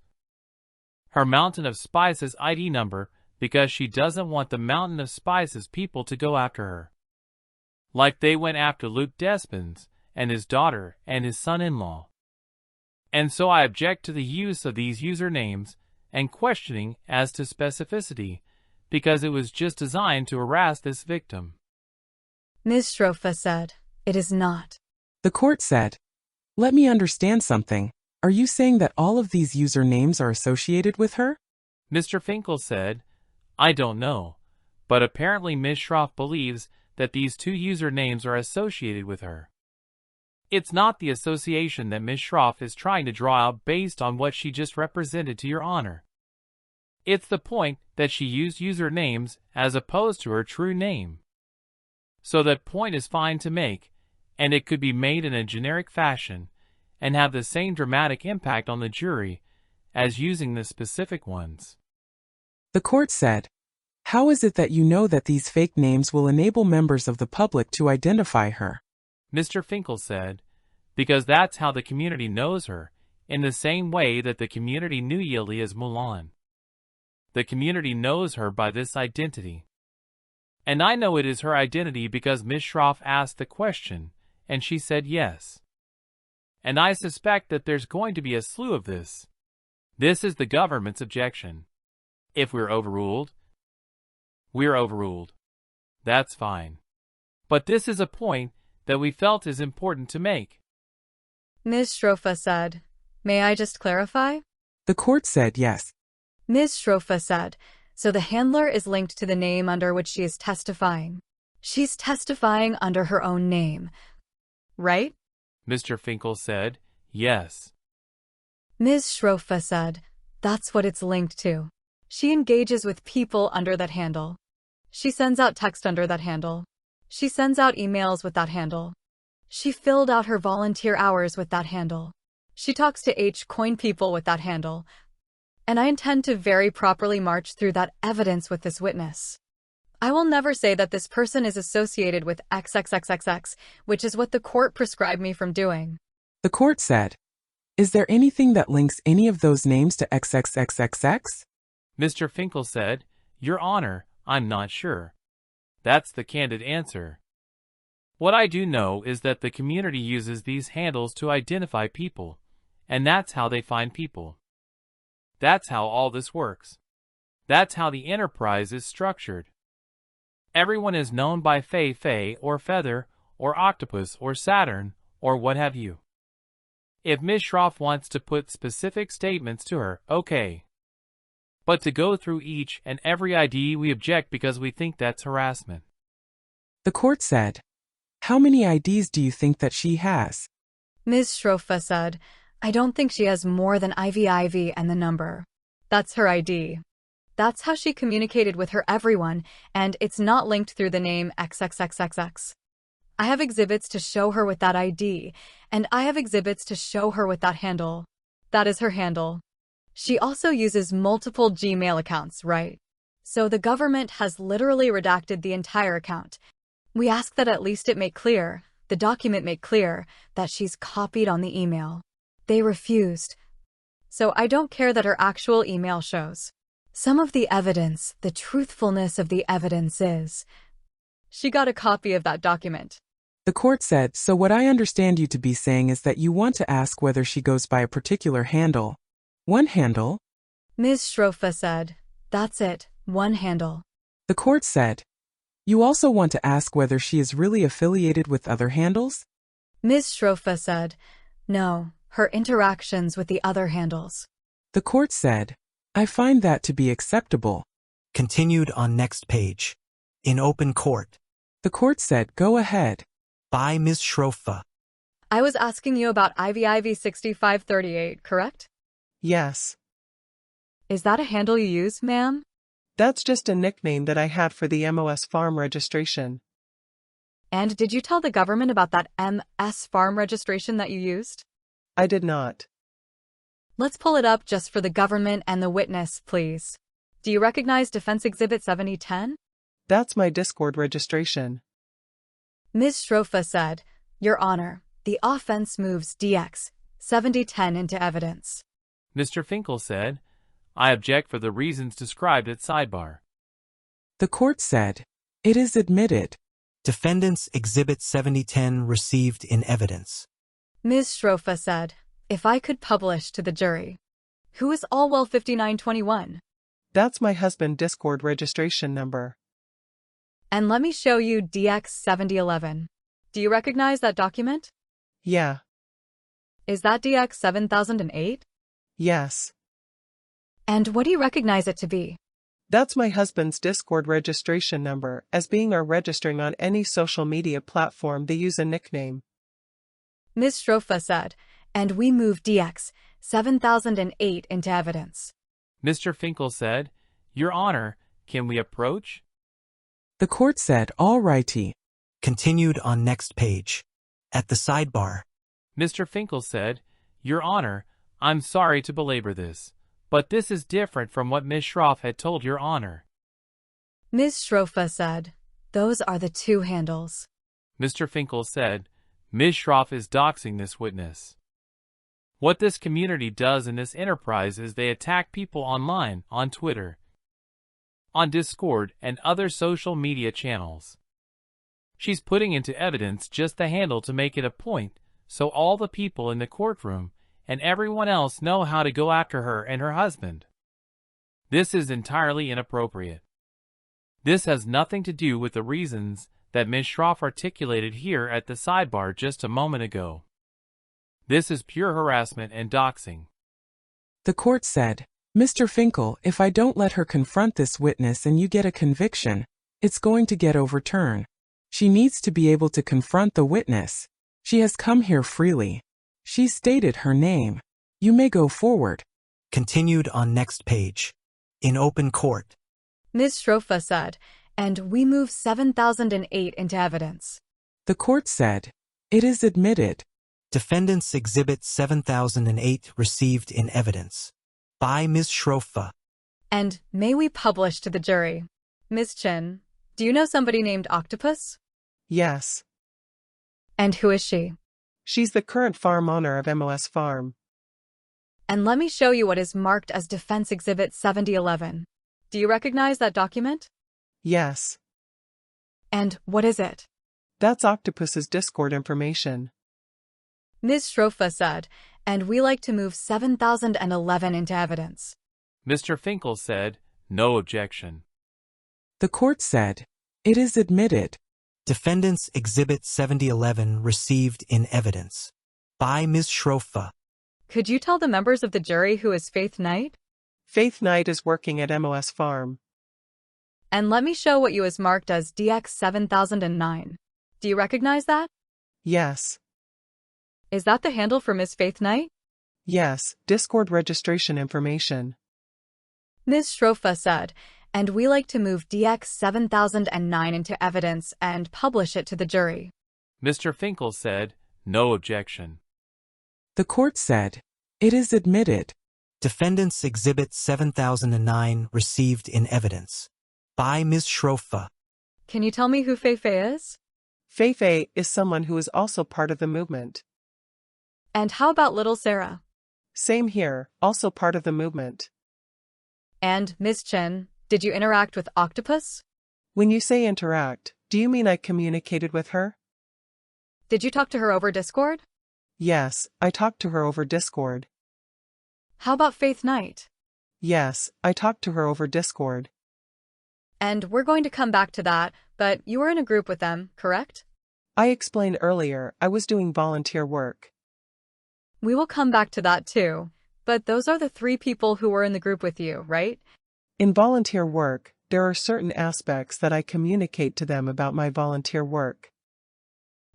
Speaker 12: Her Mountain of Spices ID number, because she doesn't want the Mountain of Spices people to go after her. Like they went after Luke Despens and his daughter and his son-in-law. And so I object to the use of these usernames and questioning as to specificity, because it was just designed to harass this victim."
Speaker 5: Ms. Schroff said, "It is not."
Speaker 2: The court said, "Let me understand something. Are you saying that all of these usernames are associated with her?"
Speaker 12: Mr. Finkel said, "I don't know, but apparently Ms. Schroff believes that these two usernames are associated with her. It's not the association that Ms. Schroff is trying to draw out based on what she just represented to your Honor. It's the point that she used usernames as opposed to her true name. So that point is fine to make, and it could be made in a generic fashion and have the same dramatic impact on the jury as using the specific ones."
Speaker 2: The court said, "How is it that you know that these fake names will enable members of the public to identify her?"
Speaker 12: Mr. Finkel said, "Because that's how the community knows her, in the same way that the community knew Yili as Mulan. The community knows her by this identity. And I know it is her identity because Ms. Schroff asked the question, and she said yes. And I suspect that there's going to be a slew of this. This is the government's objection. If we're overruled, we're overruled. That's fine. But this is a point that we felt is important to make."
Speaker 5: Ms. Schroff said, "May I just clarify?"
Speaker 2: The court said yes.
Speaker 5: Ms. Schroff said, "So the handler is linked to the name under which she is testifying. She's testifying under her own name, right?"
Speaker 12: Mr. Finkel said, "Yes."
Speaker 5: Ms. Schroff said, "That's what it's linked to. She engages with people under that handle. She sends out text under that handle. She sends out emails with that handle. She filled out her volunteer hours with that handle. She talks to H-Coin people with that handle. And I intend to very properly march through that evidence with this witness. I will never say that this person is associated with XXXXX, which is what the court prescribed me from doing."
Speaker 2: The court said, "Is there anything that links any of those names to XXXXX?"
Speaker 12: Mr. Finkel said, "Your Honor, I'm not sure. That's the candid answer. What I do know is that the community uses these handles to identify people, and that's how they find people. That's how all this works. That's how the enterprise is structured. Everyone is known by Fei Fei or Feather or Octopus or Saturn or what have you. If Ms. Schroff wants to put specific statements to her, okay. But to go through each and every ID, we object because we think that's harassment."
Speaker 2: The court said, "How many IDs do you think that she has?"
Speaker 5: Ms. Schroff said, "I don't think she has more than IV and the number. That's her ID. That's how she communicated with her everyone, and it's not linked through the name XXXXX. I have exhibits to show her with that ID, and I have exhibits to show her with that handle. That is her handle. She also uses multiple Gmail accounts, right? So the government has literally redacted the entire account. We ask that at least it make clear, the document make clear, that she's copied on the email. They refused. So I don't care that her actual email shows. Some of the evidence, the truthfulness of the evidence is, She got a copy of that document.
Speaker 2: The court said, so what I understand you to be saying is that you want to ask whether she goes by a particular handle. One handle?
Speaker 5: Ms. Schrofa said, that's it, one handle.
Speaker 2: The court said, you also want to ask whether she is really affiliated with other handles?
Speaker 5: Ms. Schrofa said, no, her interactions with the other handles.
Speaker 2: The court said, I find that to be acceptable.
Speaker 1: Continued on next page. In open court.
Speaker 2: The court said, go ahead.
Speaker 1: By Ms. Schrofa.
Speaker 5: I was asking you about IV 6538, correct?
Speaker 13: Yes.
Speaker 5: Is that a handle you use, ma'am?
Speaker 13: That's just a nickname that I had for the MOS farm registration.
Speaker 5: And did you tell the government about that MS farm registration that you used?
Speaker 13: I did not.
Speaker 5: Let's pull it up just for the government and the witness, please. Do you recognize Defense Exhibit 7010?
Speaker 13: That's my Discord registration.
Speaker 5: Ms. Schrofa said, Your Honor, the offense moves DX 7010 into evidence.
Speaker 12: Mr. Finkel said, I object for the reasons described at sidebar.
Speaker 2: The court said, it is admitted.
Speaker 1: Defendant's Exhibit 7010 received in evidence.
Speaker 5: Ms. Schrofa said, if I could publish to the jury. Who is Allwell 5921?
Speaker 13: That's my husband Discord registration number.
Speaker 5: And let me show you DX 7011. Do you recognize that document?
Speaker 13: Yeah.
Speaker 5: Is that DX 7008?
Speaker 13: Yes.
Speaker 5: And what do you recognize it to be?
Speaker 13: That's my husband's Discord registration number, as being or registering on any social media platform they use a nickname.
Speaker 5: Ms. Schrofa said, and we move DX 7008 into evidence.
Speaker 12: Mr. Finkel said, Your Honor, can we approach?
Speaker 2: The court said, all righty.
Speaker 1: Continued on next page. At the sidebar.
Speaker 12: Mr. Finkel said, Your Honor, I'm sorry to belabor this, but this is different from what Ms. Schroff had told Your Honor.
Speaker 5: Ms. Schrofa said, those are the two handles.
Speaker 12: Mr. Finkel said, Ms. Schroff is doxing this witness. What this community does in this enterprise is they attack people online, on Twitter, on Discord, and other social media channels. She's putting into evidence just the handle to make it a point, so all the people in the courtroom and everyone else know how to go after her and her husband. This is entirely inappropriate. This has nothing to do with the reasons that Ms. Schroff articulated here at the sidebar just a moment ago. This is pure harassment and doxing.
Speaker 2: The court said, Mr. Finkel, if I don't let her confront this witness and you get a conviction, it's going to get overturned. She needs to be able to confront the witness. She has come here freely. She stated her name. You may go forward.
Speaker 1: Continued on next page. In open court.
Speaker 5: Ms. Schrofa said, and we move 7008 into evidence.
Speaker 2: The court said, it is admitted.
Speaker 1: Defendant's Exhibit 7008 received in evidence. By Ms. Schrofa.
Speaker 5: And may we publish to the jury. Ms. Chen, do you know somebody named Octopus?
Speaker 13: Yes.
Speaker 5: And who is she?
Speaker 13: She's the current farm owner of MOS Farm.
Speaker 5: And let me show you what is marked as Defense Exhibit 7011. Do you recognize that document?
Speaker 13: Yes.
Speaker 5: And what is it?
Speaker 13: That's Octopus's Discord information.
Speaker 5: Ms. Schrofa said, and we like to move 7011 into evidence.
Speaker 12: Mr. Finkel said, no objection.
Speaker 2: The court said, it is admitted.
Speaker 1: Defendant's Exhibit 7011 received in evidence. By Ms. Schrofa.
Speaker 5: Could you tell the members of the jury who is Faith Knight?
Speaker 13: Faith Knight is working at MOS Farm.
Speaker 5: And let me show what you is marked as DX 7009. Do you recognize that?
Speaker 13: Yes.
Speaker 5: Is that the handle for Ms. Faith Knight?
Speaker 13: Yes, Discord registration information.
Speaker 5: Ms. Schrofa said, and we like to move DX 7009 into evidence and publish it to the jury.
Speaker 12: Mr. Finkel said, no objection.
Speaker 2: The court said, it is admitted.
Speaker 1: Defendant's Exhibit 7009 received in evidence. By Ms. Schrofa.
Speaker 5: Can you tell me who Feifei is?
Speaker 13: Feifei is someone who is also part of the movement.
Speaker 5: And how about little Sarah?
Speaker 13: Same here, also part of the movement.
Speaker 5: And, Ms. Chen, did you interact with Octopus?
Speaker 13: When you say interact, Do you mean I communicated with her?
Speaker 5: Did you talk to her over Discord?
Speaker 13: Yes, I talked to her over Discord.
Speaker 5: How about Faith Knight?
Speaker 13: Yes, I talked to her over Discord.
Speaker 5: And we're going to come back to that, but you were in a group with them, correct?
Speaker 13: I explained earlier I was doing volunteer work.
Speaker 5: We will come back to that too, but those are the 3 people who were in the group with you, right?
Speaker 13: In volunteer work, there are certain aspects that I communicate to them about my volunteer work.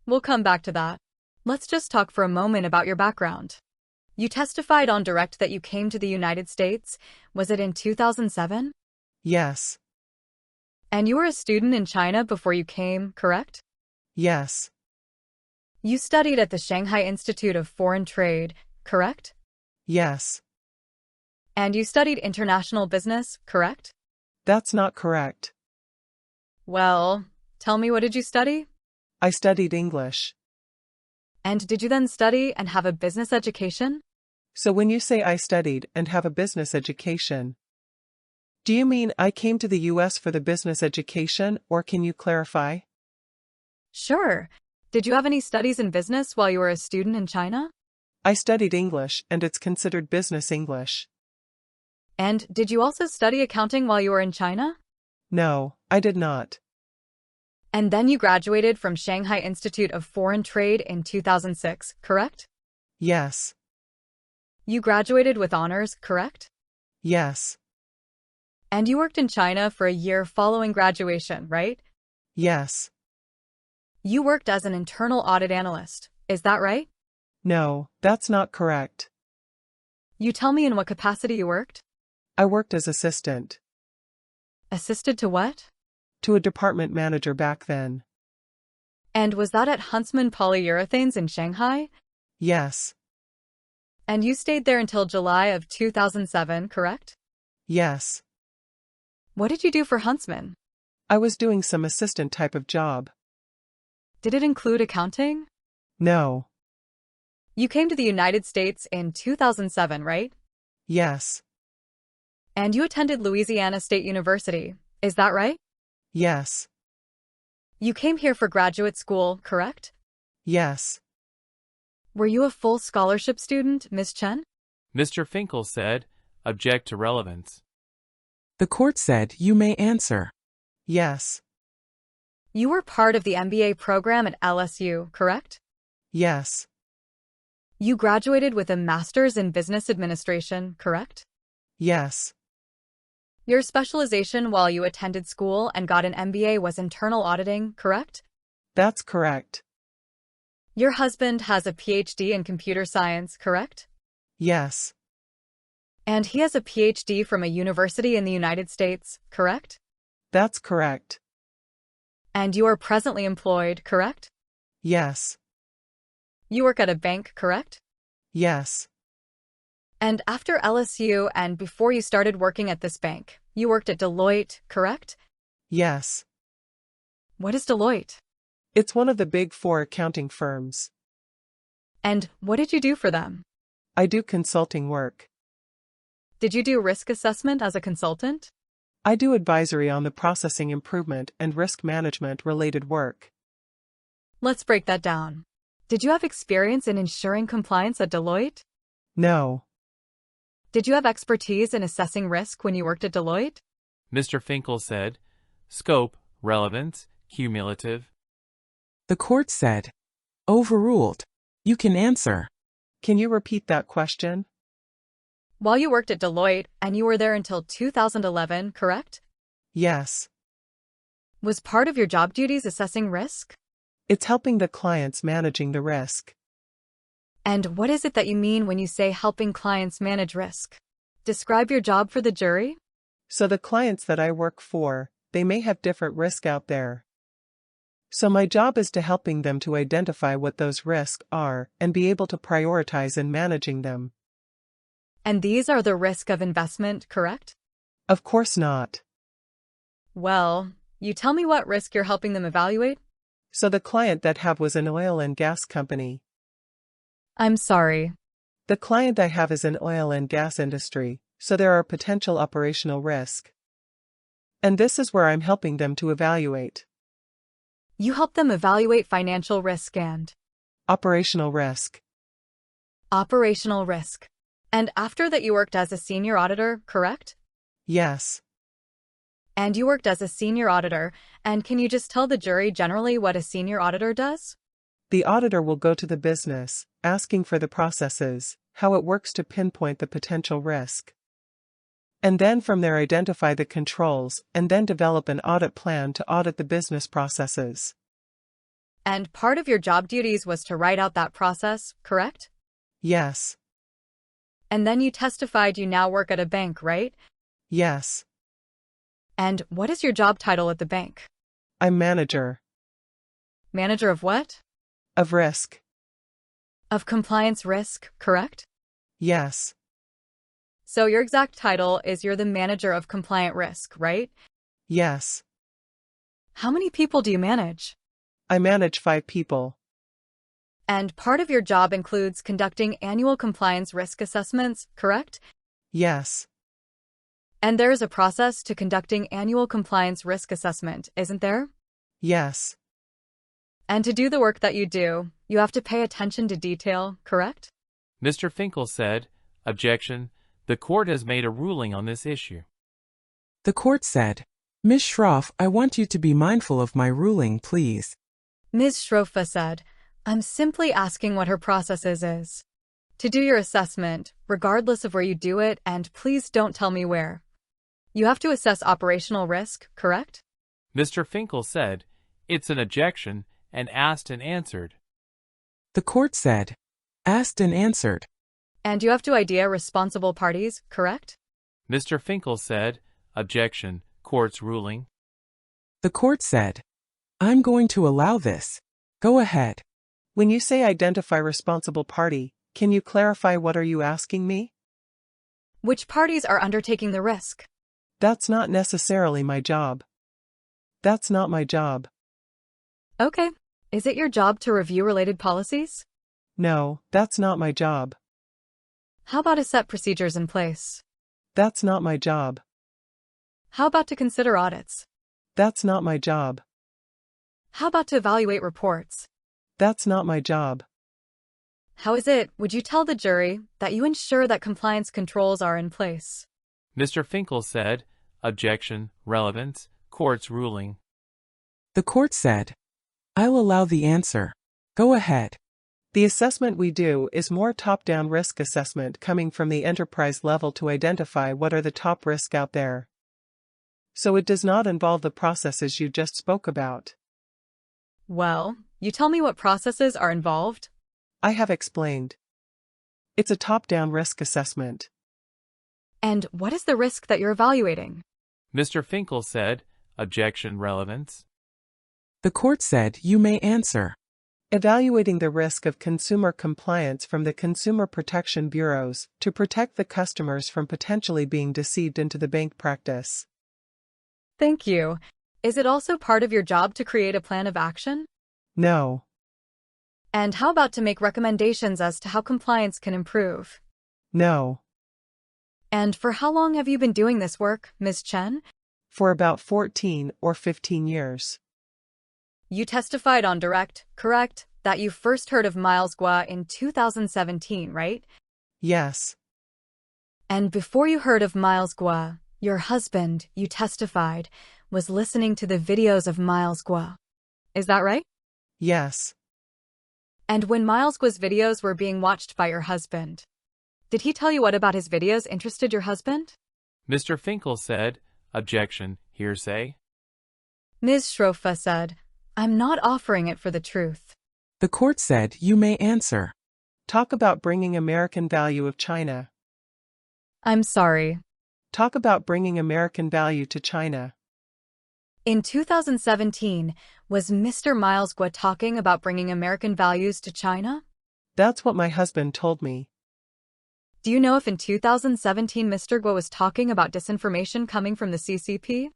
Speaker 5: We'll come back to that. Let's just talk for a moment about your background. You testified on direct that you came to the United States. Was it in 2007?
Speaker 13: Yes.
Speaker 5: And you were a student in China before you came, correct?
Speaker 13: Yes.
Speaker 5: You studied at the Shanghai Institute of Foreign Trade, correct?
Speaker 13: Yes.
Speaker 5: And you studied international business, correct?
Speaker 13: That's not correct.
Speaker 5: Well, tell me, what did you study?
Speaker 13: I studied English.
Speaker 5: And did you then study and have a business education?
Speaker 13: So when you say I studied and have a business education, do you mean I came to the US for the business education, or can you clarify?
Speaker 5: Sure. Did you have any studies in business while you were a student in China?
Speaker 13: I studied English, and it's considered business English.
Speaker 5: And did you also study accounting while you were in China?
Speaker 13: No, I did not.
Speaker 5: And then you graduated from Shanghai Institute of Foreign Trade in 2006, correct?
Speaker 13: Yes.
Speaker 5: You graduated with honors, correct?
Speaker 13: Yes.
Speaker 5: And you worked in China for a year following graduation, right?
Speaker 13: Yes.
Speaker 5: You worked as an internal audit analyst, is that right?
Speaker 13: No, that's not correct.
Speaker 5: You tell me in what capacity you worked?
Speaker 13: I worked as assistant.
Speaker 5: Assisted to what?
Speaker 13: To a department manager back then.
Speaker 5: And was that at Huntsman Polyurethanes in Shanghai?
Speaker 13: Yes.
Speaker 5: And you stayed there until July of 2007, correct?
Speaker 13: Yes.
Speaker 5: What did you do for Huntsman?
Speaker 13: I was doing some assistant type of job.
Speaker 5: Did it include accounting?
Speaker 13: No.
Speaker 5: You came to the United States in 2007, right?
Speaker 13: Yes.
Speaker 5: And you attended Louisiana State University, is that right?
Speaker 13: Yes.
Speaker 5: You came here for graduate school, correct?
Speaker 13: Yes.
Speaker 5: Were you a full scholarship student, Ms. Chen?
Speaker 12: Mr. Finkel said, object to relevance.
Speaker 2: The court said you may answer.
Speaker 13: Yes.
Speaker 5: You were part of the MBA program at LSU, correct?
Speaker 13: Yes.
Speaker 5: You graduated with a master's in business administration, correct?
Speaker 13: Yes.
Speaker 5: Your specialization while you attended school and got an MBA was internal auditing, correct?
Speaker 13: That's correct.
Speaker 5: Your husband has a PhD in computer science, correct?
Speaker 13: Yes.
Speaker 5: And he has a PhD from a university in the United States, correct?
Speaker 13: That's correct.
Speaker 5: And you are presently employed, correct?
Speaker 13: Yes.
Speaker 5: You work at a bank, correct?
Speaker 13: Yes.
Speaker 5: And after LSU and before you started working at this bank, you worked at Deloitte, correct?
Speaker 13: Yes.
Speaker 5: What is Deloitte?
Speaker 13: It's one of the big 4 accounting firms.
Speaker 5: And what did you do for them?
Speaker 13: I do consulting work.
Speaker 5: Did you do risk assessment as a consultant?
Speaker 13: I do advisory on the processing improvement and risk management related work.
Speaker 5: Let's break that down. Did you have experience in ensuring compliance at Deloitte?
Speaker 13: No.
Speaker 5: Did you have expertise in assessing risk when you worked at Deloitte?
Speaker 12: Mr. Finkel said, scope, relevance, cumulative.
Speaker 2: The court said, overruled. You can answer.
Speaker 13: Can you repeat that question?
Speaker 5: While you worked at Deloitte, and you were there until 2011, correct?
Speaker 13: Yes.
Speaker 5: Was part of your job duties assessing risk?
Speaker 13: It's helping the clients managing the risk.
Speaker 5: And what is it that you mean when you say helping clients manage risk? Describe your job for the jury.
Speaker 13: So the clients that I work for, they may have different risk out there. So my job is to helping them to identify what those risks are and be able to prioritize in managing them.
Speaker 5: And these are the risk of investment, correct?
Speaker 13: Of course not.
Speaker 5: Well, you tell me what risk you're helping them evaluate?
Speaker 13: So the client that have was an oil and gas company.
Speaker 5: I'm sorry.
Speaker 13: The client I have is in oil and gas industry, so there are potential operational risk. And this is where I'm helping them to evaluate.
Speaker 5: You help them evaluate financial risk and
Speaker 13: operational risk.
Speaker 5: operational risk. And after that you worked as a senior auditor, correct?
Speaker 13: Yes.
Speaker 5: And you worked as a senior auditor, and can you just tell the jury generally what a senior auditor does?
Speaker 13: The auditor will go to the business, asking for the processes, how it works to pinpoint the potential risk. And then from there identify the controls and then develop an audit plan to audit the business processes.
Speaker 5: And part of your job duties was to write out that process, correct?
Speaker 13: Yes.
Speaker 5: And then you testified you now work at a bank, right?
Speaker 13: Yes.
Speaker 5: And what is your job title at the bank?
Speaker 13: I'm manager.
Speaker 5: Manager of what?
Speaker 13: Of risk.
Speaker 5: Of compliance risk, correct?
Speaker 13: Yes.
Speaker 5: So your exact title is you're the manager of compliant risk, right?
Speaker 13: Yes.
Speaker 5: How many people do you manage?
Speaker 13: I manage 5 people.
Speaker 5: And part of your job includes conducting annual compliance risk assessments, correct?
Speaker 13: Yes.
Speaker 5: And there is a process to conducting annual compliance risk assessment, isn't there?
Speaker 13: Yes.
Speaker 5: And to do the work that you do, you have to pay attention to detail, correct?
Speaker 12: Mr. Finkel said, "Objection. The court has made a ruling on this issue."
Speaker 2: The court said, Ms. Schroff, I want you to be mindful of my ruling, please.
Speaker 5: Ms. Schrofa said, I'm simply asking what her process is. To do your assessment, regardless of where you do it, and please don't tell me where. You have to assess operational risk, correct?
Speaker 12: Mr. Finkel said, "It's an objection," and asked and answered.
Speaker 2: The court said, asked and answered.
Speaker 5: And you have to idea responsible parties, correct?
Speaker 12: Mr. Finkel said, "Objection, court's ruling."
Speaker 2: The court said, I'm going to allow this. Go ahead.
Speaker 13: When you say identify responsible party, can you clarify what are you asking me?
Speaker 5: Which parties are undertaking the risk?
Speaker 13: That's not necessarily my job. That's not my job.
Speaker 5: Okay. Is it your job to review related policies?
Speaker 13: No, that's not my job.
Speaker 5: How about to set procedures in place?
Speaker 13: That's not my job.
Speaker 5: How about to consider audits?
Speaker 13: That's not my job.
Speaker 5: How about to evaluate reports?
Speaker 13: That's not my job.
Speaker 5: How is it, would you tell the jury, that you ensure that compliance controls are in place?
Speaker 12: Mr. Finkel said, "Objection, relevance, court's ruling."
Speaker 2: The court said, I'll allow the answer. Go ahead.
Speaker 13: The assessment we do is more top-down risk assessment coming from the enterprise level to identify what are the top risks out there. So it does not involve the processes you just spoke about.
Speaker 5: Well, you tell me what processes are involved?
Speaker 13: I have explained. It's a top-down risk assessment.
Speaker 5: And what is the risk that you're evaluating?
Speaker 12: Mr. Finkel said, "Objection, relevance."
Speaker 2: The court said, you may answer.
Speaker 13: Evaluating the risk of consumer compliance from the consumer protection bureaus to protect the customers from potentially being deceived into the bank practice.
Speaker 5: Thank you. Is it also part of your job to create a plan of action?
Speaker 13: No.
Speaker 5: And how about to make recommendations as to how compliance can improve?
Speaker 13: No.
Speaker 5: And for how long have you been doing this work, Ms. Chen?
Speaker 13: For about 14 or 15 years.
Speaker 5: You testified on direct, correct, that you first heard of Miles Guo in 2017, right?
Speaker 13: Yes.
Speaker 5: And before you heard of Miles Guo, your husband, you testified, was listening to the videos of Miles Guo. Is that right?
Speaker 13: Yes.
Speaker 5: And when Miles Guo's videos were being watched by your husband, did he tell you what about his videos interested your husband?
Speaker 12: Mr. Finkel said, "Objection, hearsay."
Speaker 5: Ms. Schrofa said, I'm not offering it for the truth.
Speaker 2: The court said, you may answer.
Speaker 13: Talk about bringing American value of China.
Speaker 5: I'm sorry.
Speaker 13: Talk about bringing American value to China.
Speaker 5: In 2017, was Mr. Miles Guo talking about bringing American values to China?
Speaker 13: That's what my husband told me.
Speaker 5: Do you know if in 2017 Mr. Guo was talking about disinformation coming from the CCP?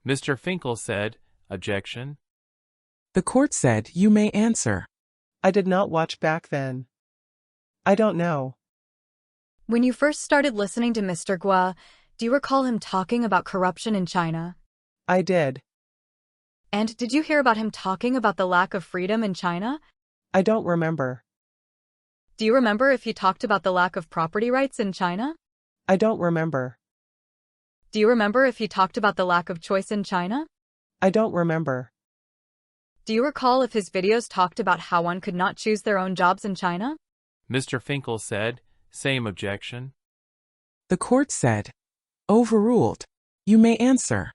Speaker 12: Mr. Finkel said, "Objection."
Speaker 2: The court said, you may answer.
Speaker 13: I did not watch back then. I don't know.
Speaker 5: When you first started listening to Mr. Guo, do you recall him talking about corruption in China?
Speaker 13: I did.
Speaker 5: And did you hear about him talking about the lack of freedom in China?
Speaker 13: I don't remember.
Speaker 5: Do you remember if he talked about the lack of property rights in China?
Speaker 13: I don't remember.
Speaker 5: Do you remember if he talked about the lack of choice in China?
Speaker 13: I don't remember.
Speaker 5: Do you recall if his videos talked about how one could not choose their own jobs in China?
Speaker 12: Mr. Finkel said, same objection.
Speaker 2: The court said, overruled. You may answer.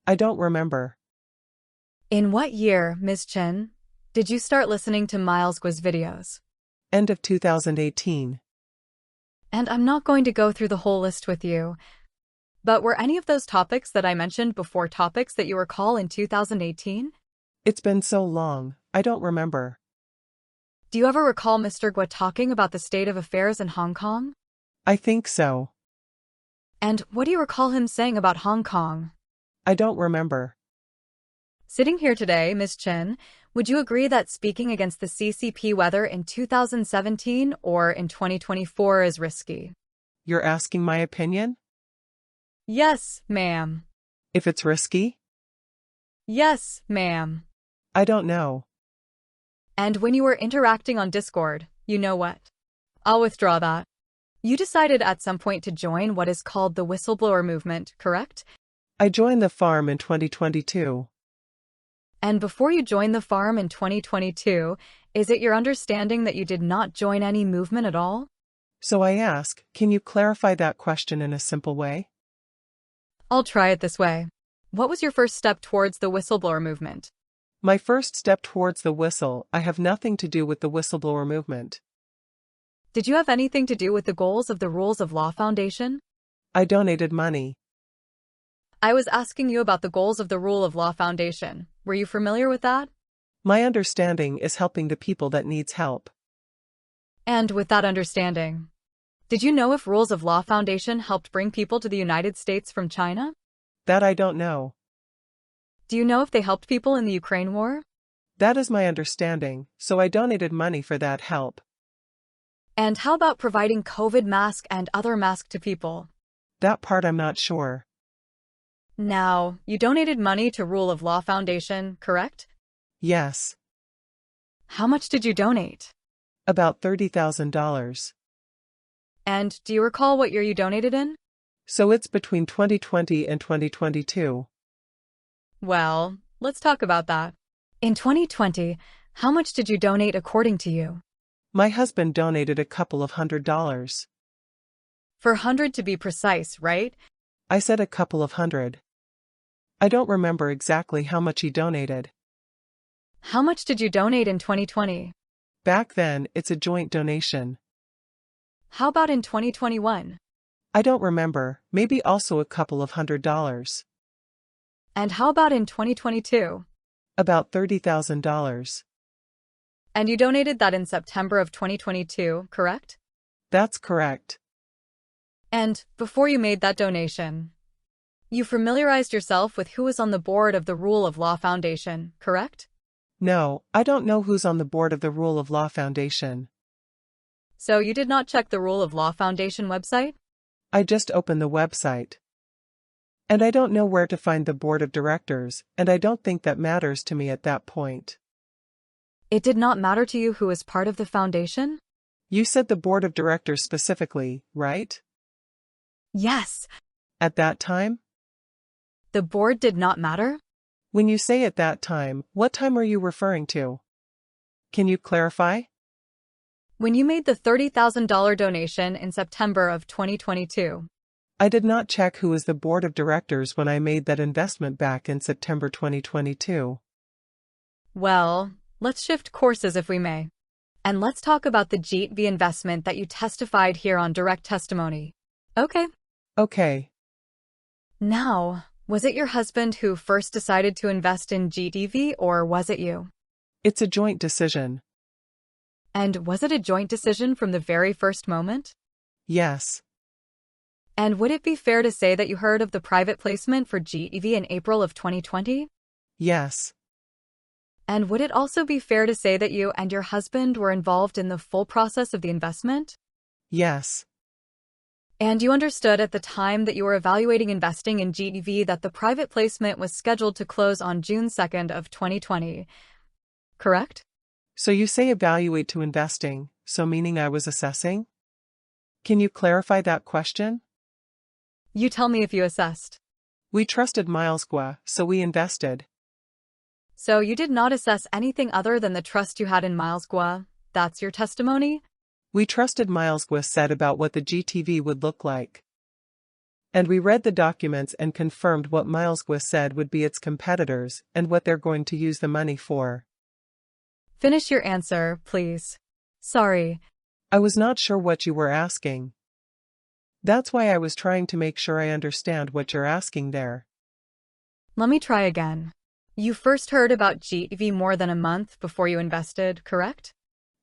Speaker 13: I don't remember.
Speaker 5: In what year, Ms. Chen, did you start listening to Miles Guo's videos?
Speaker 13: End of 2018.
Speaker 5: And I'm not going to go through the whole list with you, but were any of those topics that I mentioned before topics that you recall in 2018?
Speaker 13: It's been so long, I don't remember.
Speaker 5: Do you ever recall Mr. Guo talking about the state of affairs in Hong Kong?
Speaker 13: I think so.
Speaker 5: And what do you recall him saying about Hong Kong?
Speaker 13: I don't remember.
Speaker 5: Sitting here today, Ms. Chen, would you agree that speaking against the CCP whether in 2017 or in 2024 is risky?
Speaker 13: You're asking my opinion?
Speaker 5: Yes, ma'am.
Speaker 13: If it's risky?
Speaker 5: Yes, ma'am.
Speaker 13: I don't know.
Speaker 5: And when you were interacting on Discord, you know what? I'll withdraw that. You decided at some point to join what is called the whistleblower movement, correct?
Speaker 13: I joined the farm in 2022.
Speaker 5: And before you joined the farm in 2022, is it your understanding that you did not join any movement at all?
Speaker 13: So I ask, can you clarify that question in a simple way?
Speaker 5: I'll try it this way. What was your first step towards the whistleblower movement?
Speaker 13: My first step towards the whistle, I have nothing to do with the whistleblower movement.
Speaker 5: Did you have anything to do with the goals of the Rules of Law Foundation?
Speaker 13: I donated money.
Speaker 5: I was asking you about the goals of the Rule of Law Foundation. Were you familiar with that?
Speaker 13: My understanding is helping the people that needs help.
Speaker 5: And with that understanding, did you know if Rules of Law Foundation helped bring people to the United States from China?
Speaker 13: That I don't know.
Speaker 5: Do you know if they helped people in the Ukraine war?
Speaker 13: That is my understanding, so I donated money for that help.
Speaker 5: And how about providing COVID mask and other masks to people?
Speaker 13: That part I'm not sure.
Speaker 5: Now, you donated money to Rule of Law Foundation, correct?
Speaker 13: Yes.
Speaker 5: How much did you donate?
Speaker 13: About $30,000.
Speaker 5: And do you recall what year you donated in?
Speaker 13: So it's between 2020 and 2022.
Speaker 5: Well, let's talk about that. In 2020, how much did you donate according to you?
Speaker 13: My husband donated a couple of $100s.
Speaker 5: For 100 to be precise, right?
Speaker 13: I said a couple of $100. I don't remember exactly how much he donated.
Speaker 5: How much did you donate in 2020?
Speaker 13: Back then, it's a joint donation.
Speaker 5: How about in 2021?
Speaker 13: I don't remember, maybe also a couple of $100s.
Speaker 5: And how about in 2022?
Speaker 13: About $30,000.
Speaker 5: And you donated that in September of 2022, correct?
Speaker 13: That's correct.
Speaker 5: And before you made that donation, you familiarized yourself with who was on the board of the Rule of Law Foundation, correct?
Speaker 13: No, I don't know who's on the board of the Rule of Law Foundation.
Speaker 5: So you did not check the Rule of Law Foundation website?
Speaker 13: I just opened the website. And I don't know where to find the board of directors, and I don't think that matters to me at that point.
Speaker 5: It did not matter to you who was part of the foundation?
Speaker 13: You said the board of directors specifically, right?
Speaker 5: Yes.
Speaker 13: At that time?
Speaker 5: The board did not matter?
Speaker 13: When you say at that time, what time are you referring to? Can you clarify?
Speaker 5: When you made the $30,000 donation in September of 2022.
Speaker 13: I did not check who was the board of directors when I made that investment back in September 2022.
Speaker 5: Well, let's shift courses if we may. And let's talk about the GTV investment that you testified here on direct testimony. Okay.
Speaker 13: Okay.
Speaker 5: Now, was it your husband who first decided to invest in GTV or was it you?
Speaker 13: It's a joint decision.
Speaker 5: And was it a joint decision from the very first moment?
Speaker 13: Yes.
Speaker 5: And would it be fair to say that you heard of the private placement for GTV in April of 2020?
Speaker 13: Yes.
Speaker 5: And would it also be fair to say that you and your husband were involved in the full process of the investment?
Speaker 13: Yes.
Speaker 5: And you understood at the time that you were evaluating investing in GTV that the private placement was scheduled to close on June 2nd of 2020, correct?
Speaker 13: So you say evaluate to investing, so meaning I was assessing? Can you clarify that question?
Speaker 5: You tell me if you assessed.
Speaker 13: We trusted Miles Guo, so we invested.
Speaker 5: So you did not assess anything other than the trust you had in Miles Guo? That's your testimony?
Speaker 13: We trusted Miles Guo said about what the GTV would look like. And we read the documents and confirmed what Miles Guo said would be its competitors and what they're going to use the money for.
Speaker 5: Finish your answer, please. Sorry.
Speaker 13: I was not sure what you were asking. That's why I was trying to make sure I understand what you're asking there.
Speaker 5: Let me try again. You first heard about GTV more than a month before you invested, correct?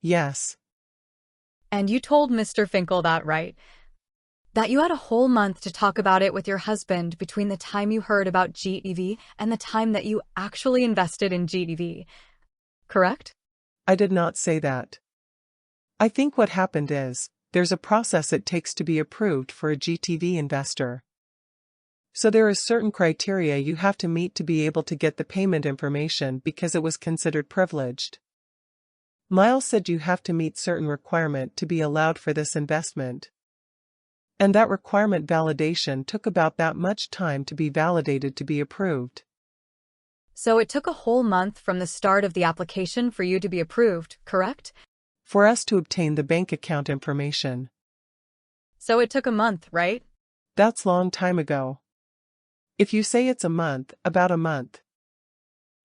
Speaker 13: Yes.
Speaker 5: And you told Mr. Finkel that, right? That you had a whole month to talk about it with your husband between the time you heard about GTV and the time that you actually invested in GTV, correct?
Speaker 13: I did not say that. I think what happened is, there's a process it takes to be approved for a GTV investor. So there is certain criteria you have to meet to be able to get the payment information because it was considered privileged. Miles said you have to meet certain requirement to be allowed for this investment. And that requirement validation took about that much time to be validated to be approved.
Speaker 5: So it took a whole month from the start of the application for you to be approved, correct?
Speaker 13: For us to obtain the bank account information.
Speaker 5: So it took a month, right?
Speaker 13: That's long time ago. If you say it's a month, about a month.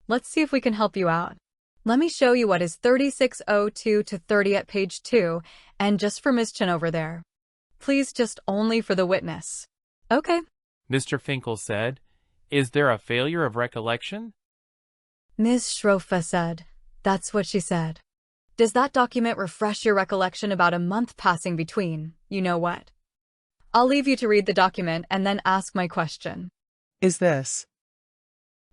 Speaker 5: Let's see if we can help you out. Let me show you what is 3602 to 30 at page 2, and just for Ms. Chen over there. Please just only for the witness. Okay.
Speaker 12: Mr. Finkel said, "Is there a failure of recollection?"
Speaker 5: Ms. Schrofa said, "That's what she said." Does that document refresh your recollection about a month passing between, you know what? I'll leave you to read the document and then ask my question.
Speaker 13: Is this?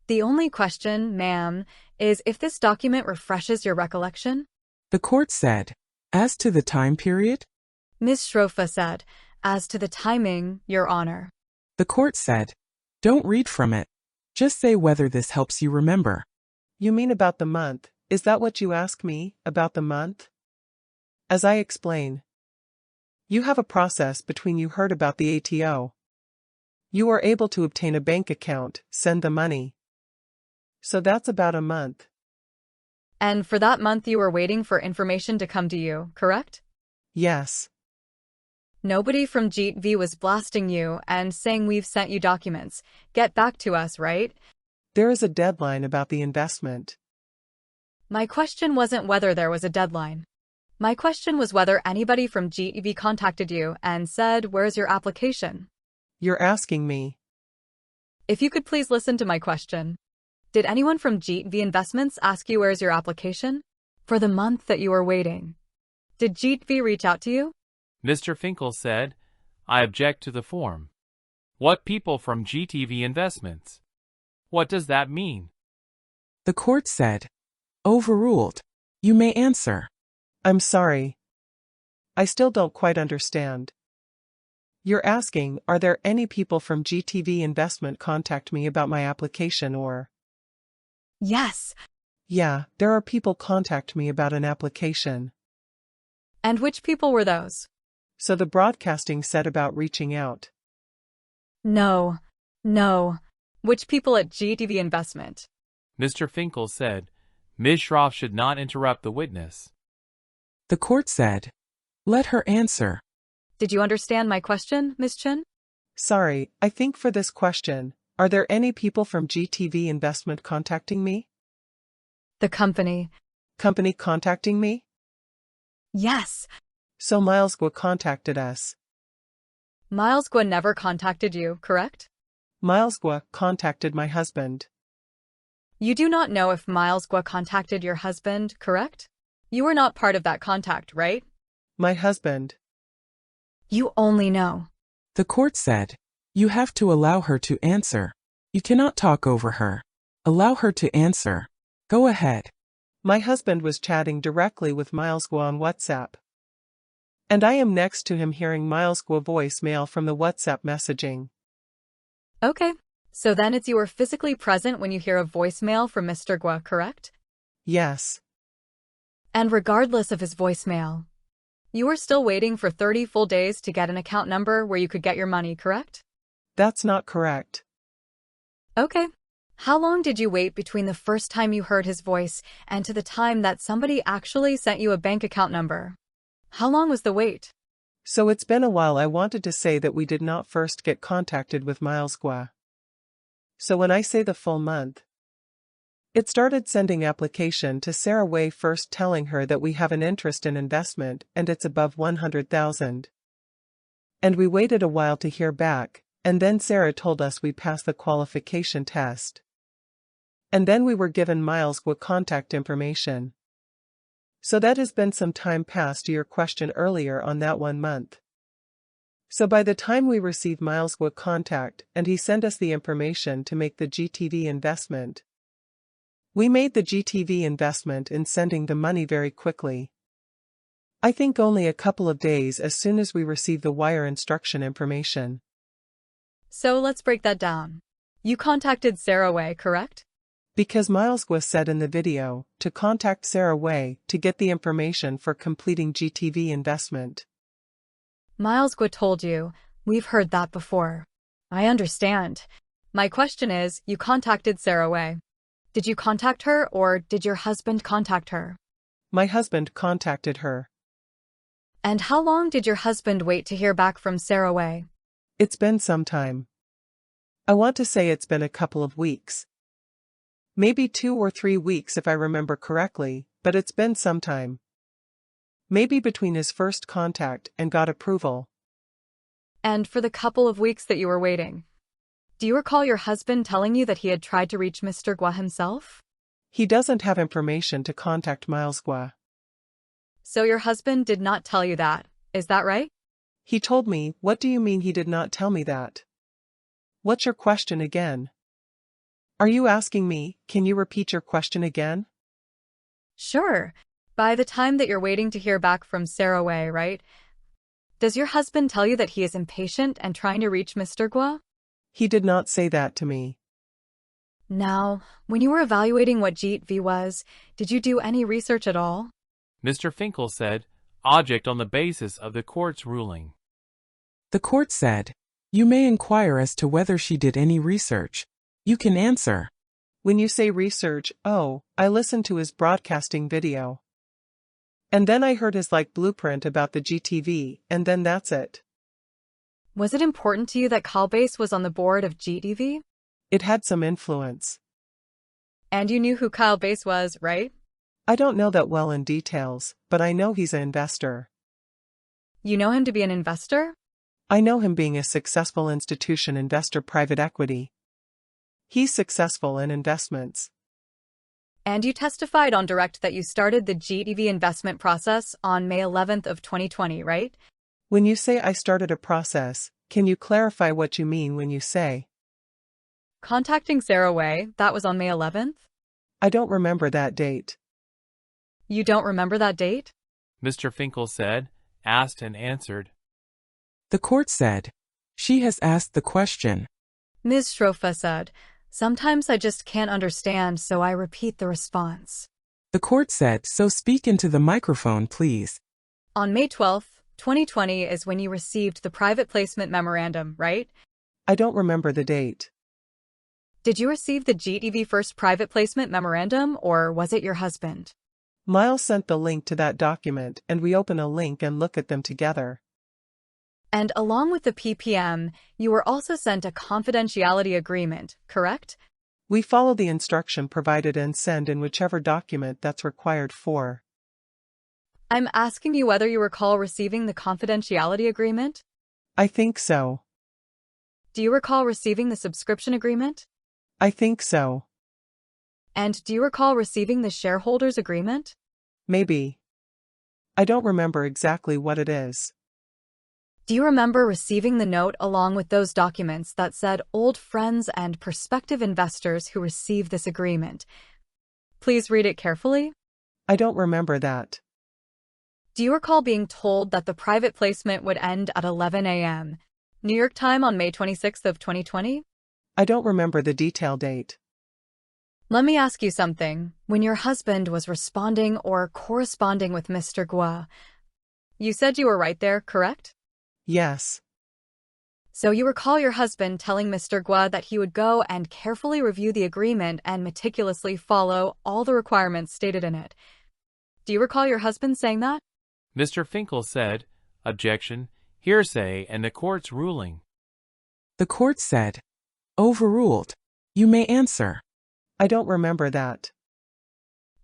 Speaker 5: The only question, ma'am, is if this document refreshes your recollection?
Speaker 2: The court said, as to the time period?
Speaker 5: Ms. Schrofa said, as to the timing, Your Honor.
Speaker 2: The court said, don't read from it. Just say whether this helps you remember.
Speaker 13: You mean about the month? Is that what you ask me, about the month? As I explain, you have a process between you heard about the ATO. You are able to obtain a bank account, send the money. So that's about a month.
Speaker 5: And for that month you were waiting for information to come to you, correct?
Speaker 13: Yes.
Speaker 5: Nobody from GTV was blasting you and saying we've sent you documents. Get back to us, right?
Speaker 13: There is a deadline about the investment.
Speaker 5: My question wasn't whether there was a deadline. My question was whether anybody from GTV contacted you and said, "Where's your application?"
Speaker 13: You're asking me.
Speaker 5: If you could please listen to my question. Did anyone from GTV Investments ask you where's your application? For the month that you were waiting. Did GTV reach out to you?
Speaker 12: Mr. Finkel said, "I object to the form." What people from GTV Investments? What does that mean?
Speaker 2: The court said, overruled. You may answer.
Speaker 13: I'm sorry. I still don't quite understand. You're asking, are there any people from GTV Investment contact me about my application or?
Speaker 5: Yes.
Speaker 13: Yeah, there are people contact me about an application.
Speaker 5: And which people were those?
Speaker 13: So the broadcasting said about reaching out.
Speaker 5: No. Which people at GTV Investment?
Speaker 12: Mr. Finkel said, Ms. Schroff should not interrupt the witness.
Speaker 2: The court said, let her answer.
Speaker 5: Did you understand my question, Ms. Chen?
Speaker 13: Sorry, I think for this question, are there any people from GTV Investment contacting me?
Speaker 5: The company.
Speaker 13: Company contacting me?
Speaker 5: Yes.
Speaker 13: So Miles Guo contacted us.
Speaker 5: Miles Guo never contacted you, correct?
Speaker 13: Miles Guo contacted my husband.
Speaker 5: You do not know if Miles Guo contacted your husband, correct? You were not part of that contact, right?
Speaker 13: My husband.
Speaker 5: You only know.
Speaker 2: The court said, you have to allow her to answer. You cannot talk over her. Allow her to answer. Go ahead.
Speaker 13: My husband was chatting directly with Miles Guo on WhatsApp. And I am next to him hearing Miles' Guo voicemail from the WhatsApp messaging.
Speaker 5: Okay, so then it's you were physically present when you hear a voicemail from Mr. Guo, correct?
Speaker 13: Yes.
Speaker 5: And regardless of his voicemail, you were still waiting for 30 full days to get an account number where you could get your money, correct?
Speaker 13: That's not correct.
Speaker 5: Okay. How long did you wait between the first time you heard his voice and to the time that somebody actually sent you a bank account number? How long was the wait?
Speaker 13: So it's been a while. I wanted to say that we did not first get contacted with Miles Guo. So when I say the full month, it started sending application to Sarah Wei first telling her that we have an interest in investment and it's above 100,000. And we waited a while to hear back, and then Sarah told us we passed the qualification test. And then we were given Miles Guo contact information. So that has been some time past to your question earlier on that 1 month. So by the time we received Miles Guo contact and he sent us the information to make the GTV investment, we made the GTV investment in sending the money very quickly. I think only a couple of days as soon as we received the wire instruction information.
Speaker 5: So let's break that down. You contacted Sarah Wei, correct?
Speaker 13: Because Miles Guo said in the video to contact Sarah Wei to get the information for completing GTV investment.
Speaker 5: Miles Guo told you, we've heard that before. I understand. My question is, you contacted Sarah Wei. Did you contact her or did your husband contact her?
Speaker 13: My husband contacted her.
Speaker 5: And how long did your husband wait to hear back from Sarah Wei?
Speaker 13: It's been some time. I want to say it's been a couple of weeks. Maybe 2 or 3 weeks if I remember correctly, but it's been some time. Maybe between his first contact and got approval.
Speaker 5: And for the couple of weeks that you were waiting, do you recall your husband telling you that he had tried to reach Mr. Guo himself?
Speaker 13: He doesn't have information to contact Miles Guo.
Speaker 5: So your husband did not tell you that, is that right?
Speaker 13: He told me. What do you mean he did not tell me that? What's your question again? Are you asking me? Can you repeat your question again?
Speaker 5: Sure. By the time that you're waiting to hear back from Sarah Wei, right? Does your husband tell you that he is impatient and trying to reach Mr. Guo?
Speaker 13: He did not say that to me.
Speaker 5: Now, when you were evaluating what GTV was, did you do any research at all?
Speaker 12: Mr. Finkel said, object on the basis of the court's ruling.
Speaker 2: The court said, you may inquire as to whether she did any research. You can answer.
Speaker 13: When you say research, oh, I listened to his broadcasting video. And then I heard his blueprint about the GTV, and then that's it.
Speaker 5: Was it important to you that Calbase was on the board of GTV?
Speaker 13: It had some influence.
Speaker 5: And you knew who Calbase was, right?
Speaker 13: I don't know that well in details, but I know he's an investor.
Speaker 5: You know him to be an investor?
Speaker 13: I know him being a successful institution investor, private equity. He's successful in investments.
Speaker 5: And you testified on direct that you started the GTV investment process on May 11th of 2020, right?
Speaker 13: When you say I started a process, can you clarify what you mean when you say?
Speaker 5: Contacting Sarah Wei, that was on May 11th?
Speaker 13: I don't remember that date.
Speaker 5: You don't remember that date?
Speaker 12: Mr. Finkel said, asked and answered.
Speaker 2: The court said, she has asked the question.
Speaker 5: Ms. Shrofa said, sometimes I just can't understand, so I repeat the response.
Speaker 2: The court said, so speak into the microphone, please.
Speaker 5: On May 12th, 2020 is when you received the private placement memorandum, right?
Speaker 13: I don't remember the date.
Speaker 5: Did you receive the GTV first private placement memorandum, or was it your husband?
Speaker 13: Miles sent the link to that document and we open a link and look at them together.
Speaker 5: And along with the PPM, you were also sent a confidentiality agreement, correct?
Speaker 13: We follow the instruction provided and send in whichever document that's required for.
Speaker 5: I'm asking you whether you recall receiving the confidentiality agreement?
Speaker 13: I think so.
Speaker 5: Do you recall receiving the subscription agreement?
Speaker 13: I think so.
Speaker 5: And do you recall receiving the shareholders agreement?
Speaker 13: Maybe. I don't remember exactly what it is.
Speaker 5: Do you remember receiving the note along with those documents that said old friends and prospective investors who receive this agreement? Please read it carefully.
Speaker 13: I don't remember that.
Speaker 5: Do you recall being told that the private placement would end at 11 a.m. New York time on May 26th of 2020?
Speaker 13: I don't remember the detail date.
Speaker 5: Let me ask you something. When your husband was responding or corresponding with Mr. Guo, you said you were right there, correct?
Speaker 13: Yes.
Speaker 5: So you recall your husband telling Mr. Guo that he would go and carefully review the agreement and meticulously follow all the requirements stated in it. Do you recall your husband saying that?
Speaker 12: Mr. Finkel said, objection, hearsay, and the court's ruling.
Speaker 2: The court said, overruled. You may answer.
Speaker 13: I don't remember that.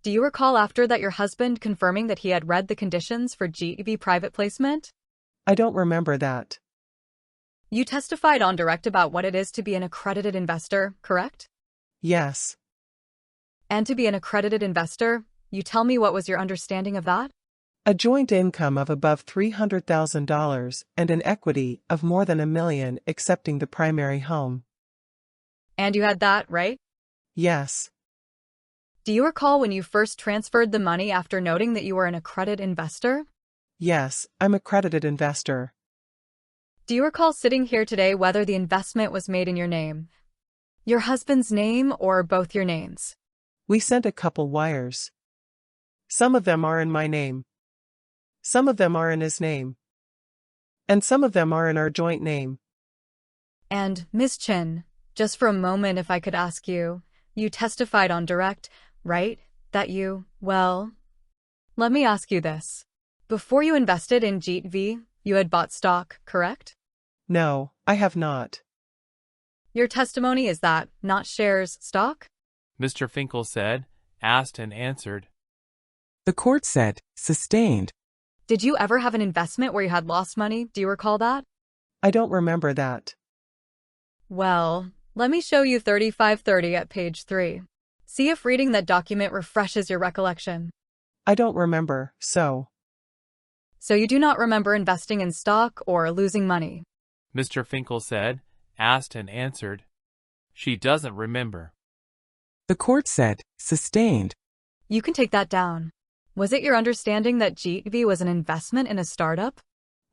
Speaker 5: Do you recall after that your husband confirming that he had read the conditions for GEV private placement?
Speaker 13: I don't remember that.
Speaker 5: You testified on direct about what it is to be an accredited investor, correct?
Speaker 13: Yes.
Speaker 5: And to be an accredited investor, you tell me what was your understanding of that?
Speaker 13: A joint income of above $300,000 and an equity of more than $1 million excepting the primary home.
Speaker 5: And you had that, right?
Speaker 13: Yes.
Speaker 5: Do you recall when you first transferred the money after noting that you were an accredited investor?
Speaker 13: Yes, I'm an accredited investor.
Speaker 5: Do you recall sitting here today whether the investment was made in your name, your husband's name, or both your names?
Speaker 13: We sent a couple wires. Some of them are in my name. Some of them are in his name. And some of them are in our joint name.
Speaker 5: And, Ms. Chen, just for a moment if I could ask you, you testified on direct, right, that you, well, let me ask you this. Before you invested in GEV, you had bought stock, correct?
Speaker 13: No, I have not.
Speaker 5: Your testimony is that, not shares, stock?
Speaker 12: Mr. Finkel said, asked and answered.
Speaker 2: The court said, sustained.
Speaker 5: Did you ever have an investment where you had lost money? Do you recall that?
Speaker 13: I don't remember that.
Speaker 5: Well, let me show you 3530 at page 3. See if reading that document refreshes your recollection.
Speaker 13: I don't remember, so.
Speaker 5: So you do not remember investing in stock or losing money?
Speaker 12: Mr. Finkel said, asked and answered. She doesn't remember.
Speaker 2: The court said, sustained.
Speaker 5: You can take that down. Was it your understanding that GTV was an investment in a startup?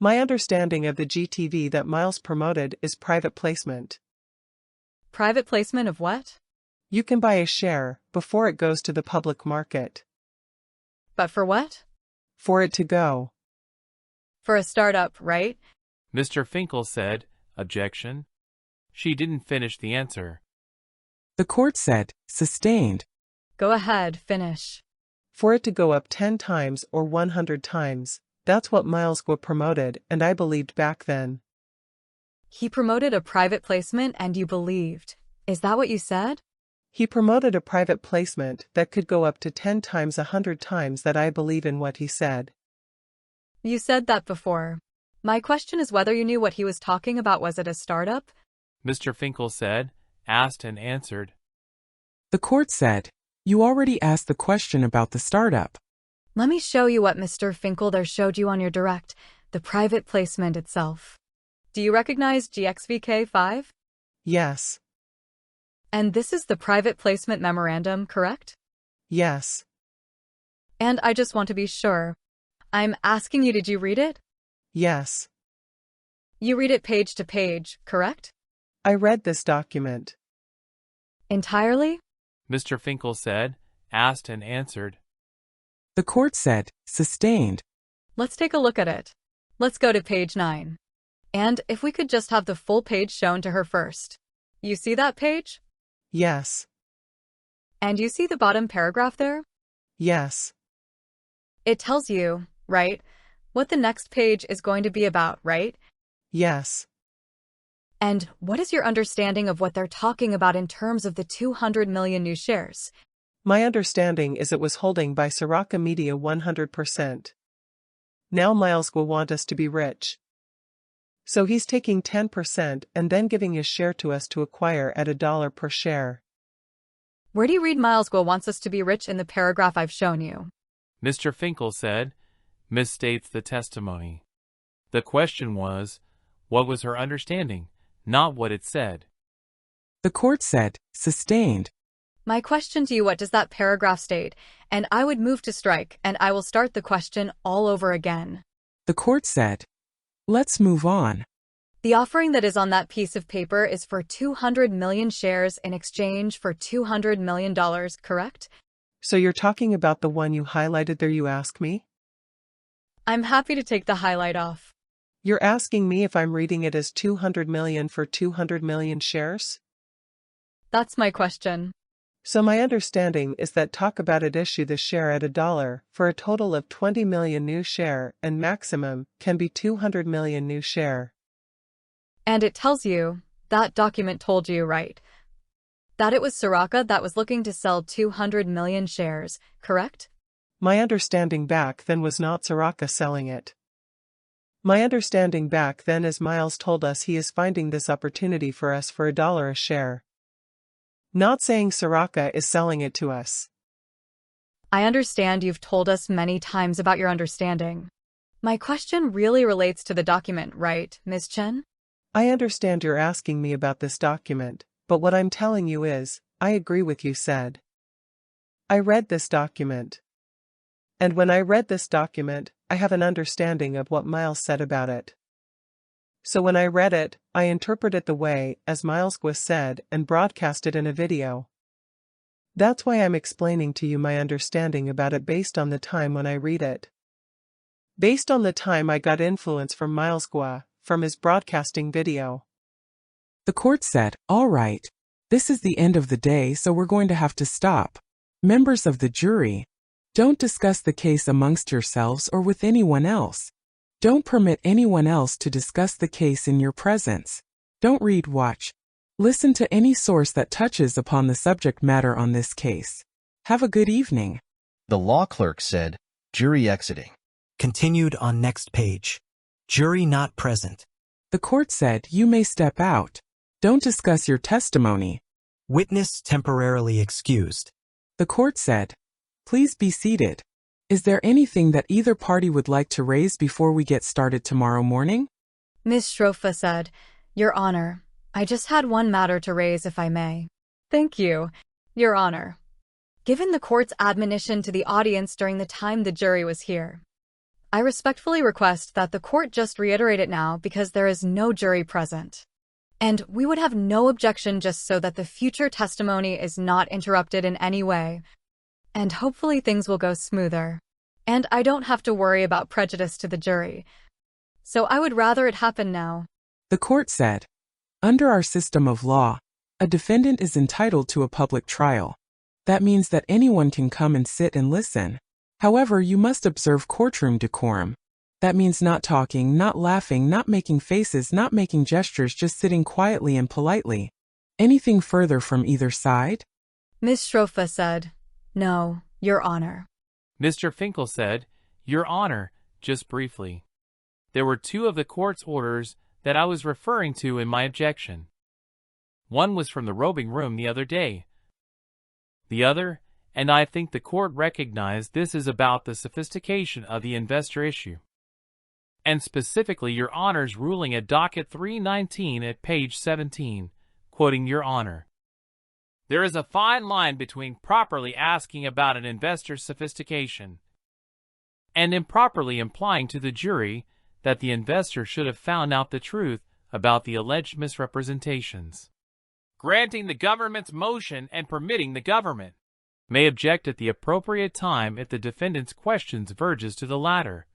Speaker 13: My understanding of the GTV that Miles promoted is private placement.
Speaker 5: Private placement of what?
Speaker 13: You can buy a share before it goes to the public market.
Speaker 5: But for what?
Speaker 13: For it to go.
Speaker 5: For a startup, right?
Speaker 12: Mr. Finkel said, objection. She didn't finish the answer.
Speaker 2: The court said, sustained.
Speaker 5: Go ahead, finish.
Speaker 13: For it to go up 10 times or 100 times, that's what Miles Guo promoted, and I believed back then.
Speaker 5: He promoted a private placement and you believed. Is that what you said?
Speaker 13: He promoted a private placement that could go up to 10 times 100 times that I believe in what he said.
Speaker 5: You said that before. My question is whether you knew what he was talking about. Was it a startup?
Speaker 12: Mr. Finkel said, asked and answered.
Speaker 2: The court said, you already asked the question about the startup.
Speaker 5: Let me show you what Mr. Finkel there showed you on your direct, the private placement itself. Do you recognize GXVK5?
Speaker 13: Yes.
Speaker 5: And this is the private placement memorandum, correct?
Speaker 13: Yes.
Speaker 5: And I just want to be sure. I'm asking you, did you read it?
Speaker 13: Yes.
Speaker 5: You read it page to page, correct?
Speaker 13: I read this document.
Speaker 5: Entirely?
Speaker 12: Mr. Finkel said, asked and answered.
Speaker 2: The court said, sustained.
Speaker 5: Let's take a look at it. Let's go to page 9. And if we could just have the full page shown to her first. You see that page?
Speaker 13: Yes.
Speaker 5: And you see the bottom paragraph there?
Speaker 13: Yes.
Speaker 5: It tells you, right, what the next page is going to be about, right?
Speaker 13: Yes.
Speaker 5: And what is your understanding of what they're talking about in terms of the 200 million new shares?
Speaker 13: My understanding is it was holding by Soraka Media 100%. Now Miles will want us to be rich. So he's taking 10% and then giving his share to us to acquire at $1 per share.
Speaker 5: Where do you read Miles wants us to be rich in the paragraph I've shown you?
Speaker 12: Mr. Finkel said, misstates the testimony. The question was, what was her understanding, not what it said.
Speaker 2: The court said, sustained.
Speaker 5: My question to you, what does that paragraph state? And I would move to strike, and I will start the question all over again.
Speaker 2: The court said, let's move on.
Speaker 5: The offering that is on that piece of paper is for 200 million shares in exchange for $200 million, correct?
Speaker 13: So you're talking about the one you highlighted there, you ask me?
Speaker 5: I'm happy to take the highlight off.
Speaker 13: You're asking me if I'm reading it as 200 million for 200 million shares?
Speaker 5: That's my question.
Speaker 13: So my understanding is that talk about it issue the share at $1 for a total of 20 million new share and maximum can be 200 million new share.
Speaker 5: And it tells you, that document told you, right? That it was Soraka that was looking to sell 200 million shares, correct?
Speaker 13: My understanding back then was not Soraka selling it. My understanding back then is Miles told us he is finding this opportunity for us for $1 a share. Not saying Soraka is selling it to us.
Speaker 5: I understand you've told us many times about your understanding. My question really relates to the document, right, Ms. Chen?
Speaker 13: I understand you're asking me about this document, but what I'm telling you is, I agree with you said. I read this document. And when I read this document, I have an understanding of what Miles said about it. So when I read it, I interpret it the way, as Miles Guo said, and broadcast it in a video. That's why I'm explaining to you my understanding about it based on the time when I read it. Based on the time I got influence from Miles Guo, from his broadcasting video.
Speaker 2: The court said, all right. This is the end of the day, so we're going to have to stop. Members of the jury, don't discuss the case amongst yourselves or with anyone else. Don't permit anyone else to discuss the case in your presence. Don't read, watch, listen to any source that touches upon the subject matter on this case. Have a good evening.
Speaker 11: The law clerk said, jury exiting.
Speaker 1: Continued on next page. Jury not present.
Speaker 2: The court said, you may step out. Don't discuss your testimony.
Speaker 1: Witness temporarily excused.
Speaker 2: The court said, please be seated. Is there anything that either party would like to raise before we get started tomorrow morning?
Speaker 5: Ms. Shrofa said, Your Honor, I just had one matter to raise if I may. Thank you, Your Honor. Given the court's admonition to the audience during the time the jury was here, I respectfully request that the court just reiterate it now because there is no jury present. And we would have no objection just so that the future testimony is not interrupted in any way. And hopefully things will go smoother. And I don't have to worry about prejudice to the jury. So I would rather it happen now.
Speaker 2: The court said, under our system of law, a defendant is entitled to a public trial. That means that anyone can come and sit and listen. However, you must observe courtroom decorum. That means not talking, not laughing, not making faces, not making gestures, just sitting quietly and politely. Anything further from either side?
Speaker 5: Ms. Shrofa said, No, Your Honor.
Speaker 12: Mr. Finkel said, Your Honor, just briefly. There were two of the court's orders that I was referring to in my objection. One was from the robing room the other day. The other, and I think the court recognized this, is about the sophistication of the investor issue. And specifically Your Honor's ruling at docket 319 at page 17, quoting Your Honor. There is a fine line between properly asking about an investor's sophistication and improperly implying to the jury that the investor should have found out the truth about the alleged misrepresentations. Granting the government's motion and permitting the government may object at the appropriate time if the defendant's questions verges to the latter,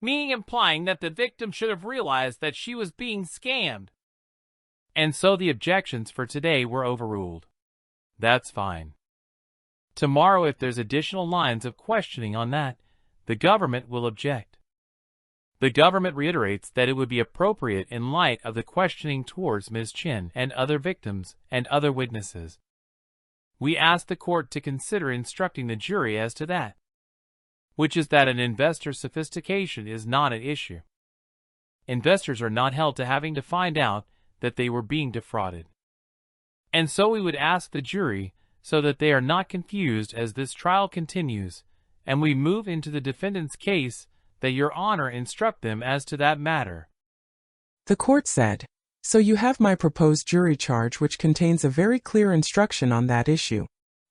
Speaker 12: meaning implying that the victim should have realized that she was being scammed. And so the objections for today were overruled. That's fine. Tomorrow, if there's additional lines of questioning on that, the government will object. The government reiterates that it would be appropriate in light of the questioning towards Ms. Chen and other victims and other witnesses. We ask the court to consider instructing the jury as to that, which is that an investor's sophistication is not an issue. Investors are not held to having to find out that they were being defrauded. And so we would ask the jury, so that they are not confused as this trial continues, and we move into the defendant's case, that Your Honor instruct them as to that matter.
Speaker 2: The court said, so you have my proposed jury charge, which contains a very clear instruction on that issue.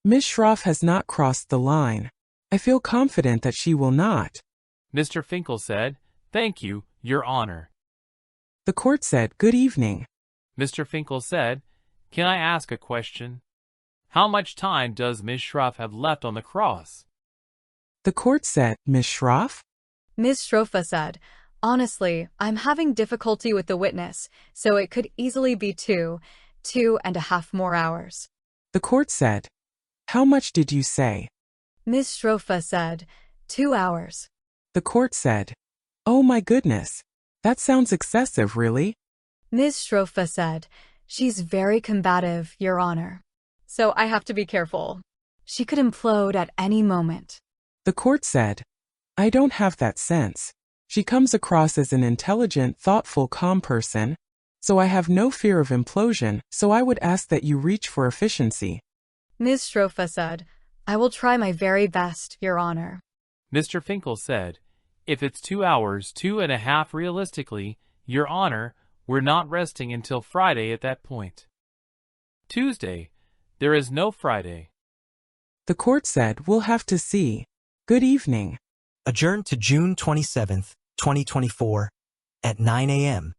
Speaker 2: Ms. Schroff has not crossed the line. I feel confident that she will not.
Speaker 12: Mr. Finkel said, Thank you, Your Honor.
Speaker 2: The court said, Good evening.
Speaker 12: Mr. Finkel said, Can I ask a question? How much time does Ms. Schroff have left on the cross?
Speaker 2: The court said, Ms. Schroff?
Speaker 5: Ms. Schroff said, Honestly, I'm having difficulty with the witness, so it could easily be 2.5 more hours.
Speaker 2: The court said, How much did you say?
Speaker 5: Ms. Schroff said, 2 hours.
Speaker 2: The court said, Oh my goodness. That sounds excessive, really?
Speaker 5: Ms. Schroff said, She's very combative, Your Honor. So I have to be careful. She could implode at any moment.
Speaker 2: The court said, I don't have that sense. She comes across as an intelligent, thoughtful, calm person, so I have no fear of implosion, so I would ask that you reach for efficiency.
Speaker 5: Ms. Schroff said, I will try my very best, Your Honor.
Speaker 12: Mr. Finkel said, If it's 2 hours, 2.5 realistically, Your Honor, we're not resting until Friday at that point. Tuesday. There is no Friday.
Speaker 2: The court said, We'll have to see. Good evening.
Speaker 1: Adjourned to June 27, 2024, at 9 a.m.